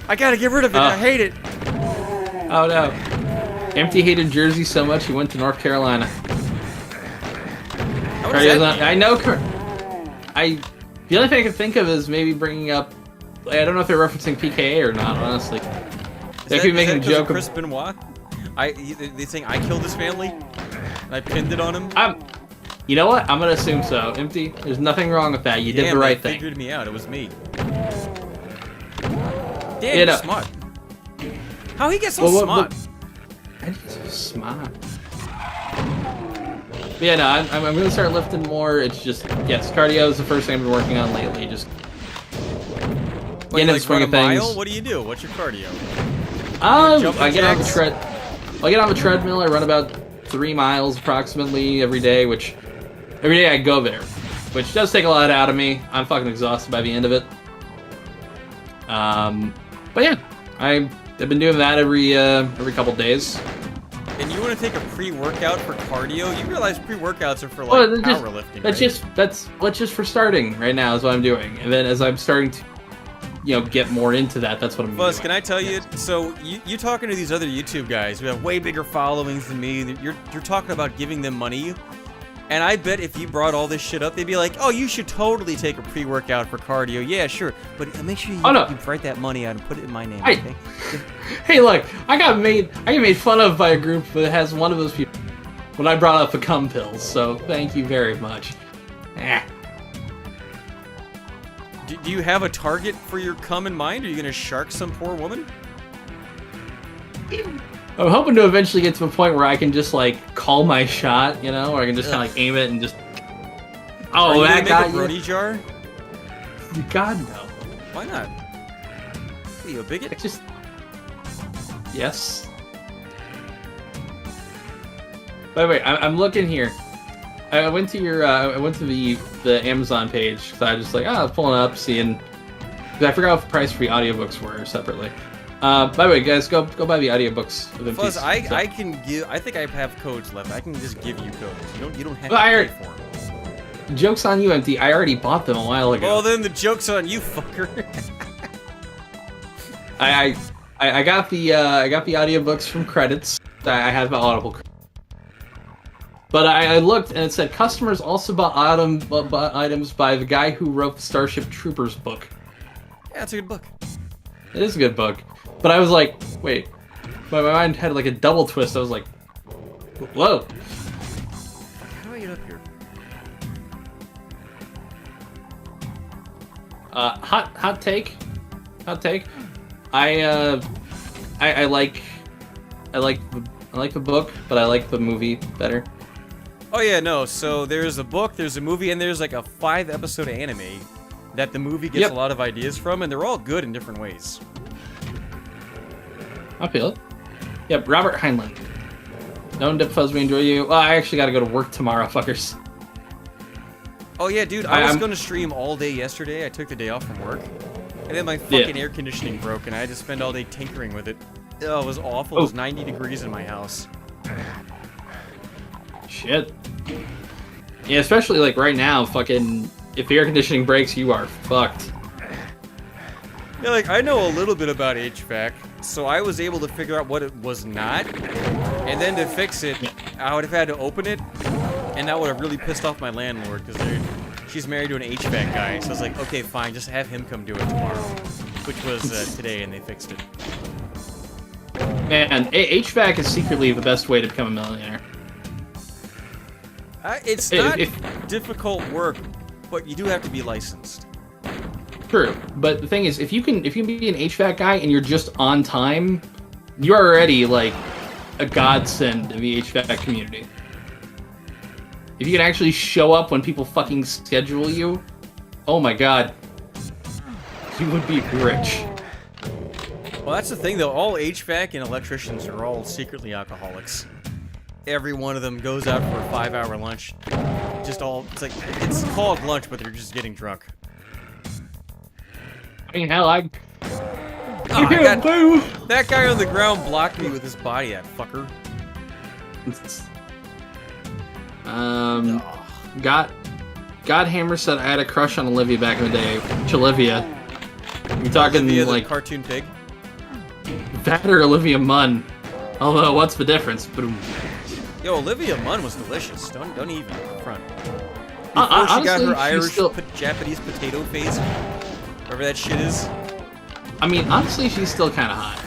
I gotta get rid of it. I hate it. Oh no. Empty hated Jersey so much he went to North Carolina. I know. The only thing I can think of is maybe bringing up. I don't know if they're referencing PKA or not. Honestly, they could be making a joke. Chris Benoit. They saying I killed his family. And I pinned it on him. You know what? I'm gonna assume so. Empty. There's nothing wrong with that. You did the right thing. Figured me out. It was me. Damn, you're smart. How he gets so smart? I get so smart. But yeah, no, I'm gonna start lifting more. It's just cardio is the first thing I've been working on lately. Just getting in the swing of things. What do you do? What's your cardio? I get on the treadmill. I run about 3 miles approximately every day, which every day I go there, which does take a lot out of me. I'm fucking exhausted by the end of it. But yeah, I've been doing that every couple days. And you want to take a pre-workout for cardio? You realize pre-workouts are for like powerlifting, right? That's just for starting right now is what I'm doing, and then as I'm starting to, get more into that, that's what I'm doing. Buzz, can I tell you? So you talking to these other YouTube guys who have way bigger followings than me? You're talking about giving them money, and I bet if you brought all this shit up, they'd be like, "Oh, you should totally take a pre-workout for cardio." Yeah, sure, but make sure you write that money out and put it in my name. Okay? Hey, look, I get made fun of by a group that has one of those people when I brought up the cum pills. So thank you very much. Do you have a target for your cum in mind? Are you gonna shark some poor woman? I'm hoping to eventually get to a point where I can just like call my shot, or I can just kind of like aim it and just. Oh, that got you. Brody jar? God no. Why not? Are you a bigot? Just. Yes. By the way, I'm looking here. I went to the Amazon page, so I was just like, I was pulling up, seeing. Because I forgot what the price for the audiobooks were separately. By the way, guys, go buy the audiobooks. Fuzz, I can give. I think I have codes left. I can just give you codes. You don't have to pay for them. Joke's on you, Empty. I already bought them a while ago. Well, then the joke's on you, fucker. I got the audiobooks from credits. I have my Audible. But I looked and it said customers also bought items by the guy who wrote the Starship Troopers book. Yeah, it's a good book. It is a good book. But I was like, wait. My mind had like a double twist. I was like, whoa. How do I get up here? Hot take. I like the book, but I like the movie better. Oh yeah, no. So there's a book, there's a movie, and there's like a 5-episode anime that the movie gets a lot of ideas from, and they're all good in different ways. I feel it. Yep, Robert Heinlein. Known Dip Fuzz, we enjoy you. Well, I actually gotta go to work tomorrow, fuckers. Oh yeah, dude, I was gonna stream all day yesterday. I took the day off from work. And then my fucking air conditioning broke, and I had to spend all day tinkering with it. Oh, it was awful. It was 90 degrees in my house. Shit. Yeah, especially like right now, fucking, if the air conditioning breaks, you are fucked. Yeah, like, I know a little bit about HVAC, so I was able to figure out what it was not, and then to fix it, I would have had to open it, and that would have really pissed off my landlord, because she's married to an HVAC guy, so I was like, okay, fine, just have him come do it tomorrow, which was today, and they fixed it. Man, HVAC is secretly the best way to become a millionaire. It's not difficult work, but you do have to be licensed. True, but the thing is, if you can be an HVAC guy and you're just on time, you're already like a godsend to the HVAC community. If you can actually show up when people fucking schedule you, oh my god, you would be rich. Well, that's the thing though, all HVAC and electricians are all secretly alcoholics. Every one of them goes out for a 5-hour lunch. It's called lunch, but they're just getting drunk. I mean, hell, That guy on the ground blocked me with his body, that fucker. Godhammer said I had a crush on Olivia back in the day. Which Olivia? You talking Olivia, like the cartoon pig? that or Olivia Munn? Although, what's the difference? Yo, Olivia Munn was delicious. Don't even front. Before Honestly, she got her Irish still... Japanese potato phase, whatever that shit is. I mean, honestly, she's still kind of hot.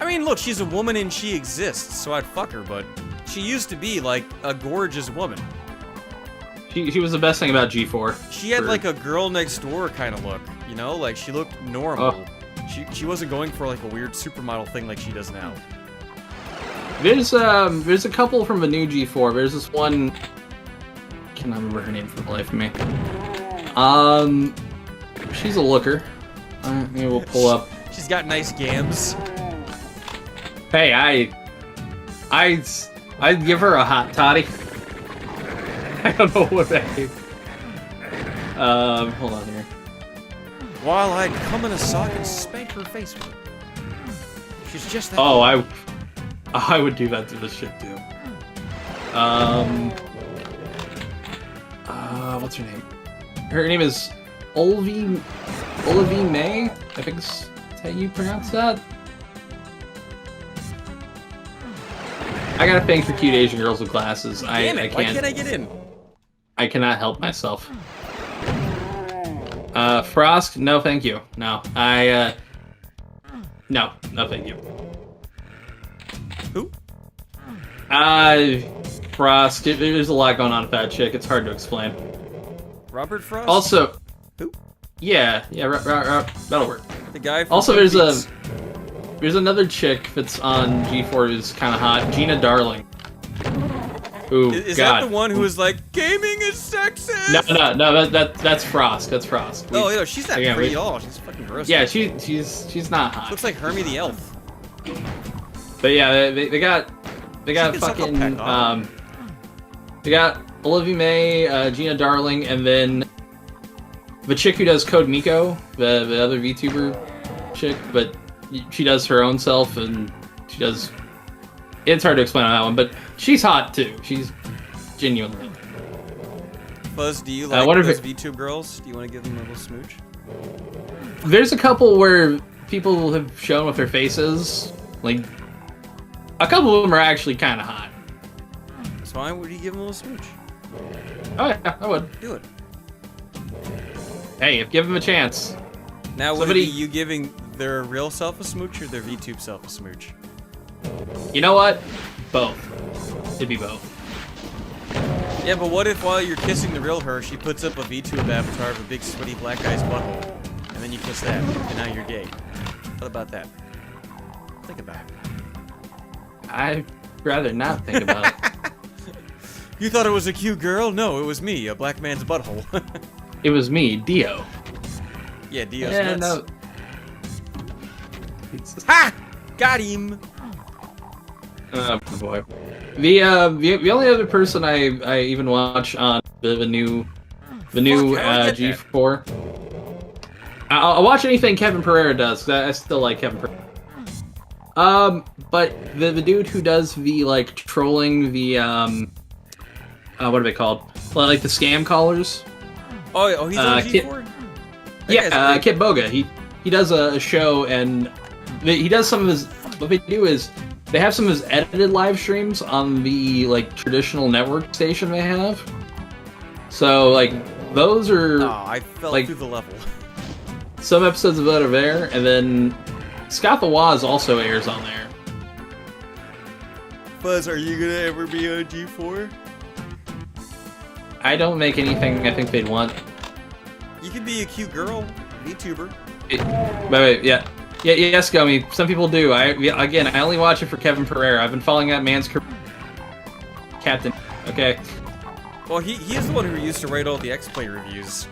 I mean, look, she's a woman and she exists, so I'd fuck her, but she used to be, like, a gorgeous woman. She was the best thing about G4. She had, like, a girl next door kind of look, you know? Like, she looked normal. She wasn't going for, like, a weird supermodel thing like she does now. There's a couple from the new G4. There's this one... I cannot remember her name for the life of me. She's a looker. Maybe we'll pull up. She's got nice gams. Hey, I'd give her a hot toddy. I don't know what that is. Hold on here. While I'd come in a sock and spank her face with it. She's just that. Oh, I would do that to this shit too. What's her name? Her name is Olivie May. I think is how you pronounce that. I got a thing for cute Asian girls with glasses. Damn it, I can't. why can't I get in? I cannot help myself. Frost, no thank you. No. No thank you. Who? Frost, there's a lot going on with that chick, it's hard to explain. Robert Frost? Also... Who? Yeah, that'll work. The guy from Also, there's another chick that's on G4 who's kind of hot, Gina Darling. Ooh, is God. that the one who was like, gaming is sexist? No, that's Frost. That's Frost. No, she's not pretty at all. She's fucking gross. Yeah, she's not hot. Looks like Hermie the Elf. But yeah, they got fucking they got Olivia May, Gina Darling, and then the chick who does Code Miko, the other VTuber chick, but she does her own self, and she does... It's hard to explain on that one, but she's hot too. She's genuinely. Buzz, do you like those VTube girls? Do you want to give them a little smooch? There's a couple where people have shown with their faces. Like, a couple of them are actually kind of hot. So why would you give them a little smooch? Oh yeah, I would. Do it. Hey, give them a chance. Now, would it be you giving their real self a smooch or their VTube self a smooch? You know what? Both. It'd be both. Yeah, but what if while you're kissing the real her, she puts up a VTube avatar of a big sweaty black guy's butthole, and then you kiss that, and now you're gay? What about that? Think about it. I'd rather not think about it. You thought it was a cute girl? No, it was me, a black man's butthole. It was me, Dio. Yeah, Dio's Yeah, nuts. no. Ha! Got him! Oh boy. The only other person I even watch on the new Fuck, how do I get G4. I'll watch anything Kevin Pereira does, 'cause I still like Kevin Pereira. But the dude who does the like trolling the what are they called? Like the scam callers. Oh, he's on G4? Kit Boga. He does a show, and he does some of his. What they do is they have some of his edited live streams on the like traditional network station they have. So like those are. Oh, I fell like, through the level. Some episodes of that are there, and then Scott the Woz also airs on there. Buzz, are you gonna ever be on G4? I don't make anything I think they'd want. You could be a cute girl, VTuber. Wait, yeah. Yes, Gummy. Some people do. I only watch it for Kevin Pereira. I've been following that man's career. Captain. Okay. Well, he's the one who used to write all the X-Play reviews.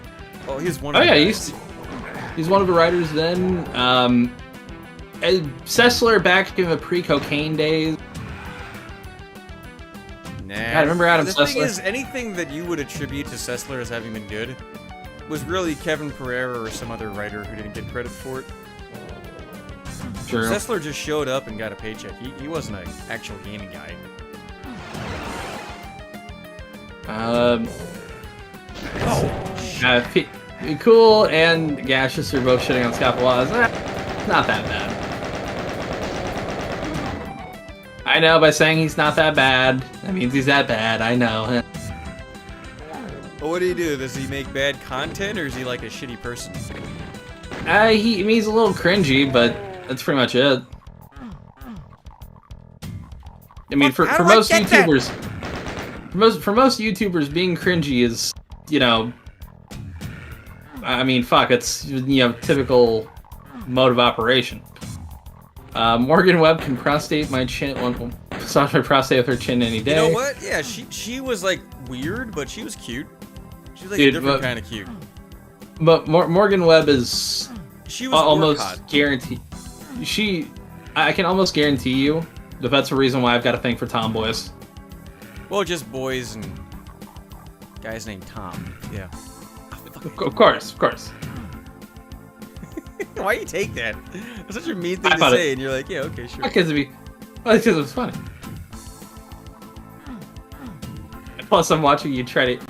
Oh, he's one Oh of the yeah, guys. he's one of the writers then. Sessler back in the pre-cocaine days. Nah. I remember Adam The Sessler. thing is, anything that you would attribute to Sessler as having been good was really Kevin Pereira or some other writer who didn't get credit for it. True. Sessler just showed up and got a paycheck. He wasn't an actual gaming guy. Cool and Gaseous are both shitting on Scott Waz. Not that bad. I know, by saying he's not that bad, that means he's that bad. I know. Well, what do you do? Does he make bad content, or is he like a shitty person? He's a little cringy, but that's pretty much it. I mean, for most YouTubers, for most YouTubers, being cringy is, you know, I mean, fuck, it's, you know, typical mode of operation. Morgan Webb can prostate my chin. Massage my prostate with her chin any day. You know what? Yeah, she was like weird, but she was cute. She was like Dude, a different kind of cute. But Morgan Webb is She was almost hot. guaranteed. I can almost guarantee you that that's the reason why I've got a thing for tomboys. Well, just boys and guys named Tom. Yeah. Of course. Why you take that? That's such a mean thing I to thought say, and you're like, yeah, okay, sure. Because it was funny. Plus, I'm watching you try to.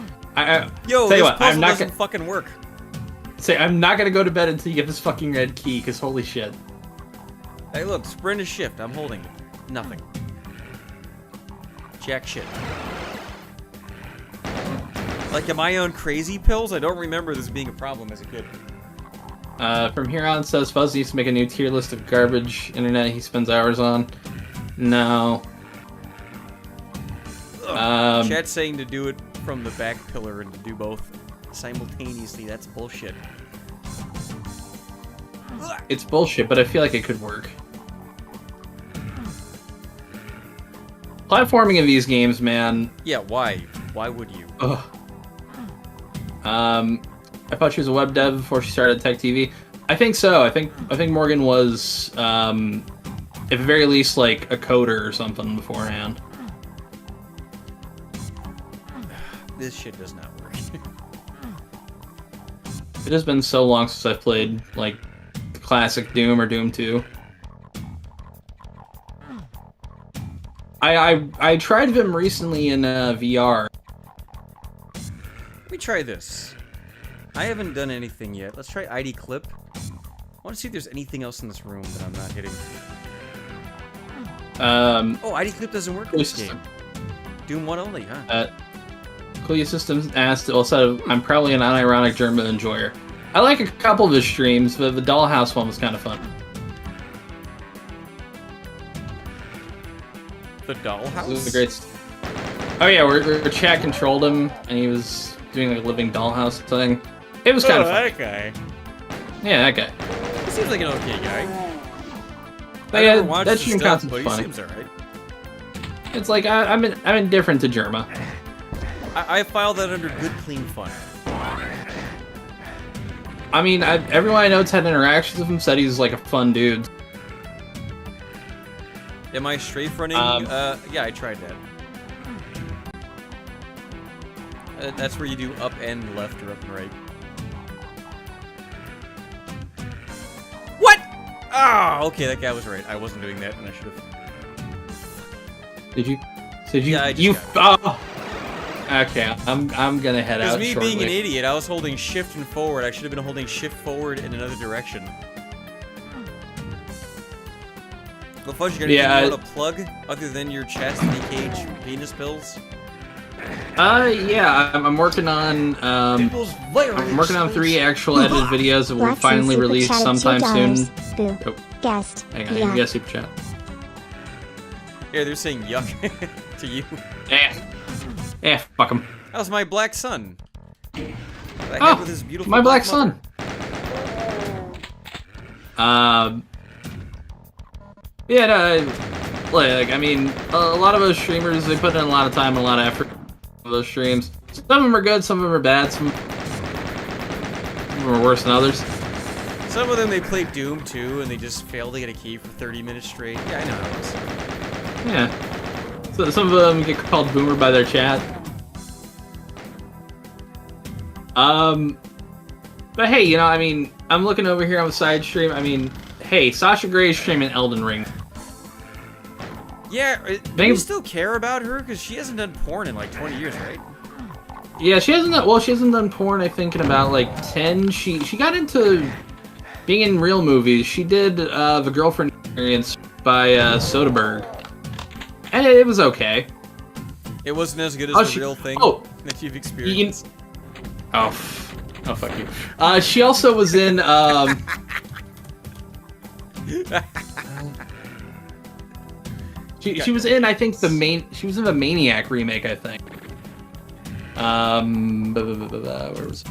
Yo, tell this you what, puzzle I'm not doesn't gonna fucking work. say I'm not gonna go to bed until you get this fucking red key. Because holy shit. Hey, look, sprint is shift. I'm holding it. Nothing. Jack shit. Like, am I on crazy pills? I don't remember this being a problem as a kid. From here on, says Fuzz needs to make a new tier list of garbage internet he spends hours on. No. Chat's saying to do it from the back pillar and to do both simultaneously. That's bullshit. It's bullshit, but I feel like it could work. Platforming in these games, man. Yeah, why? Why would you? Ugh. I thought she was a web dev before she started Tech TV. I think so. I think Morgan was, at the very least, like a coder or something beforehand. This shit does not work. It has been so long since I've played like the classic Doom or Doom 2. I tried them recently in VR. Let me try this. I haven't done anything yet. Let's try ID clip. I want to see if there's anything else in this room that I'm not hitting. Oh, ID clip doesn't work in this game. Doom 1 only, huh? Clea Systems asked, also, I'm probably an unironic German enjoyer. I like a couple of his streams, but the Dollhouse one was kind of fun. The Dollhouse? This is a great... Oh yeah, where chat controlled him, and he was doing like a living dollhouse thing. It was kind of fun. That guy. Yeah, that guy. He seems like an okay guy. But yeah, that stream concept's but he funny. seems alright. It's like I'm indifferent to Germa. I file that under good, clean fun. I mean, everyone I know's had interactions with him said he's like a fun dude. Am I strafe running? Yeah, I tried that. That's where you do up and left or up and right. What? Ah, okay, that guy was right. I wasn't doing that, and I should have. Did you? Did you? Yeah, I just you. got Oh. Okay, I'm gonna head out. Because me shortly. being an idiot, I was holding shift and forward. I should have been holding shift forward in another direction. But Fudge, you got anything you want to plug other than your chastity cage penis pills? Yeah, I'm working on I'm working on 3 actual edited videos that will Blackson finally super release chatted sometime soon. $2. Boo. Oh, Guest. hang on, Yeah. you guys super chat. Yeah, they're saying yuck to you. Fuck him. That was my black son. That I had Oh, with his beautiful my black mother. son. Yeah, no, like, I mean, a lot of those streamers, they put in a lot of time and a lot of effort in those streams. Some of them are good, some of them are bad, some of them are worse than others. Some of them, they play Doom too, and they just fail to get a key for 30 minutes straight. Yeah, I know how it is. Yeah. So some of them get called boomer by their chat. But hey, you know, I mean, I'm looking over here on the side stream. I mean, hey, Sasha Grey's streaming Elden Ring. Yeah, do you still care about her? Because she hasn't done porn in like 20 years, right? Yeah, she hasn't done porn, I think, in about like 10. She got into being in real movies. She did The Girlfriend Experience by Soderbergh. And it was okay. It wasn't as good as the real thing that you've experienced. Oh, fuck you. She also was in, she was in, I think, she was in the Maniac remake, I think. Where was it?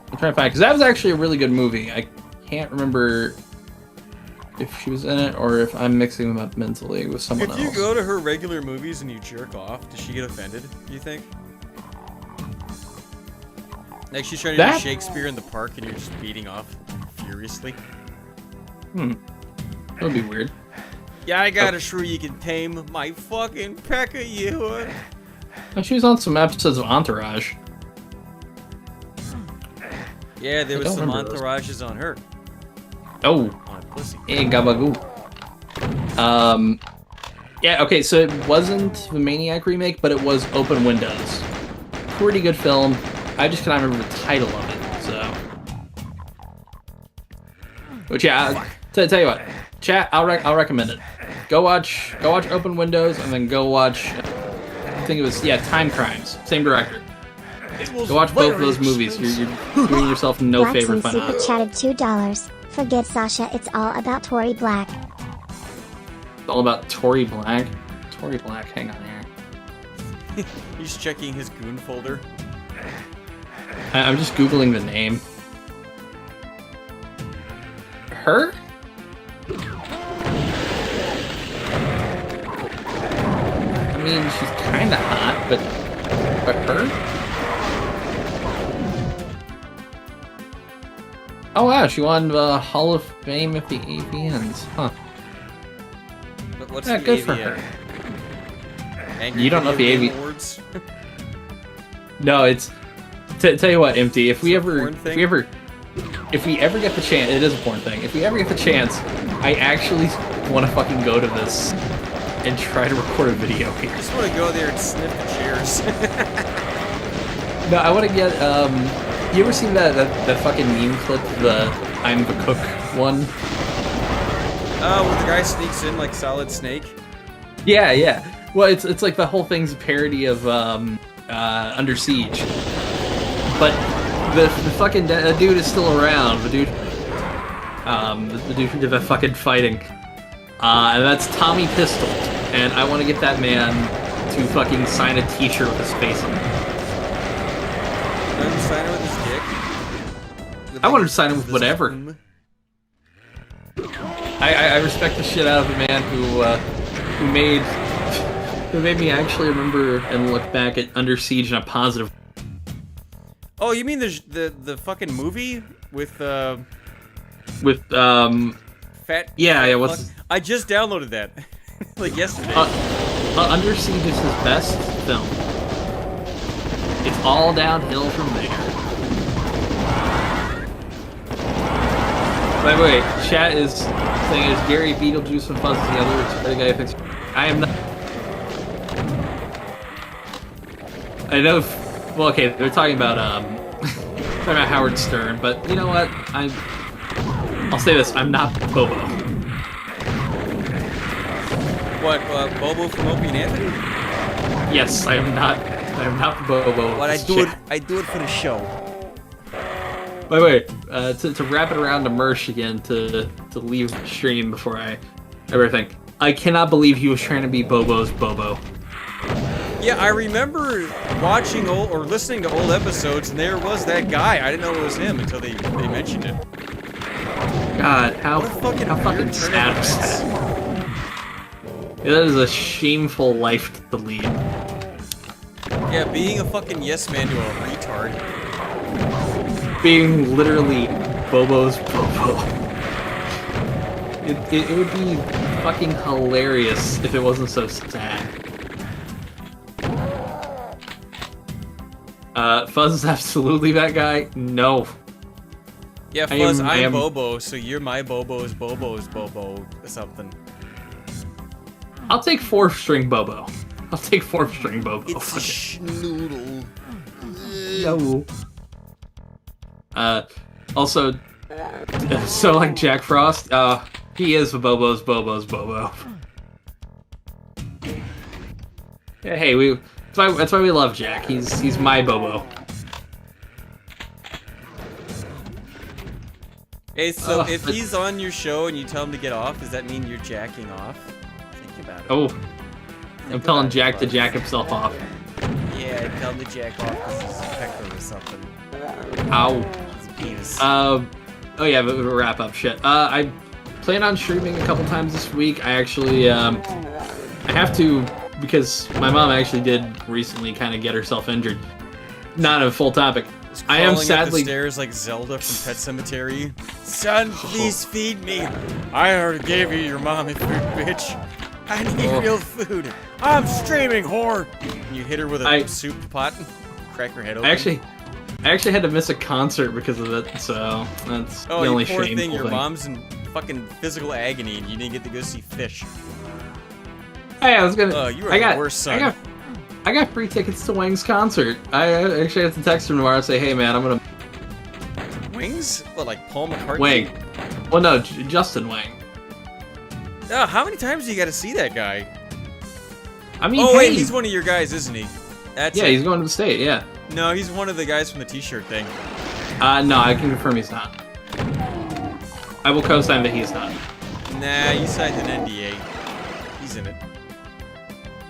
I'm trying to find, because that was actually a really good movie. I can't remember if she was in it or if I'm mixing them up mentally with someone else. If you go to her regular movies and you jerk off, does she get offended, do you think? Like she's trying to do Shakespeare in the park and you're just beating off furiously? That would be weird. Yeah, I got a shrew you can tame my fucking peck of you. She was on some episodes of Entourage. Yeah, there was some entourages on her. Oh. On a pussy. Hey, gabagoo. Yeah, okay, so it wasn't the Maniac remake, but it was Open Windows. Pretty good film. I just cannot remember the title of it, so. Which, yeah, tell you what, chat, I'll recommend it. Go watch Open Windows, and then go watch, I think it was, Time Crimes, same director. Go watch both of those movies. You're doing yourself no favor Blackson fun. super chatted $2. Forget Sasha, it's all about Tory Black. It's all about Tory Black. Tory Black, hang on here. He's checking his goon folder. I'm just Googling the name. Her? I mean, she's kinda hot, but her? Oh wow, she won the Hall of Fame at the AVNs. Huh. But what's Yeah, the good for AVN? her. Angry You don't know if the Video AV Game Awards? No, it's tell you what, Empty. If we ever get the chance, it is a porn thing. If we ever get the chance, I actually want to fucking go to this and try to record a video here. I just want to go there and sniff the chairs. No, I want to get. You ever seen that fucking meme clip, the I'm the Cook one? Where the guy sneaks in like Solid Snake. Yeah. Well, it's like the whole thing's a parody of Under Siege, but the fucking dude is still around. The dude who did the fucking fighting, and that's Tommy Pistol. And I want to get that man to fucking sign a T-shirt with his face on it. Let him sign it with his dick. I wanted to sign him with whatever. I respect the shit out of a man who made me actually remember and look back at Under Siege in a positive. Oh, you mean the fucking movie with Fat. Yeah. What's I just downloaded that like yesterday. Under Siege is his best film. It's all downhill from there. By the way, chat is saying is Gary Beetlejuice and Fuzz together. It's the guy who thinks I am not. I know. Well, okay, they're talking about Howard Stern, but you know what? I'll say this: I'm not Bobo. What? Bobo from Opie and Anthony? Yes, I am not. I am not Bobo. What I do it? I do it for the show. By the way, to wrap it around to Mersh again, to leave the stream before I everything. I cannot believe he was trying to be Bobo's Bobo. Yeah, I remember watching or listening to old episodes, and there was that guy. I didn't know it was him until they mentioned it. God, how fucking sad is that? Yeah, that is a shameful life to lead. Yeah, being a fucking yes man to a retard. Being literally Bobo's Bobo. It would be fucking hilarious if it wasn't so sad. Fuzz is absolutely that guy? No. Yeah, Fuzz, I'm Bobo, so you're my Bobo's Bobo or something. I'll take 4th-string Bobo. I'll take 4th-string Bobo. It's a schnoodle. No. Also, so like Jack Frost, he is Bobo's Bobo. Yeah, hey, that's why we love Jack. He's my Bobo. Hey, so if he's on your show and you tell him to get off, does that mean you're jacking off? Think about it. Oh, I'm telling Jack to jack himself off. Yeah, tell him to jack off because he's a pecker or something. Ow. His penis. Oh yeah, but we'll wrap up shit. I plan on streaming a couple times this week. I actually, I have to, because my mom actually did recently kind of get herself injured. Not a full topic. I am sadly... up the stairs like Zelda from Pet Sematary. Son, please feed me. I already gave you your mommy food, bitch. I need real food. I'm streaming, whore. And you hit her with a soup pot and crack her head open. I actually had to miss a concert because of it, so that's the only poor shameful thing. Your thing. mom's in fucking physical agony and you didn't get to go see Fish. Hey, I was gonna... Oh, you are the worst son. I got free tickets to Wang's concert. I actually had to text him tomorrow and say, hey man, I'm gonna... Wings? What, like Paul McCartney? Wang. Well, no, Justin Wang. Oh, how many times do you got to see that guy? I mean, oh, wait, he's one of your guys, isn't he? That's yeah, he's going to the state, yeah. No, he's one of the guys from the t-shirt thing. No, I can confirm he's not. I will co-sign that he's not. Nah, you signed an NDA. He's in it.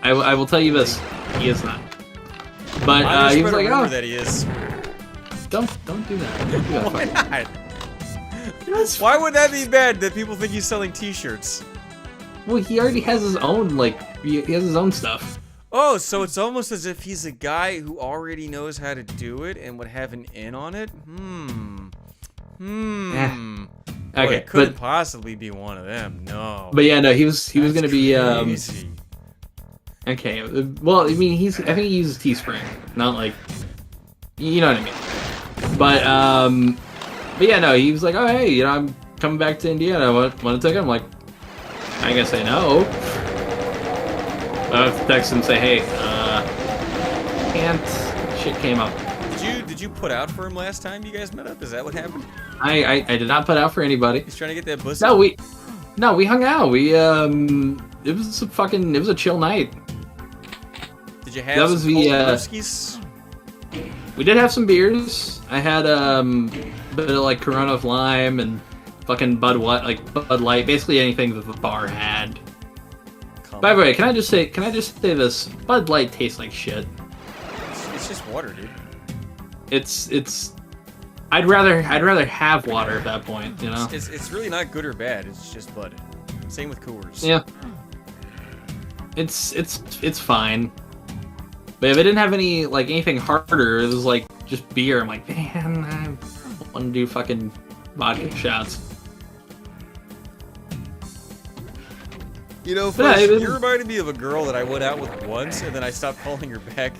I will tell you this, he is not. But he was like, oh, that he is. Don't do that. Don't do that. Why not? Why would that be bad that people think he's selling t-shirts? Well, he already has his own, like, he has his own stuff. Oh, so it's almost as if he's a guy who already knows how to do it and would have an in on it? Okay, it couldn't possibly be one of them, no. But yeah, no, he was gonna be, crazy. Okay, well, I mean, I think he uses Teespring, not like, you know what I mean. But yeah, no, he was like, oh, hey, you know, I'm coming back to Indiana, want to take it? I'm like, I ain't gonna say no. I have to text him and say, hey, can't, shit came up. Did you put out for him last time you guys met up? Is that what happened? I did not put out for anybody. He's trying to get that pussy? No, we hung out. It was a chill night. Did you have some whiskeys? We did have some beers. I had a bit of like Corona with lime and fucking Bud Light, basically anything that the bar had. By the way, can I just say this? Bud Light tastes like shit. It's just water, dude. It's. I'd rather have water at that point, you know. It's really not good or bad. It's just Bud. Same with Coors. Yeah. It's fine. But if it didn't have anything harder, it was like just beer. I'm like, man, I want to do fucking vodka shots. You know, Yeah, first, you reminded me of a girl that I went out with once, and then I stopped calling her back.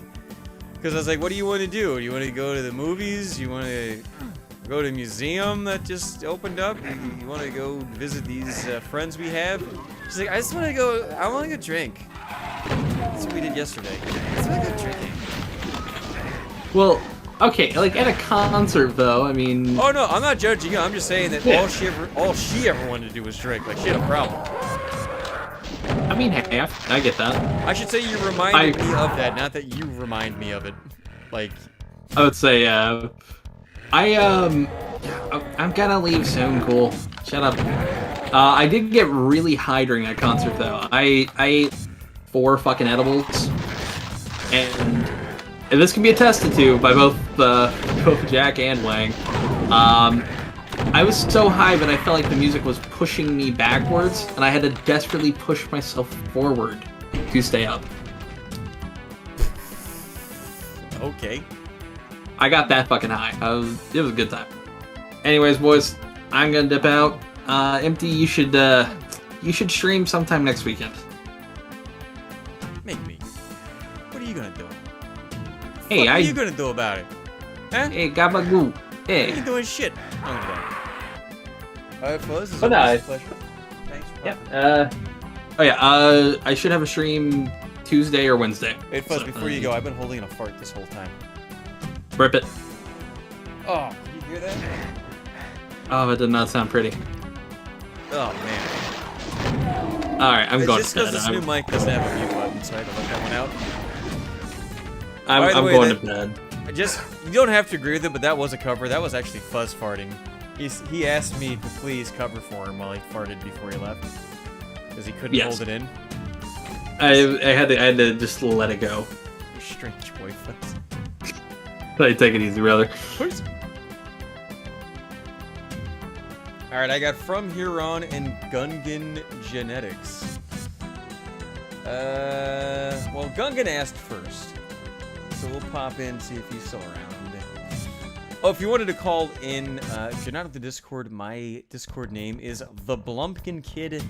Because I was like, what do you want to do? Do you want to go to the movies? You want to go to a museum that just opened up? You want to go visit these friends we have? She's like, I just want to go, I want to go drink. That's what we did yesterday. I just want to go drinking. Well, okay, like at a concert though, I mean... Oh no, I'm not judging you. I'm just saying that all she ever wanted to do was drink. Like, she had a problem. I mean, half. I get that. I should say you reminded me of that, not that you remind me of it. Like... I would say, I'm gonna leave soon, cool. Shut up. I did get really high during that concert though. I ate 4 fucking edibles. And this can be attested to by both Jack and Wang. I was so high that I felt like the music was pushing me backwards, and I had to desperately push myself forward to stay up. Okay. I got that fucking high. It was a good time. Anyways, boys, I'm gonna dip out. Empty, you should stream sometime next weekend. Make me. What are you gonna do? Hey, what are you gonna do about it? Huh? Hey, gabagoo. Hey. You ain't doing shit. I'm gonna die. Alright, fellas, this is But a pleasure. Thanks for I should have a stream Tuesday or Wednesday. Hey, Fuzz, before you go, I've been holding in a fart this whole time. Rip it. Oh, you hear that? Oh, that did not sound pretty. Oh, man. Alright, I'm going just to because bed. this new mic doesn't have a mute button, so I had to let that one out. I'm going to bed. You don't have to agree with it, but that was a cover. That was actually Fuzz farting. He asked me to please cover for him while he farted before he left. Because he couldn't hold it in. I had to just let it go. You strange boy, Fuzz. Take it easy, brother. Alright, I got From Huron and Gungan Genetics. Well, Gungan asked first. So we'll pop in and see if he's still around. Oh, if you wanted to call in, if you're not at the Discord, my Discord name is The Blumpkin Kid,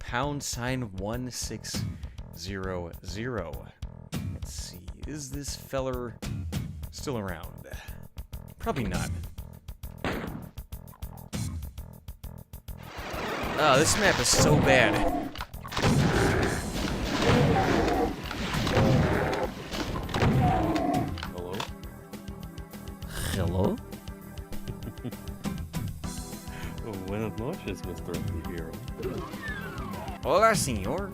#1600. Let's see, is this feller still around? Probably not. Oh, this map is so bad. Hello? Buenas noches, Mr. Hero. Hola, senor.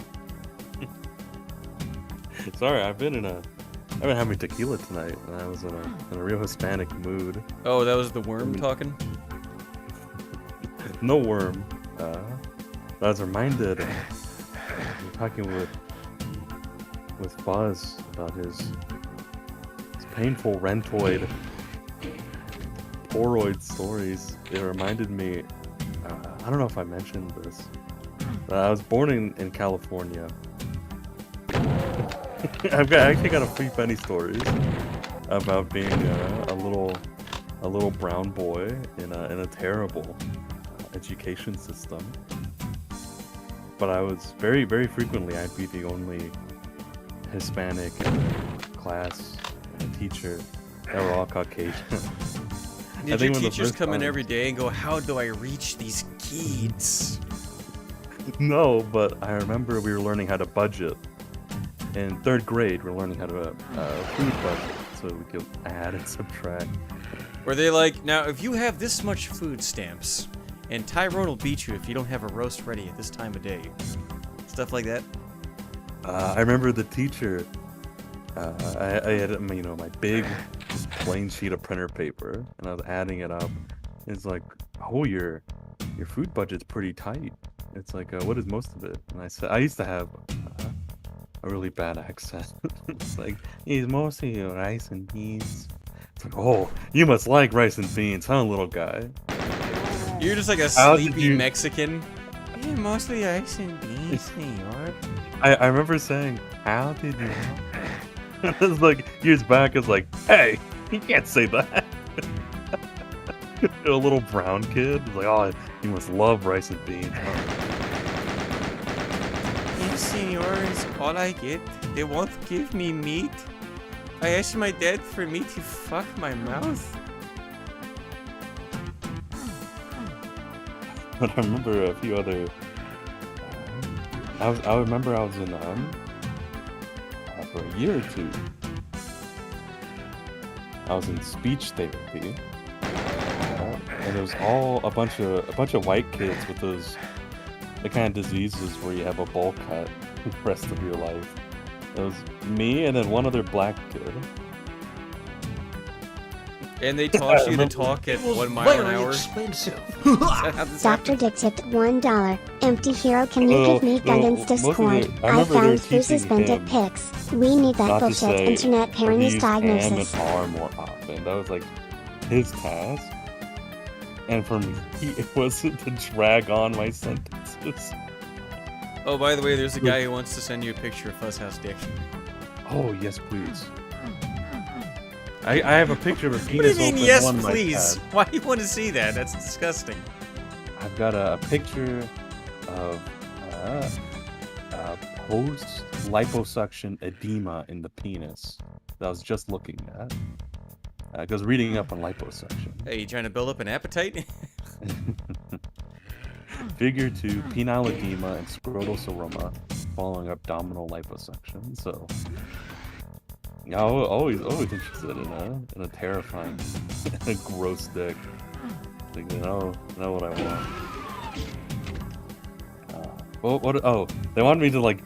Sorry, I've been having tequila tonight, and I was in a real Hispanic mood. Oh, that was the worm talking? No worm. I was reminded, talking with Buzz about his painful rentoid Poroid stories. It reminded me, I don't know if I mentioned this, I was born in California. I actually got a few funny stories about being a little brown boy in a terrible education system. But I was very frequently, I'd be the only Hispanic class teacher. They were all Caucasian. Did your teachers come in every day and go, how do I reach these kids? No, but I remember we were learning how to budget. In 3rd grade, we were learning how to food budget, so we could add and subtract. Were they like, now if you have this much food stamps, and Tyrone will beat you if you don't have a roast ready at this time of day. Stuff like that? I remember the teacher, I had, my big plain sheet of printer paper, and I was adding it up. It's like, oh, your food budget's pretty tight. It's like, what is most of it? And I said, I used to have really bad accent. It's like, he's mostly rice and beans. It's like, oh, you must like rice and beans, huh, little guy? You're just like a How did sleepy you- Mexican. Yeah, mostly ice and beans, senor. I remember saying, how did you know? It's like, years back, it's like, hey, you can't say that. A little brown kid is like, oh, you must love rice and beans, huh? Yes, senor, is all I get. They won't give me meat. I asked my dad for me to fuck my mouth. But I remember a few other. I remember I was in for a year or two. I was in speech therapy, and it was all a bunch of white kids with the kind of diseases where you have a bowl cut the rest of your life. It was me and then one other black kid. And they taught you to talk at It was 1 mile an very hour. expensive. Dr. Dick tipped $1. Empty hero, can you give me No, Gundam's most of Discord? it- I I remember they were found who teaching suspended him pics. We need that not to bullshit say internet parent use M and diagnosis. R more often. That was like his task. And for me, it wasn't to drag on my sentences. Oh, by the way, there's a guy who wants to send you a picture of Fuzzhouse Dick. Oh, yes, please. I have a picture of a What do you penis mean, open yes, on my please? pad. Why do you want to see that? That's disgusting. I've got a picture of post liposuction edema in the penis that I was just looking at. Because reading up on liposuction. Hey, you trying to build up an appetite? Figure 2, penile edema and scrotal seroma following abdominal liposuction. So, yeah, I was always interested in a terrifying, a gross dick. Like, know what I want. Oh, they wanted me to like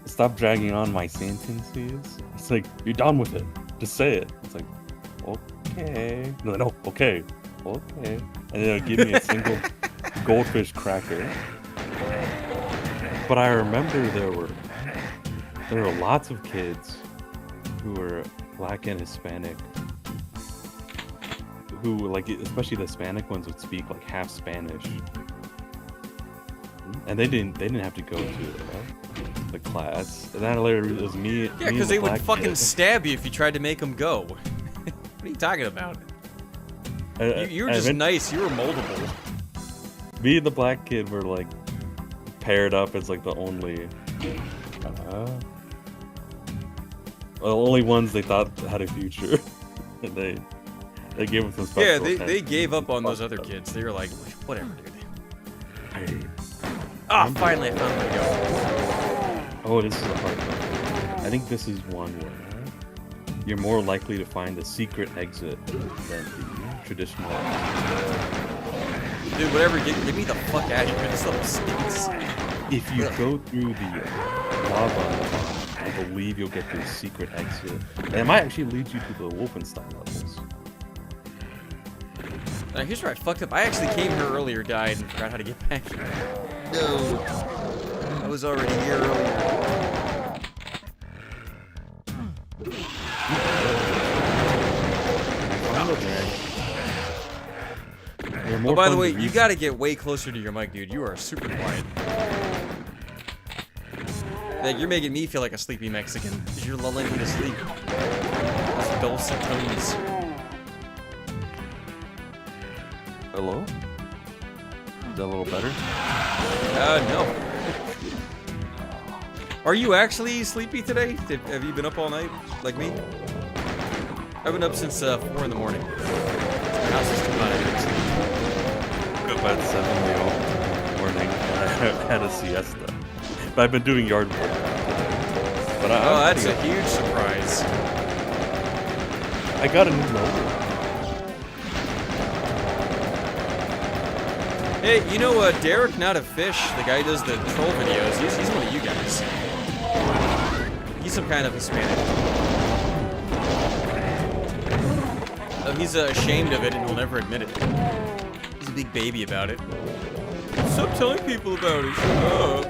stop dragging on my sentences. It's like, you're done with it. Just say it. It's like, okay. No, okay. And then they'll give me a single goldfish cracker. But I remember there were lots of kids who were black and Hispanic who, like, especially the Hispanic ones, would speak like half Spanish, and they didn't have to go to the class. And then later it was me. Yeah, me and because the they would black fucking kid. stab you if you tried to make them go. What are you talking about? You were And just then nice. You were moldable. Me and the black kid were like paired up as like the only ones they thought had a future. And they gave us some special Yeah, they attention. gave up on those other kids. They were like, whatever, dude. Hey. Ah, finally I found where to go. Oh, this is a hard one. I think this is one where you're more likely to find a secret exit than the traditional exit. Dude, whatever, get me the fuck out of here. This level stinks. If you go through the lava, I believe you'll get the secret exit. And it might actually lead you to the Wolfenstein levels. Here's where I fucked up. I actually came here earlier, died, and forgot how to get back here. No. I was already here earlier. Oh, by the way, you gotta get way closer to your mic, dude. You are super quiet. Like, you're making me feel like a sleepy Mexican, because you're lulling me to sleep. Those dulcet tones. Hello? Is that a little better? No. Are you actually sleepy today? Have you been up all night, like me? I've been up since 4 in the morning. My house is too loud. I couldn't sleep. Woke up at 7 in the morning and I had a siesta. But I've been doing yard work. But Oh, that's a huge surprise. I got a new logo. Hey, you know Derek Not a Fish, the guy who does the troll videos, he's one of you guys. He's some kind of Hispanic. He's ashamed of it and will never admit it. He's a big baby about it. Stop telling people about it, shut up.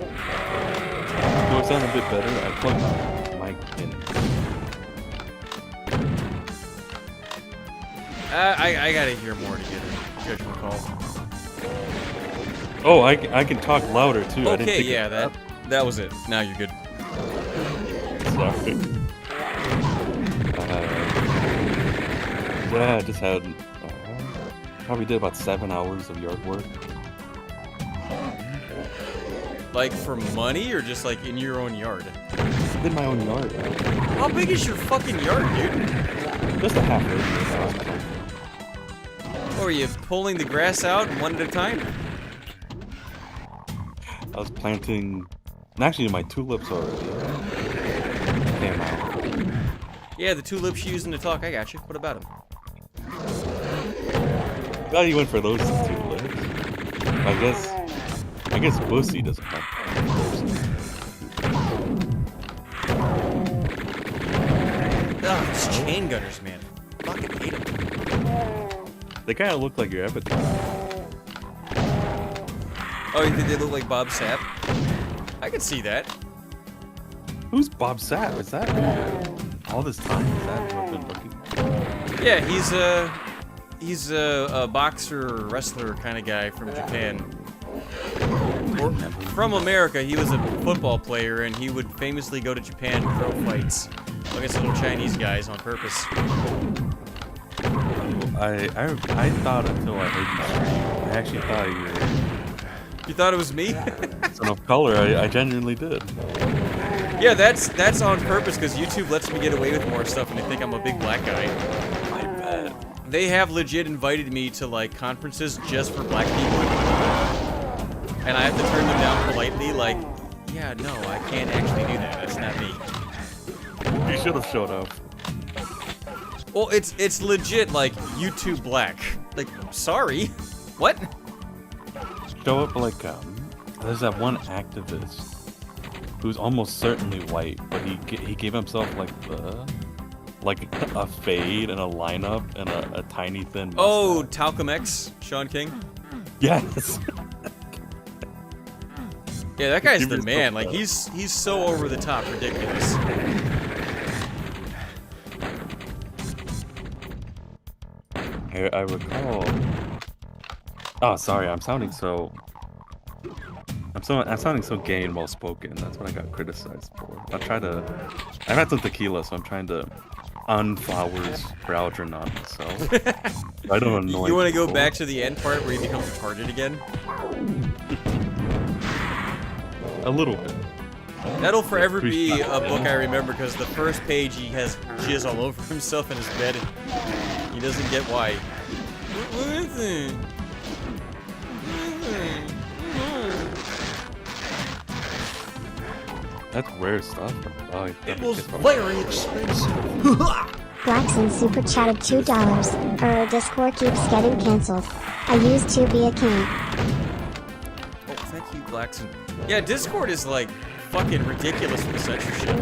I sound a bit better? I plugged my mic in. I gotta hear more to get a judgment call. Oh, I can talk louder too. I didn't Okay, think yeah, of that was it. Now you're good. Sorry. Yeah, I just had probably did about 7 hours of yard work. Like for money or just like in your own yard? In my own yard. How big is your fucking yard, dude? Just a half acre. Or are you pulling the grass out one at a time? I was planting, actually my tulips already came out. Yeah, the tulips you're using to talk, I got you. What about them? Glad you went for those tulips. I guess Bussy doesn't have Ugh, these chain gunners, man. Fucking hate them. They kind of look like your avatar. Oh, you think they look like Bob Sapp? I could see that. Who's Bob Sapp? Is that all this time? Is that who I've been looking? Yeah, he's a boxer or wrestler kind of guy from Japan. Or from America, he was a football player, and he would famously go to Japan to throw fights against little Chinese guys on purpose. I thought until I heard you scream. I actually thought you were You thought it was me? son of color. I genuinely did. Yeah, that's on purpose because YouTube lets me get away with more stuff, and they think I'm a big black guy. I bet. They have legit invited me to like conferences just for black people, and I have to turn them down politely. Like, yeah, no, I can't actually do that. That's not me. You should have showed up. Well, it's legit like YouTube black. Like, sorry, what? Show up like there's that one activist who's almost certainly white, but he gave himself like a fade and a lineup and a tiny thin mustache. Oh, Talcum X, Sean King. Yes. Yeah, that guy's Give the yourself man. Like that. he's so over the top ridiculous. I recall. Oh, sorry. I'm sounding so gay and well spoken. That's what I got criticized for. I've had some tequila, so I'm trying to unflowers Algernon myself. I don't annoy. You want to go people. back to the end part where he becomes retarded again? A little bit. That'll forever be a book I remember because the first page he has jizz all over himself in his bed and he doesn't get why. What is it? That's rare stuff. Oh, It was very expensive. Blackson super chatted $2. Discord keeps getting cancelled. I used to be a king. Oh, thank you, Blackson. Yeah, Discord is like fucking ridiculous with the censorship.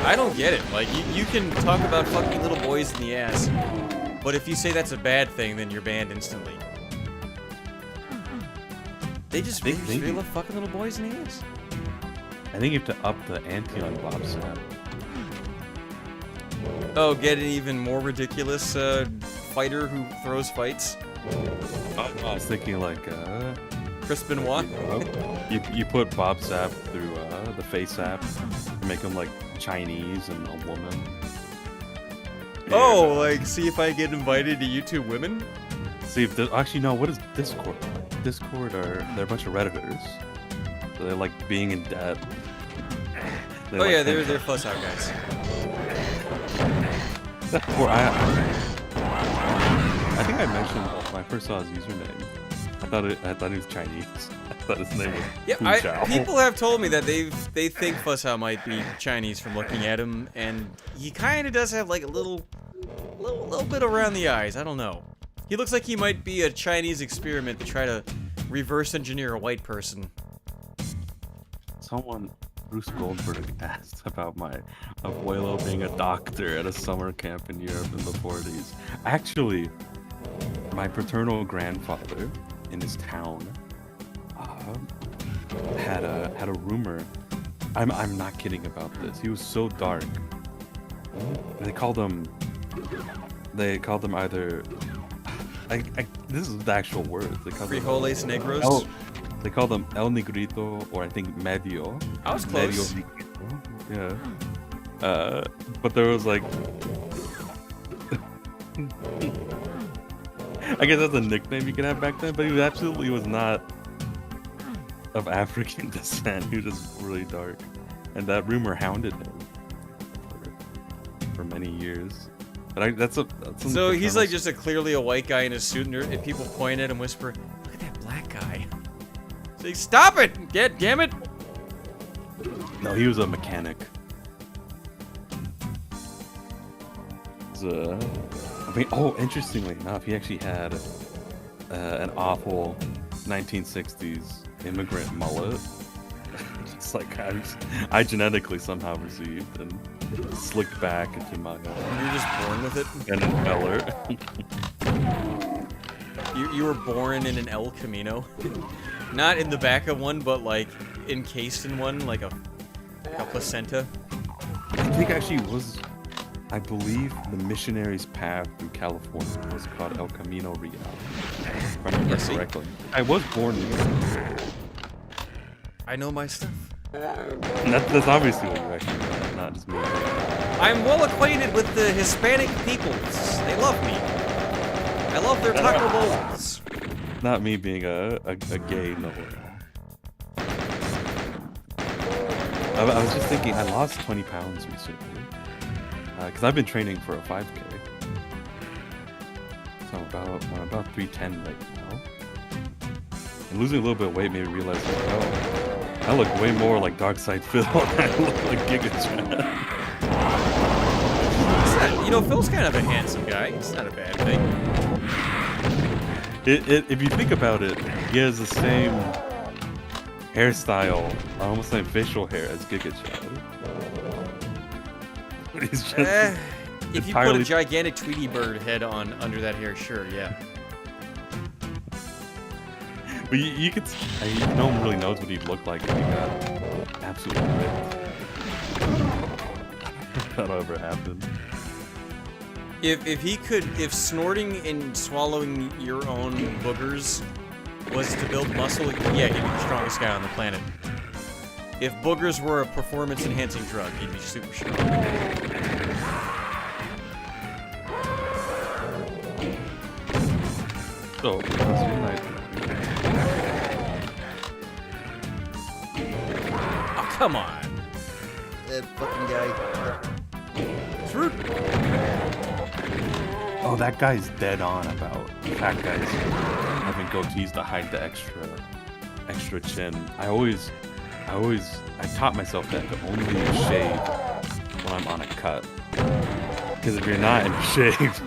I don't get it. Like, you can talk about fucking little boys in the ass, but if you say that's a bad thing, then you're banned instantly. They just really love fucking little boys in the ass. I think you have to up the ante on Bob Sapp. Oh, get an even more ridiculous fighter who throws fights? I was thinking like Chris Benoit? you put Bob Sapp through the face app and make him like Chinese and a woman. Oh, like see if I get invited to YouTube Women? See if actually no. What is Discord? Discord they're a bunch of redditors, so they like being in debt. They Oh like yeah, they're fuss out guys. Or I think I mentioned when I first saw his username. I thought he was Chinese. I thought his name was Yeah, Hu Chao. people have told me that they think Fusshow might be Chinese from looking at him, and he kind of does have like a little bit around the eyes. I don't know. He looks like he might be a Chinese experiment to try to reverse engineer a white person. Someone, Bruce Goldberg, asked about my abuelo being a doctor at a summer camp in Europe in the 40s. Actually, my paternal grandfather in his town had a rumor. I'm not kidding about this. He was so dark. They called him either. This is the actual words. They called Frijoles negros. They called them El Negrito, or I think Medio. I was close. Medio Negrito. Yeah. But there was like, I guess that's a nickname you could have back then. But he absolutely was not of African descent. He was just really dark, and that rumor hounded him for many years. But that's so he's like just clearly a white guy in a suit, and if people point at him, whisper, "Look at that black guy." Say, "Stop it! Damn it!" No, he was a mechanic. I mean, interestingly enough, he actually had an awful 1960s immigrant mullet. It's like I genetically somehow received and slicked back into my. You're just born with it. And an Eller. You were born in an El Camino, not in the back of one, but like encased in one, like a placenta. I think actually was. I believe the missionary's path through California was called El Camino Real. If I remember correctly. I was born in I know my stuff. That's obviously what you actually know, not just me. I'm well acquainted with the Hispanic peoples. They love me. I love their taco bowls. Not me being a gay know. I was just thinking, I lost 20 pounds recently. Because I've been training for a 5K. So I'm about 310 right now. And losing a little bit of weight made me realize, like, oh, I look way more like Dark Side Phil than I look like Giga Chad. Phil's kind of a handsome guy. It's not a bad thing. If you think about it, he has the same hairstyle, almost like facial hair as Giga Chad. He's just if you put a gigantic Tweety Bird head on under that hair, sure, yeah. But you could. No one really knows what he'd look like if he got absolutely ripped. That'll ever happen. If snorting and swallowing your own boogers was to build muscle, yeah, he'd be the strongest guy on the planet. If boogers were a performance-enhancing drug, he'd be super strong. So, oh, come on. That fucking guy. It's rude. Oh, that guy's dead on about fat guys having goatees to hide the extra chin. I taught myself that to only shave when I'm on a cut. Because if you're not in shave,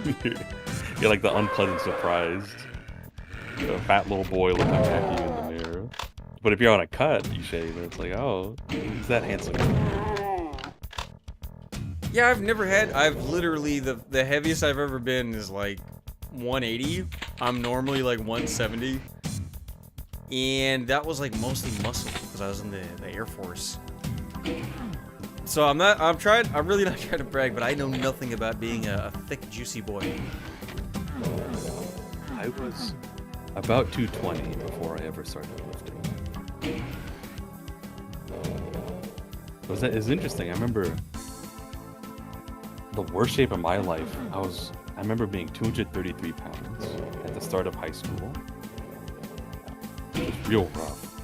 you're like the unpleasant surprise. A fat little boy looking at you in the mirror. But if you're on a cut, you shave, and it's like, oh, who's that handsome? Yeah, I've literally, the heaviest I've ever been is like 180. I'm normally like 170. And that was like mostly muscle because I was in the Air Force. So I'm really not trying to brag, but I know nothing about being a thick, juicy boy. I was about 220 before I ever started lifting. It's interesting. I remember the worst shape of my life. I remember being 233 pounds at the start of high school. It was real rough.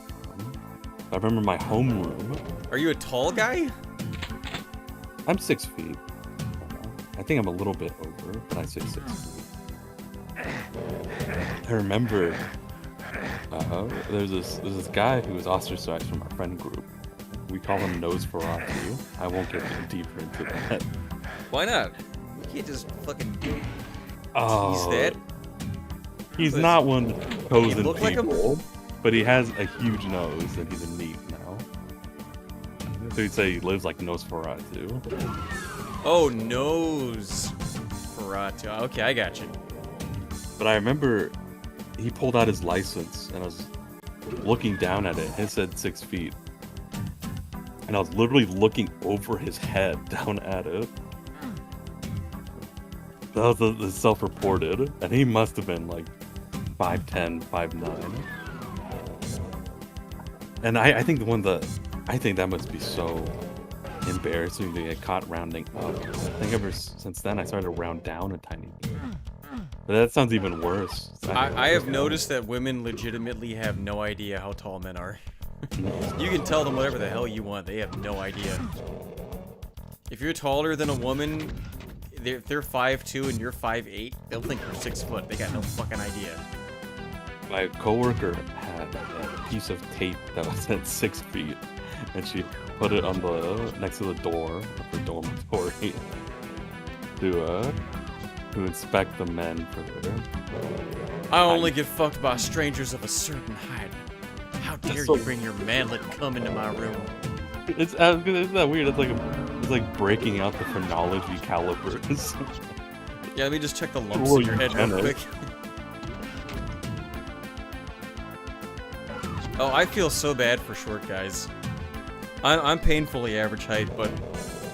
I remember my homeroom. Are you a tall guy? I'm 6 feet. I think I'm a little bit over, but I say 6 feet. I remember there's this guy who was ostracized from our friend group. We call him Nosferatu. I won't get deeper into that. Why not? You can't just fucking tease that. He's not one of those chosen look like people, but he has a huge nose and he's a neat now. So you'd say he lives like Nosferatu. Oh, Nosferatu. Okay, I got you. But I remember he pulled out his license and looking down at it. It said 6 feet. And I was literally looking over his head down at it. That was the self-reported. And he must have been like 5'10", 5'9". And I think I think that must be so embarrassing to get caught rounding up. I think ever since then I started to round down a tiny bit. But that sounds even worse. I have noticed that women legitimately have no idea how tall men are. You can tell them whatever the hell you want, they have no idea. If you're taller than a woman, if they're 5'2" and you're 5'8", they'll think you're 6 foot. They got no fucking idea. My coworker had a piece of tape that was at 6 feet, and she put it on the next to the door of her dormitory to inspect the men for their. I only get fucked by strangers of a certain height. How dare you bring your manlet cum into my room? Isn't that weird? It's like breaking out the phrenology calipers. Yeah, let me just check the lumps in your head real quick. Oh, I feel so bad for short guys. I'm painfully average height, but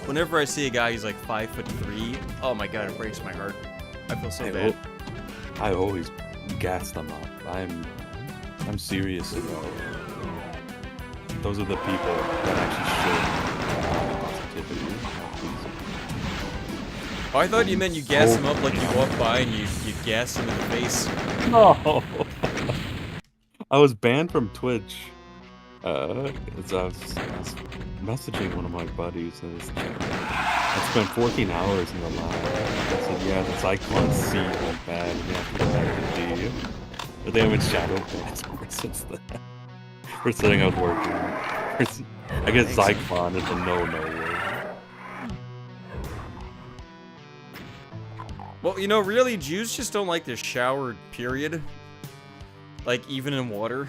whenever I see a guy who's like 5'3", oh my god, it breaks my heart. I feel so bad. I always gas them up. I'm serious about it. Those are the people that actually show positivity. Oh, I thought you meant you gas him up like you walk by and you gas him in the face. No. I was banned from Twitch. As I was messaging one of my buddies and I spent 14 hours in the lab. I said, yeah, the Cyclone C went bad. We have to go back to D. But they haven't shadow banned me since then. For saying I was working. I guess Zyklon is a no-no word. Well, you know, really, Jews just don't like to shower, period. Like, even in water.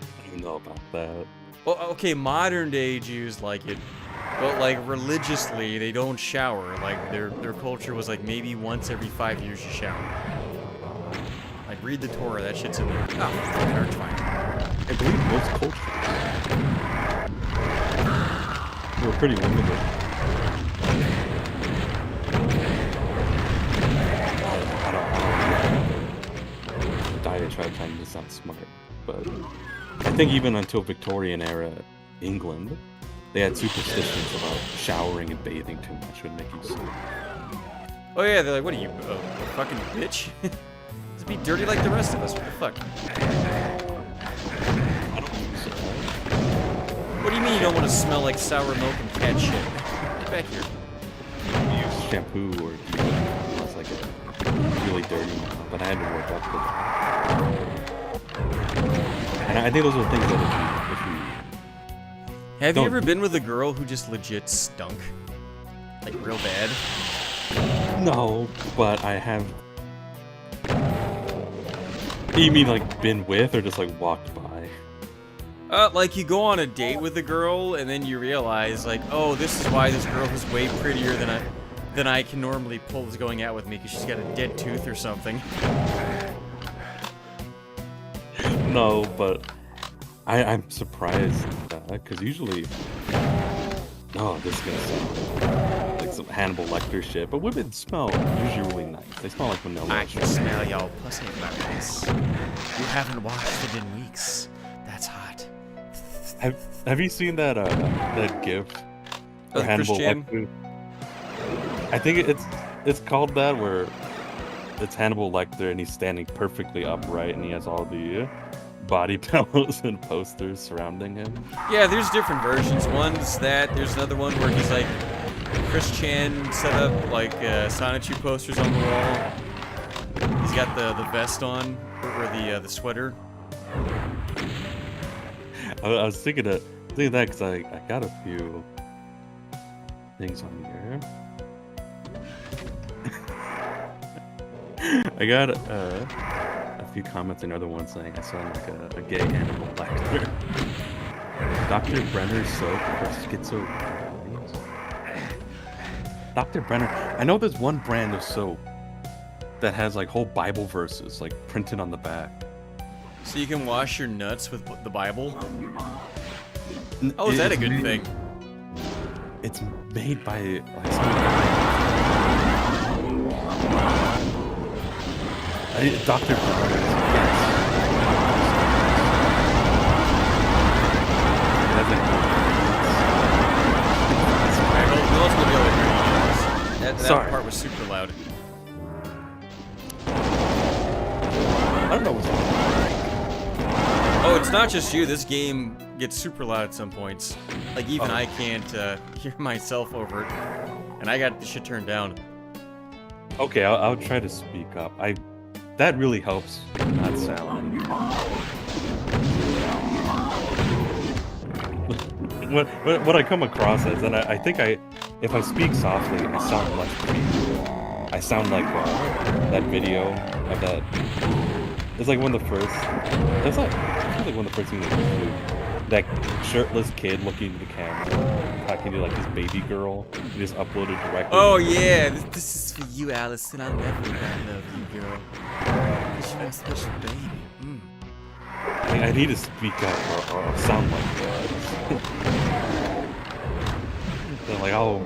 I don't know about that. Well, okay, modern day Jews like it. But, like, religiously, they don't shower. Like, their culture was, like, maybe once every 5 years you shower. Like, read the Torah, that shit's in there. Oh, fucking archfine. I believe most cultures were pretty limited. I don't diatribe trying to sound smart, but I think even until Victorian era England, they had superstitions about showering and bathing too much would make you sick. Oh yeah, they're like, what are you, a fucking bitch? Just be dirty like the rest of us, what the fuck? I don't think so. What do you mean you don't want to smell like sour milk and cat shit? Get back here. Use shampoo or deodorant. I was like really dirty now, but I had to work up to that. And I think those are things that if we Have you ever been with a girl who just legit stunk? Like, real bad? No, but I have. You mean like been with or just like walked by? Like you go on a date with a girl and then you realize, like, oh, this is why this girl is way prettier than I can normally pull is going out with me because she's got a dead tooth or something. No, but I'm surprised because usually, oh, this is gonna sound like some Hannibal Lecter shit, but women smell usually really nice. They smell like vanilla. I can smell your pussy nice. You haven't washed it in weeks. That's hot. Have you seen that that GIF? Oh, Hannibal Christian? Lecter? I think it's called that where it's Hannibal Lecter and he's standing perfectly upright and he has all the body pillows and posters surrounding him. Yeah, there's different versions. One's that. There's another one where he's like Christian set up like Sonichu posters on the wall. He's got the vest on or the sweater. I was thinking that because I got a few things on here. I got a few comments and other ones saying I sound like a gay Hannibal Lecter. Dr. Brenner's soap for schizophrenia. Dr. Brenner. I know there's one brand of soap that has like whole Bible verses like printed on the back. So you can wash your nuts with the Bible? Oh, is that a good thing? It's made by like Dr. Brown. That part was super loud. I don't know what's wrong. Oh, it's not just you. This game gets super loud at some points. Like, even I can't hear myself over it. And I got the shit turned down. Okay, I'll try to speak up. That really helps not sound. What I come across as, and I think if I speak softly, I sound less creepy. I sound like that video of that. It's like one of the first. That's like one of the first things that shirtless kid looking into the camera, talking to like his baby girl. He just uploaded directly. Oh yeah, this is for you, Allison. I'll never love you, girl. You're my special baby. I need to speak up or sound like that. They're like, oh,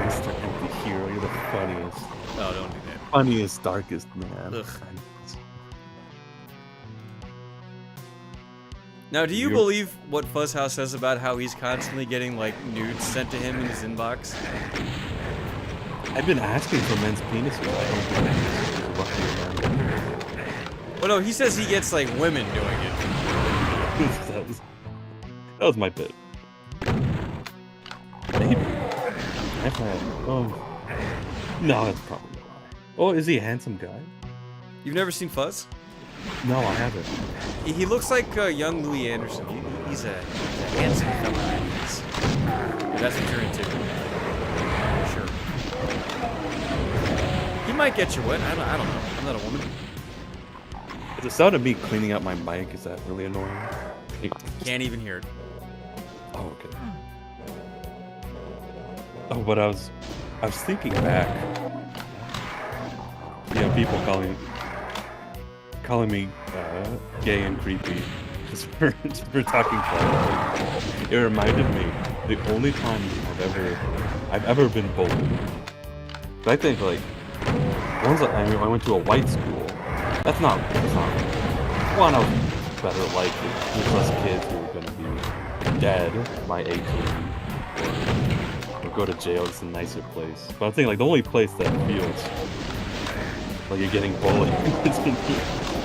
Mr. Empty Hero, you're the funniest. Oh, don't do that. Funniest, darkest man. Ugh. Now, do you believe what Fuzzhouse says about how he's constantly getting, like, nudes sent to him in his inbox? I've been asking for men's penises. I don't think Well, no, he says he gets, like, women doing it. that was my bit. Maybe. No, that's probably why. Oh, is he a handsome guy? You've never seen Fuzz? No, I haven't. He looks like young Louis Anderson. He's a handsome fella. If that's what you're into. Sure. He might get you wet. I don't know. I'm not a woman. Is the sound of me cleaning out my mic, is that really annoying? Can't even hear it. Oh, okay. Oh, but I was thinking back. You know, people calling me gay and creepy just for talking flat. It reminded me the only time I've ever been bullied. But I think like once I went to a white school. That's not one of better likely. There's less kids who are gonna be dead by 18 or go to jail. It's a nicer place. But I'm thinking like the only place that feels like you're getting bullied is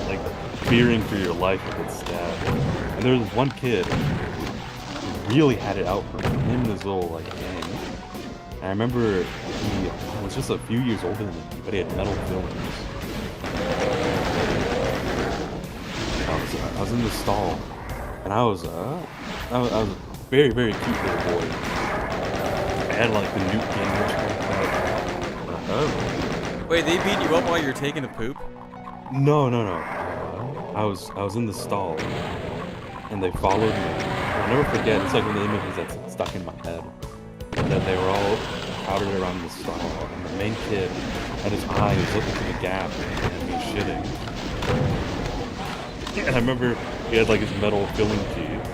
like fearing for your life if it's stabbed. And there was one kid who really had it out for him and his little like gang. And I remember he was just a few years older than me, but he had metal fillings. I was in the stall, and I was a very, very cute little boy. I had like the Newt Gingrich. Wait, they beat you up while you're taking a poop? No. I was in the stall, and they followed me. I'll never forget. It's like one of the images that's stuck in my head. That they were all crowded around the stall, and the main kid had his eyes looking through the gap, and he was shitting. And I remember he had like his metal filling teeth,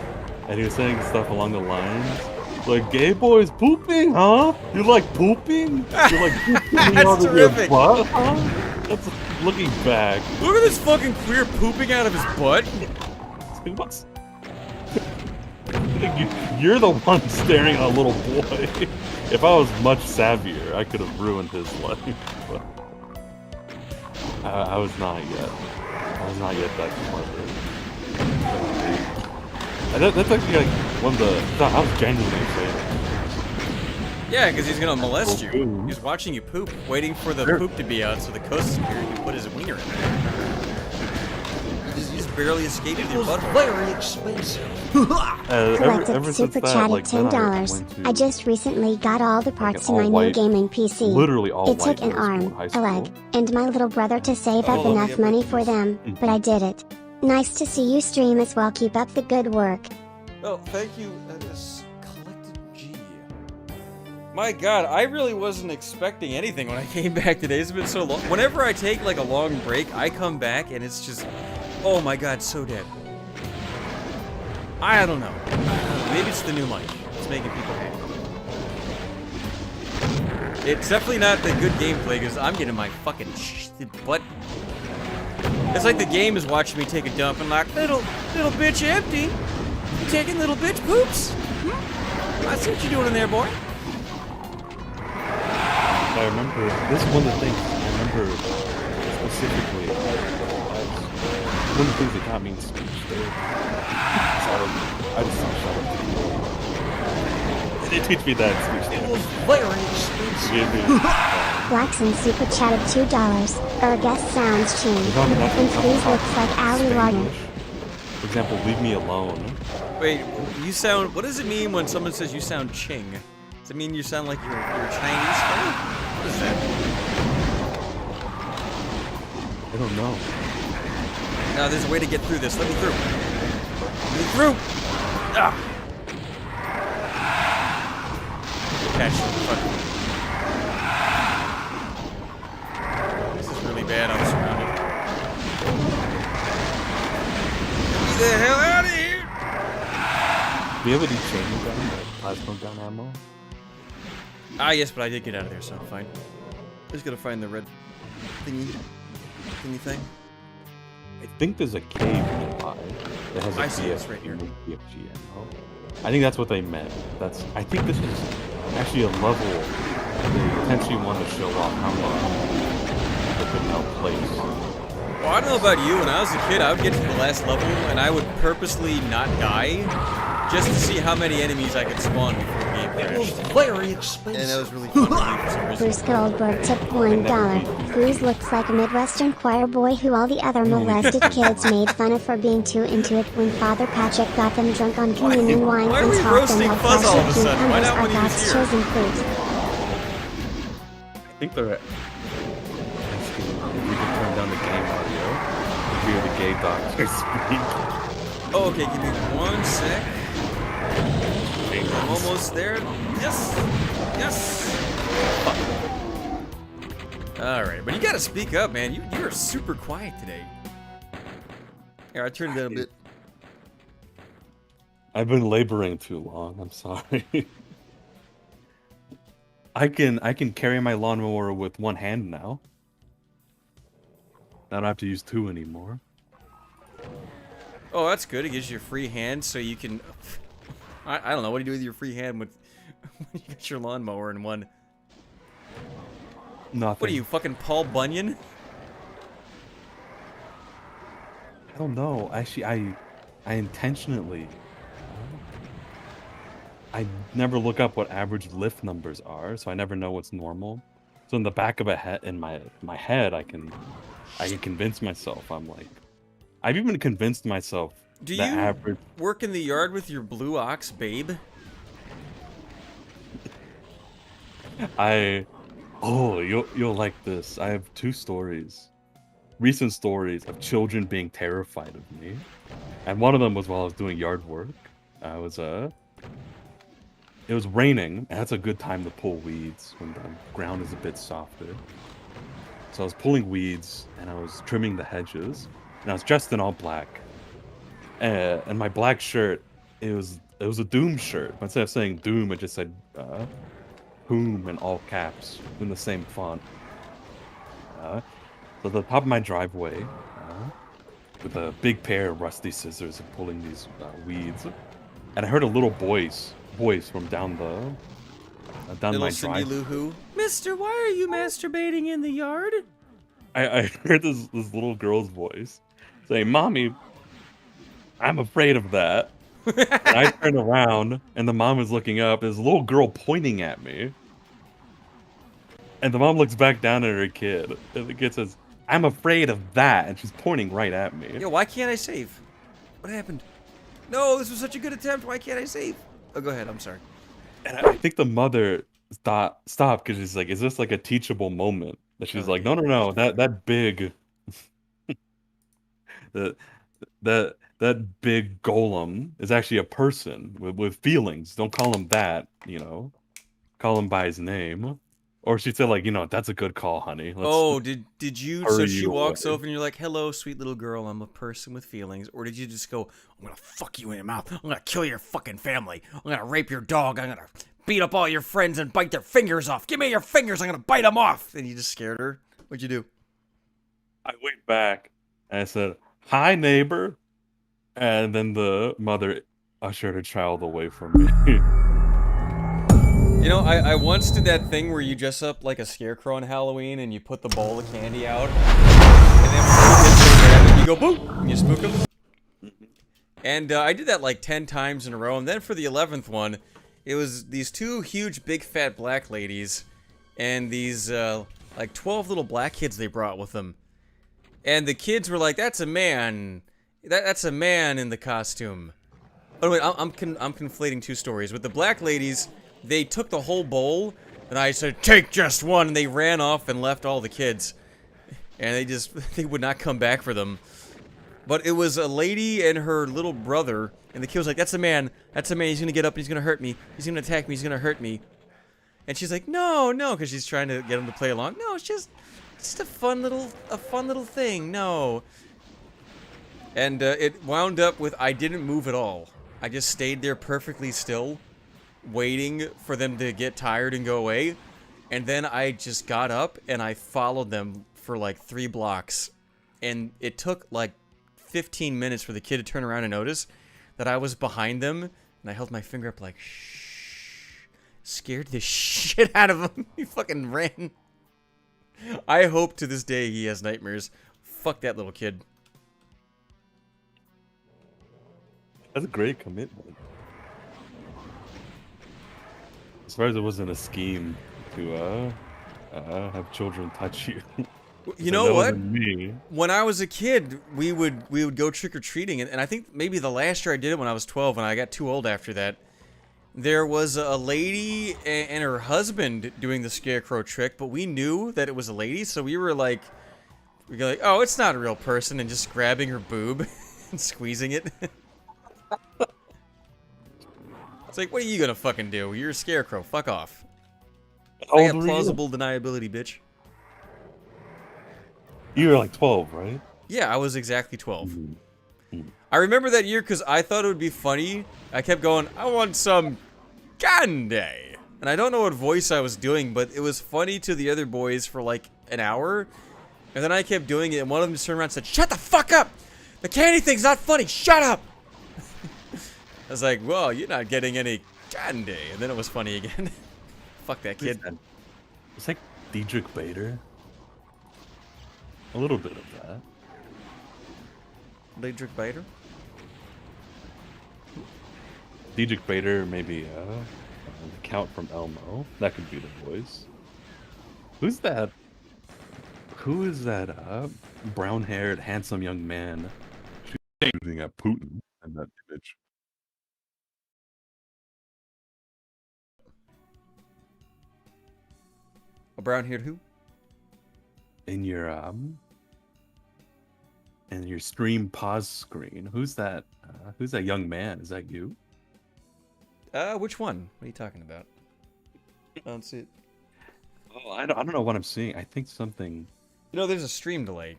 and he was saying stuff along the lines like, "Gay boys pooping, huh? You like pooping? You like pooping out of your butt, huh?" That's looking back. Look at this fucking queer pooping out of his butt. What's? You're the one staring at a little boy. If I was much savvier, I could have ruined his life. But I was not yet. I was not yet that clever. And that's actually like one of the. I was genuinely excited. Yeah, because he's gonna molest you. He's watching you poop, waiting for the poop to be out so the coast security can put his wiener in there. He's barely escaped with your butt. Very expensive. Collected super chat at $10. I just recently got all the parts to my new gaming PC. Literally all It took an arm, a leg, and my little brother to save up Oh, enough yeah, money for them, but I did it. Nice to see you stream as well. Keep up the good work. Oh, thank you. That is Collected G. My God, I really wasn't expecting anything when I came back today. It's been so long. Whenever I take like a long break, I come back and it's just Oh my god, so dead. I don't know. Maybe it's the new mic. It's making people happy. It's definitely not the good gameplay because I'm getting my fucking butt. It's like the game is watching me take a dump and like, little bitch empty. You taking little bitch poops? I see what you're doing in there, boy. I remember, this is one of the things I remember specifically. One of the things that got me in speech there. I just saw shut up. They teach me that in speech It there. was very expensive. They gave me, Blackson super chatted $2. Guest sounds changed. And please looks like Ali Larden. For example, leave me alone. Wait, you sound. What does it mean when someone says you sound Ching? Does it mean you sound like you're Chinese? What is that? I don't know. Now there's a way to get through this. Let me through. Let me through. Ah. Catch the fuck. This is really bad. I'm surrounded. Get me the hell out of here! Do you have any chain gun, like plasma gun ammo? Ah, yes, but I did get out of there, so I'm fine. Just gotta find the red thingy thing. I think there's a cave nearby that has a I see, it's right here. BFG ammo. I think that's what they meant. I think this is actually a level they potentially want to show off how much they could outplace. Well, I don't know about you. When I was a kid, I would get to the last level, and I would purposely not die, just to see how many enemies I could spawn before the game It was crashed. very expensive. And that was really fun for me for some reason. Bruce Goldberg tipped $1. Goose looks like a Midwestern choir boy who all the other molested kids made fun of for being too into it when Father Patrick got them drunk on communion wine why are and we taught them roasting how Fuzz all of a fleshy sudden? Why cucumbers not are when he was God's here? chosen fruit. I think they're asking if we can turn down the game audio to hear the gay doctor speak. Oh, okay, give me 1 sec. I'm almost there. Yes! Yes! Alright, but you gotta speak up, man. You are super quiet today. Here, I turned it down a bit. I've been laboring too long. I'm sorry. I can carry my lawnmower with one hand now. I don't have to use two anymore. Oh, that's good. It gives you a free hand so you can... I don't know. What do you do with your free hand when you got your lawnmower in one? Nothing. What are you, fucking Paul Bunyan? I don't know. Actually, I intentionally... I never look up what average lift numbers are, so I never know what's normal. So in the back of my head, I can convince myself. I'm like, I've even convinced myself Do the you average. work in the yard with your blue ox, babe? Oh, you'll like this. I have two stories, recent stories of children being terrified of me, and one of them was while I was doing yard work. It was raining, and that's a good time to pull weeds when the ground is a bit softer. So I was pulling weeds, and I was trimming the hedges, and I was dressed in all black. And my black shirt, it was a Doom shirt. But instead of saying Doom, it just said COOM in all caps in the same font. So at the top of my driveway, with a big pair of rusty scissors and pulling these weeds, and I heard a little voice from down Little my Cindy drive. Lou Who. Mister, why are you masturbating in the yard? I heard this little girl's voice saying, "Mommy, I'm afraid of that." And I turned around, and the mom was looking up. There's a little girl pointing at me. And the mom looks back down at her kid. And the kid says, "I'm afraid of that." And she's pointing right at me. Yo, why can't I save? What happened? No, this was such a good attempt. Why can't I save? Oh, go ahead. I'm sorry. And I think the mother stopped because she's like, "Is this like a teachable moment?" And she's like, "No. That big... that big golem is actually a person with feelings. Don't call him that, Call him by his name. Or she said like, that's a good call, honey. Oh, did you? So hurry she you walks away. over and you're like, "Hello, sweet little girl. I'm a person with feelings." Or did you just go, "I'm gonna fuck you in your mouth. I'm gonna kill your fucking family. I'm gonna rape your dog. I'm gonna beat up all your friends and bite their fingers off. Give me your fingers. I'm gonna bite them off." And you just scared her. What'd you do? I went back and I said, "Hi, neighbor," and then the mother ushered her child away from me. You know, I once did that thing where you dress up like a scarecrow on Halloween and you put the bowl of candy out, and then when the kids go grab it, you go boop, and you spook them. And I did that like 10 times in a row, and then for the 11th one, it was these two huge, big, fat black ladies, and these like 12 little black kids they brought with them. And the kids were like, "That's a man. That's a man in the costume." Oh wait, I'm conflating two stories. With the black ladies, they took the whole bowl, and I said, "Take just one," and they ran off and left all the kids. And they would not come back for them. But it was a lady and her little brother, and the kid was like, "That's a man. That's a man. He's gonna get up and he's gonna hurt me. He's gonna attack me. He's gonna hurt me." And she's like, "No, no," because she's trying to get him to play along. "No, it's just a fun little thing. No." And it wound up with I didn't move at all. I just stayed there perfectly still, waiting for them to get tired and go away. And then I just got up and I followed them for like 3 blocks. And it took like 15 minutes for the kid to turn around and notice that I was behind them. And I held my finger up like, shh. Scared the shit out of him. He fucking ran. I hope to this day he has nightmares. Fuck that little kid. That's a great commitment. As far as it wasn't a scheme to have children touch you. You So know that what? wasn't me. When I was a kid, we would go trick-or-treating, and I think maybe the last year I did it when I was 12, and I got too old after that. There was a lady and her husband doing the scarecrow trick, but we knew that it was a lady, so we were like, "Oh, it's not a real person," and just grabbing her boob and squeezing it. It's like, what are you gonna fucking do? You're a scarecrow. Fuck off. How I old got were you? plausible deniability, bitch. You were like 12, right? Yeah, I was exactly 12. I remember that year because I thought it would be funny. I kept going, "I want some candy." And I don't know what voice I was doing, but it was funny to the other boys for like an hour. And then I kept doing it, and one of them just turned around and said, "Shut the fuck up! The candy thing's not funny! Shut up!" I was like, "Well, you're not getting any candy." And then it was funny again. Fuck that kid. It's like Diedrich Bader. A little bit of that. Diedrich Bader? Diedrich Bader, maybe the Count from Elmo. That could be the voice. Who's that? Who is that brown-haired, handsome young man shooting at Putin in that image? A brown-haired who? In your stream pause screen. Who's that? Who's that young man? Is that you? Which one? What are you talking about? I don't see it. Oh, I don't know what I'm seeing. I think something. You know, there's a stream delay.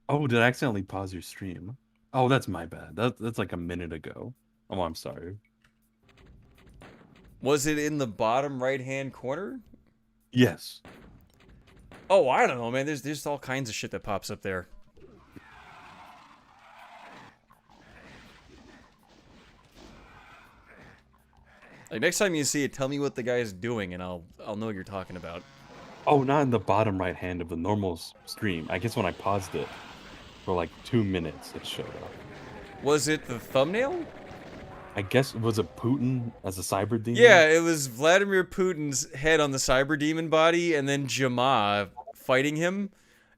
Oh, did I accidentally pause your stream? Oh, that's my bad. That's like a minute ago. Oh, I'm sorry. Was it in the bottom right-hand corner? Yes. Oh, I don't know, man. There's all kinds of shit that pops up there. Like, next time you see it, tell me what the guy's doing, and I'll know what you're talking about. Oh, not in the bottom right hand of the normal stream. I guess when I paused it for like 2 minutes, it showed up. Was it the thumbnail? I guess, was it Putin as a cyber demon? Yeah, it was Vladimir Putin's head on the cyber demon body, and then Jama fighting him.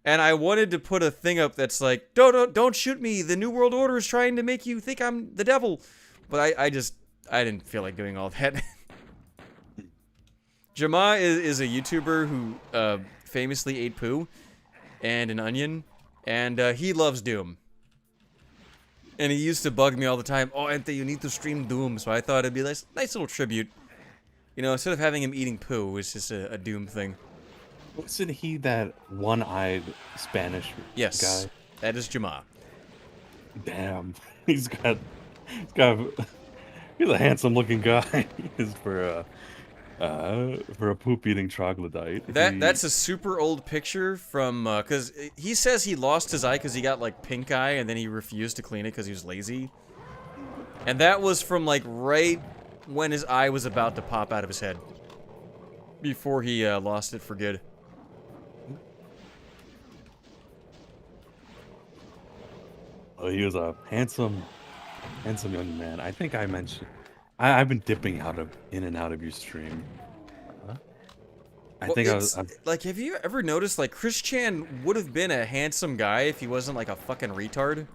And I wanted to put a thing up that's like, don't shoot me. The New World Order is trying to make you think I'm the devil. But I didn't feel like doing all that. Jama is a YouTuber who famously ate poo and an onion, and he loves Doom. And he used to bug me all the time. "Oh, Ente, you need to stream Doom." So I thought it'd be a nice little tribute. You know, instead of having him eating poo, it's just a Doom thing. Wasn't he that one-eyed Spanish Yes, guy? that is Jama. Damn, he's got, he's a handsome-looking guy. He's for a poop-eating troglodyte. That's a super old picture from, because he says he lost his eye because he got, like, pink eye, and then he refused to clean it because he was lazy. And that was from, like, right when his eye was about to pop out of his head. Before he lost it for good. Oh, he was a handsome young man. I think I mentioned. I've been dipping in and out of your stream. I Well, think I it's, was. like, have you ever noticed, like, Chris Chan would have been a handsome guy if he wasn't, like, a fucking retard?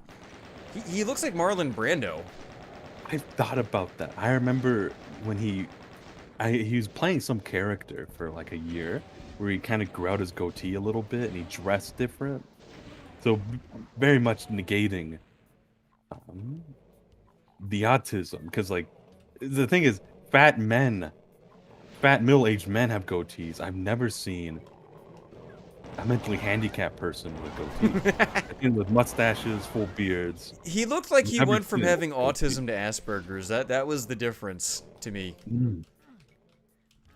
He looks like Marlon Brando. I thought about that. I remember when he was playing some character for like a year, where he kind of grew out his goatee a little bit and he dressed different. So very much negating the autism, because like the thing is, fat middle-aged men have goatees. I've never seen a mentally handicapped person with a goatee. I've seen with mustaches, full beards. He looked like he Never went from seen a having goatee. autism to Asperger's. That was the difference to me. And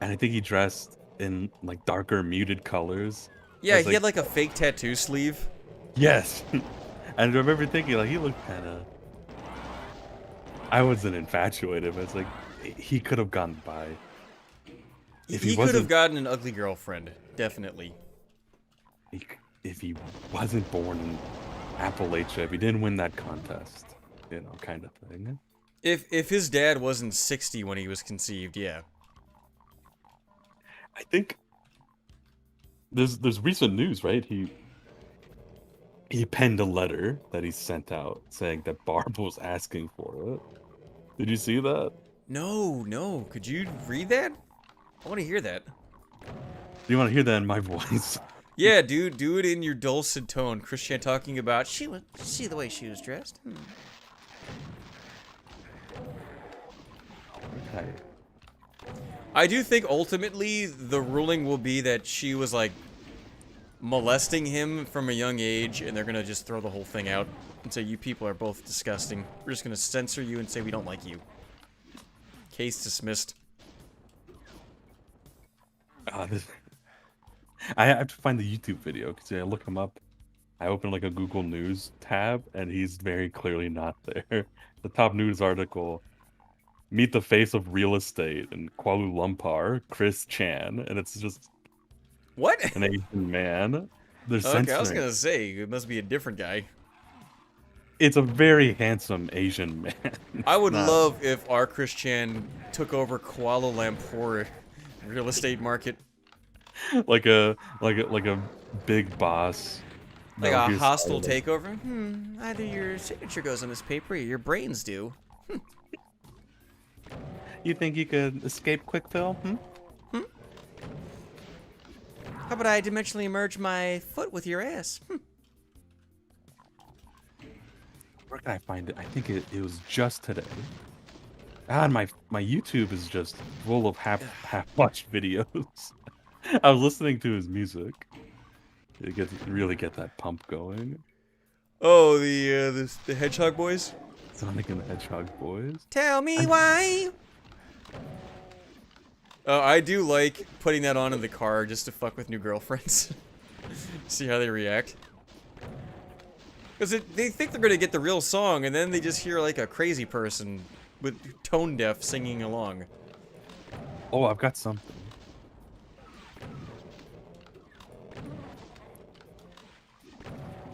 I think he dressed in like darker, muted colors. Yeah, As, he had like a fake tattoo sleeve. Yes. And I remember thinking, like, he looked kind of. I wasn't infatuated, but it's like he could have gone by. If He he could have wasn't, gotten an ugly girlfriend, definitely. if he wasn't born in Appalachia, if he didn't win that contest, kind of thing. If his dad wasn't 60 when he was conceived, yeah. I think there's recent news, right? He penned a letter that he sent out saying that Barb was asking for it. Did you see that? No. Could you read that? I want to hear that. Do you want to hear that in my voice? Yeah, dude, do it in your dulcet tone. Christian talking about, see the way she was dressed? Okay. I do think ultimately the ruling will be that she was like molesting him from a young age, and they're gonna just throw the whole thing out and say you people are both disgusting. We're just gonna censor you and say we don't like you. Case dismissed. I have to find the YouTube video because I look him up. I open like a Google News tab, and he's very clearly not there. The top news article: Meet the face of real estate in Kuala Lumpur, Chris Chan, and it's just What? an Asian man. They're Okay, I was censoring. gonna say it must be a different guy. It's a very handsome Asian man. I would Not- love if our Chris Chan took over Kuala Lumpur real estate market, like a big boss. like No, a he's hostile silent. takeover. Either your signature goes on this paper or your brains do. You think you could escape Quickfill? How about I dimensionally merge my foot with your ass? Where can I find it? I think it was just today. God, my YouTube is just full of half watched videos. I was listening to his music. To really get that pump going. Oh, the Hedgehog Boys? Sonic and the Hedgehog boys. Tell me why. I do like putting that on in the car just to fuck with new girlfriends. See how they react. Because they think they're going to get the real song, and then they just hear like a crazy person with tone deaf singing along. Oh, I've got something.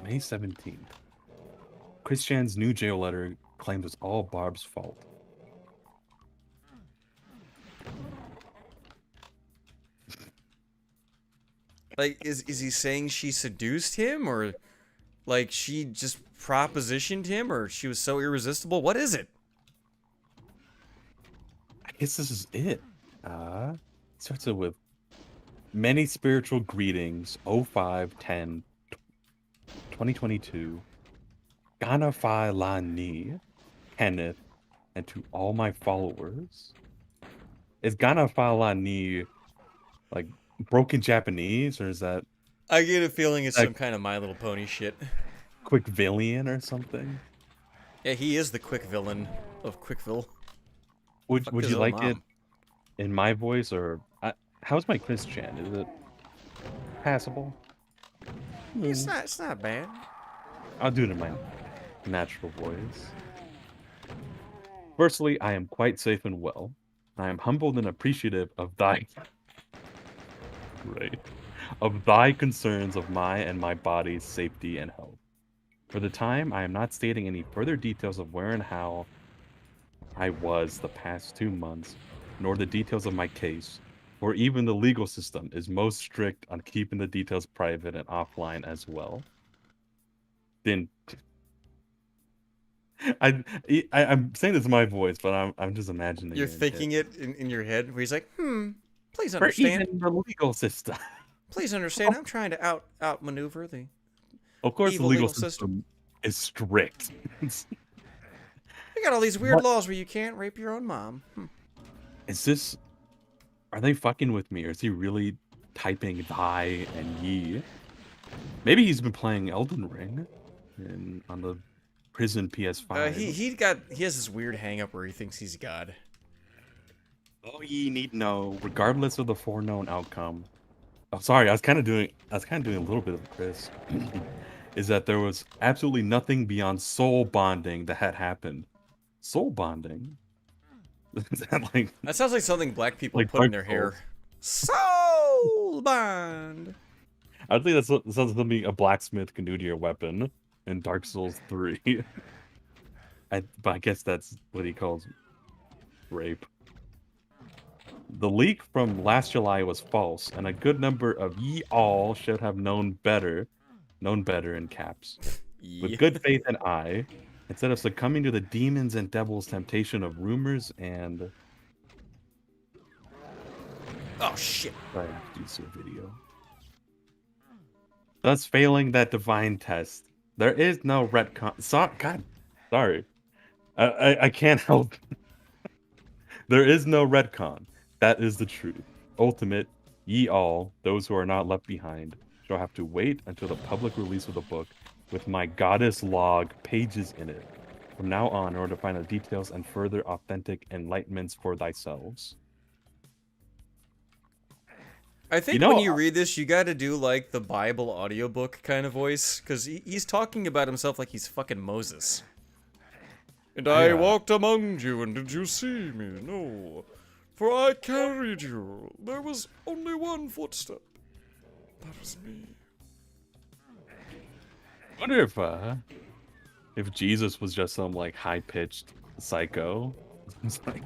May 17th. Chris Chan's new jail letter claimed it's all Barb's fault. Like, is he saying she seduced him, or like she just propositioned him, or she was so irresistible? What is it? I guess this is it. Starts it with many spiritual greetings, 0510 2022. Gana Phi La Ni, Kenneth, and to all my followers. is Gana Fala ni like broken Japanese, or is that I get a feeling it's like some kind of My Little Pony shit. quick Villian or something? Yeah, he is the quick villain of Quickville. Would Fuck would his you own like it mom. in my voice, or how's my Chris Chan? Is it passable? It's not bad. I'll do it in my natural voice. Firstly, I am quite safe and well. I am humbled and appreciative of thy right, of thy concerns of my and my body's safety and health. For the time, I am not stating any further details of where and how I was the past 2 months, nor the details of my case, for even the legal system is most strict on keeping the details private and offline as well. Then I'm saying this in my voice, but I'm just imagining You're it in thinking it in your head where he's like, please for understand. even the legal system. Please understand, I'm trying to outmaneuver the Of course, the evil legal legal system. system is strict. We got all these weird What? laws where you can't rape your own mom. Is this? Are they fucking with me, or is he really typing thy and ye? Maybe he's been playing Elden Ring on the prison PS5. He has this weird hang up where he thinks he's God. All ye need know, regardless of the foreknown outcome. Oh, sorry, I was kind of doing a little bit of a Chris. Is that there was absolutely nothing beyond soul bonding that had happened. Soul bonding? Is that like That sounds like something black people like put in Dark their Souls? hair. Soul bond. I think that sounds like something a blacksmith can do to your weapon in Dark Souls 3. But I guess that's what he calls rape. The leak from last July was false, and a good number of ye all should have known better in caps. With good faith and eye, instead of succumbing to the demons and devils' temptation of rumors and... Oh shit. I have to do some video. Thus failing that divine test. There is no retcon. God, sorry. I can't help. There is no retcon. That is the truth. Ultimate, ye all, those who are not left behind, shall have to wait until the public release of the book with my goddess log pages in it. From now on, in order to find the details and further authentic enlightenments for thyselves. I think when you read this, you got to do like the Bible audiobook kind of voice, because he's talking about himself like he's fucking Moses. And I walked among you, and did you see me? No. For I carried you. There was only one footstep. That was me. I wonder if Jesus was just some like high-pitched psycho. It's like,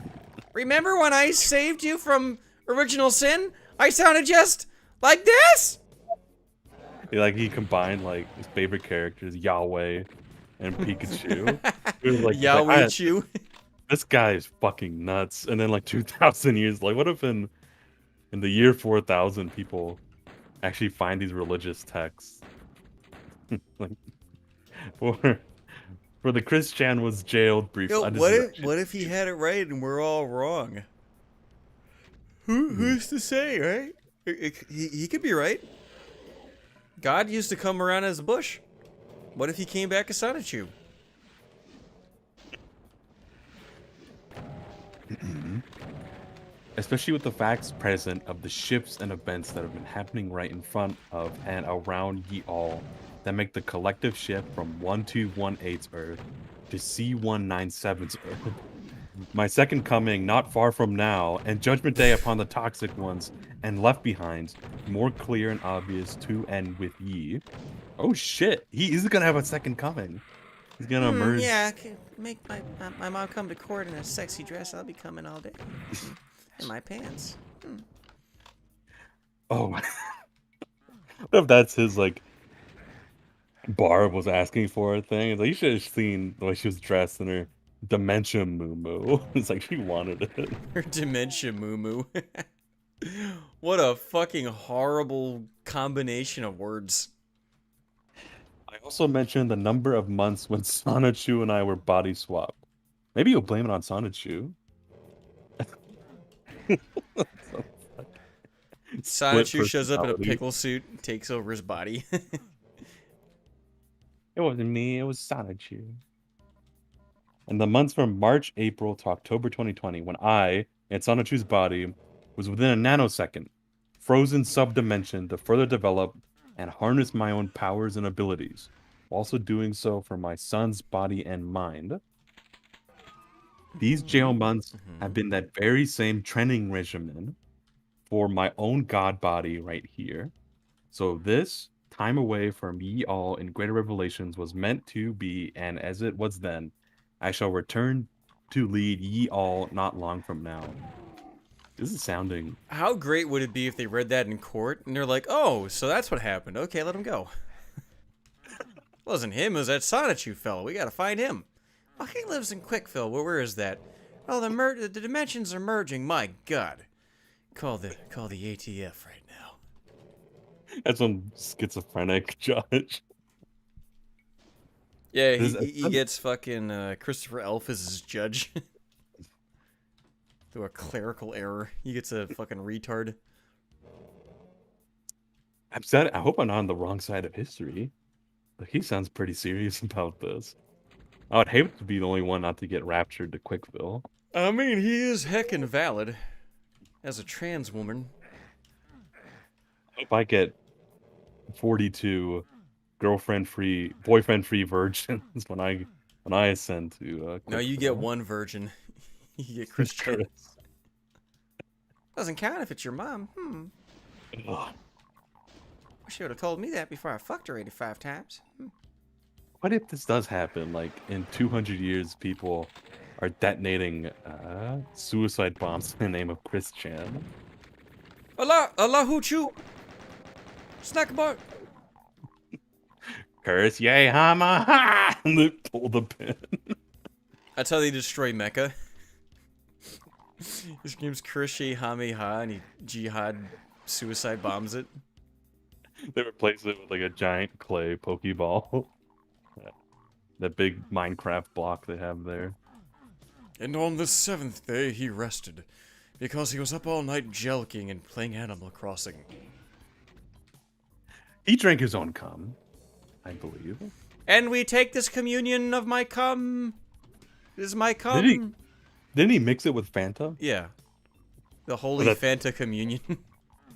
Remember when I saved you from original sin? I sounded just like this? he combined like his favorite characters, Yahweh and Pikachu. It was like, Yahweh Chew. This guy is fucking nuts. And then like 2,000 years, like what if in the year 4000 people actually find these religious texts? Like for the Chris Chan was jailed briefly. Yo, what if he had it right and we're all wrong? Who's to say, right? He could be right. God used to come around as a bush. What if he came back as Sonichu? Especially with the facts present of the shifts and events that have been happening right in front of and around ye all that make the collective shift from 1218's Earth to C197's Earth. My second coming not far from now, and Judgment Day upon the toxic ones and left behinds, more clear and obvious to and with ye. Oh shit, he is gonna have a second coming. He's gonna emerge. Yeah, I can make my mom come to court in a sexy dress. I'll be coming all day. In my pants. Oh my. What if that's his like Barb was asking for a thing? It's like, you should have seen the way she was dressed in her dementia moo. It's like she wanted it. Her dementia moo. What a fucking horrible combination of words. I also mentioned the number of months when Sonichu and I were body swapped. Maybe you'll blame it on Sonichu. Sonichu shows up in a personality. pickle suit, and takes over his body. It wasn't me, it was Sonichu. And the months from March, April to October 2020, when I, in Sonichu's body, was within a nanosecond, frozen sub-dimension to further develop and harness my own powers and abilities, while also doing so for my son's body and mind. These jail months have been that very same training regimen for my own god body right here. So this time away from ye all in greater revelations was meant to be, and as it was then, I shall return to lead ye all not long from now. This is sounding... How great would it be if they read that in court and they're like, oh, so that's what happened. Okay, let him go. Wasn't him, it was that Sonichu fellow. We gotta find him. Oh, he lives in Quickville. Where is that? Oh, the dimensions are merging. My God. Call the ATF right now. That's some schizophrenic judge. Yeah, he gets fucking Christopher Elf as his judge. Through a clerical error. He gets a fucking retard. I'm sad. I hope I'm not on the wrong side of history. Like, he sounds pretty serious about this. I would hate to be the only one not to get raptured to Quickville. I mean, he is heckin' valid. As a trans woman. If I get 42 boyfriend-free virgins when I ascend to Quickville. No, you get one virgin. You get Christian. Doesn't count if it's your mom. Ugh. Wish you would have told me that before I fucked her 85 times. What if this does happen? Like, in 200 years, people are detonating suicide bombs in the name of Christian. Allah hoochoo! Snack bar! Curse yay hama ha! And they pull the pin. That's how they destroy Mecca. His name's Krishi Hameha and he jihad suicide bombs it. They replace it with like a giant clay pokeball. That big Minecraft block they have there. And on the 7th day he rested, because he was up all night jelking and playing Animal Crossing. He drank his own cum, I believe. And we take this communion of my cum. This is my cum. Didn't he mix it with Fanta? Yeah. The Holy Fanta Communion.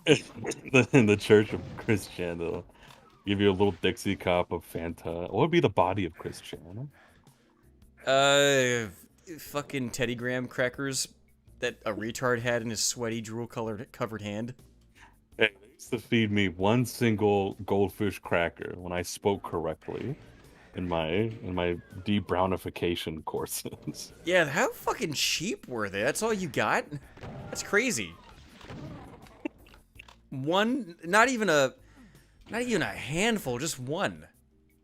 In the Church of Christian, they'll give you a little Dixie cup of Fanta. What would be the body of Christian? Fucking Teddy Graham crackers that a retard had in his sweaty drool-covered hand. Hey, they used to feed me one single goldfish cracker when I spoke correctly in my debrownification courses. Yeah, how fucking cheap were they? That's all you got? That's crazy. One, not even a handful, just one.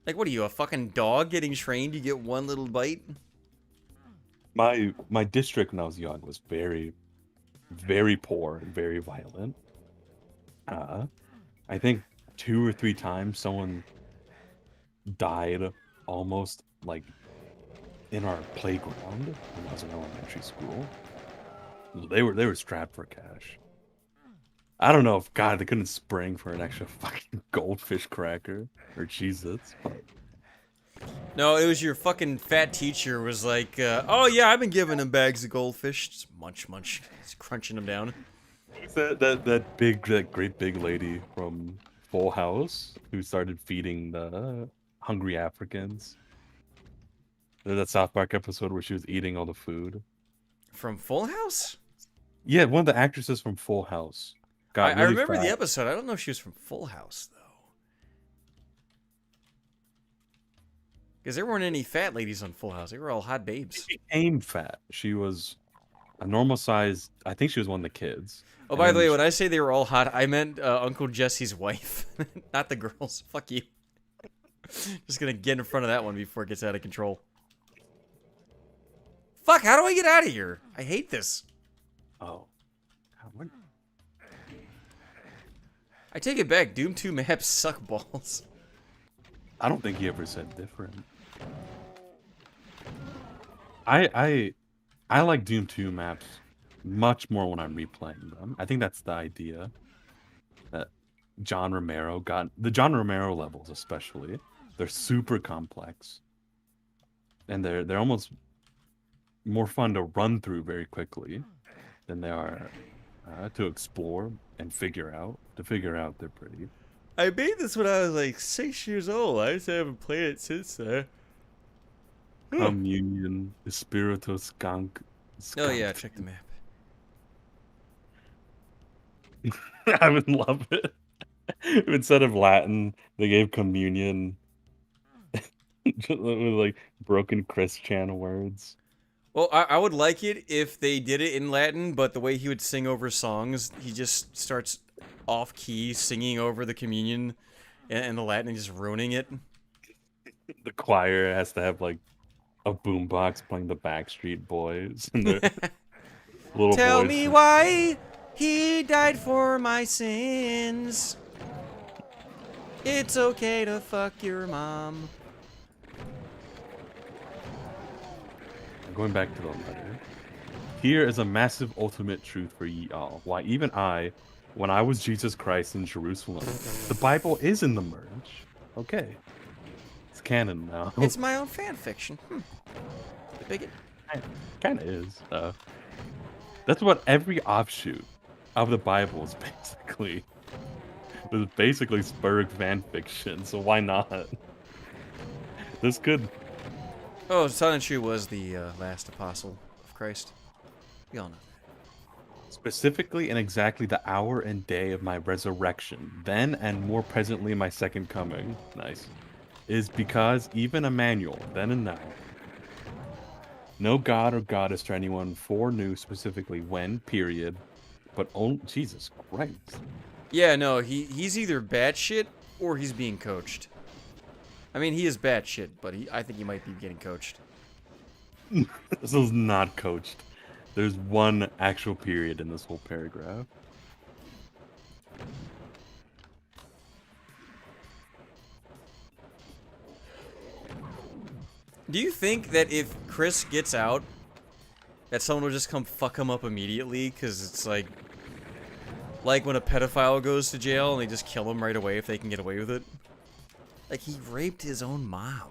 Like, what are you, a fucking dog getting trained? You get one little bite? My district when I was young was very, very poor and very violent. I think 2 or 3 times someone died almost like in our playground when I was in elementary school. They were strapped for cash. I don't know if they couldn't spring for an extra fucking goldfish cracker or Cheez-Its. No, it was your fucking fat teacher was like, oh yeah, I've been giving him bags of goldfish. Just munch. Just crunching them down. Who's that great big lady from Full House who started feeding the hungry Africans? There's that South Park episode where she was eating all the food. From Full House? Yeah, one of the actresses from Full House. I remember the episode. I don't know if she was from Full House, though. Because there weren't any fat ladies on Full House. They were all hot babes. She became fat. She was a normal size. I think she was one of the kids. Oh, by the way, when I say they were all hot, I meant Uncle Jesse's wife. Not the girls. Fuck you. Just gonna get in front of that one before it gets out of control. Fuck, how do I get out of here? I hate this. Oh. God, what? I take it back. Doom 2 maps suck balls. I don't think he ever said different. I like Doom 2 maps much more when I'm replaying them. I think that's the idea. John Romero the John Romero levels especially. They're super complex, and they're almost more fun to run through very quickly than they are to explore and figure out. To figure out, they're pretty. I made this when I was like 6 years old. I just haven't played it since then. Communion, Espiritu Skunk. Oh yeah, check the map. I would love it. Instead of Latin, they gave communion with like broken Christian words. Well, I would like it if they did it in Latin, but the way he would sing over songs, he just starts off key singing over the communion and the Latin and just ruining it. The choir has to have like a boombox playing the Backstreet Boys and their little Tell boys. me why he died for my sins. It's okay to fuck your mom. Going back to the letter. Here is a massive ultimate truth for ye all. Why even I, when I was Jesus Christ in Jerusalem, the Bible is in the merge. Okay. It's canon now. It's my own fan fiction. The bigot. Kind of is. That's what every offshoot of the Bible is basically. It's basically Spurg fan fiction, so why not? This could. Oh, Sanchu was the last apostle of Christ. We all know. Specifically and exactly the hour and day of my resurrection, then and more presently my second coming, nice, is because even Emmanuel, then and now, no god or goddess to anyone foreknew specifically when, period, but only, Jesus Christ. Yeah, no, he's either batshit or he's being coached. I mean, he is batshit, but I think he might be getting coached. This is not coached. There's one actual period in this whole paragraph. Do you think that if Chris gets out, that someone will just come fuck him up immediately? Because it's like when a pedophile goes to jail and they just kill him right away if they can get away with it. Like, he raped his own mom.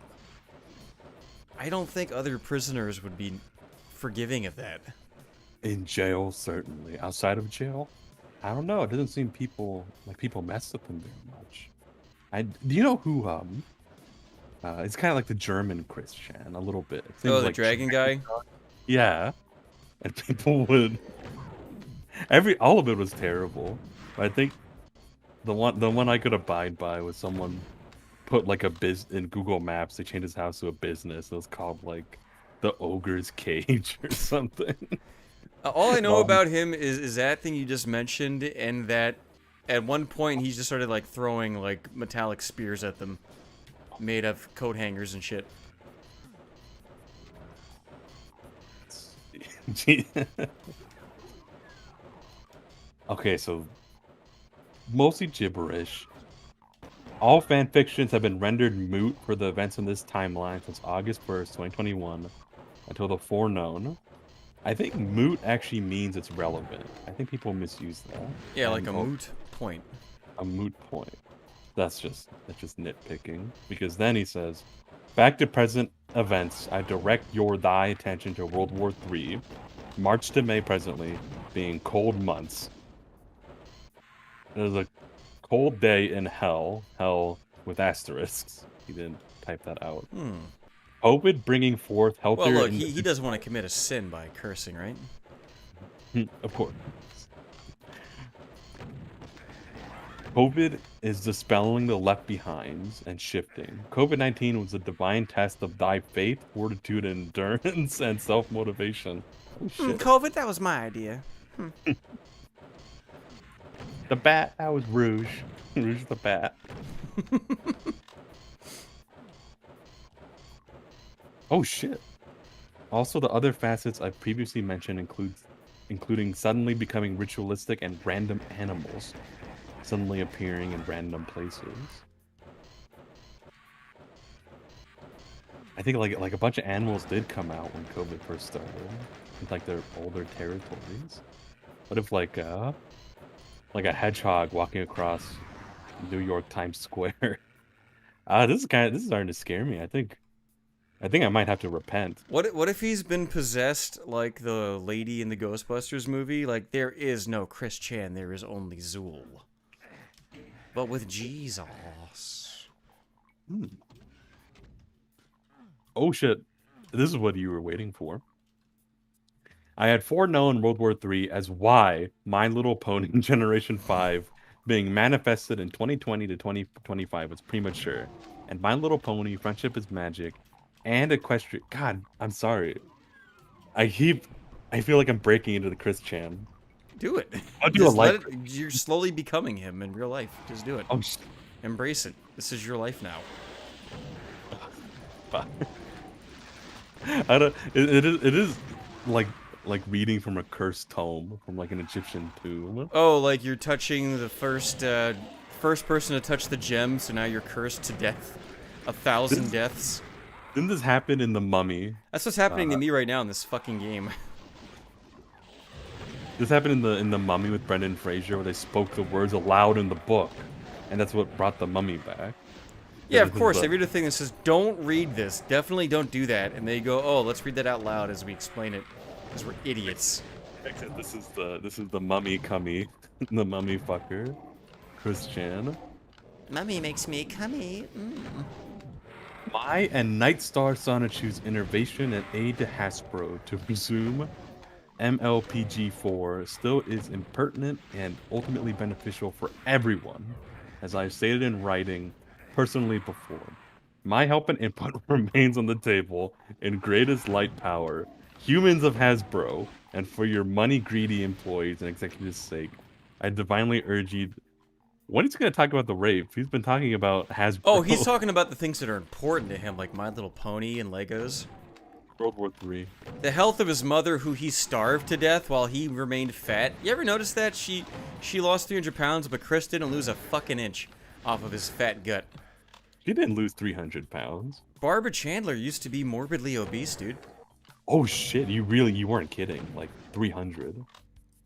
I don't think other prisoners would be forgiving of that. In jail, certainly. Outside of jail, I don't know. It doesn't seem people mess with him very much. Do you know who? It's kind of like the German Christian, a little bit. Oh, the dragon guy. Yeah, and people would. All of it was terrible. But I think the one I could abide by was someone put like in Google Maps. They changed his house to a business. It was called like the Ogre's Cage or something. All I know about him is that thing you just mentioned, and that at one point he just started like throwing like metallic spears at them, made of coat hangers and shit. Okay, so mostly gibberish. All fanfictions have been rendered moot for the events in this timeline since August 1st, 2021, until the foreknown. I think moot actually means it's relevant. I think people misuse that. Yeah, like a moot point. A moot point. That's just nitpicking. Because then he says, back to present events, I direct thy attention to World War III, March to May presently, being cold months. There's a cold day in hell with asterisks. He didn't type that out. COVID bringing forth healthier... Well, look, he doesn't want to commit a sin by cursing, right? Of course. COVID is dispelling the left behinds and shifting. COVID-19 was a divine test of thy faith, fortitude, endurance, and self-motivation. Oh, shit. COVID, that was my idea. The bat, that was Rouge. Rouge the bat. Oh shit. Also, the other facets I previously mentioned including suddenly becoming ritualistic and random animals suddenly appearing in random places. I think like a bunch of animals did come out when COVID first started, in like their older territories. What if like a hedgehog walking across New York Times Square. This is starting to scare me. I think I might have to repent. What if he's been possessed like the lady in the Ghostbusters movie? Like, there is no Chris Chan, there is only Zool. But with Jesus. Oh shit. This is what you were waiting for. I had foreknown World War III as why My Little Pony Generation 5 being manifested in 2020 to 2025 was premature. And My Little Pony, Friendship is Magic, and Equestrian... God, I'm sorry. I feel like I'm breaking into the Chris Chan. Do it. I'll do a life. You're slowly becoming him in real life. Just do it. Oh, Embrace it. This is your life now. I don't. It is like reading from a cursed tome from like an Egyptian tomb. Oh, like you're touching the first person to touch the gem, so now you're cursed to death. 1,000 deaths. Didn't this happen in The Mummy? That's what's happening to me right now in this fucking game. This happened in the Mummy with Brendan Fraser, where they spoke the words aloud in the book, and that's what brought the Mummy back. Yeah, of course. They read a thing that says, "Don't read this. Definitely don't do that." And they go, "Oh, let's read that out loud as we explain it, because we're idiots." This is the Mummy cummy, the Mummy fucker, Chris Chan. Mummy makes me cummy. My and Nightstar Sonichu's innovation and aid to Hasbro to resume MLPG4 still is impertinent and ultimately beneficial for everyone, as I've stated in writing personally before. My help and input remains on the table in greatest light power, humans of Hasbro, and for your money-greedy employees and executives' sake, I divinely urge you... When is he going to talk about the rape? He's been talking about Hasbro. Oh, he's talking about the things that are important to him, like My Little Pony and Legos. World War III. The health of his mother, who he starved to death while he remained fat. You ever notice that? She lost 300 pounds, but Chris didn't lose a fucking inch off of his fat gut. She didn't lose 300 pounds. Barbara Chandler used to be morbidly obese, dude. Oh shit, you weren't kidding. Like 300.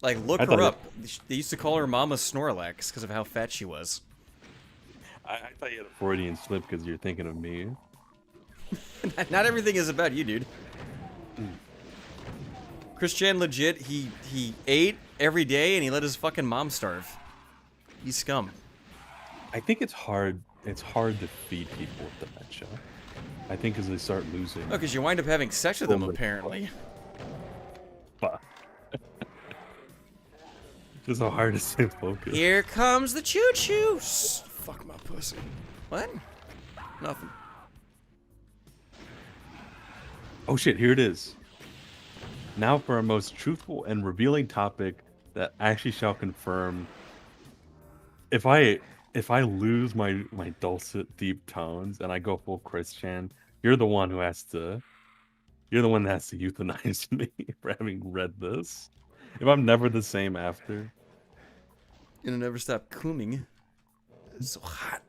Like, look her up. They used to call her Mama Snorlax because of how fat she was. I thought you had a Freudian slip because you're thinking of me. Not everything is about you, dude. Chris Chan legit, he ate every day and he let his fucking mom starve. He's scum. I think it's hard to feed people with dementia. I think as they start losing... Oh, because you wind up having sex with them, apparently. Fuck. It's so hard to stay focused. Here comes the choo-choo. Fuck my pussy. What? Nothing. Oh shit, here it is. Now for a most truthful and revealing topic that actually shall confirm. If I lose my dulcet deep tones and I go full Chris Chan, you're the one that has to euthanize me for having read this. If I'm never the same after. It'll never stop cooming. It's so hot.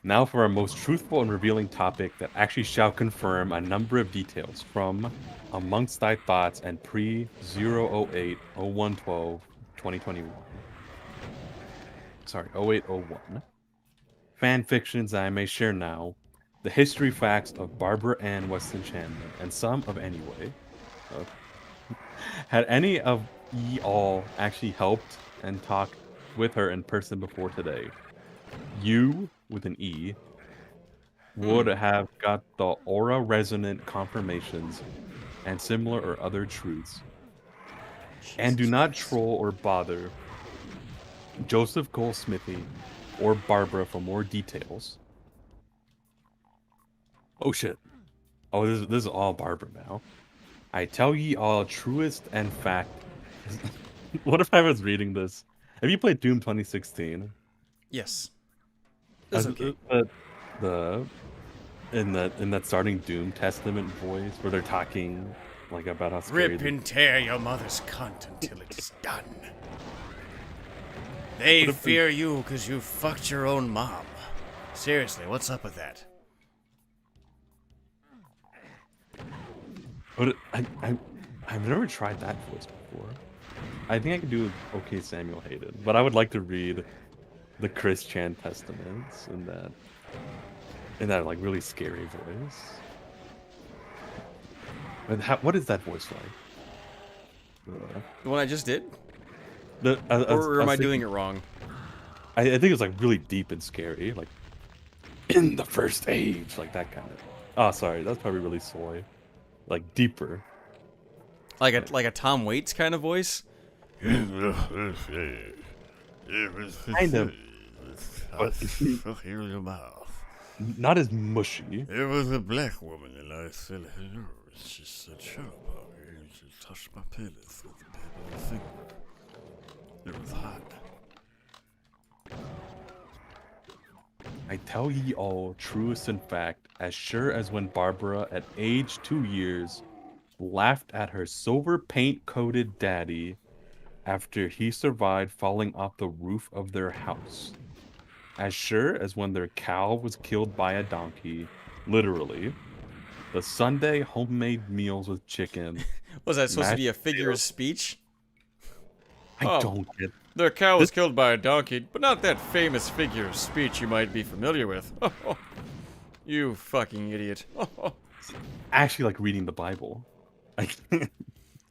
Now for our most truthful and revealing topic that actually shall confirm a number of details from Amongst Thy Thoughts and pre-008-0112-2021. Sorry, 0801. Fan fictions I may share now. The history facts of Barbara Ann Weston Chandler and some of Anyway. Had any of ye all actually helped and talked with her in person before today? You, with an E, would have got the aura resonant confirmations and similar or other truths. And do not troll or bother Joseph Goldsmithy or Barbara for more details. Oh shit. Oh, this is all Barbara now. I tell ye all truest and fact. What if I was reading this? Have you played Doom 2016? Yes. That's okay. In that starting Doom Testament voice where they're talking like about how scary Rip and tear your mother's cunt until it is done. They fear you because you fucked your own mom. Seriously, what's up with that? But I've never tried that voice before. I think I could do okay Samuel Hayden, but I would like to read the Chris Chan Testaments in that like really scary voice. And what is that voice like? The one I just did? I Or am was I doing thinking- it wrong? I think it's like really deep and scary, like in the first age, like that kind of. Oh, sorry, that's probably really soy, like deeper. Like a Tom Waits kind of voice? Kind of, but Hear your mouth. not as mushy. It was a black woman, and I said hello. She said, "Shut up, Bobby," and she touched my penis with the tip of her finger. It was hot. I tell ye all, truest in fact, as sure as when Barbara, at age 2 years, laughed at her silver paint-coated daddy after he survived falling off the roof of their house. As sure as when their cow was killed by a donkey, literally. The Sunday homemade meals with chicken. Was that supposed to be a mashed figure of potatoes- speech? I Oh. don't get. Their cow was killed by a donkey, but not that famous figure of speech you might be familiar with. You fucking idiot. Actually, like reading the Bible.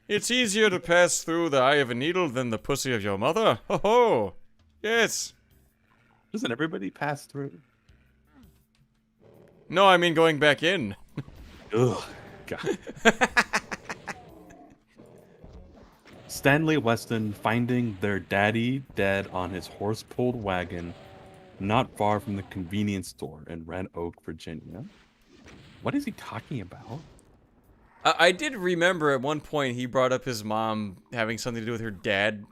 It's easier to pass through the eye of a needle than the pussy of your mother. Ho ho! Yes. Doesn't everybody pass through? No, I mean going back in. Ugh, God. Stanley Weston finding their daddy dead on his horse-pulled wagon not far from the convenience store in Red Oak, Virginia. What is he talking about? I did remember at one point he brought up his mom having something to do with her dad,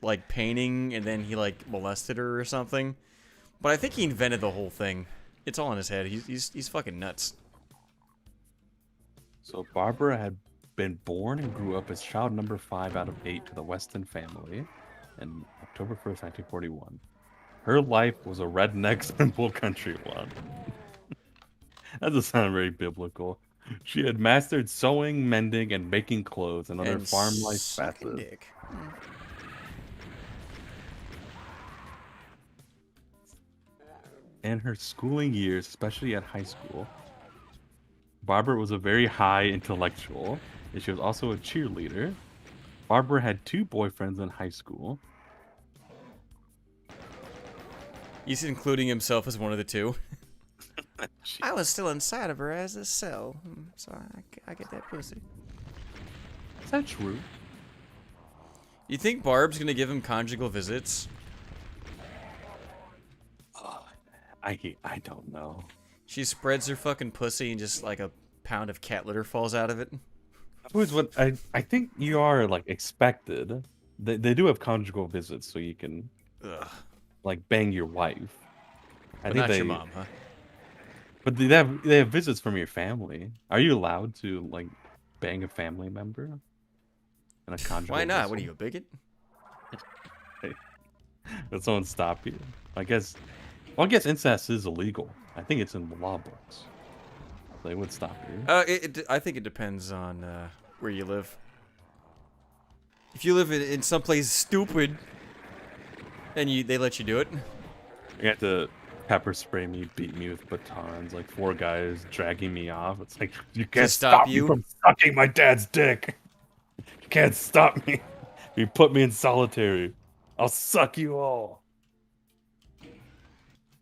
like painting, and then he like molested her or something. But I think he invented the whole thing. It's all in his head. He's fucking nuts. So Barbara had been born and grew up as child number 5 out of 8 to the Weston family in October 1st, 1941. Her life was a redneck simple country one. That doesn't sound very biblical. She had mastered sewing, mending, and making clothes and other And farm life sucking facets. dick. In her schooling years, especially at high school, Barbara was a very high intellectual, and she was also a cheerleader. Barbara had 2 boyfriends in high school. He's including himself as one of the 2. I was still inside of her as a cell, so I get that pussy. Is that true? You think Barb's gonna give him conjugal visits? I don't know. She spreads her fucking pussy and just like a pound of cat litter falls out of it. That was what I think you are like expected. They do have conjugal visits, so you can like bang your wife. But not your mom, huh? But they have visits from your family. Are you allowed to like bang a family member? In a conjugal Why not? visit? What are you, a bigot? Did someone stop you? I guess incest is illegal. I think it's in the law books. They would stop you. I think it depends on where you live. If you live in someplace stupid, and they let you do it. You have to pepper spray me, beat me with batons, like 4 guys dragging me off. It's like, you can't stop me you? from sucking my dad's dick. You can't stop me. You put me in solitary. I'll suck you all.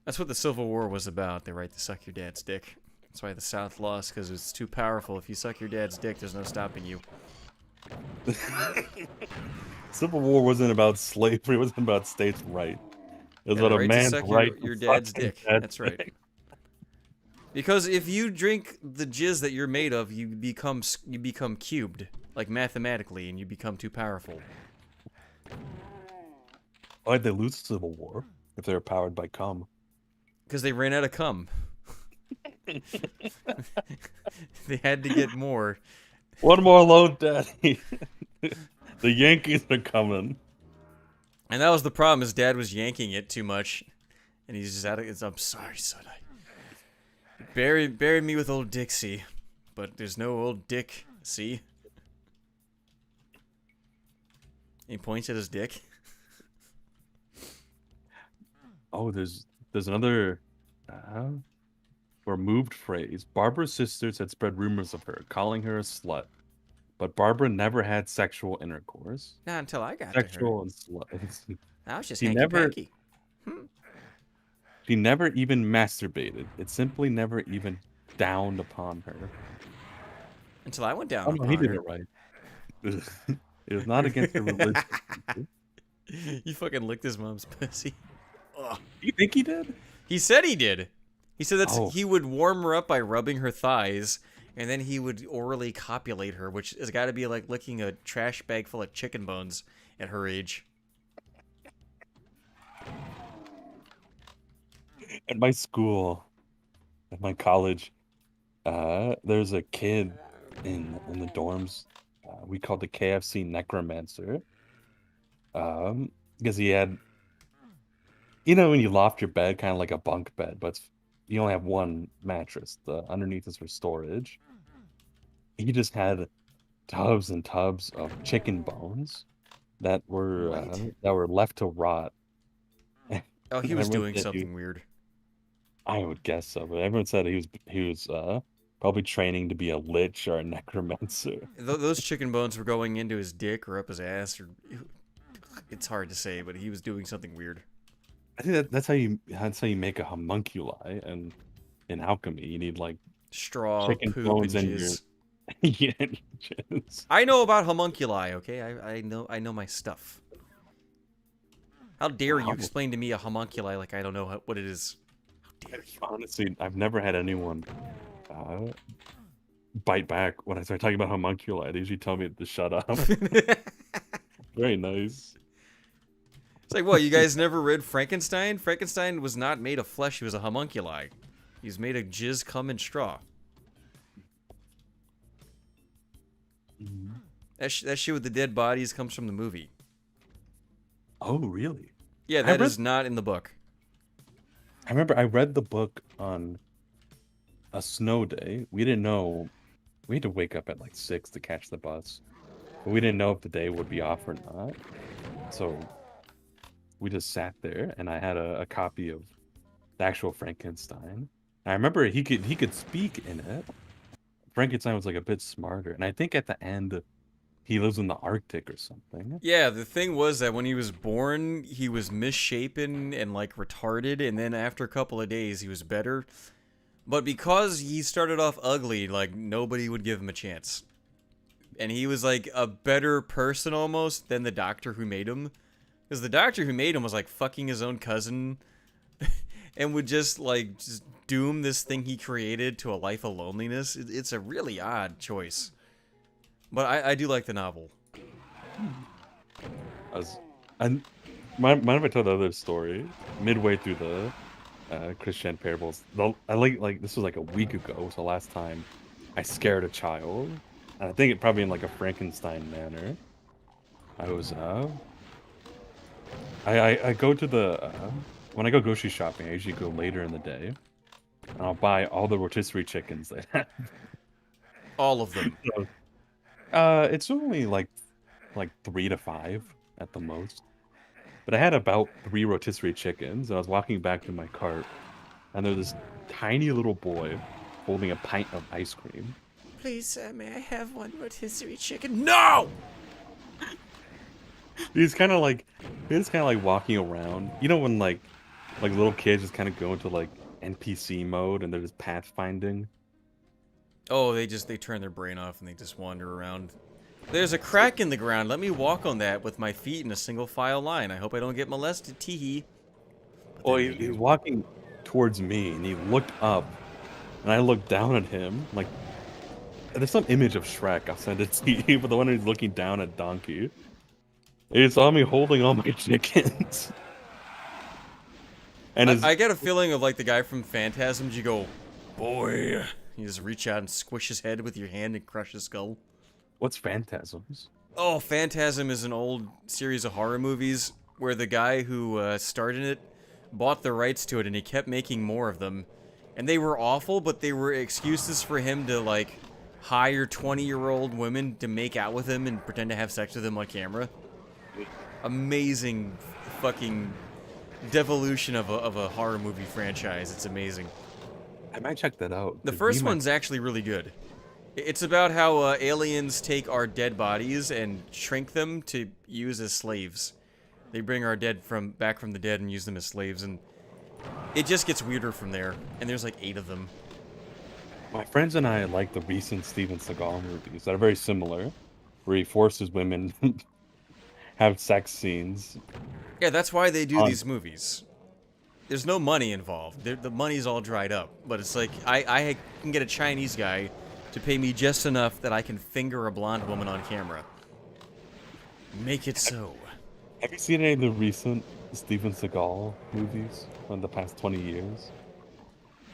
That's what the Civil War was about. They right to suck your dad's dick. That's why the South lost, because it's too powerful. If you suck your dad's dick, there's no stopping you. Civil War wasn't about slavery. It wasn't about states' right. It was Yeah, about the a right to man's suck right your to dad's suck his dick. dad's That's right. dick. Because if you drink the jizz that you're made of, you become cubed, like mathematically, and you become too powerful. Why'd they lose the Civil War if they were powered by cum? Because they ran out of cum. They had to get more. One more load, Daddy. The Yankees are coming. And that was the problem. His dad was yanking it too much. And he's just out of... I'm sorry, son. Bury me with old Dixie. But there's no old Dick, see? He points at his dick. Oh, there's another uh, removed phrase. Barbara's sisters had spread rumors of her, calling her a slut, but Barbara never had sexual intercourse. Not until I got to her. Sexual and slut. I was just She never hanky-panky. she never even masturbated. It simply never even dawned upon her. Until I went down Oh no, he upon did her. it right. It was not against her religion. You fucking licked his mom's pussy. Ugh. You think he did? He said he did. He said that Oh. he would warm her up by rubbing her thighs, and then he would orally copulate her, which has got to be like licking a trash bag full of chicken bones at her age. At my school, at my college, there's a kid in the dorms. We called the KFC necromancer. Because he had, when you loft your bed, kind of like a bunk bed, but you only have one mattress. The underneath is for storage. He just had tubs and tubs of chicken bones that were left to rot. Oh, he was Everyone doing said something weird. I would guess so, but everyone said he was probably training to be a lich or a necromancer. Those chicken bones were going into his dick or up his ass, or it's hard to say, but he was doing something weird. I think that's how you make a homunculi, and in alchemy you need like Straw, chicken poop, bones and in your jizz. yeah, jizz. I know about homunculi, okay? I know my stuff. How dare you Wow. explain to me a homunculi like I don't know what it is? Honestly, I've never had anyone bite back when I start talking about homunculi. They usually tell me to shut up. Very nice. It's like, what, you guys never read Frankenstein? Frankenstein was not made of flesh, he was a homunculi. He was made of jizz, cum, and straw. That shit with the dead bodies comes from the movie. Oh, really? Yeah, that is not in the book. I remember I read the book on a snow day. We didn't know. We had to wake up at like 6 to catch the bus. But we didn't know if the day would be off or not. So we just sat there, and I had a copy of the actual Frankenstein. And I remember he could speak in it. Frankenstein was like a bit smarter, and I think at the end he lives in the Arctic or something. Yeah, the thing was that when he was born, he was misshapen and like retarded, and then after a couple of days, he was better. But because he started off ugly, like nobody would give him a chance. And he was like a better person almost than the doctor who made him. Because the doctor who made him was like fucking his own cousin and would just doom this thing he created to a life of loneliness. It's a really odd choice. But I do like the novel. Mind if I tell the other story? Midway through the Christian parables, I like this was like a week ago. Was the last time I scared a child, and I think it probably in like a Frankenstein manner. I was I go to the when I go grocery shopping, I usually go later in the day, and I'll buy all the rotisserie chickens they have. All of them. So, it's only like 3 to 5 at the most. But I had about 3 rotisserie chickens, and I was walking back to my cart, and there was this tiny little boy holding a pint of ice cream. Please, sir, may I have one rotisserie chicken? No! He's kind of like walking around. You know when like little kids just kind of go into like NPC mode and they're just pathfinding. Oh, they turn their brain off and they just wander around. There's a crack in the ground. Let me walk on that with my feet in a single file line. I hope I don't get molested. Teehee. Oh, he's walking towards me, and he looked up, and I looked down at him. Like, there's some image of Shrek. I'll send it to you, but the one who's looking down at Donkey. He saw me holding all my chickens. And I get a feeling of like the guy from Phantasms. You go, boy. You just reach out and squish his head with your hand and crush his skull. What's Phantasms? Oh, Phantasm is an old series of horror movies where the guy who started it bought the rights to it and he kept making more of them. And they were awful, but they were excuses for him to like hire 20-year-old women to make out with him and pretend to have sex with him on camera. Amazing fucking devolution of a horror movie franchise. It's amazing. I might check that out. The 'cause first me and my- one's actually really good. It's about how aliens take our dead bodies and shrink them to use as slaves. They bring our dead back from the dead and use them as slaves, and it just gets weirder from there. And there's like 8 of them. My friends and I like the recent Steven Seagal movies that are very similar, where he forces women have sex scenes. Yeah, that's why they do On- these movies. There's no money involved. The money's all dried up. But it's like, I can get a Chinese guy to pay me just enough that I can finger a blonde woman on camera. Make it so. Have you seen any of the recent Steven Seagal movies in the past 20 years?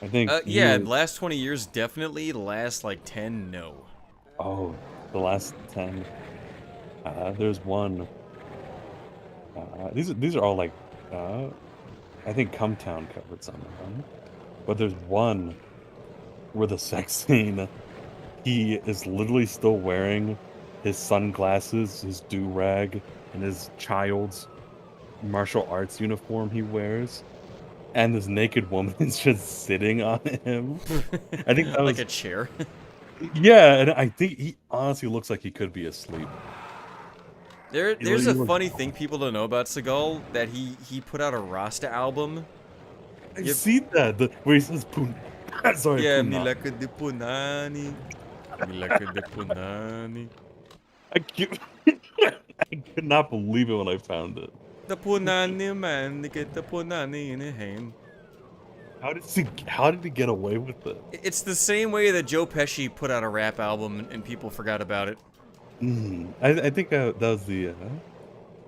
I think. Yeah, you- the last 20 years, definitely. The last, like, 10, no. Oh, the last 10. There's one. These are all like. I think Come Town covered some of them. But there's one where the sex scene, he is literally still wearing his sunglasses, his do-rag, and his child's martial arts uniform he wears. And this naked woman is just sitting on him. I think that was... Like a chair. Yeah, and I think he honestly looks like he could be asleep. There's a looks- funny thing people don't know about Seagal, that he put out a Rasta album. I've seen that, where he says, Poon. Sorry, Yeah, Poon. Milaka de Punani. Milaka de Punani. I could not believe it when I found it. The Punani man, they get the Punani in his hand. How did he get away with it? It's the same way that Joe Pesci put out a rap album and people forgot about it. I think that was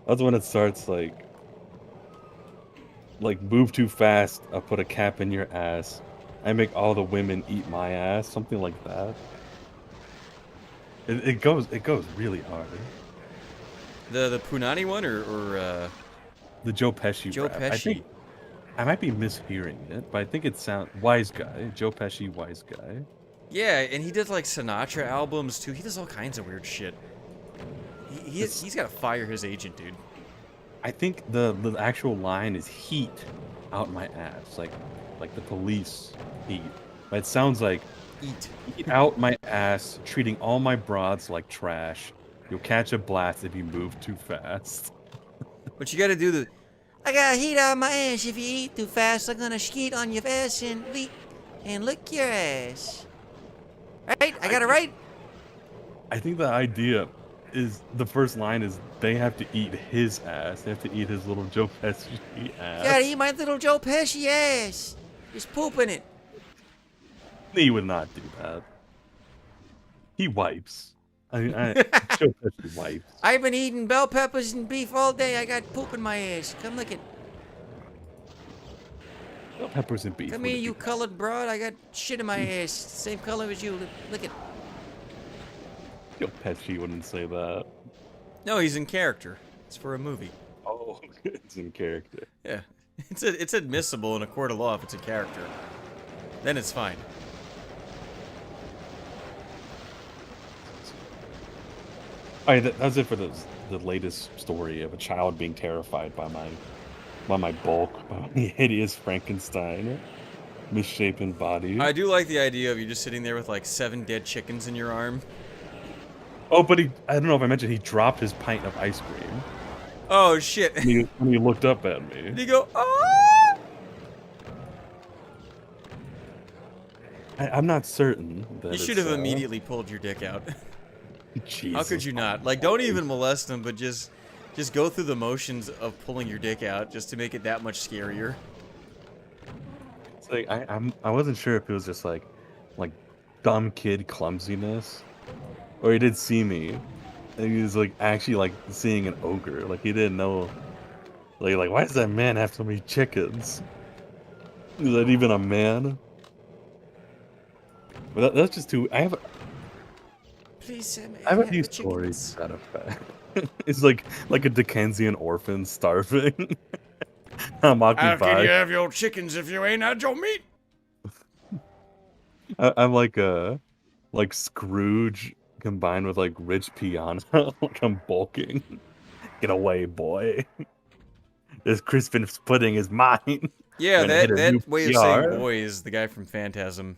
that's when it starts like move too fast. I'll put a cap in your ass. I make all the women eat my ass. Something like that. It goes really hard. The Punani one or The Joe Pesci. Joe rap. Pesci. I might be mishearing it, but I think it sounds wise guy. Joe Pesci, wise guy. Yeah, and he did like Sinatra albums too. He does all kinds of weird shit. He's got to fire his agent, dude. I think the actual line is heat out my ass, like the police heat. But it sounds like Eat. out my ass, treating all my broads like trash. You'll catch a blast if you move too fast. But you got to do the. I got heat out my ass. If you eat too fast, I'm gonna skeet on your ass and lick your ass. Right? I got it right. I think the idea is the first line is they have to eat his ass. They have to eat his little Joe Pesci ass. Gotta eat my little Joe Pesci ass. He's pooping it. He would not do that. He wipes. I mean, Joe Pesci wipes. I've been eating bell peppers and beef all day. I got poop in my ass. Come lick it. Peppers and beef. Come would here, it you be? colored broad. I got shit in my ass. Same color as you. Lick it. Joe Pesci wouldn't say that. No, he's in character. It's for a movie. Oh, it's in character. Yeah. It's admissible in a court of law if it's a character. Then it's fine. Alright, that was it for the latest story of a child being terrified by my bulk, by my hideous Frankenstein misshapen body. I do like the idea of you just sitting there with like 7 dead chickens in your arm. Oh, but I don't know if I mentioned he dropped his pint of ice cream Oh shit. when he looked up at me. And you go, ah! I'm not certain that You should have immediately pulled your dick out. Jesus. How could you not? Like, don't even molest them, but just go through the motions of pulling your dick out just to make it that much scarier. It's like I wasn't sure if it was just like dumb kid clumsiness, or he did see me, and he was like actually like seeing an ogre. Like he didn't know. Like why does that man have so many chickens? Is that even a man? But that's just too. Please, Sam. I have a few stories to that effect. It's like a Dickensian orphan starving. I'm How can you occupied. have your chickens if you ain't had your meat? I'm like Scrooge combined with like Rich Piano. Like I'm bulking. Get away, boy. This Crispin pudding is mine. Yeah, Gonna hit a new that way of saying PR. boy is the guy from Phantasm.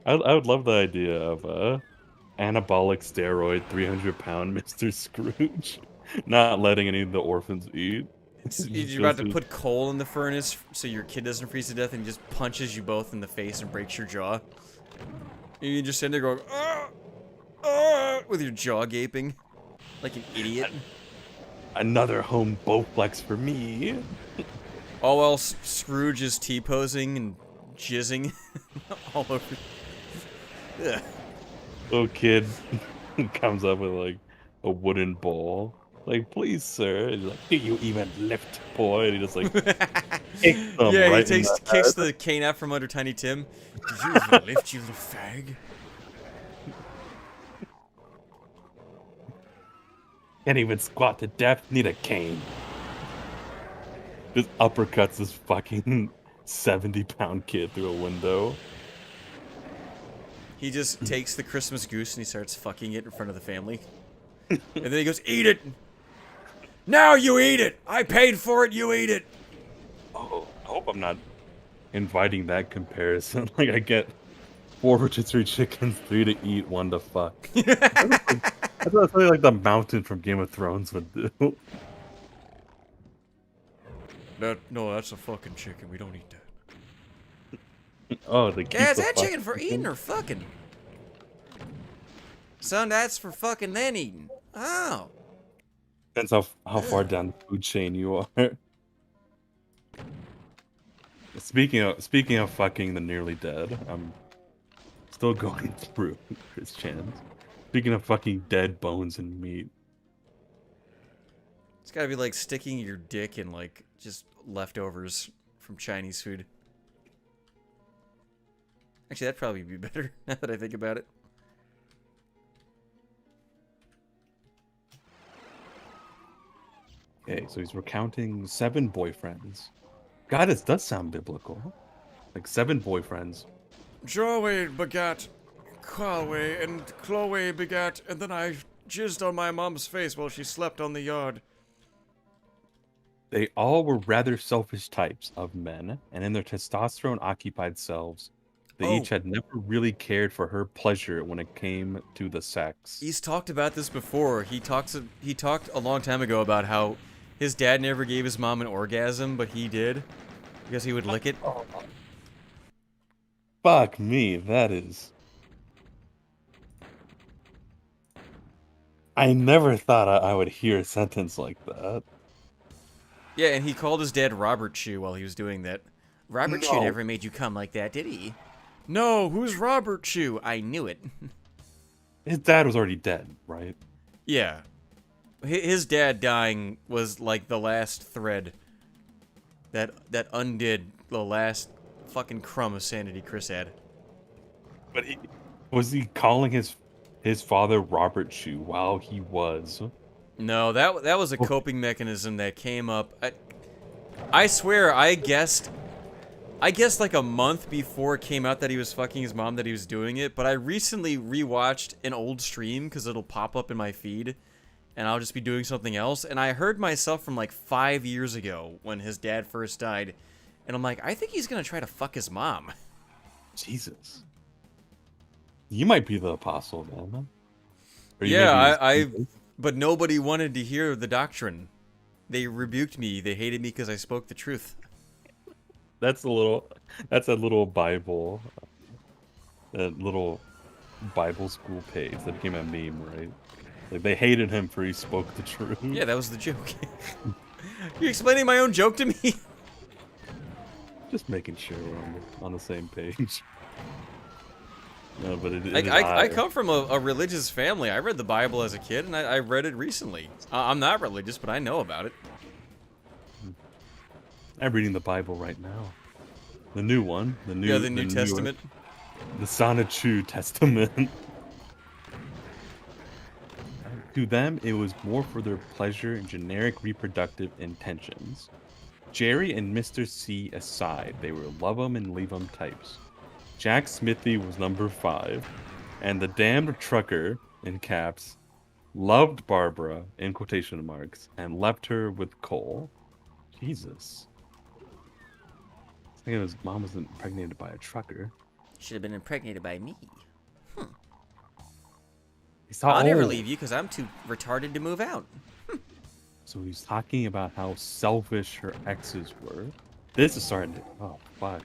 I would love the idea of anabolic steroid 300-pound Mr. Scrooge not letting any of the orphans eat. You're about to put coal in the furnace so your kid doesn't freeze to death, and he just punches you both in the face and breaks your jaw. And you just sit there going, with your jaw gaping like an idiot. Another home Bowflex for me. All while Scrooge is T-posing and jizzing all over. Ugh. Little kid comes up with like a wooden bowl. Like, please, sir. And he's like, do you even lift, boy? And he just like kicks them Yeah, right he in the kicks head. the cane out from under Tiny Tim. Did you even lift, you little fag? Can't even squat to death. Need a cane. Just uppercuts this fucking 70-pound kid through a window. He just takes the Christmas goose and he starts fucking it in front of the family. And then he goes, eat it! Now you eat it! I paid for it, you eat it! Oh, I hope I'm not inviting that comparison. Like, I get 4 rotisserie chickens, 3 to eat, 1 to fuck. That's what something like the mountain from Game of Thrones would do. No, that's a fucking chicken. We don't eat that. Oh, they keep Yeah, is the that fuck- chicken for eating or fucking? Son, that's for fucking then eating. Oh. Depends how far down the food chain you are. Speaking of fucking the nearly dead, I'm still going through Chris Chan. Speaking of fucking dead bones and meat. It's gotta be like sticking your dick in like just leftovers from Chinese food. Actually, that'd probably be better now that I think about it. Okay, so he's recounting 7 boyfriends. God, it does sound biblical. Like 7 boyfriends. Joey begat Chloe, and Chloe begat, and then I jizzed on my mom's face while she slept on the yard. They all were rather selfish types of men, and in their testosterone-occupied selves, they each had never really cared for her pleasure when it came to the sex. He's talked about this before. He talked a long time ago about how his dad never gave his mom an orgasm, but he did because he would lick it. Fuck me, that is... I never thought I would hear a sentence like that. Yeah, and he called his dad Robert Chew while he was doing that. Robert Chew No. never made you come like that, did he? No, who's Robert Chew? I knew it. His dad was already dead, right? Yeah. His dad dying was like the last thread that undid the last fucking crumb of sanity Chris had. But was he calling his father Robert Chew while he was? No, that was a coping mechanism that came up. I swear, I guessed like a month before it came out that he was fucking his mom that he was doing it, but I recently rewatched an old stream because it'll pop up in my feed, and I'll just be doing something else, and I heard myself from like 5 years ago when his dad first died, and I'm like, I think he's gonna try to fuck his mom. Jesus. You might be the apostle, man. Or you Yeah, may be I but nobody wanted to hear the doctrine. They rebuked me. They hated me because I spoke the truth. That's a little Bible, that little Bible school page that became a meme, right? Like they hated him for he spoke the truth. Yeah, that was the joke. You explaining my own joke to me? Just making sure we're on the same page. No, but I come from a religious family. I read the Bible as a kid, and I read it recently. I'm not religious, but I know about it. I'm reading the Bible right now. The new one. The New Testament. The Sonichu Testament. To them, it was more for their pleasure and generic reproductive intentions. Jerry and Mr. C aside, they were love 'em and leave 'em types. Jack Smithy was number 5, and the damned trucker, in caps, loved Barbara, in quotation marks, and left her with Cole. Jesus. I think his mom was impregnated by a trucker. Should have been impregnated by me. He's how I'll never old? leave you because I'm too retarded to move out. So he's talking about how selfish her exes were. This is starting to... Oh, fuck.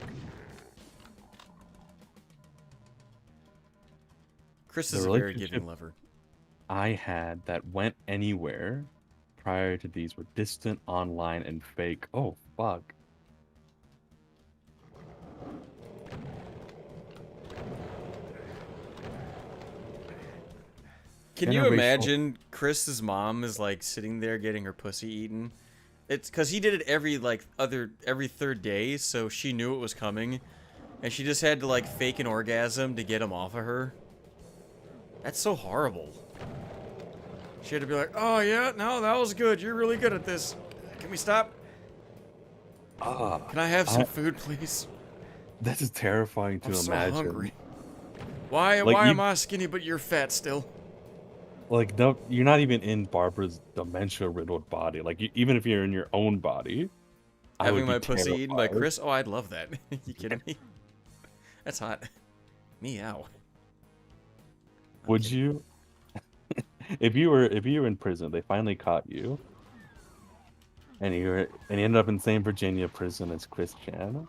Chris The is a very relationship- giving lover. I had that went anywhere prior to these were distant, online, and fake. Oh, fuck. Can you Interracial- imagine Chris's mom is like sitting there getting her pussy eaten? It's because he did it every third day, so she knew it was coming, and she just had to like fake an orgasm to get him off of her. That's so horrible. She had to be like, "Oh yeah, no, that was good. You're really good at this. Can we stop? Can I have some food, please? This is terrifying to I'm so imagine. hungry. Why Like, why you- am I skinny but you're fat still?" Like, no, you're not even in Barbara's dementia-riddled body. Like, even if you're in your own body, I Having would my be pussy eaten by terrified. Chris? Oh, I'd love that. You kidding me? That's hot. Meow. Would you? if you were in prison, they finally caught you, and you ended up in the same Virginia prison as Chris Chan.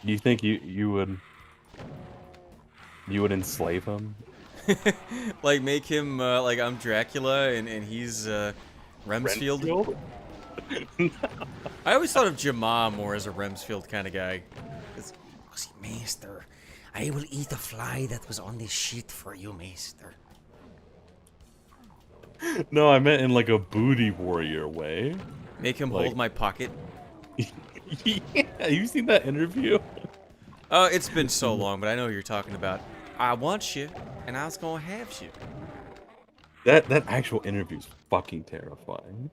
Do you think you would enslave him? Like make him like I'm Dracula and he's Remsfield. I always thought of Jamal more as a Remsfield kind of guy. Maester, I will eat a fly that was on this sheet for you, Maester. No, I meant in like a booty warrior way. Make him Like- hold my pocket. Yeah, you seen that interview? Oh, it's been so long, but I know what you're talking about. I want you, and I was gonna have you. That actual interview is fucking terrifying.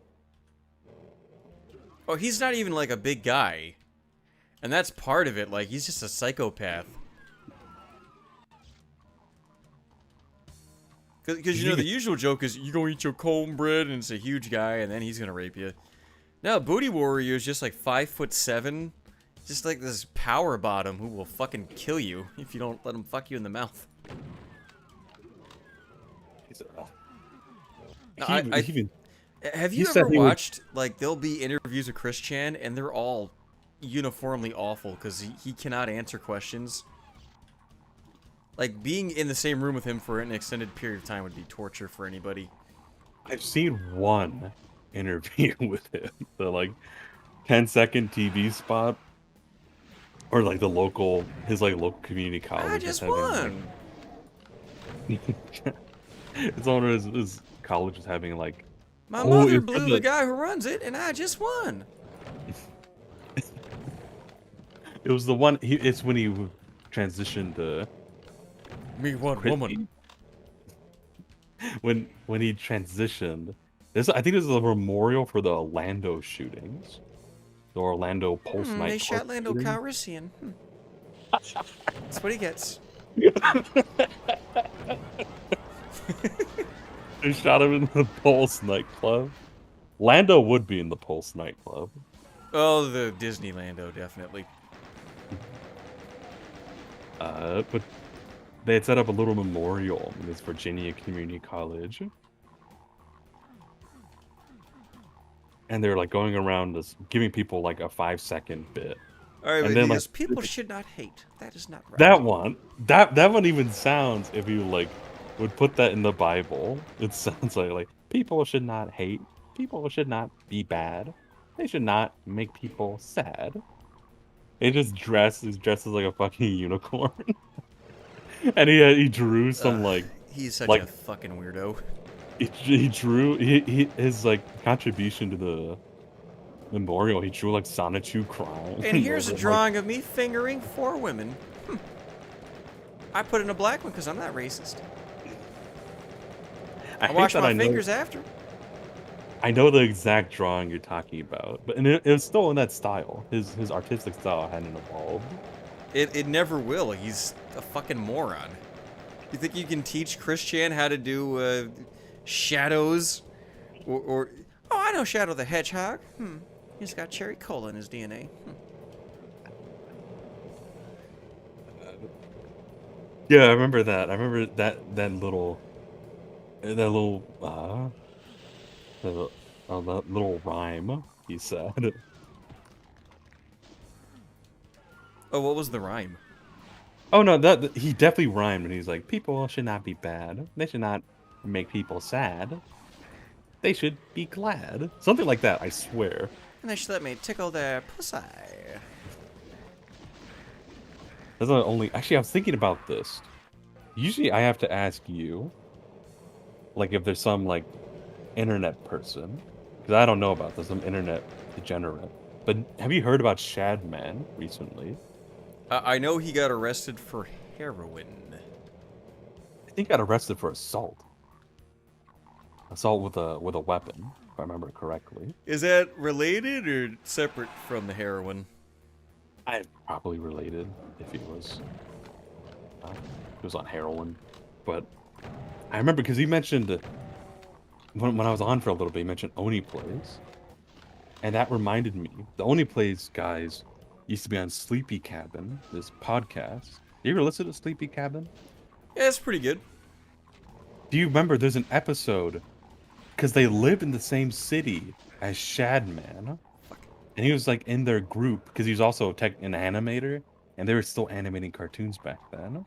Oh, he's not even like a big guy. And that's part of it, like he's just a psychopath. Because you know the usual joke is you gonna eat your cornbread and it's a huge guy and then he's gonna rape you. No, Booty Warrior is just like 5'7", just like this power bottom who will fucking kill you if you don't let him fuck you in the mouth. Have you ever watched like there'll be interviews with Chris Chan and they're all uniformly awful because he cannot answer questions. Like being in the same room with him for an extended period of time would be torture for anybody. I've seen one interview with him, the like 10-second TV spot, or like the local local community college. I just is having, won. it's one of his college is having like. My Oh, mother it's blew from the guy who runs it, and I just won. It was the one. It's when he transitioned to. Me one woman. When he transitioned, I think this is a memorial for the Orlando shootings, the Orlando Pulse night. They shot Lando Calrissian. That's what he gets. They shot him in the Pulse nightclub. Lando would be in the Pulse nightclub. Oh, the Disney Lando, definitely. But they had set up a little memorial in this Virginia community college. And they're like going around this, giving people like a 5-second bit. All right, And but then, because like, people should not hate. That is not right. That one even sounds, if you like would put that in the Bible, it sounds like people should not hate, people should not be bad, they should not make people sad. He just dresses like a fucking unicorn. And he drew some like He's such like- a fucking weirdo. he drew his like contribution to the memorial. He drew like Sonichu crying. And here's a Like, drawing of me fingering 4 women. I put in a black one because I'm not racist. I hate wash that my I know- fingers after. I know the exact drawing you're talking about, but it was still in that style. His artistic style hadn't evolved. It never will. He's a fucking moron. You think you can teach Chris Chan how to do Shadows, or oh, I know Shadow the Hedgehog. He's got cherry cola in his DNA. Yeah, I remember that. I remember that little that little rhyme he said. Oh, what was the rhyme? Oh no, that he definitely rhymed, and he's like, people should not be bad. They should not make people sad. They should be glad. Something like that, I swear. And they should let me tickle their pussy. That's not only. Actually, I was thinking about this. Usually, I have to ask you, like, if there's some like internet person, because I don't know about this. Some internet degenerate. But have you heard about Shadman recently? I know he got arrested for heroin. I think he got arrested for assault. Assault with a weapon, if I remember correctly. Is that related or separate from the heroin? I probably related if he was on heroin, but I remember because he mentioned when I was on for a little bit, he mentioned Oni Plays, and that reminded me. The Oni Plays guys used to be on Sleepy Cabin, this podcast. You ever listen to Sleepy Cabin? Yeah, it's pretty good. Do you remember there's an episode because they live in the same city as Shadman, and he was like in their group because he was also an animator, and they were still animating cartoons back then.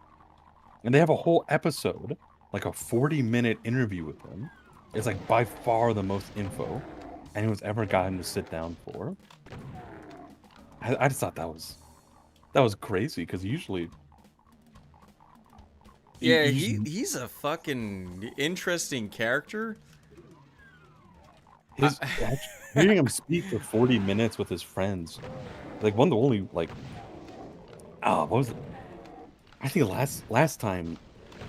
And they have a whole episode, like a 40-minute interview with him. It's like by far the most info anyone's ever gotten to sit down for. I just thought that was crazy because usually. Yeah, he's a fucking interesting character. Hearing him speak for 40 minutes with his friends, like one of the only like, what was it? I think last time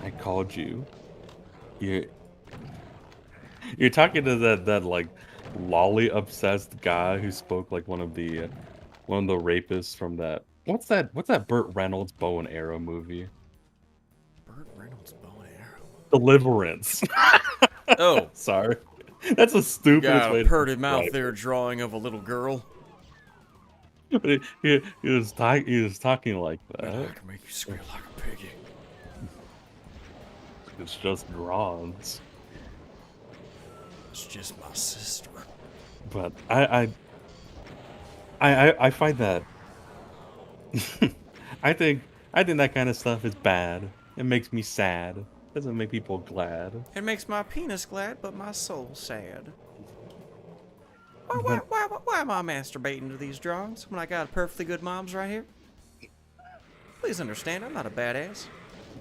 I called you, you're talking to that like lolly obsessed guy who spoke like one of the rapists from that. What's that Burt Reynolds bow and arrow movie? Burt Reynolds bow and arrow. Deliverance. Oh, sorry. That's the stupidest got way a to purty mouth describe there drawing of a little girl. But he was talking like that. I can make you squeal like a piggy. It's just drawings. It's just my sister. But I find that I think that kind of stuff is bad. It makes me sad. It doesn't make people glad. It makes my penis glad, but my soul sad. Why am I masturbating to these drawings when I got perfectly good moms right here? Please understand, I'm not a badass.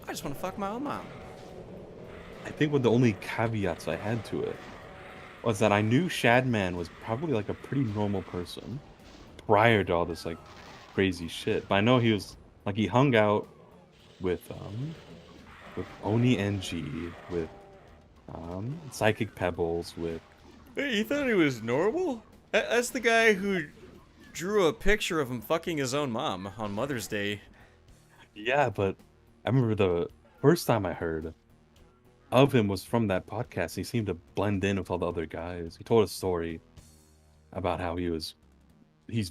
I just want to fuck my own mom. I think one of the only caveats I had to it was that I knew Shadman was probably like a pretty normal person prior to all this like crazy shit. But I know he was like he hung out with Oni NG, with Psychic Pebbles, with. Hey, you thought he was normal? That's the guy who drew a picture of him fucking his own mom on Mother's Day. Yeah, but I remember the first time I heard of him was from that podcast. He seemed to blend in with all the other guys. He told a story about how he's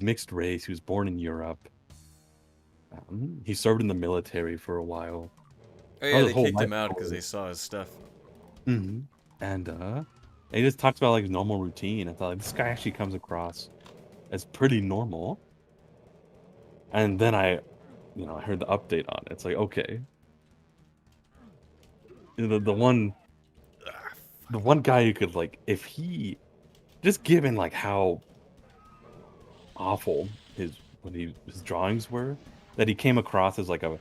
mixed race. He was born in Europe. He served in the military for a while. Oh yeah, they kicked him out because they saw his stuff. And he just talks about like his normal routine. I thought like, this guy actually comes across as pretty normal. And then I heard the update on it. It's like, okay, the one guy who could like, if he just given like how awful his drawings were, that he came across as like a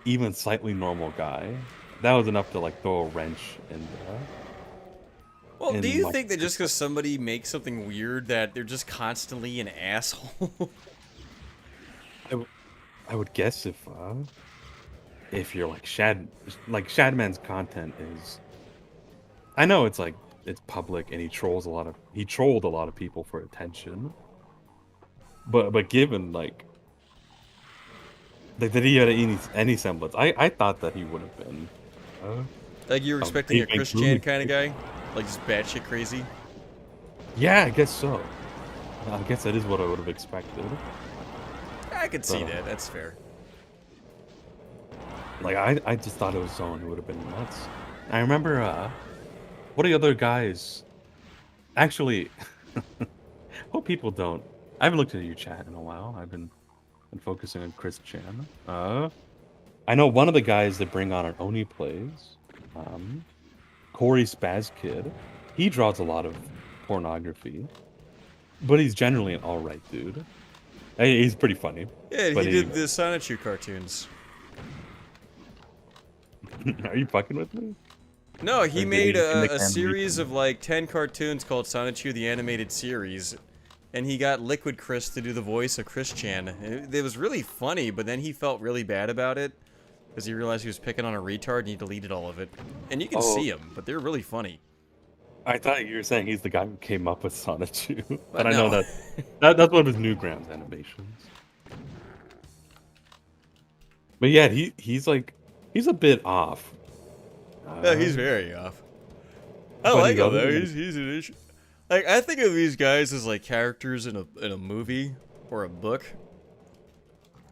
even slightly normal guy, that was enough to like throw a wrench in. Well, do you think that just because somebody makes something weird that they're just constantly an asshole? I would guess if you're like Shadman's content is, I know it's like it's public and he trolled a lot of people for attention, but given like that he had any semblance, I thought that he would have been like you were expecting a Chris Chan kind of guy. Like just batshit crazy? Yeah, I guess so. I guess that is what I would have expected. I could see that. That's fair. Like, I just thought it was someone who would have been nuts. I remember, what are the other guys? Actually, hope people don't. I haven't looked at your chat in a while. I've been focusing on Chris Chan. I know one of the guys that bring on an Oni plays. Corey Spaz Kid. He draws a lot of pornography. But he's generally an alright dude. He's pretty funny. Yeah, but he did the Sonichu cartoons. Are you fucking with me? No, he Or did made just make a series animation? of like 10 cartoons called Sonichu the Animated Series. And he got Liquid Chris to do the voice of Chris Chan. It was really funny, but then he felt really bad about it. Because he realized he was picking on a retard and he deleted all of it. And you can see him, but they're really funny. I thought you were saying he's the guy who came up with Sonichu. But I no. know that's one of his Newgrounds animations. But yeah, he's a bit off. Yeah, he's very off. I but like he's him other though. than- He's an issue. Like I think of these guys as like characters in a movie or a book.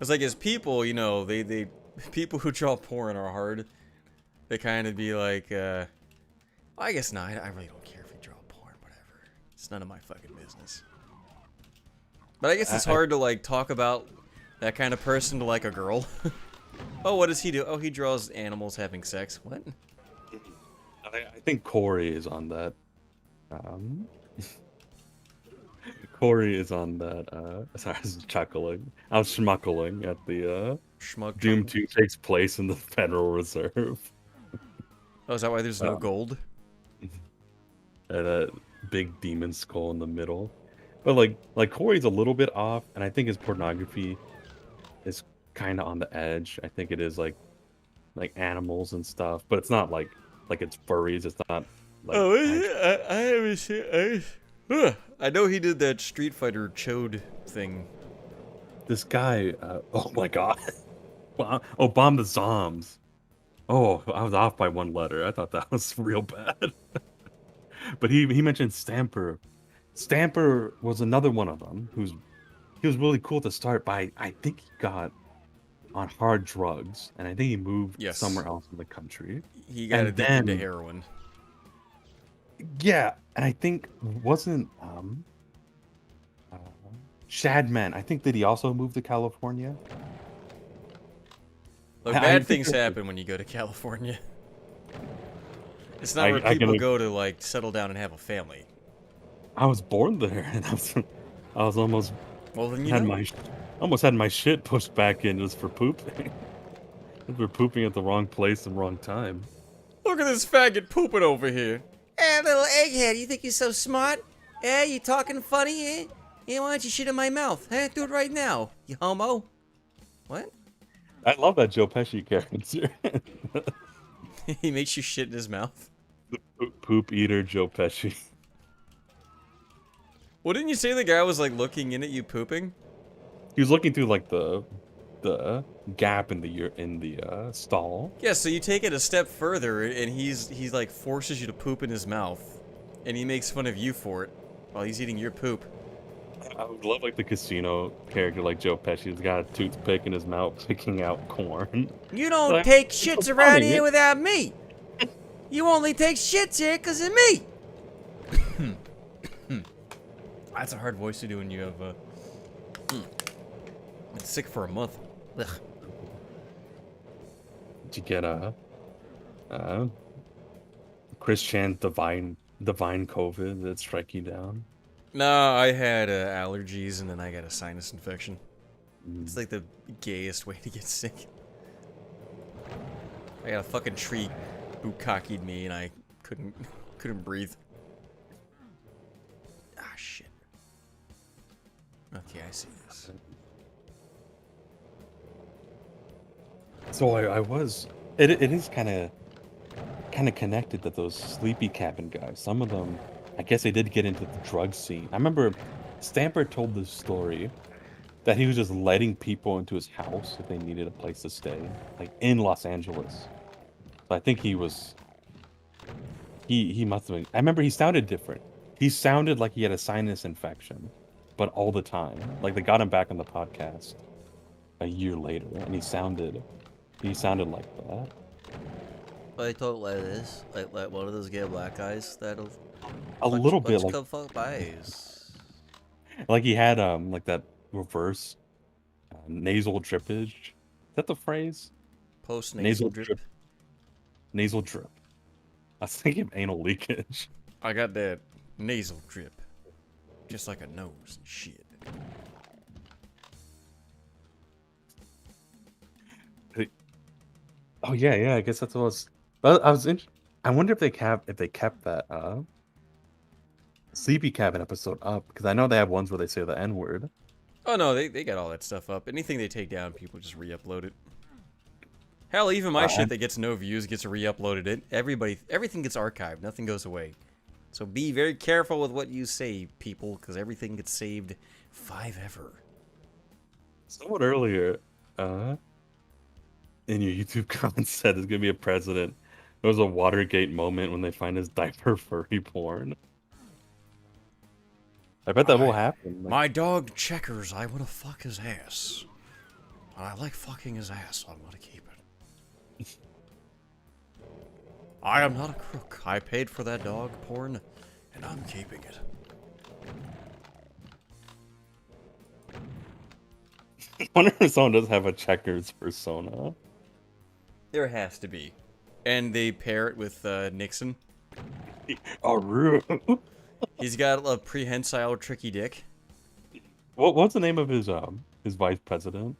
It's like as people, you know, they people who draw porn are hard. They kind of be like, I guess not. I really don't care if you draw porn, whatever. It's none of my fucking business. But I guess it's hard to like talk about that kind of person to like a girl. Oh, what does he do? Oh, he draws animals having sex. What? I think Corey is on that. Corey is on that. Sorry, I was chuckling. I was schmuckling at the Doom 2 takes place in the Federal Reserve. Oh, is that why there's no gold? And a big demon skull in the middle. But like Corey's a little bit off, and I think his pornography is kind of on the edge. I think it is like animals and stuff, but it's not like it's furries. It's not like I haven't seen. I know he did that Street Fighter Chode thing. this guy. Oh my god! Oh, bomb the Zoms. Oh, I was off by one letter. I thought that was real bad. But he mentioned Stamper. Stamper was another one of them he was really cool to start, but I think he got on hard drugs, and I think he moved somewhere else in the country. He got addicted to heroin. Yeah, and I think wasn't Shadman. I think did he also move to California? Look, I bad think things happen when you go to California. It's not where people go to like settle down and have a family. I was born there, and I was almost well. Then you had know. almost had my shit pushed back in just for pooping. We're pooping at the wrong place and wrong time. Look at this faggot pooping over here. Hey, little egghead, you think you're so smart? Eh, you talking funny, eh? Yeah, why don't you shit in my mouth? Eh, do it right now, you homo. What? I love that Joe Pesci character. He makes you shit in his mouth. The poop eater Joe Pesci. Well, didn't you say the guy was like looking in at you pooping? He was looking through like the gap in the stall. Yeah, so you take it a step further, and he's like forces you to poop in his mouth, and he makes fun of you for it while he's eating your poop. I would love like the casino character like Joe Pesci who's got a toothpick in his mouth picking out corn. You don't Like, take it's shits so around funny. here without me. You only take shits here because of me. That's a hard voice to do when you have been sick for a month. Ugh. Did you get Chris Chan divine COVID that strike you down? No, I had allergies, and then I got a sinus infection. It's like the gayest way to get sick. I got a fucking tree bukkakied me, and I couldn't breathe. Ah, shit. Okay, I see this. So I was. It is kind of connected to those sleepy cabin guys. Some of them, I guess, they did get into the drug scene. I remember Stamper told this story that he was just letting people into his house if they needed a place to stay, like in Los Angeles. So I think he he must have been. I remember he sounded different. He sounded like he had a sinus infection, but all the time. Like they got him back on the podcast a year later, and he sounded like that. I talk like this, like one of those gay black guys that'll A little bit bunch like come fuck buys. like he had like that reverse nasal drippage. Is that the phrase? Post nasal drip. Nasal drip. I was thinking of anal leakage. I got that nasal drip. Just like a nose and shit. Oh yeah. I guess that's what was. I wonder if they kept that Sleepy Cabin episode up, because I know they have ones where they say the N word. Oh no, they got all that stuff up. Anything they take down, people just re-upload it. Hell, even my shit that gets no views gets re-uploaded. Everything gets archived. Nothing goes away. So be very careful with what you say, people, because everything gets saved forever. Someone earlier, in your YouTube comments said there's gonna be a president. There was a Watergate moment when they find his diaper furry porn. I bet that will happen. My dog Checkers, I want to fuck his ass. And I like fucking his ass, so I'm gonna keep it. I am not a crook. I paid for that dog porn, and I'm keeping it. I wonder if someone does have a Checkers persona. There has to be. And they pair it with Nixon. Oh, rude. He's got a prehensile tricky dick. What's the name of his vice president?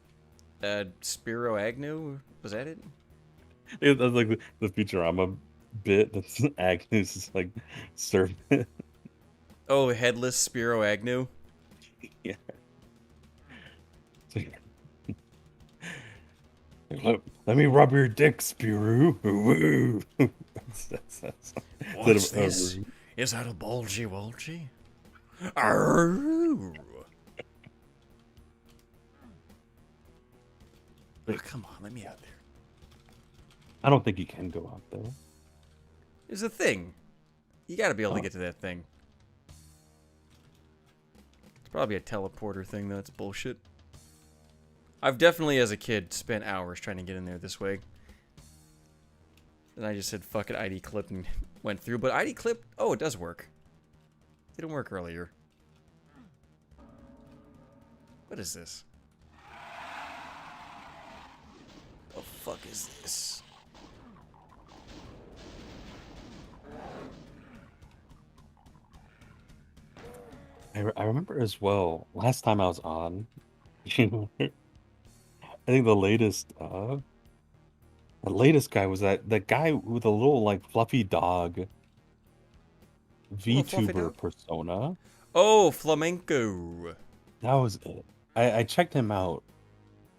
Spiro Agnew? Was that it? That's like the Futurama bit. That's Agnew's like servant. Oh, headless Spiro Agnew. Yeah. Let me rub your dick, Spiro. What's this? Is that a bulgy wulgy? Arroo! Oh, come on, let me out there. I don't think you can go out there. There's a thing. You gotta be able to get to that thing. It's probably a teleporter thing, though. It's bullshit. I've definitely, as a kid, spent hours trying to get in there this way. And I just said, fuck it, ID clip, and went through. But ID clip, oh, it does work. It didn't work earlier. What is this? The fuck is this? I remember as well, last time I was on, I think the latest guy was that guy with a little like fluffy dog VTuber persona. Oh, flamenco. That was it. I checked him out,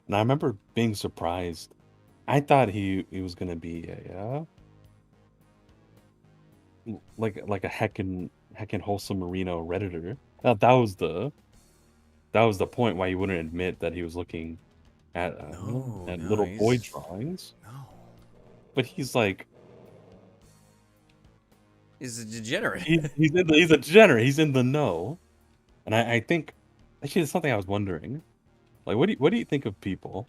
and I remember being surprised. I thought he was gonna be a like a heckin' wholesome merino redditor. That was the point why he wouldn't admit that he was looking at little boy drawings. No. But he's like, He's a degenerate. he's a degenerate. He's in the know, and I think actually it's something I was wondering. Like, what do you think of people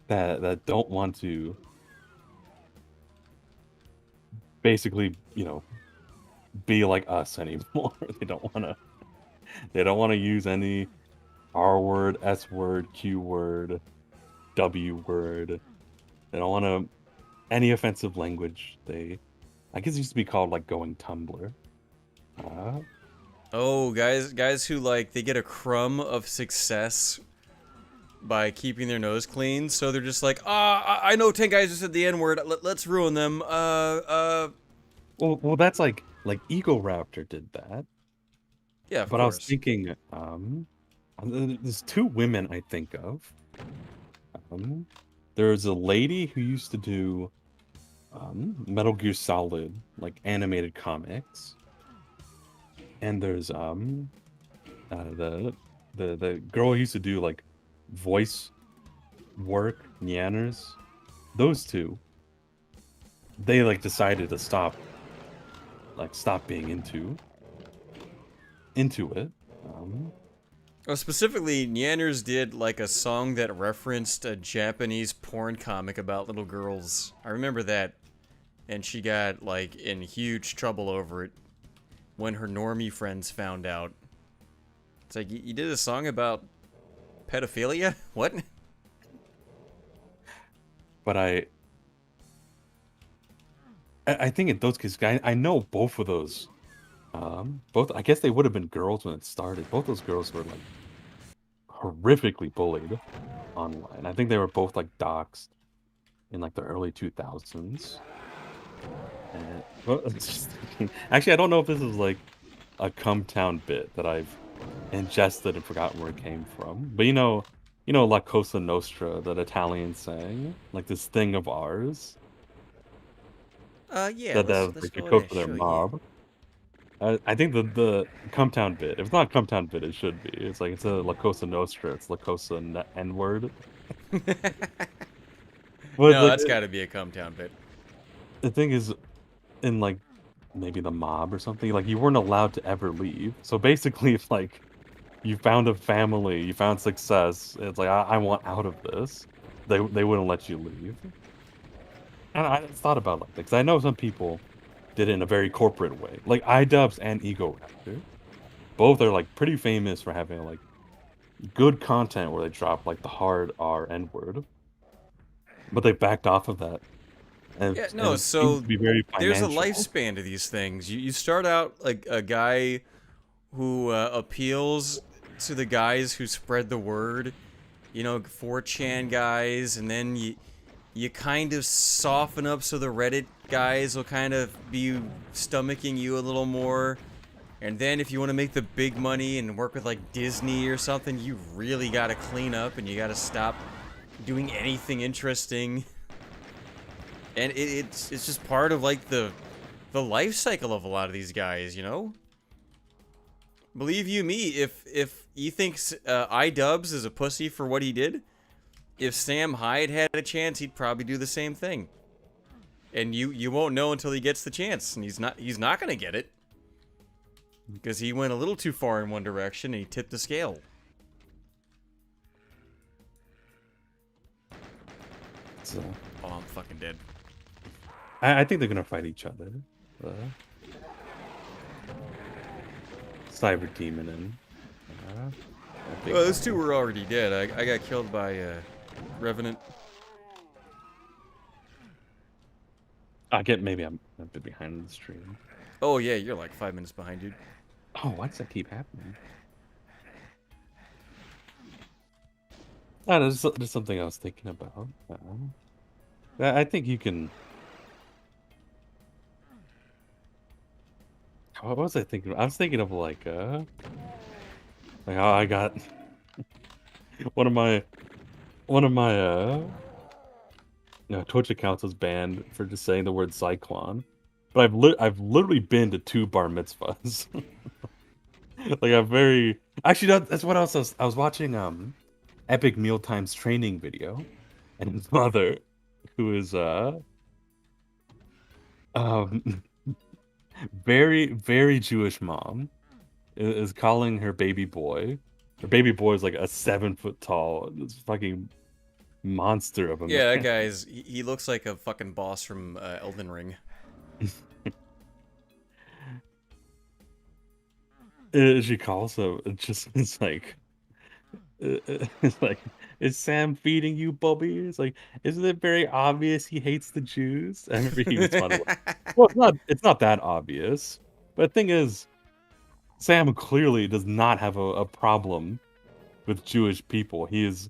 that don't want to basically, be like us anymore? They don't want to use any R word, S word, Q word, W word. They don't want to any offensive language. I guess it used to be called like going Tumblr. Oh, guys who like they get a crumb of success by keeping their nose clean, so they're just like, I know 10 guys who said the N-word. Let's ruin them. Well, that's like Ego Raptor did that. Yeah, of but course. I was thinking, there's two women I think of. There's a lady who used to do Metal Gear Solid, like animated comics, and there's the girl who used to do like voice work, Nyanners. Those two. they like decided to stop being into it. Oh, specifically, Nyanners did like a song that referenced a Japanese porn comic about little girls. I remember that, and she got like in huge trouble over it when her normie friends found out. It's like you did a song about pedophilia? What? But I think in those cases, I know both of those. Both, I guess they would have been girls when it started. Both those girls were like horrifically bullied online. I think they were both like doxxed in like the early 2000s. And, well, actually, I don't know if this is like a Come Town bit that I've ingested and forgotten where it came from. But La Cosa Nostra, that Italian saying, like this thing of ours. Yeah, let's Like go a with code that, for their sure, mob. I think the Come Town bit, if it's not a Come Town bit, it should be. It's like, it's a La Cosa Nostra, it's La Cosa N-word. yeah. But No, like, that's gotta be a Come Town bit. the thing is, in like, maybe the mob or something, like, you weren't allowed to ever leave. So basically, if like, you found a family, you found success, it's like, I want out of this. They wouldn't let you leave. And I thought about like that, because I know some people did it in a very corporate way. Like iDubbbz and Ego Raptor. Both are like pretty famous for having like good content where they drop like the hard R N word. But they backed off of that. Yeah, And no, it seems so to be very there's a financial. lifespan to these things. You start out like a guy who appeals to the guys who spread the word, 4chan guys, and then you kind of soften up so the Reddit guys will kind of be stomaching you a little more. And then if you want to make the big money and work with like Disney or something, you really got to clean up and you got to stop doing anything interesting. And it's just part of like the life cycle of a lot of these guys, Believe you me, if he thinks iDubbbz is a pussy for what he did, if Sam Hyde had a chance, he'd probably do the same thing. And you won't know until he gets the chance, and he's not gonna get it because he went a little too far in one direction and he tipped the scale. So Oh, I'm fucking dead. I think they're gonna fight each other. Cyber Demon and I think Well, those two were already dead. I got killed by Revenant. maybe I'm a bit behind the stream. Oh yeah, you're like 5 minutes behind, dude. Oh, why does that keep happening? There's something I was thinking about. I think you can. What was I thinking? I was thinking of like how I got one of my Twitch accounts was banned for just saying the word cyclone, but I've literally been to 2 bar mitzvahs. Like a very actually that's what else I was watching Epic Mealtime's training video, and his mother, who is very very Jewish mom, is calling her baby boy. Her baby boy is like a 7 foot tall, this fucking monster of a Yeah, man. that guy's he looks like a fucking boss from Elden Ring. She calls him. It's like, it's like, is Sam feeding you, Bobby? It's like, isn't it very obvious he hates the Jews? I remember he responded, well, it's not that obvious. But the thing is, Sam clearly does not have a problem with Jewish people. He is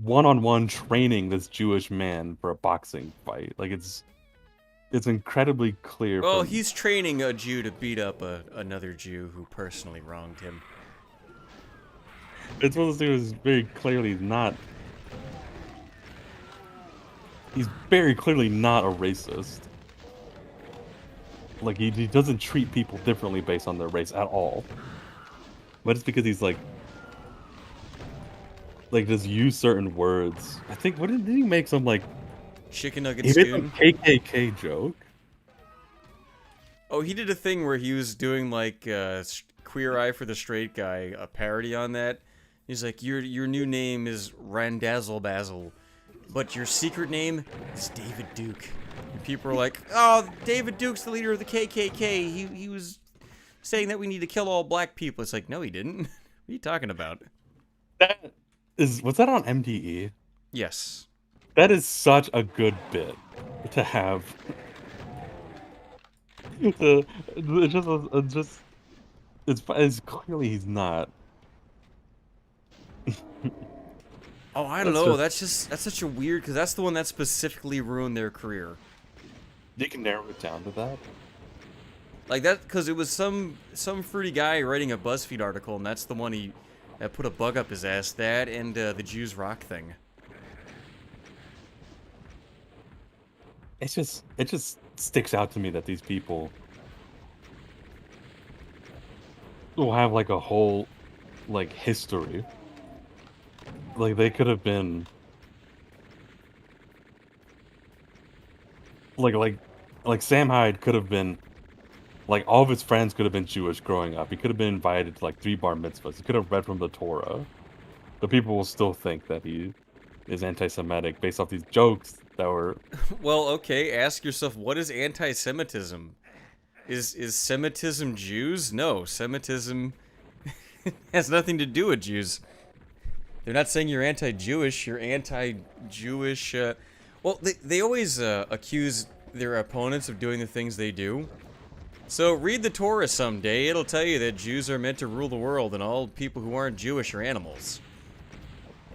one-on-one training this Jewish man for a boxing fight. Like it's incredibly clear. Well, from... he's training a Jew to beat up another Jew who personally wronged him. It's one of those things very clearly not. He's very clearly not a racist. Like he doesn't treat people differently based on their race at all. But it's because he's like just use certain words. I think did he make some like Chicken nugget He made a spoon. KKK joke. Oh, he did a thing where he was doing like Queer Eye for the Straight Guy, a parody on that. He's like, your new name is Randazzle Basil, but your secret name is David Duke. And people are like, oh, David Duke's the leader of the KKK. He was saying that we need to kill all black people. It's like, no, he didn't. What are you talking about? Was that on MDE? Yes. That is such a good bit to have. It's clearly he's not. Oh, I don't know. That's such a weird, because that's the one that specifically ruined their career. You can narrow it down to that. Like that, because it was some fruity guy writing a BuzzFeed article, and that's the one that put a bug up his ass. That and the Jews rock thing. It just sticks out to me that these people will have like a whole like history. Like they could have been like Sam Hyde could have been like all of his friends could have been Jewish growing up. He could have been invited to like 3 bar mitzvahs. He could have read from the Torah. But people will still think that he is anti-Semitic based off these jokes that were. Well, okay. Ask yourself, what is anti-Semitism? Is Semitism Jews? No, Semitism has nothing to do with Jews. They're not saying you're anti-Jewish. You're anti-Jewish. Well, they always accuse their opponents of doing the things they do. So read the Torah someday. It'll tell you that Jews are meant to rule the world, and all people who aren't Jewish are animals.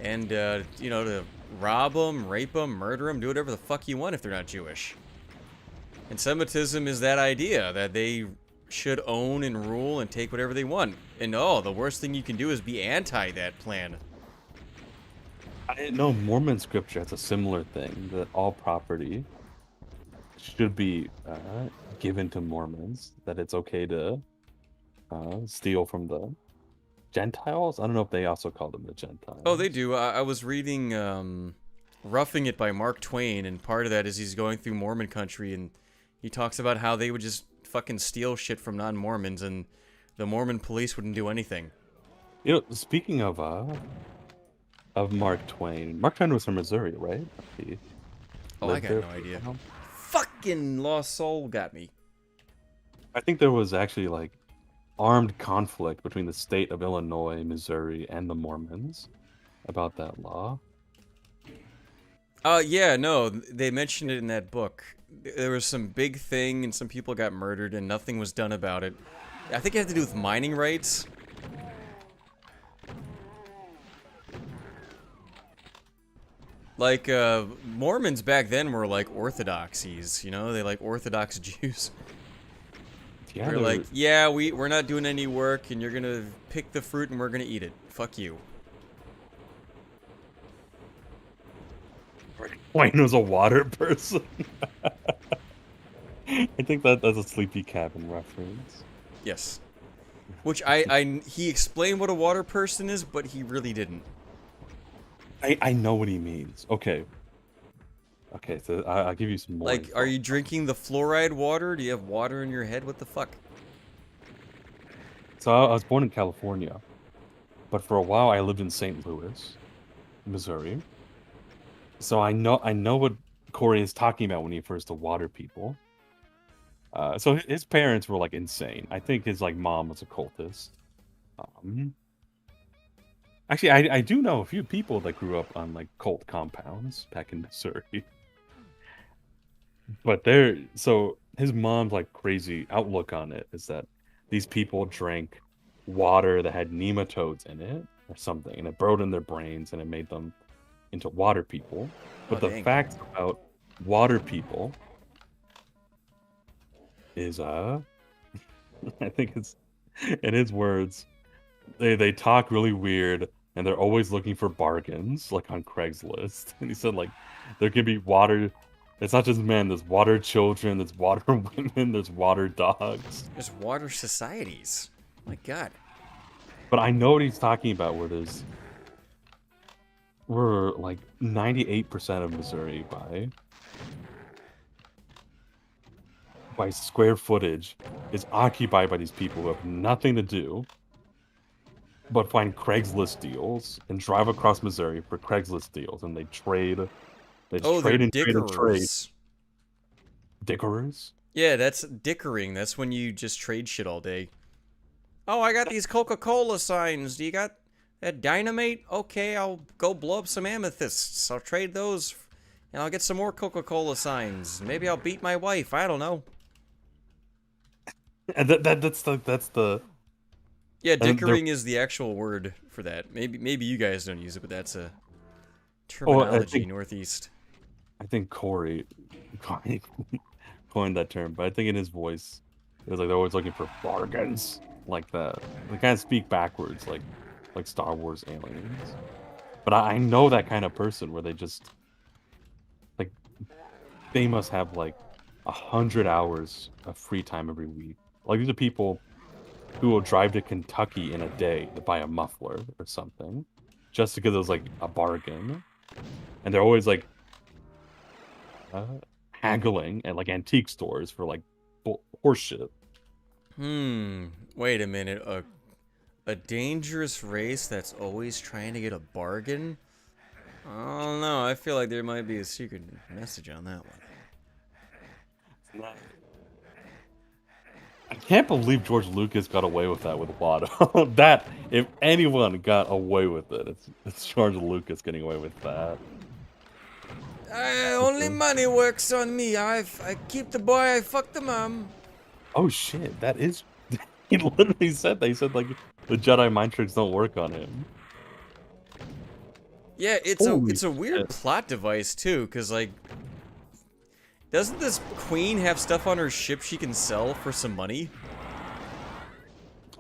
And you know, to rob them, rape them, murder them, do whatever the fuck you want if they're not Jewish. And Semitism is that idea that they should own and rule and take whatever they want. And oh, the worst thing you can do is be anti that plan. I didn't know Mormon scripture has a similar thing, that all property should be given to Mormons, that it's okay to steal from the Gentiles. I don't know if they also call them the Gentiles. Oh, they do. I was reading Roughing It by Mark Twain, and part of that is he's going through Mormon country, and he talks about how they would just fucking steal shit from non-Mormons, and the Mormon police wouldn't do anything. You know, speaking of Mark Twain was from Missouri, right? Oh, I got no idea. Fucking Lost Soul got me. I think there was actually like armed conflict between the state of Illinois, Missouri, and the Mormons about that law. Yeah, no, they mentioned it in that book. There was some big thing, and some people got murdered, and nothing was done about it. I think it had to do with mining rights. Like, Mormons back then were like orthodoxies, you know? They like Orthodox Jews. Yeah, they're like, yeah, we're not doing any work, and you're gonna pick the fruit, and we're gonna eat it. Fuck you. Wayne was a water person. I think that's a Sleepy Cabin reference. Yes. Which he explained what a water person is, but he really didn't. I know what he means. Okay, so I'll give you some more. Like, info. are you drinking the fluoride water? Do you have water in your head? What the fuck? So I was born in California, but for a while I lived in St. Louis, Missouri. So I know what Corey is talking about when he refers to water people. So his parents were like insane. I think his like mom was a cultist. Actually, I do know a few people that grew up on like cult compounds back in Missouri. But so his mom's like crazy outlook on it is that these people drank water that had nematodes in it or something, and it burrowed in their brains and it made them into water people. But the fact about water people is I think it's in his words, they talk really weird and they're always looking for bargains, like on Craigslist. And he said like there could be water. It's not just men. There's water children. There's water women. There's water dogs. There's water societies. My God. But I know what he's talking about. We're like 98% of Missouri by by square footage is occupied by these people who have nothing to do but find Craigslist deals and drive across Missouri for Craigslist deals, and they trade. They just Oh, they're trade and trade and trade. dickerers. Dickerers? Yeah, that's dickering. That's when you just trade shit all day. Oh, I got these Coca-Cola signs. Do you got that dynamite? Okay, I'll go blow up some amethysts. I'll trade those, and I'll get some more Coca-Cola signs. Maybe I'll beat my wife. I don't know. And that's the Yeah, they're- dickering is the actual word for that. Maybe you guys don't use it, but that's a Oh, terminology Northeast. I think Corey coined that term, but I think in his voice, it was like they're always looking for bargains like that. They kind of speak backwards, like Star Wars aliens. But I know that kind of person where they just like they must have like 100 hours of free time every week. Like these are people who will drive to Kentucky in a day to buy a muffler or something, just because it was like a bargain, and they're always like haggling at like antique stores for like horseshit. Wait a minute. A dangerous race that's always trying to get a bargain? I don't know. I feel like there might be a secret message on that one. I can't believe George Lucas got away with that with Watto. That, if anyone got away with it, it's George Lucas getting away with that. Only money works on me. I keep the boy, I fuck the mom. Oh shit, that is... He literally said that. He said, like, the Jedi mind tricks don't work on him. Yeah, Holy it's a weird shit. plot device too, cause like, doesn't this queen have stuff on her ship she can sell for some money?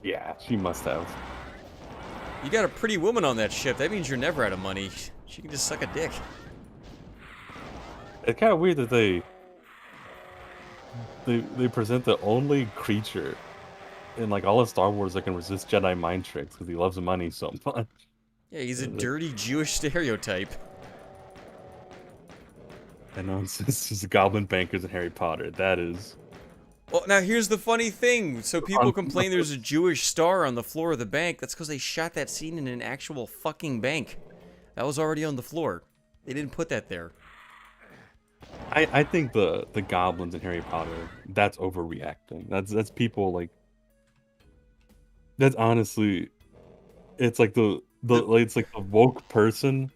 Yeah, she must have. You got a pretty woman on that ship. That means you're never out of money. She can just suck a dick. It's kind of weird that they present the only creature in like all of Star Wars that can resist Jedi mind tricks because he loves money so much. Yeah, he's a dirty Jewish stereotype. I know it's just Goblin Bankers and Harry Potter. That is... Well, now here's the funny thing. So people complain there's a Jewish star on the floor of the bank. That's because they shot that scene in an actual fucking bank. That was already on the floor. They didn't put that there. I think the goblins in Harry Potter, that's overreacting. That's people like... That's honestly... It's like it's like the woke person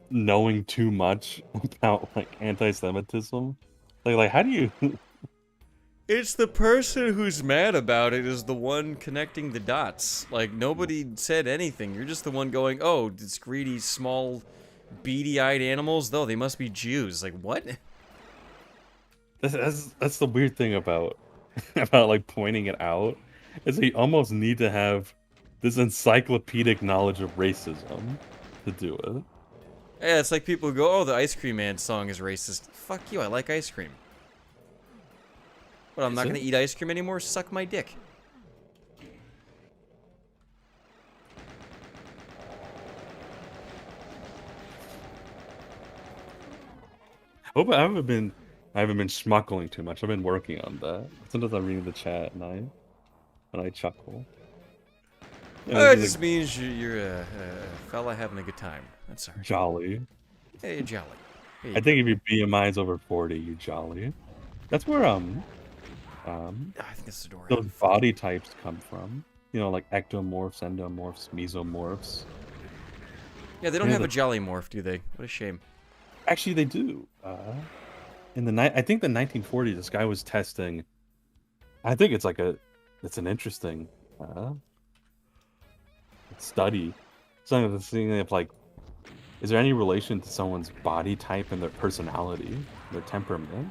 knowing too much about like anti-Semitism. Like how do you... It's the person who's mad about it is the one connecting the dots. Like, nobody said anything. You're just the one going, oh, it's greedy, small, beady-eyed animals? Though, they must be Jews. Like, what? That's the weird thing about about like pointing it out, is that you almost need to have this encyclopedic knowledge of racism to do it. Yeah, it's like people who go, oh, the Ice Cream Man song is racist. Fuck you, I like ice cream. But I'm not Is gonna it? eat ice cream anymore? Suck my dick. Hope I haven't been schmuckling too much. I've been working on that. Sometimes I'm reading the chat and I chuckle. Oh, it it's just like means you're a fella having a good time. That's alright. jolly. Hey, you're jolly. Here you I think if your BMI is over 40, you're jolly. That's where go. I think that's the door. those body types come from. You know, like ectomorphs, endomorphs, mesomorphs. Yeah, they don't Yeah, have a the- jolly morph, do they? What a shame. Actually, they do. I think the 1940s, this guy was testing. I think it's an interesting study. Something that's thinking of like, is there any relation to someone's body type and their personality, their temperament?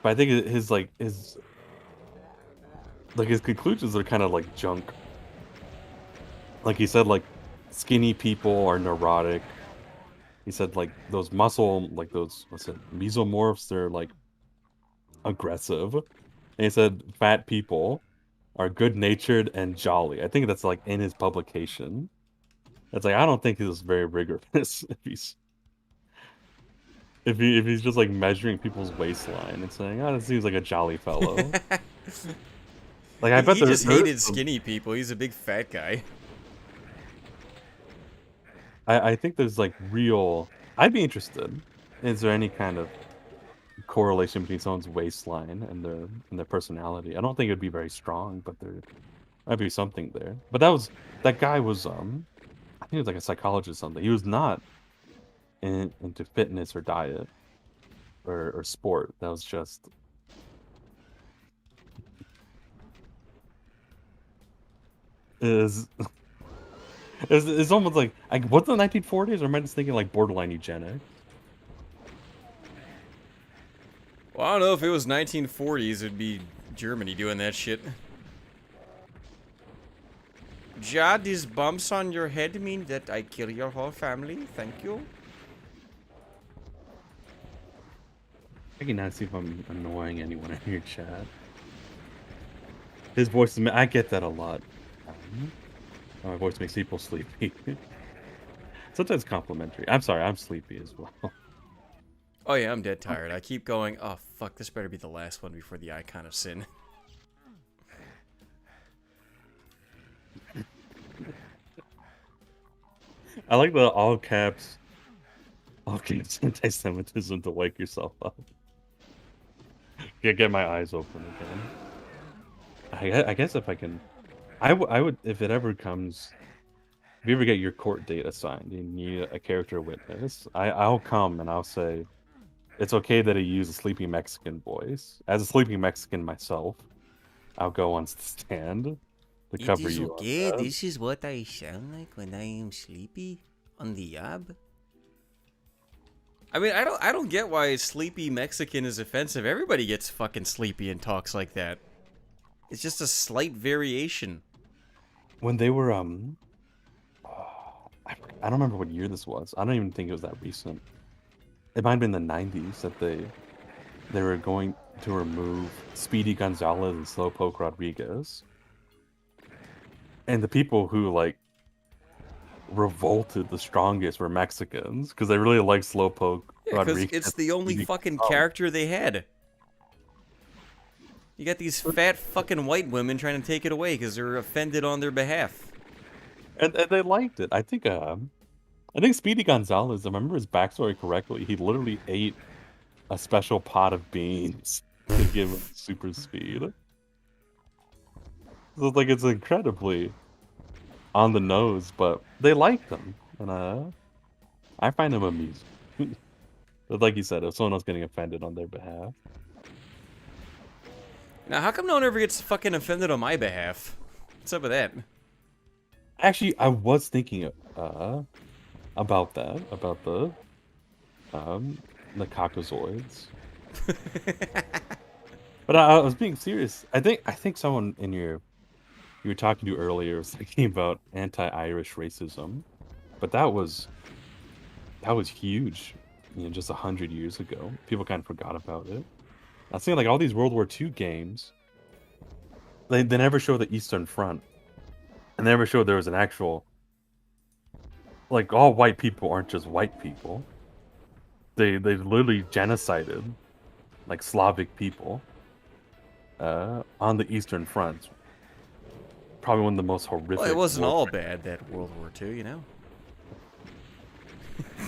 But I think his conclusions are kind of like junk. Like he said, like skinny people are neurotic. He said like those mesomorphs, they're like aggressive. And he said fat people are good-natured and jolly. I think that's like in his publication. It's like I don't think he was very rigorous. If he's if he's just like measuring people's waistline and saying, "Oh, this seems like a jolly fellow." Like I bet He there, just there's hated some- skinny people. He's a big fat guy. I think there's like real. I'd be interested. Is there any kind of correlation between someone's waistline and their personality? I don't think it'd be very strong, but there might be something there. But that guy was I think he was like a psychologist or something. He was not into fitness or diet or sport. That was just is it's almost like what's the 1940s, or am I just thinking like borderline eugenics? Well, I don't know if it was 1940s, it'd be Germany doing that shit. Ja, these bumps on your head mean that I kill your whole family. Thank you. I cannot see if I'm annoying anyone in your chat. His voice is. I get that a lot. My voice makes people sleepy. Sometimes complimentary. I'm sorry, I'm sleepy as well. Oh yeah, I'm dead tired. I keep going, oh fuck, this better be the last one before the icon of sin. I like the all caps anti-Semitism to wake yourself up. Get my eyes open again. I guess if I can, I would if it ever comes. If you ever get your court date assigned, you need a character witness. I'll come and I'll say, it's okay that I use a sleepy Mexican voice. As a sleepy Mexican myself, I'll go on stand to cover you. Okay. This is what I sound like when I am sleepy on the job. I mean, I don't get why sleepy Mexican is offensive. Everybody gets fucking sleepy and talks like that. It's just a slight variation. When they were I don't remember what year this was. I don't even think it was that recent. It might have been the 90s that they were going to remove Speedy Gonzalez and Slowpoke Rodriguez. And the people who like revolted the strongest were Mexicans because they really like Slowpoke Yeah, because Rodriguez. it's the only Speedy fucking Gonzalez. character they had. You got these fat fucking white women trying to take it away because they're offended on their behalf. And they liked it. I think Speedy Gonzalez, if I remember his backstory correctly, he literally ate a special pot of beans to give him super speed. So it's like it's incredibly on the nose, but they liked him, and I find him amusing. But like you said, if someone else getting offended on their behalf, Now, how come no one ever gets fucking offended on my behalf? What's up with that? actually, I was thinking about that, about the cockazoids. But I was being serious. I think someone in you were talking to earlier was thinking about anti-Irish racism, but that was huge, just 100 years ago. People kind of forgot about it. I was thinking like all these World War II games, they never show the Eastern Front, and they never showed there was an actual, like, all white people aren't just white people. They literally genocided like Slavic people on the Eastern Front. Probably one of the most horrific. Well, it wasn't all bad, that World War II, you know?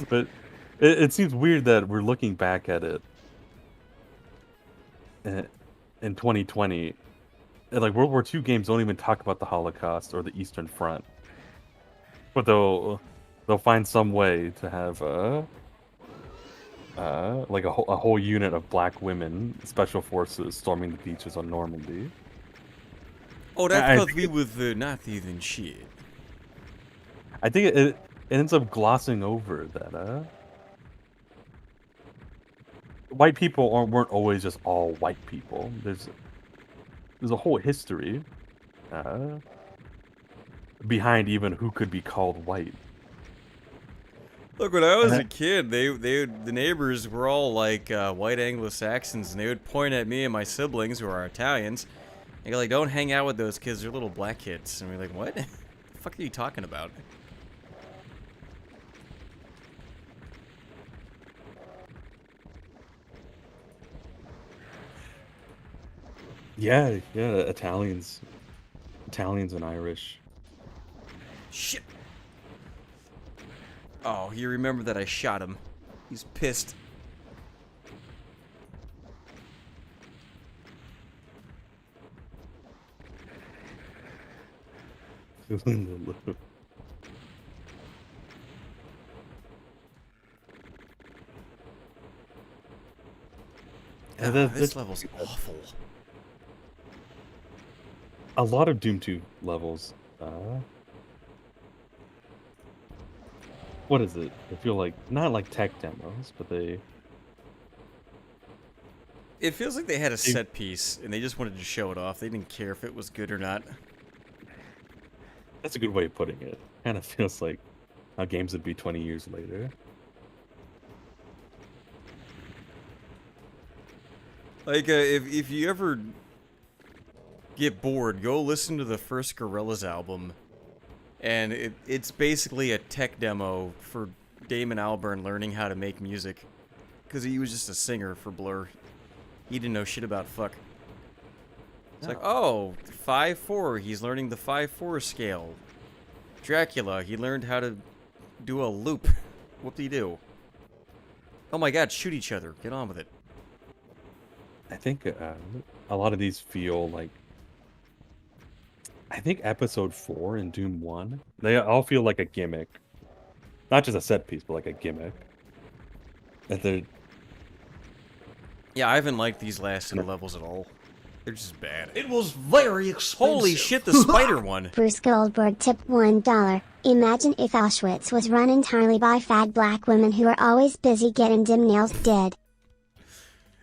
But it seems weird that we're looking back at it in 2020. And like World War II games don't even talk about the Holocaust or the Eastern Front. But they'll find some way to have like a whole unit of black women, special forces, storming the beaches on Normandy. Oh, that's because we was the Nazis and shit. I think it ends up glossing over that white people weren't always just all white people. There's a whole history behind even who could be called white. Look, when I was a kid, the neighbors were all like white Anglo-Saxons, and they would point at me and my siblings, who are Italians, and go like, "Don't hang out with those kids; they're little black kids." And we're like, "What? The fuck are you talking about?" Yeah, yeah, Italians and Irish. Shit. Oh, he remembered that I shot him. He's pissed. And This level's awful. a lot of Doom 2 levels. What is it? I feel like not like tech demos, but It feels like they had a set piece and they just wanted to show it off. They didn't care if it was good or not. that's a good way of putting it. Kind of feels like how games would be 20 years later. Like, if you ever get bored, go listen to the first Gorillaz album. And it's basically a tech demo for Damon Albarn learning how to make music. Because he was just a singer for Blur. He didn't know shit about fuck. It's like, oh, 5/4, he's learning the 5/4 scale. Dracula, he learned how to do a loop. Whoop-de-doo. Oh my god, shoot each other. Get on with it. I think a lot of these feel like. I think episode 4 and Doom 1, they all feel like a gimmick. Not just a set piece, but like a gimmick. That they're. Yeah, I haven't liked these last two levels at all. They're just bad. It was very expensive. Holy shit, the spider one. Bruce Goldberg tipped $1. Imagine if Auschwitz was run entirely by fat black women who are always busy getting them nails did.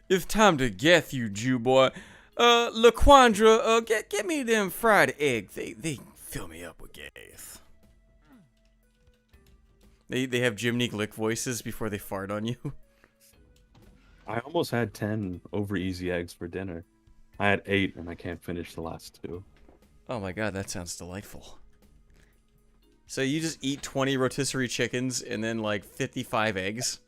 It's time to get you, Jew boy. Laquandra, get me them fried eggs. They fill me up with gas. They have Jiminy Glick voices before they fart on you. I almost had 10 over easy eggs for dinner. I had 8 and I can't finish the last 2. Oh my god, that sounds delightful. So you just eat 20 rotisserie chickens and then like 55 eggs?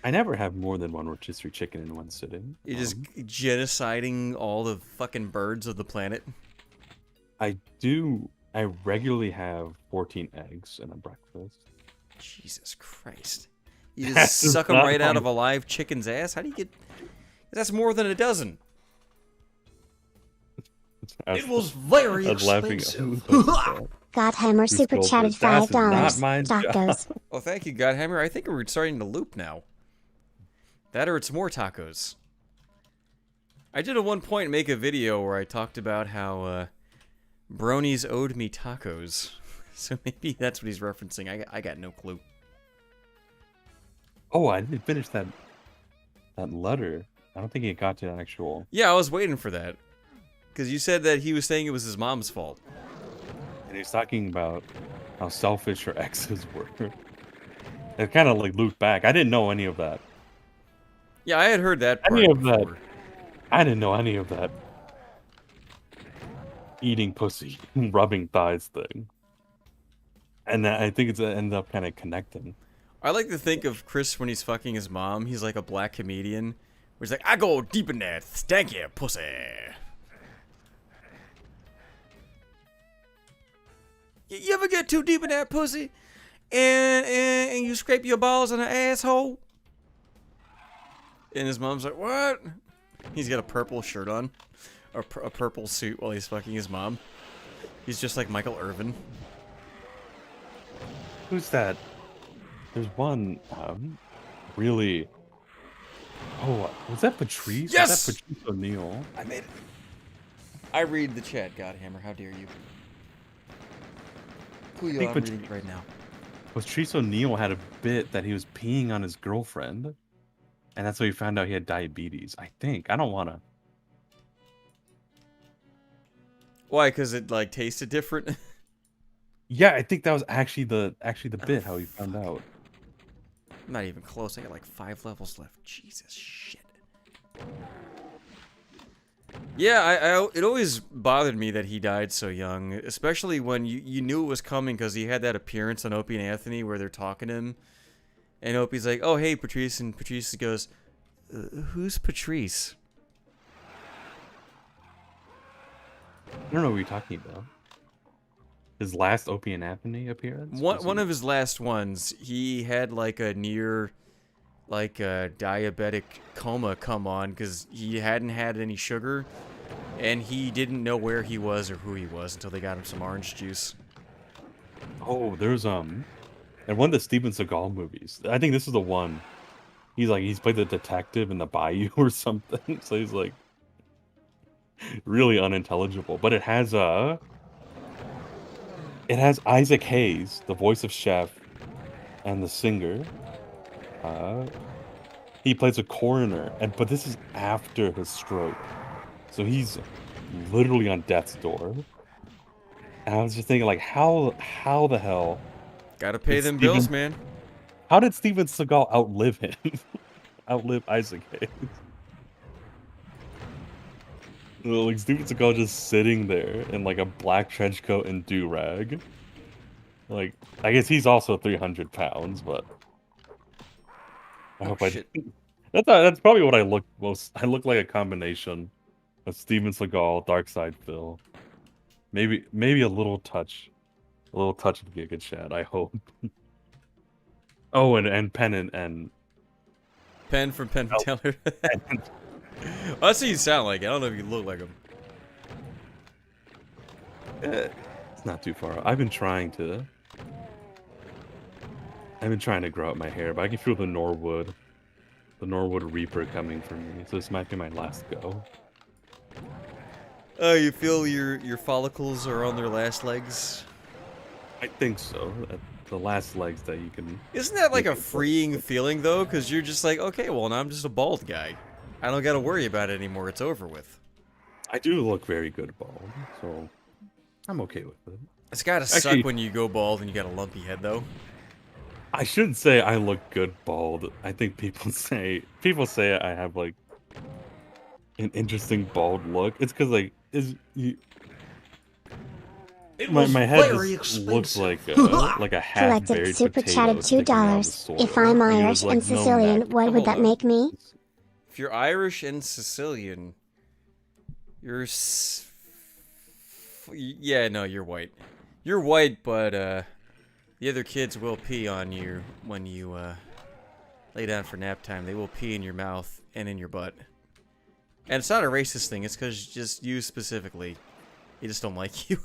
I never have more than one rotisserie chicken in one sitting. You're just genociding all the fucking birds of the planet? I regularly have 14 eggs in a breakfast. Jesus Christ. You just suck them right out of a live chicken's ass? How do you get... That's more than a dozen. It was very expensive. Godhammer super chatted $5. Tacos. Oh, thank you, Godhammer. I think we're starting to loop now. That or it's more tacos. I did at one point make a video where I talked about how bronies owed me tacos. So maybe that's what he's referencing. I got no clue. Oh, I didn't finish that letter. I don't think it got to the actual... Yeah, I was waiting for that. Because you said that he was saying it was his mom's fault. And he was talking about how selfish her exes were. It kind of like looped back. I didn't know any of that. Yeah, I had heard that part Any of before. that. I didn't know any of that. Eating pussy, rubbing thighs thing. And I think it's ended up kind of connecting. I like to think of Chris when he's fucking his mom. He's like a black comedian. Where he's like, I go deep in that stanky pussy. You ever get too deep in that pussy? And you scrape your balls on an asshole? And his mom's like, what? He's got a purple shirt on. A purple suit while he's fucking his mom. He's just like Michael Irvin. Who's that? There's one really... Oh, was that Patrice? Yes! Was that Patrice O'Neill? I made it. I read the chat, Godhammer. How dare you? Cool, I'm reading it right now. Patrice O'Neill had a bit that he was peeing on his girlfriend. And that's how he found out he had diabetes. I think. I don't want to... Why? Because it like tasted different? Yeah, I think that was actually the bit how he found out. I'm not even close. I got like 5 levels left. Jesus shit. Yeah, it always bothered me that he died so young, especially when you knew it was coming because he had that appearance on Opie and Anthony where they're talking to him, and Opie's like, "Oh, hey, Patrice," and Patrice goes, "Who's Patrice?" I don't know what you're talking about. His last Opie and Anthony appearance? One of his last ones, he had like a near, like a diabetic coma come on because he hadn't had any sugar, and he didn't know where he was or who he was until they got him some orange juice. Oh, there's in one of the Steven Seagal movies. I think this is the one. He's played the detective in the Bayou or something. So he's like really unintelligible. But it has Isaac Hayes, the voice of Chef, and the singer. He plays a coroner, but this is after his stroke, so he's literally on death's door. And I was just thinking, like, how the hell? Gotta pay them bills, man. How did Steven Seagal outlive him? Outlive Isaac Hayes? Like Steven Seagal just sitting there in like a black trench coat and do-rag. Like, I guess he's also 300 pounds, but I hope shit. That's probably what I look most. I look like a combination of Steven Seagal, Darkside Phil, maybe a little touch of Giga Chad. I hope. Oh, and Penn and Penn from Penn and Teller. Well, that's what you sound like. I don't know if you look like him. It's not too far. I've been trying to grow out my hair, but I can feel the Norwood Reaper coming for me. So this might be my last go. Oh, you feel your follicles are on their last legs? I think so. The last legs that you can. Isn't that like a freeing feeling though? Because you're just like, okay, well now I'm just a bald guy. I don't got to worry about it anymore. It's over with. I do look very good bald, so I'm okay with it. It's gotta suck when you go bald and you got a lumpy head though. I shouldn't say I look good bald. I think people say I have like an interesting bald look. It's because like my head just looks like a half Collected buried super potato chatted sticking out of the $2. soil. If I'm Like, Irish there's, like, and no Sicilian, neck. what would that make me? If you're Irish and Sicilian, you're yeah, no, you're white. You're white, but the other kids will pee on you when you lay down for nap time. They will pee in your mouth and in your butt. And it's not a racist thing. It's because just you specifically. They just don't like you.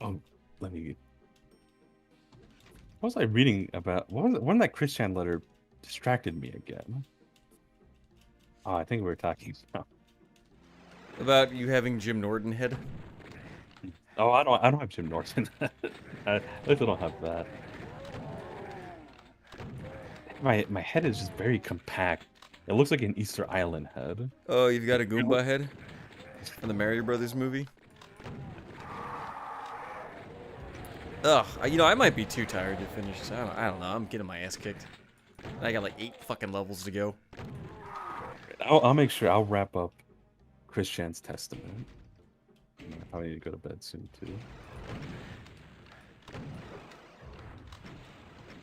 Oh, let me. What was I reading about? When that Christian letter distracted me again? Oh, I think we were talking about you having Jim Norton head. Oh, I don't have Jim Norton. At least I don't have that. My head is just very compact. It looks like an Easter Island head. Oh, you've got a Goomba head from the Mario Brothers movie. Ugh, I might be too tired to finish this. I don't know. I'm getting my ass kicked. I got like 8 fucking levels to go. I'll make sure I'll wrap up Christian's Testament. I probably need to go to bed soon too.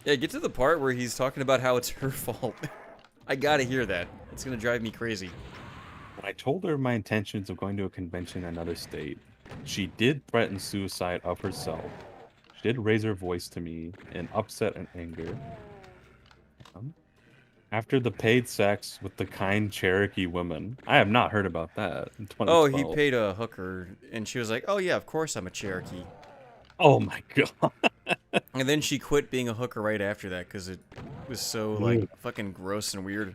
Yeah, get to the part where he's talking about how it's her fault. I gotta hear that. It's gonna drive me crazy. When I told her my intentions of going to a convention in another state, she did threaten suicide of herself. She did raise her voice to me in upset and anger. After the paid sex with the kind Cherokee woman. I have not heard about that in 2012. Oh, he paid a hooker, and she was like, oh yeah, of course I'm a Cherokee. Oh my god. And then she quit being a hooker right after that because it was so, like, fucking gross and weird.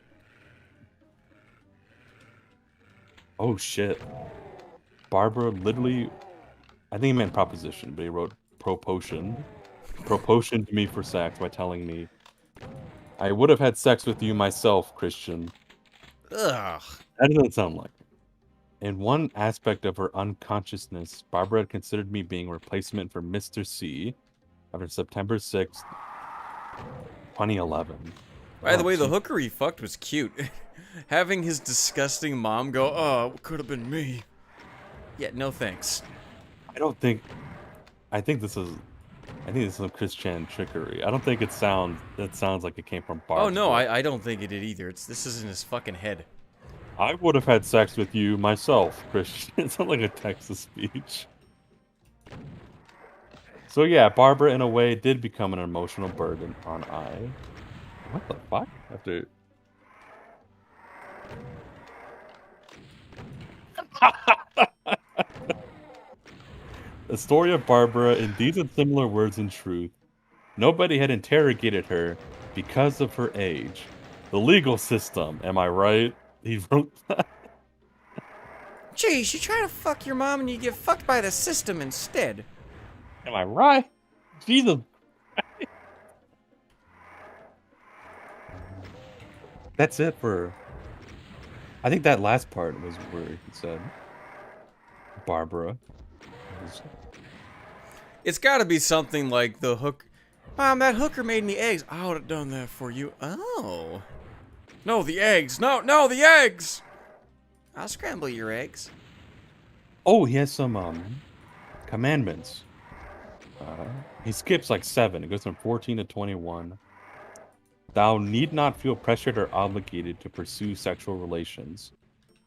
Oh shit. Barbara literally, I think he meant proposition, but he wrote proposition. Propositioned me for sex by telling me, I would have had sex with you myself, Christian. Ugh. That doesn't sound like it. In one aspect of her unconsciousness, Barbara had considered me being a replacement for Mr. C after September 6th, 2011. By the way, the hooker he fucked was cute. Having his disgusting mom go, oh, it could have been me. Yeah, no thanks. I think this is I think it's some Christian trickery. I don't think it sounds like it came from Barb's Oh no, voice. I don't think it did either. This is in his fucking head. I would have had sex with you myself, Christian. It sounds like a Texas speech. So yeah, Barbara in a way did become an emotional burden on I. What the fuck? After the story of Barbara in these and similar words and truth. Nobody had interrogated her because of her age. The legal system, am I right? He wrote that. Jeez, you try to fuck your mom and you get fucked by the system instead. Am I right? Jesus. That's it for. I think that last part was where he said Barbara. It's got to be something like the hook. Mom, that hooker made me eggs. I would have done that for you. Oh. No, the eggs. No, the eggs. I'll scramble your eggs. Oh, he has some commandments. He skips like 7. It goes from 14 to 21. Thou need not feel pressured or obligated to pursue sexual relations.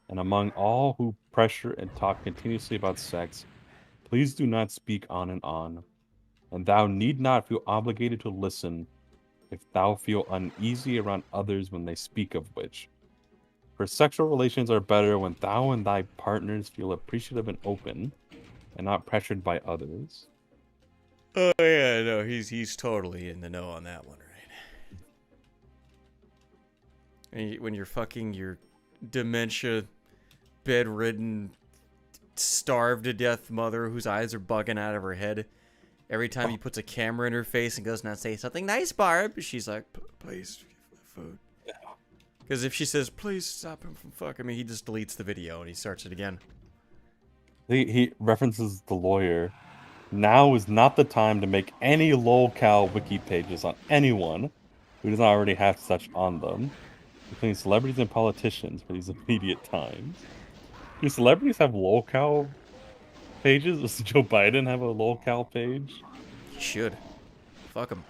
And among all who pressure and talk continuously about sex, please do not speak on and on. And thou need not feel obligated to listen if thou feel uneasy around others when they speak of which. For sexual relations are better when thou and thy partners feel appreciative and open, and not pressured by others. Oh yeah, no, he's totally in the know on that one, right? And when you're fucking your dementia, bedridden, starved to death mother whose eyes are bugging out of her head, every time he puts a camera in her face and goes, "Now say something nice, Barb," she's like, "Please give me food." Because if she says, "Please stop him from fucking me," he just deletes the video and he starts it again. He references the lawyer. Now is not the time to make any lolcow wiki pages on anyone who does not already have such on them, including celebrities and politicians for these immediate times. Do celebrities have lolcow pages? Does Joe Biden have a lolcow page? He should. Fuck him.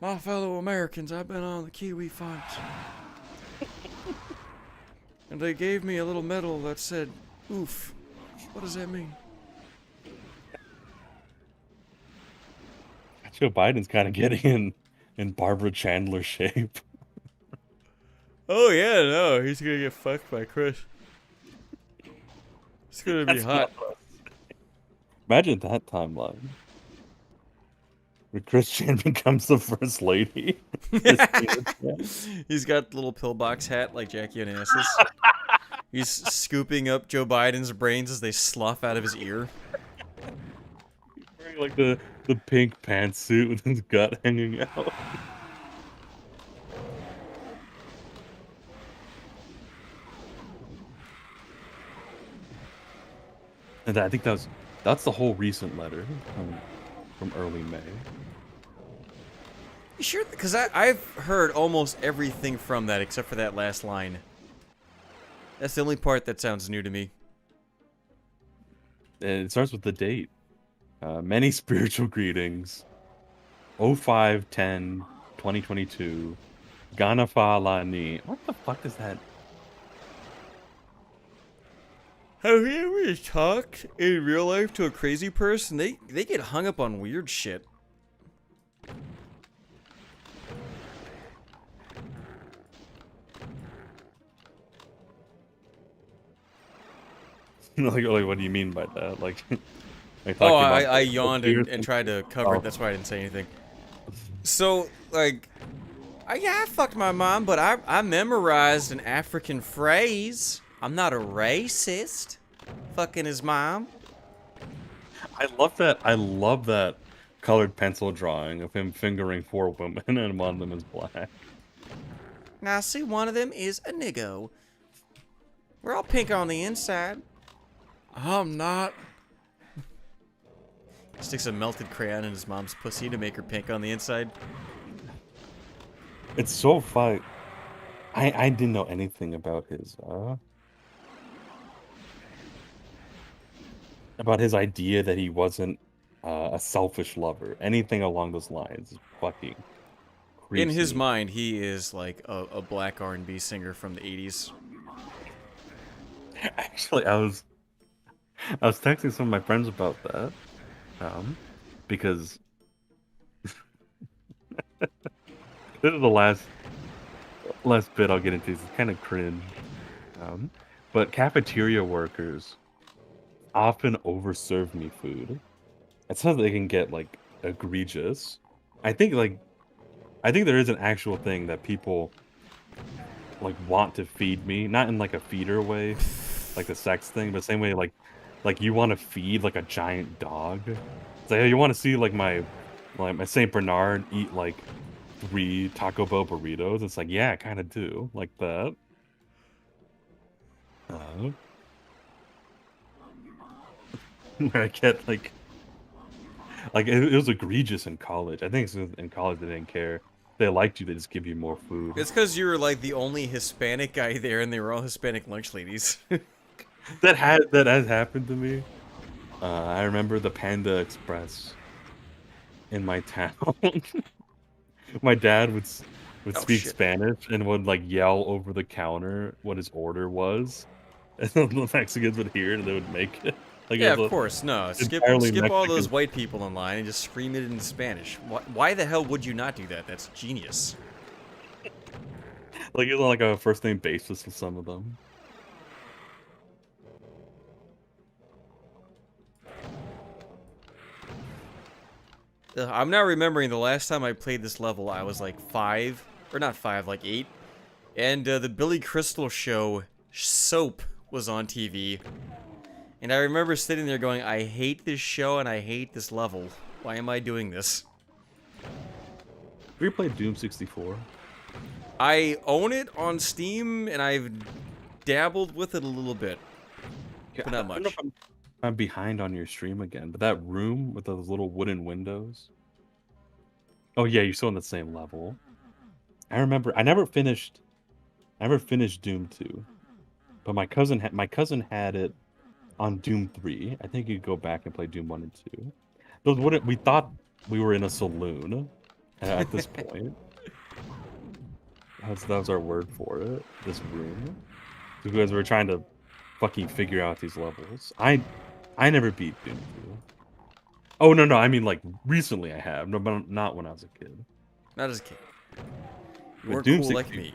My fellow Americans, I've been on the Kiwi funds. And they gave me a little medal that said, "Oof." What does that mean? Joe Biden's kind of getting in Barbara Chandler shape. Oh yeah, no, he's gonna get fucked by Chris. It's gonna be hot. Imagine that timeline. Where Chris Chan becomes the first lady. He's got the little pillbox hat like Jackie Onassis. He's scooping up Joe Biden's brains as they slough out of his ear. He's wearing like the pink pantsuit with his gut hanging out. And I think that's the whole recent letter from early May. You sure? Because I've heard almost everything from that except for that last line. That's the only part that sounds new to me. And it starts with the date. Many spiritual greetings. 05/10/2022. Ganafalani. What the fuck is that? Have you ever talked in real life to a crazy person? They get hung up on weird shit. like, what do you mean by that? Like Oh, I yawned and tried to cover it. That's why I didn't say anything. So, like, I fucked my mom, but I memorized an African phrase. I'm not a racist. Fucking his mom. I love that. I love that colored pencil drawing of him fingering 4 women, and one of them is black. Now, see, one of them is a niggo. We're all pink on the inside. I'm not. Sticks a melted crayon in his mom's pussy to make her pink on the inside. It's so fun. I didn't know anything about his about his idea that he wasn't a selfish lover. Anything along those lines is fucking In creeps his me. mind, he is like a black R&B singer from the 80s. Actually, I was texting some of my friends about that, because this is the last bit I'll get into. It's kind of cringe, but cafeteria workers often overserve me food. It's not that they can get like egregious. I think like I think there is an actual thing that people like want to feed me, not in like a feeder way, like the sex thing, but same way like you want to feed like a giant dog. It's like, hey, you want to see like my Saint Bernard eat like 3 Taco Bell burritos? It's like, yeah, I kind of do like that. Uh, I get like it was egregious in college. I think in college they didn't care. They liked you, they just give you more food. It's because you were like the only Hispanic guy there, and they were all Hispanic lunch ladies. That has happened to me. I remember the Panda Express in my town. My dad would Oh speak shit. Spanish and would like yell over the counter what his order was, and then the Mexicans would hear it and they would make it. Like it Yeah, was of a course. No, skip entirely all those Mexican. white people in line and just scream it in Spanish. Why the hell would you not do that? That's genius. Like it was on like a first name basis with some of them. I'm now remembering the last time I played this level, I was like 5, or not 5, like 8, and the Billy Crystal show, Soap, was on TV. And I remember sitting there going, I hate this show and I hate this level. Why am I doing this? Have you played Doom 64? I own it on Steam, and I've dabbled with it a little bit, but not I don't know much. if I'm behind on your stream again, but that room with those little wooden windows. Oh yeah, you're still on the same level. I remember I never finished Doom 2, but my cousin had it on Doom 3. I think you could go back and play Doom 1 and 2. Those wouldn't we thought we were in a saloon at this point. That was our word for it. This room, because we were trying to fucking figure out these levels. I never beat Doom 2. Oh no, I mean like recently I have, no, but not when I was a kid. Not as a kid. You But weren't Doom cool like 60 me.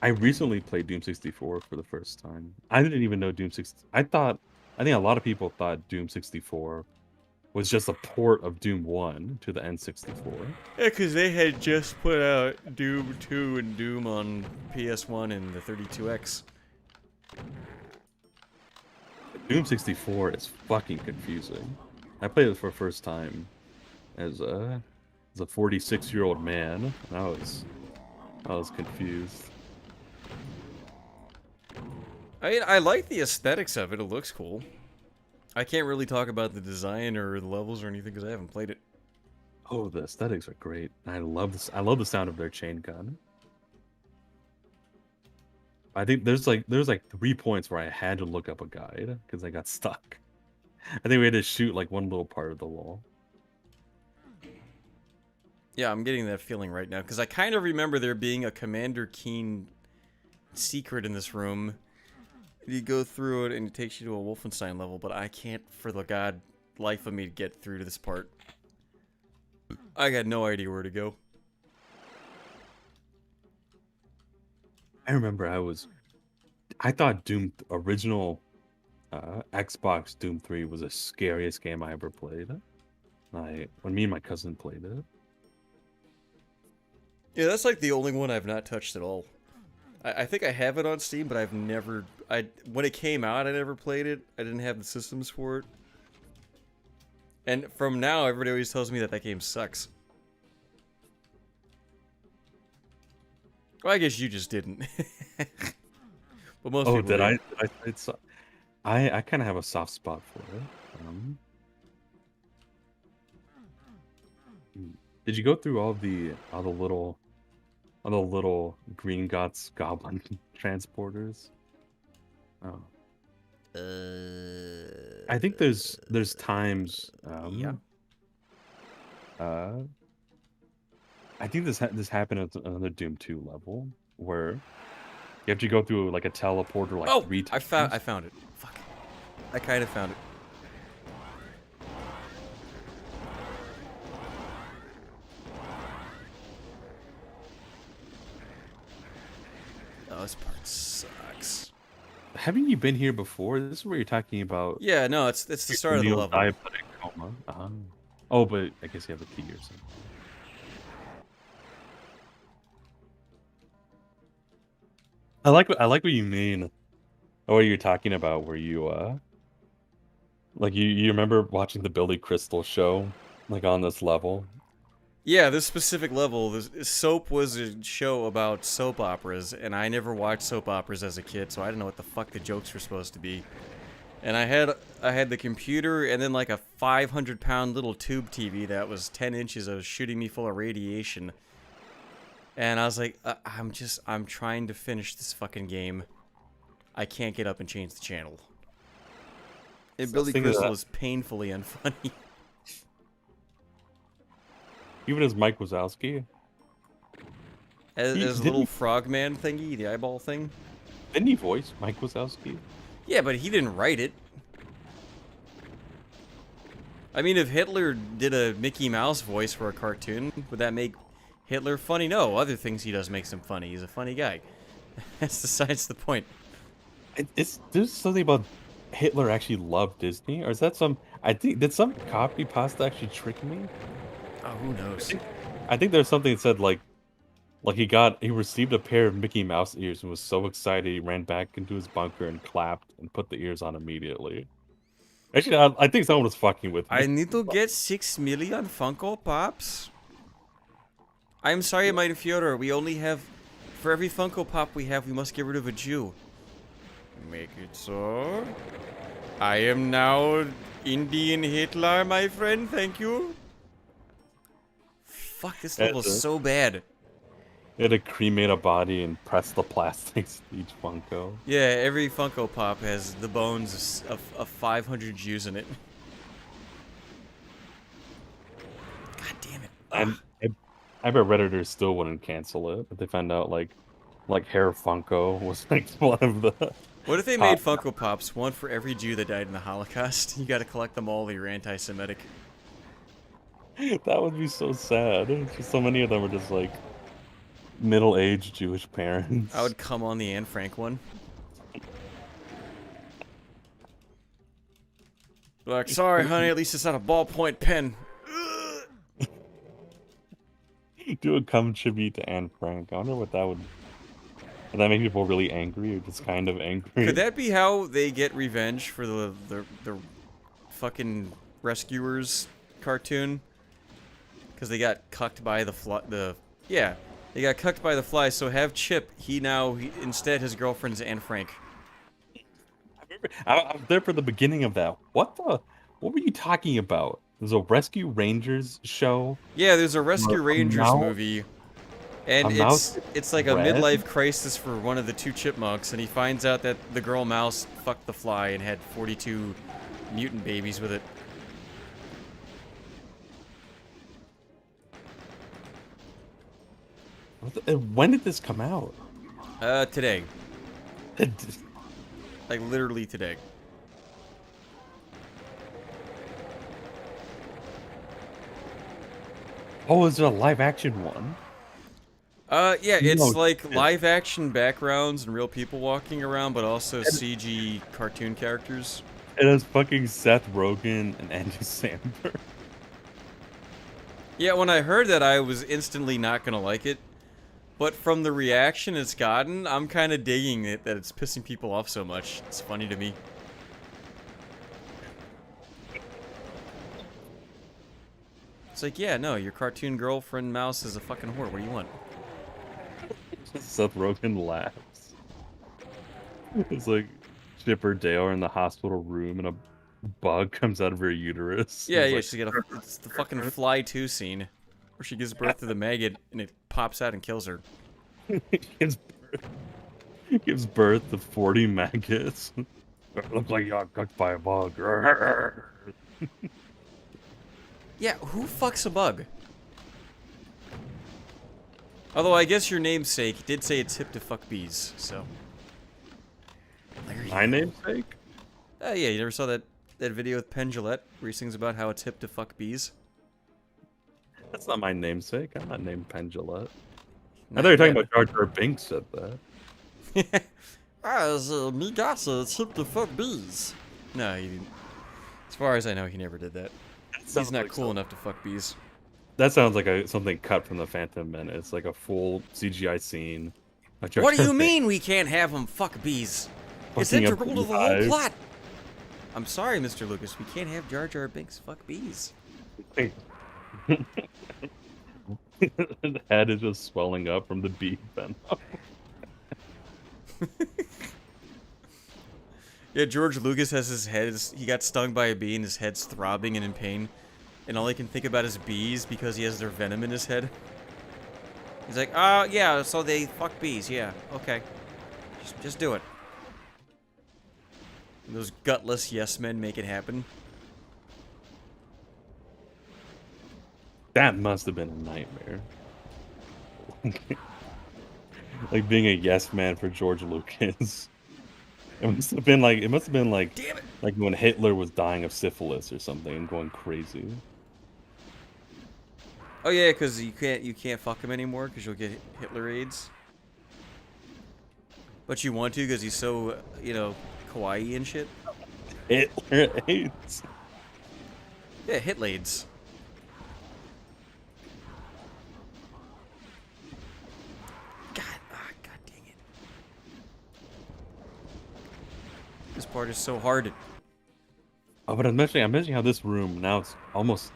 I recently played Doom 64 for the first time. I didn't even know Doom 60. I think a lot of people thought Doom 64 was just a port of Doom 1 to the N64. Yeah, because they had just put out Doom 2 and Doom on PS1 and the 32X. Doom 64 is fucking confusing. I played it for the first time as a 46-year-old man, and I was confused. I mean, I like the aesthetics of it. It looks cool. I can't really talk about the design or the levels or anything because I haven't played it. Oh, the aesthetics are great. I love this. I love the sound of their chain gun. I think there's like 3 points where I had to look up a guide because I got stuck. I think we had to shoot like one little part of the wall. Yeah, I'm getting that feeling right now because I kind of remember there being a Commander Keen secret in this room. You go through it and it takes you to a Wolfenstein level, but I can't for the god life of me to get through to this part. I got no idea where to go. I remember I thought original Xbox Doom 3 was the scariest game I ever played. When me and my cousin played it. Yeah, that's like the only one I've not touched at all. I think I have it on Steam, but I've never... when it came out, I never played it. I didn't have the systems for it. And from now, everybody always tells me that that game sucks. Well, I guess you just didn't. But most people did I? did. I kind of have a soft spot for it. Did you go through all the little Green Gots goblin transporters? Oh. I think there's times. Yeah. I think this happened at another Doom 2 level where you have to go through like a teleporter like Oh, 3 times. I found it. Fuck. I kind of found it. Oh, this part sucks. Haven't you been here before? This is where you're talking about. Yeah, no, it's the start of the level. Diabetic coma. Oh, but I guess you have a key or something. I like what you mean. Or what you're talking about, where you like you remember watching the Billy Crystal show, like on this level. Yeah, this specific level, Soap was a show about soap operas, and I never watched soap operas as a kid, so I didn't know what the fuck the jokes were supposed to be. And I had the computer, and then like a 500-pound little tube TV that was 10 inches that was shooting me full of radiation. And I was like, I'm trying to finish this fucking game. I can't get up and change the channel. And Billy Crystal is painfully unfunny. Even as Mike Wazowski. As a little frogman thingy, the eyeball thing. Didn't he voice Mike Wazowski? Yeah, but he didn't write it. I mean, if Hitler did a Mickey Mouse voice for a cartoon, would that make Hitler funny? No, other things he does makes him funny. He's a funny guy. That's besides the point. There's something about Hitler actually loved Disney, or is that some? I think did some copy pasta actually trick me? Oh, who knows? I think there's something that said like he received a pair of Mickey Mouse ears and was so excited he ran back into his bunker and clapped and put the ears on immediately. Actually, I think someone was fucking with me. I need to get 6 million Funko Pops. I'm sorry, my Führer. We only have, for every Funko Pop we have, we must get rid of a Jew. Make it so. I am now Indian Hitler, my friend. Thank you. Fuck, this level is so bad. They had to cremate a body and press the plastics to each Funko. Yeah, every Funko Pop has the bones of 500 Jews in it. God damn it. And I bet Redditors still wouldn't cancel it if they found out like Hair Funko was like one of the. What if they made Funko Pops, one for every Jew that died in the Holocaust? You gotta collect them all or you're anti-Semitic. That would be so sad. Just so many of them are just like middle-aged Jewish parents. I would come on the Anne Frank one. Like, sorry, honey, at least it's not a ballpoint pen. Do a cum tribute to Anne Frank. I wonder what that would. Would that make people really angry or just kind of angry? Could that be how they get revenge for the fucking Rescuers cartoon? Because they got cucked by the they got cucked by the fly. So have Chip. Instead his girlfriend's Anne Frank. I was there for the beginning of that. What were you talking about? There's a Rescue Rangers show. Yeah, there's a Rescue Rangers movie. And it's like a midlife crisis for one of the two chipmunks, and he finds out that the girl mouse fucked the fly and had 42 mutant babies with it. When did this come out? Today. Like literally today. Oh, is it a live action one? Yeah, it's like live action backgrounds and real people walking around, but also CG cartoon characters. It has fucking Seth Rogen and Andy Samberg. Yeah, when I heard that, I was instantly not gonna like it. But from the reaction it's gotten, I'm kind of digging it that it's pissing people off so much. It's funny to me. It's like, yeah, no, your cartoon girlfriend mouse is a fucking whore. What do you want? Seth Rogen laughs. It's like Chip or Dale are in the hospital room and a bug comes out of her uterus. Yeah, it's yeah, like, she's got it's the fucking Fly 2 scene. Where she gives birth to the maggot and it pops out and kills her. gives birth to 40 maggots. Looks like you got cooked by a bug. Yeah, who fucks a bug? Although I guess your namesake did say it's hip to fuck bees, so. There you My go. namesake? Yeah, you never saw that video with Penn Jillette where he sings about how it's hip to fuck bees? That's not my namesake. I'm not named Pendulette. I Not thought you were talking yet. about Jar Jar Binks said that. Me gasa, it's hip to fuck bees. No, he didn't. As far as I know, he never did that. He's sounds not like cool some- enough to fuck bees. That sounds like something cut from the Phantom Menace, like a full CGI scene. of Jar What do Jar you Binks mean we can't have him fuck bees? It's fucking a integral to the whole beehive. plot. I'm sorry, Mr. Lucas, we can't have Jar Jar Binks fuck bees. The head is just swelling up from the bee venom. Yeah, George Lucas has his head, he got stung by a bee and his head's throbbing and in pain. And all he can think about is bees because he has their venom in his head. He's like, oh, yeah, so they fuck bees, yeah, okay. Just do it. And those gutless yes men make it happen. That must have been a nightmare. Like being a yes man for George Lucas. It must have been like Damn it! like when Hitler was dying of syphilis or something and going crazy. Oh yeah, because you can't fuck him anymore because you'll get Hitler AIDS. But you want to because he's so, you know, kawaii and shit. Hitler AIDS. Yeah, Hitler AIDS. God dang it. This part is so hard. Oh, but I'm imagining how this room now it's almost.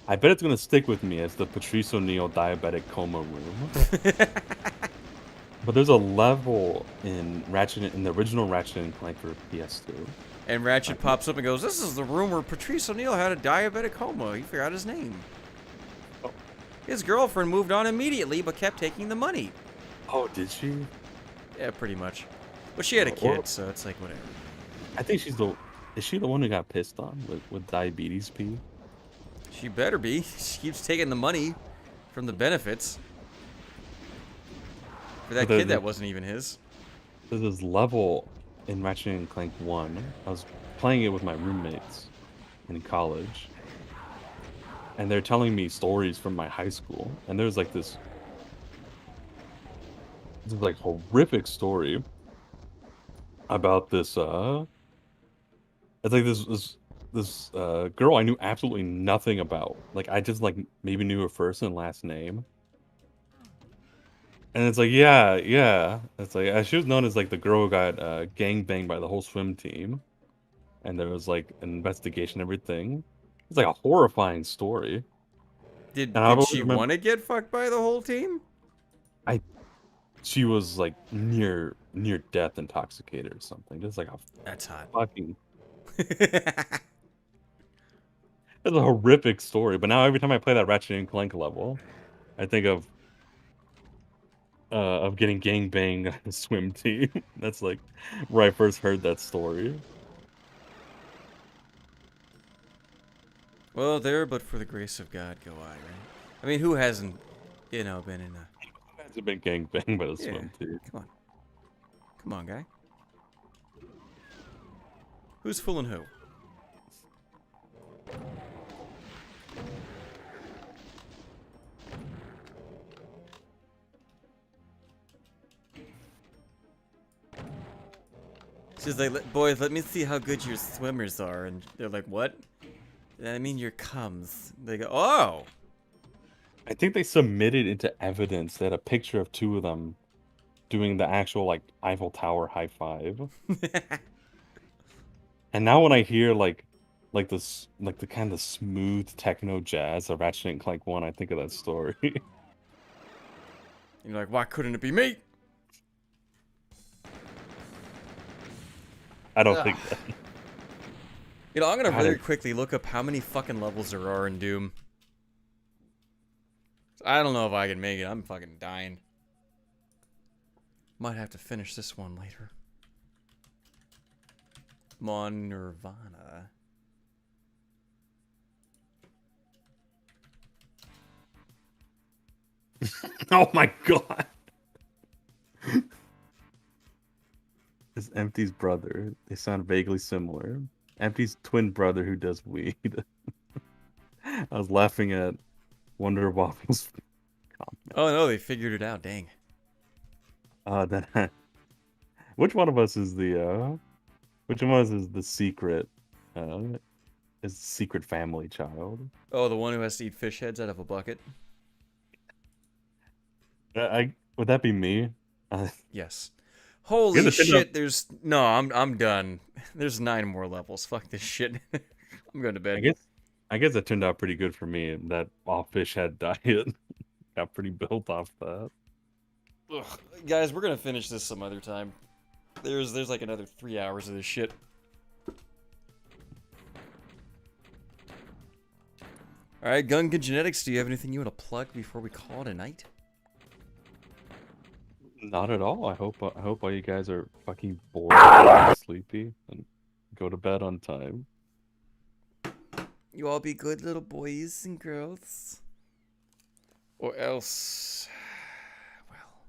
I bet it's gonna stick with me as the Patrice O'Neill diabetic coma room. But there's a level in the original Ratchet and Clank for PS2. And Ratchet pops up and goes, "This is the room where Patrice O'Neill had a diabetic coma. He forgot his name. Oh. His girlfriend moved on immediately, but kept taking the money." Oh, did she? Yeah, pretty much. But she had a kid, so it's like whatever. I think is she the one who got pissed on with diabetes pee? She better be. She keeps taking the money from the benefits. For that But kid that wasn't even his. There's this level in Ratchet and Clank 1. I was playing it with my roommates in college. And they're telling me stories from my high school. And there's like this like horrific story about this it's like this girl I knew absolutely nothing about. Like I just like maybe knew her first and last name. And it's like, yeah. It's like she was known as like the girl who got gang banged by the whole swim team. And there was like an investigation, everything. It's like a horrifying story. Did And I always she remember- want to get fucked by the whole team? She was like near death intoxicated or something. Just like a That's hot. fucking it's a horrific story. But now every time I play that Ratchet and Clank level, I think of getting gang banged on a swim team. That's like where I first heard that story. Well, there, but for the grace of God, go I, right? I mean, who hasn't, you know, been in a... Has been gang banged by the Yeah, swim team. come on. Come on, guy. Who's fooling who? She's like, boys, let me see how good your swimmers are. And they're like, what? I mean, your cums. They go, oh! I think they submitted into evidence that a picture of two of them doing the actual like Eiffel Tower high five. And now when I hear like this like the kind of smooth techno jazz of Ratchet and Clank 1, I think of that story. You're like, why couldn't it be me? I don't think that. You know, I'm gonna God, very quickly look up how many fucking levels there are in Doom. I don't know if I can make it. I'm fucking dying. Might have to finish this one later. Mon Nirvana. Oh my god. It's Empty's brother. They sound vaguely similar. Empty's twin brother who does weed. I was laughing at Wonder Waffle's comment. Oh no, they figured it out. Dang. That which one of us is the which one of us is the secret is the secret family child? Oh, the one who has to eat fish heads out of a bucket? I would that be me? Yes. Holy the shit shit, there's no, I'm done. There's 9 more levels. Fuck this shit. I'm going to bed. I guess that turned out pretty good for me. That all fish head diet got pretty built off that. Ugh. Guys, we're gonna finish this some other time. There's like another 3 hours of this shit. Alright, Gunga Genetics, do you have anything you want to plug before we call it a night? Not at all. I hope all you guys are fucking bored and sleepy and go to bed on time. You all be good little boys and girls. Or else... well...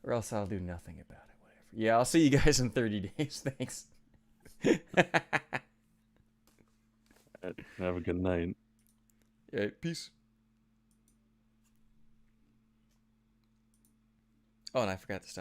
or else I'll do nothing about it, whatever. Yeah, I'll see you guys in 30 days, thanks. Have a good night. Yeah, peace. Oh, and I forgot to stop.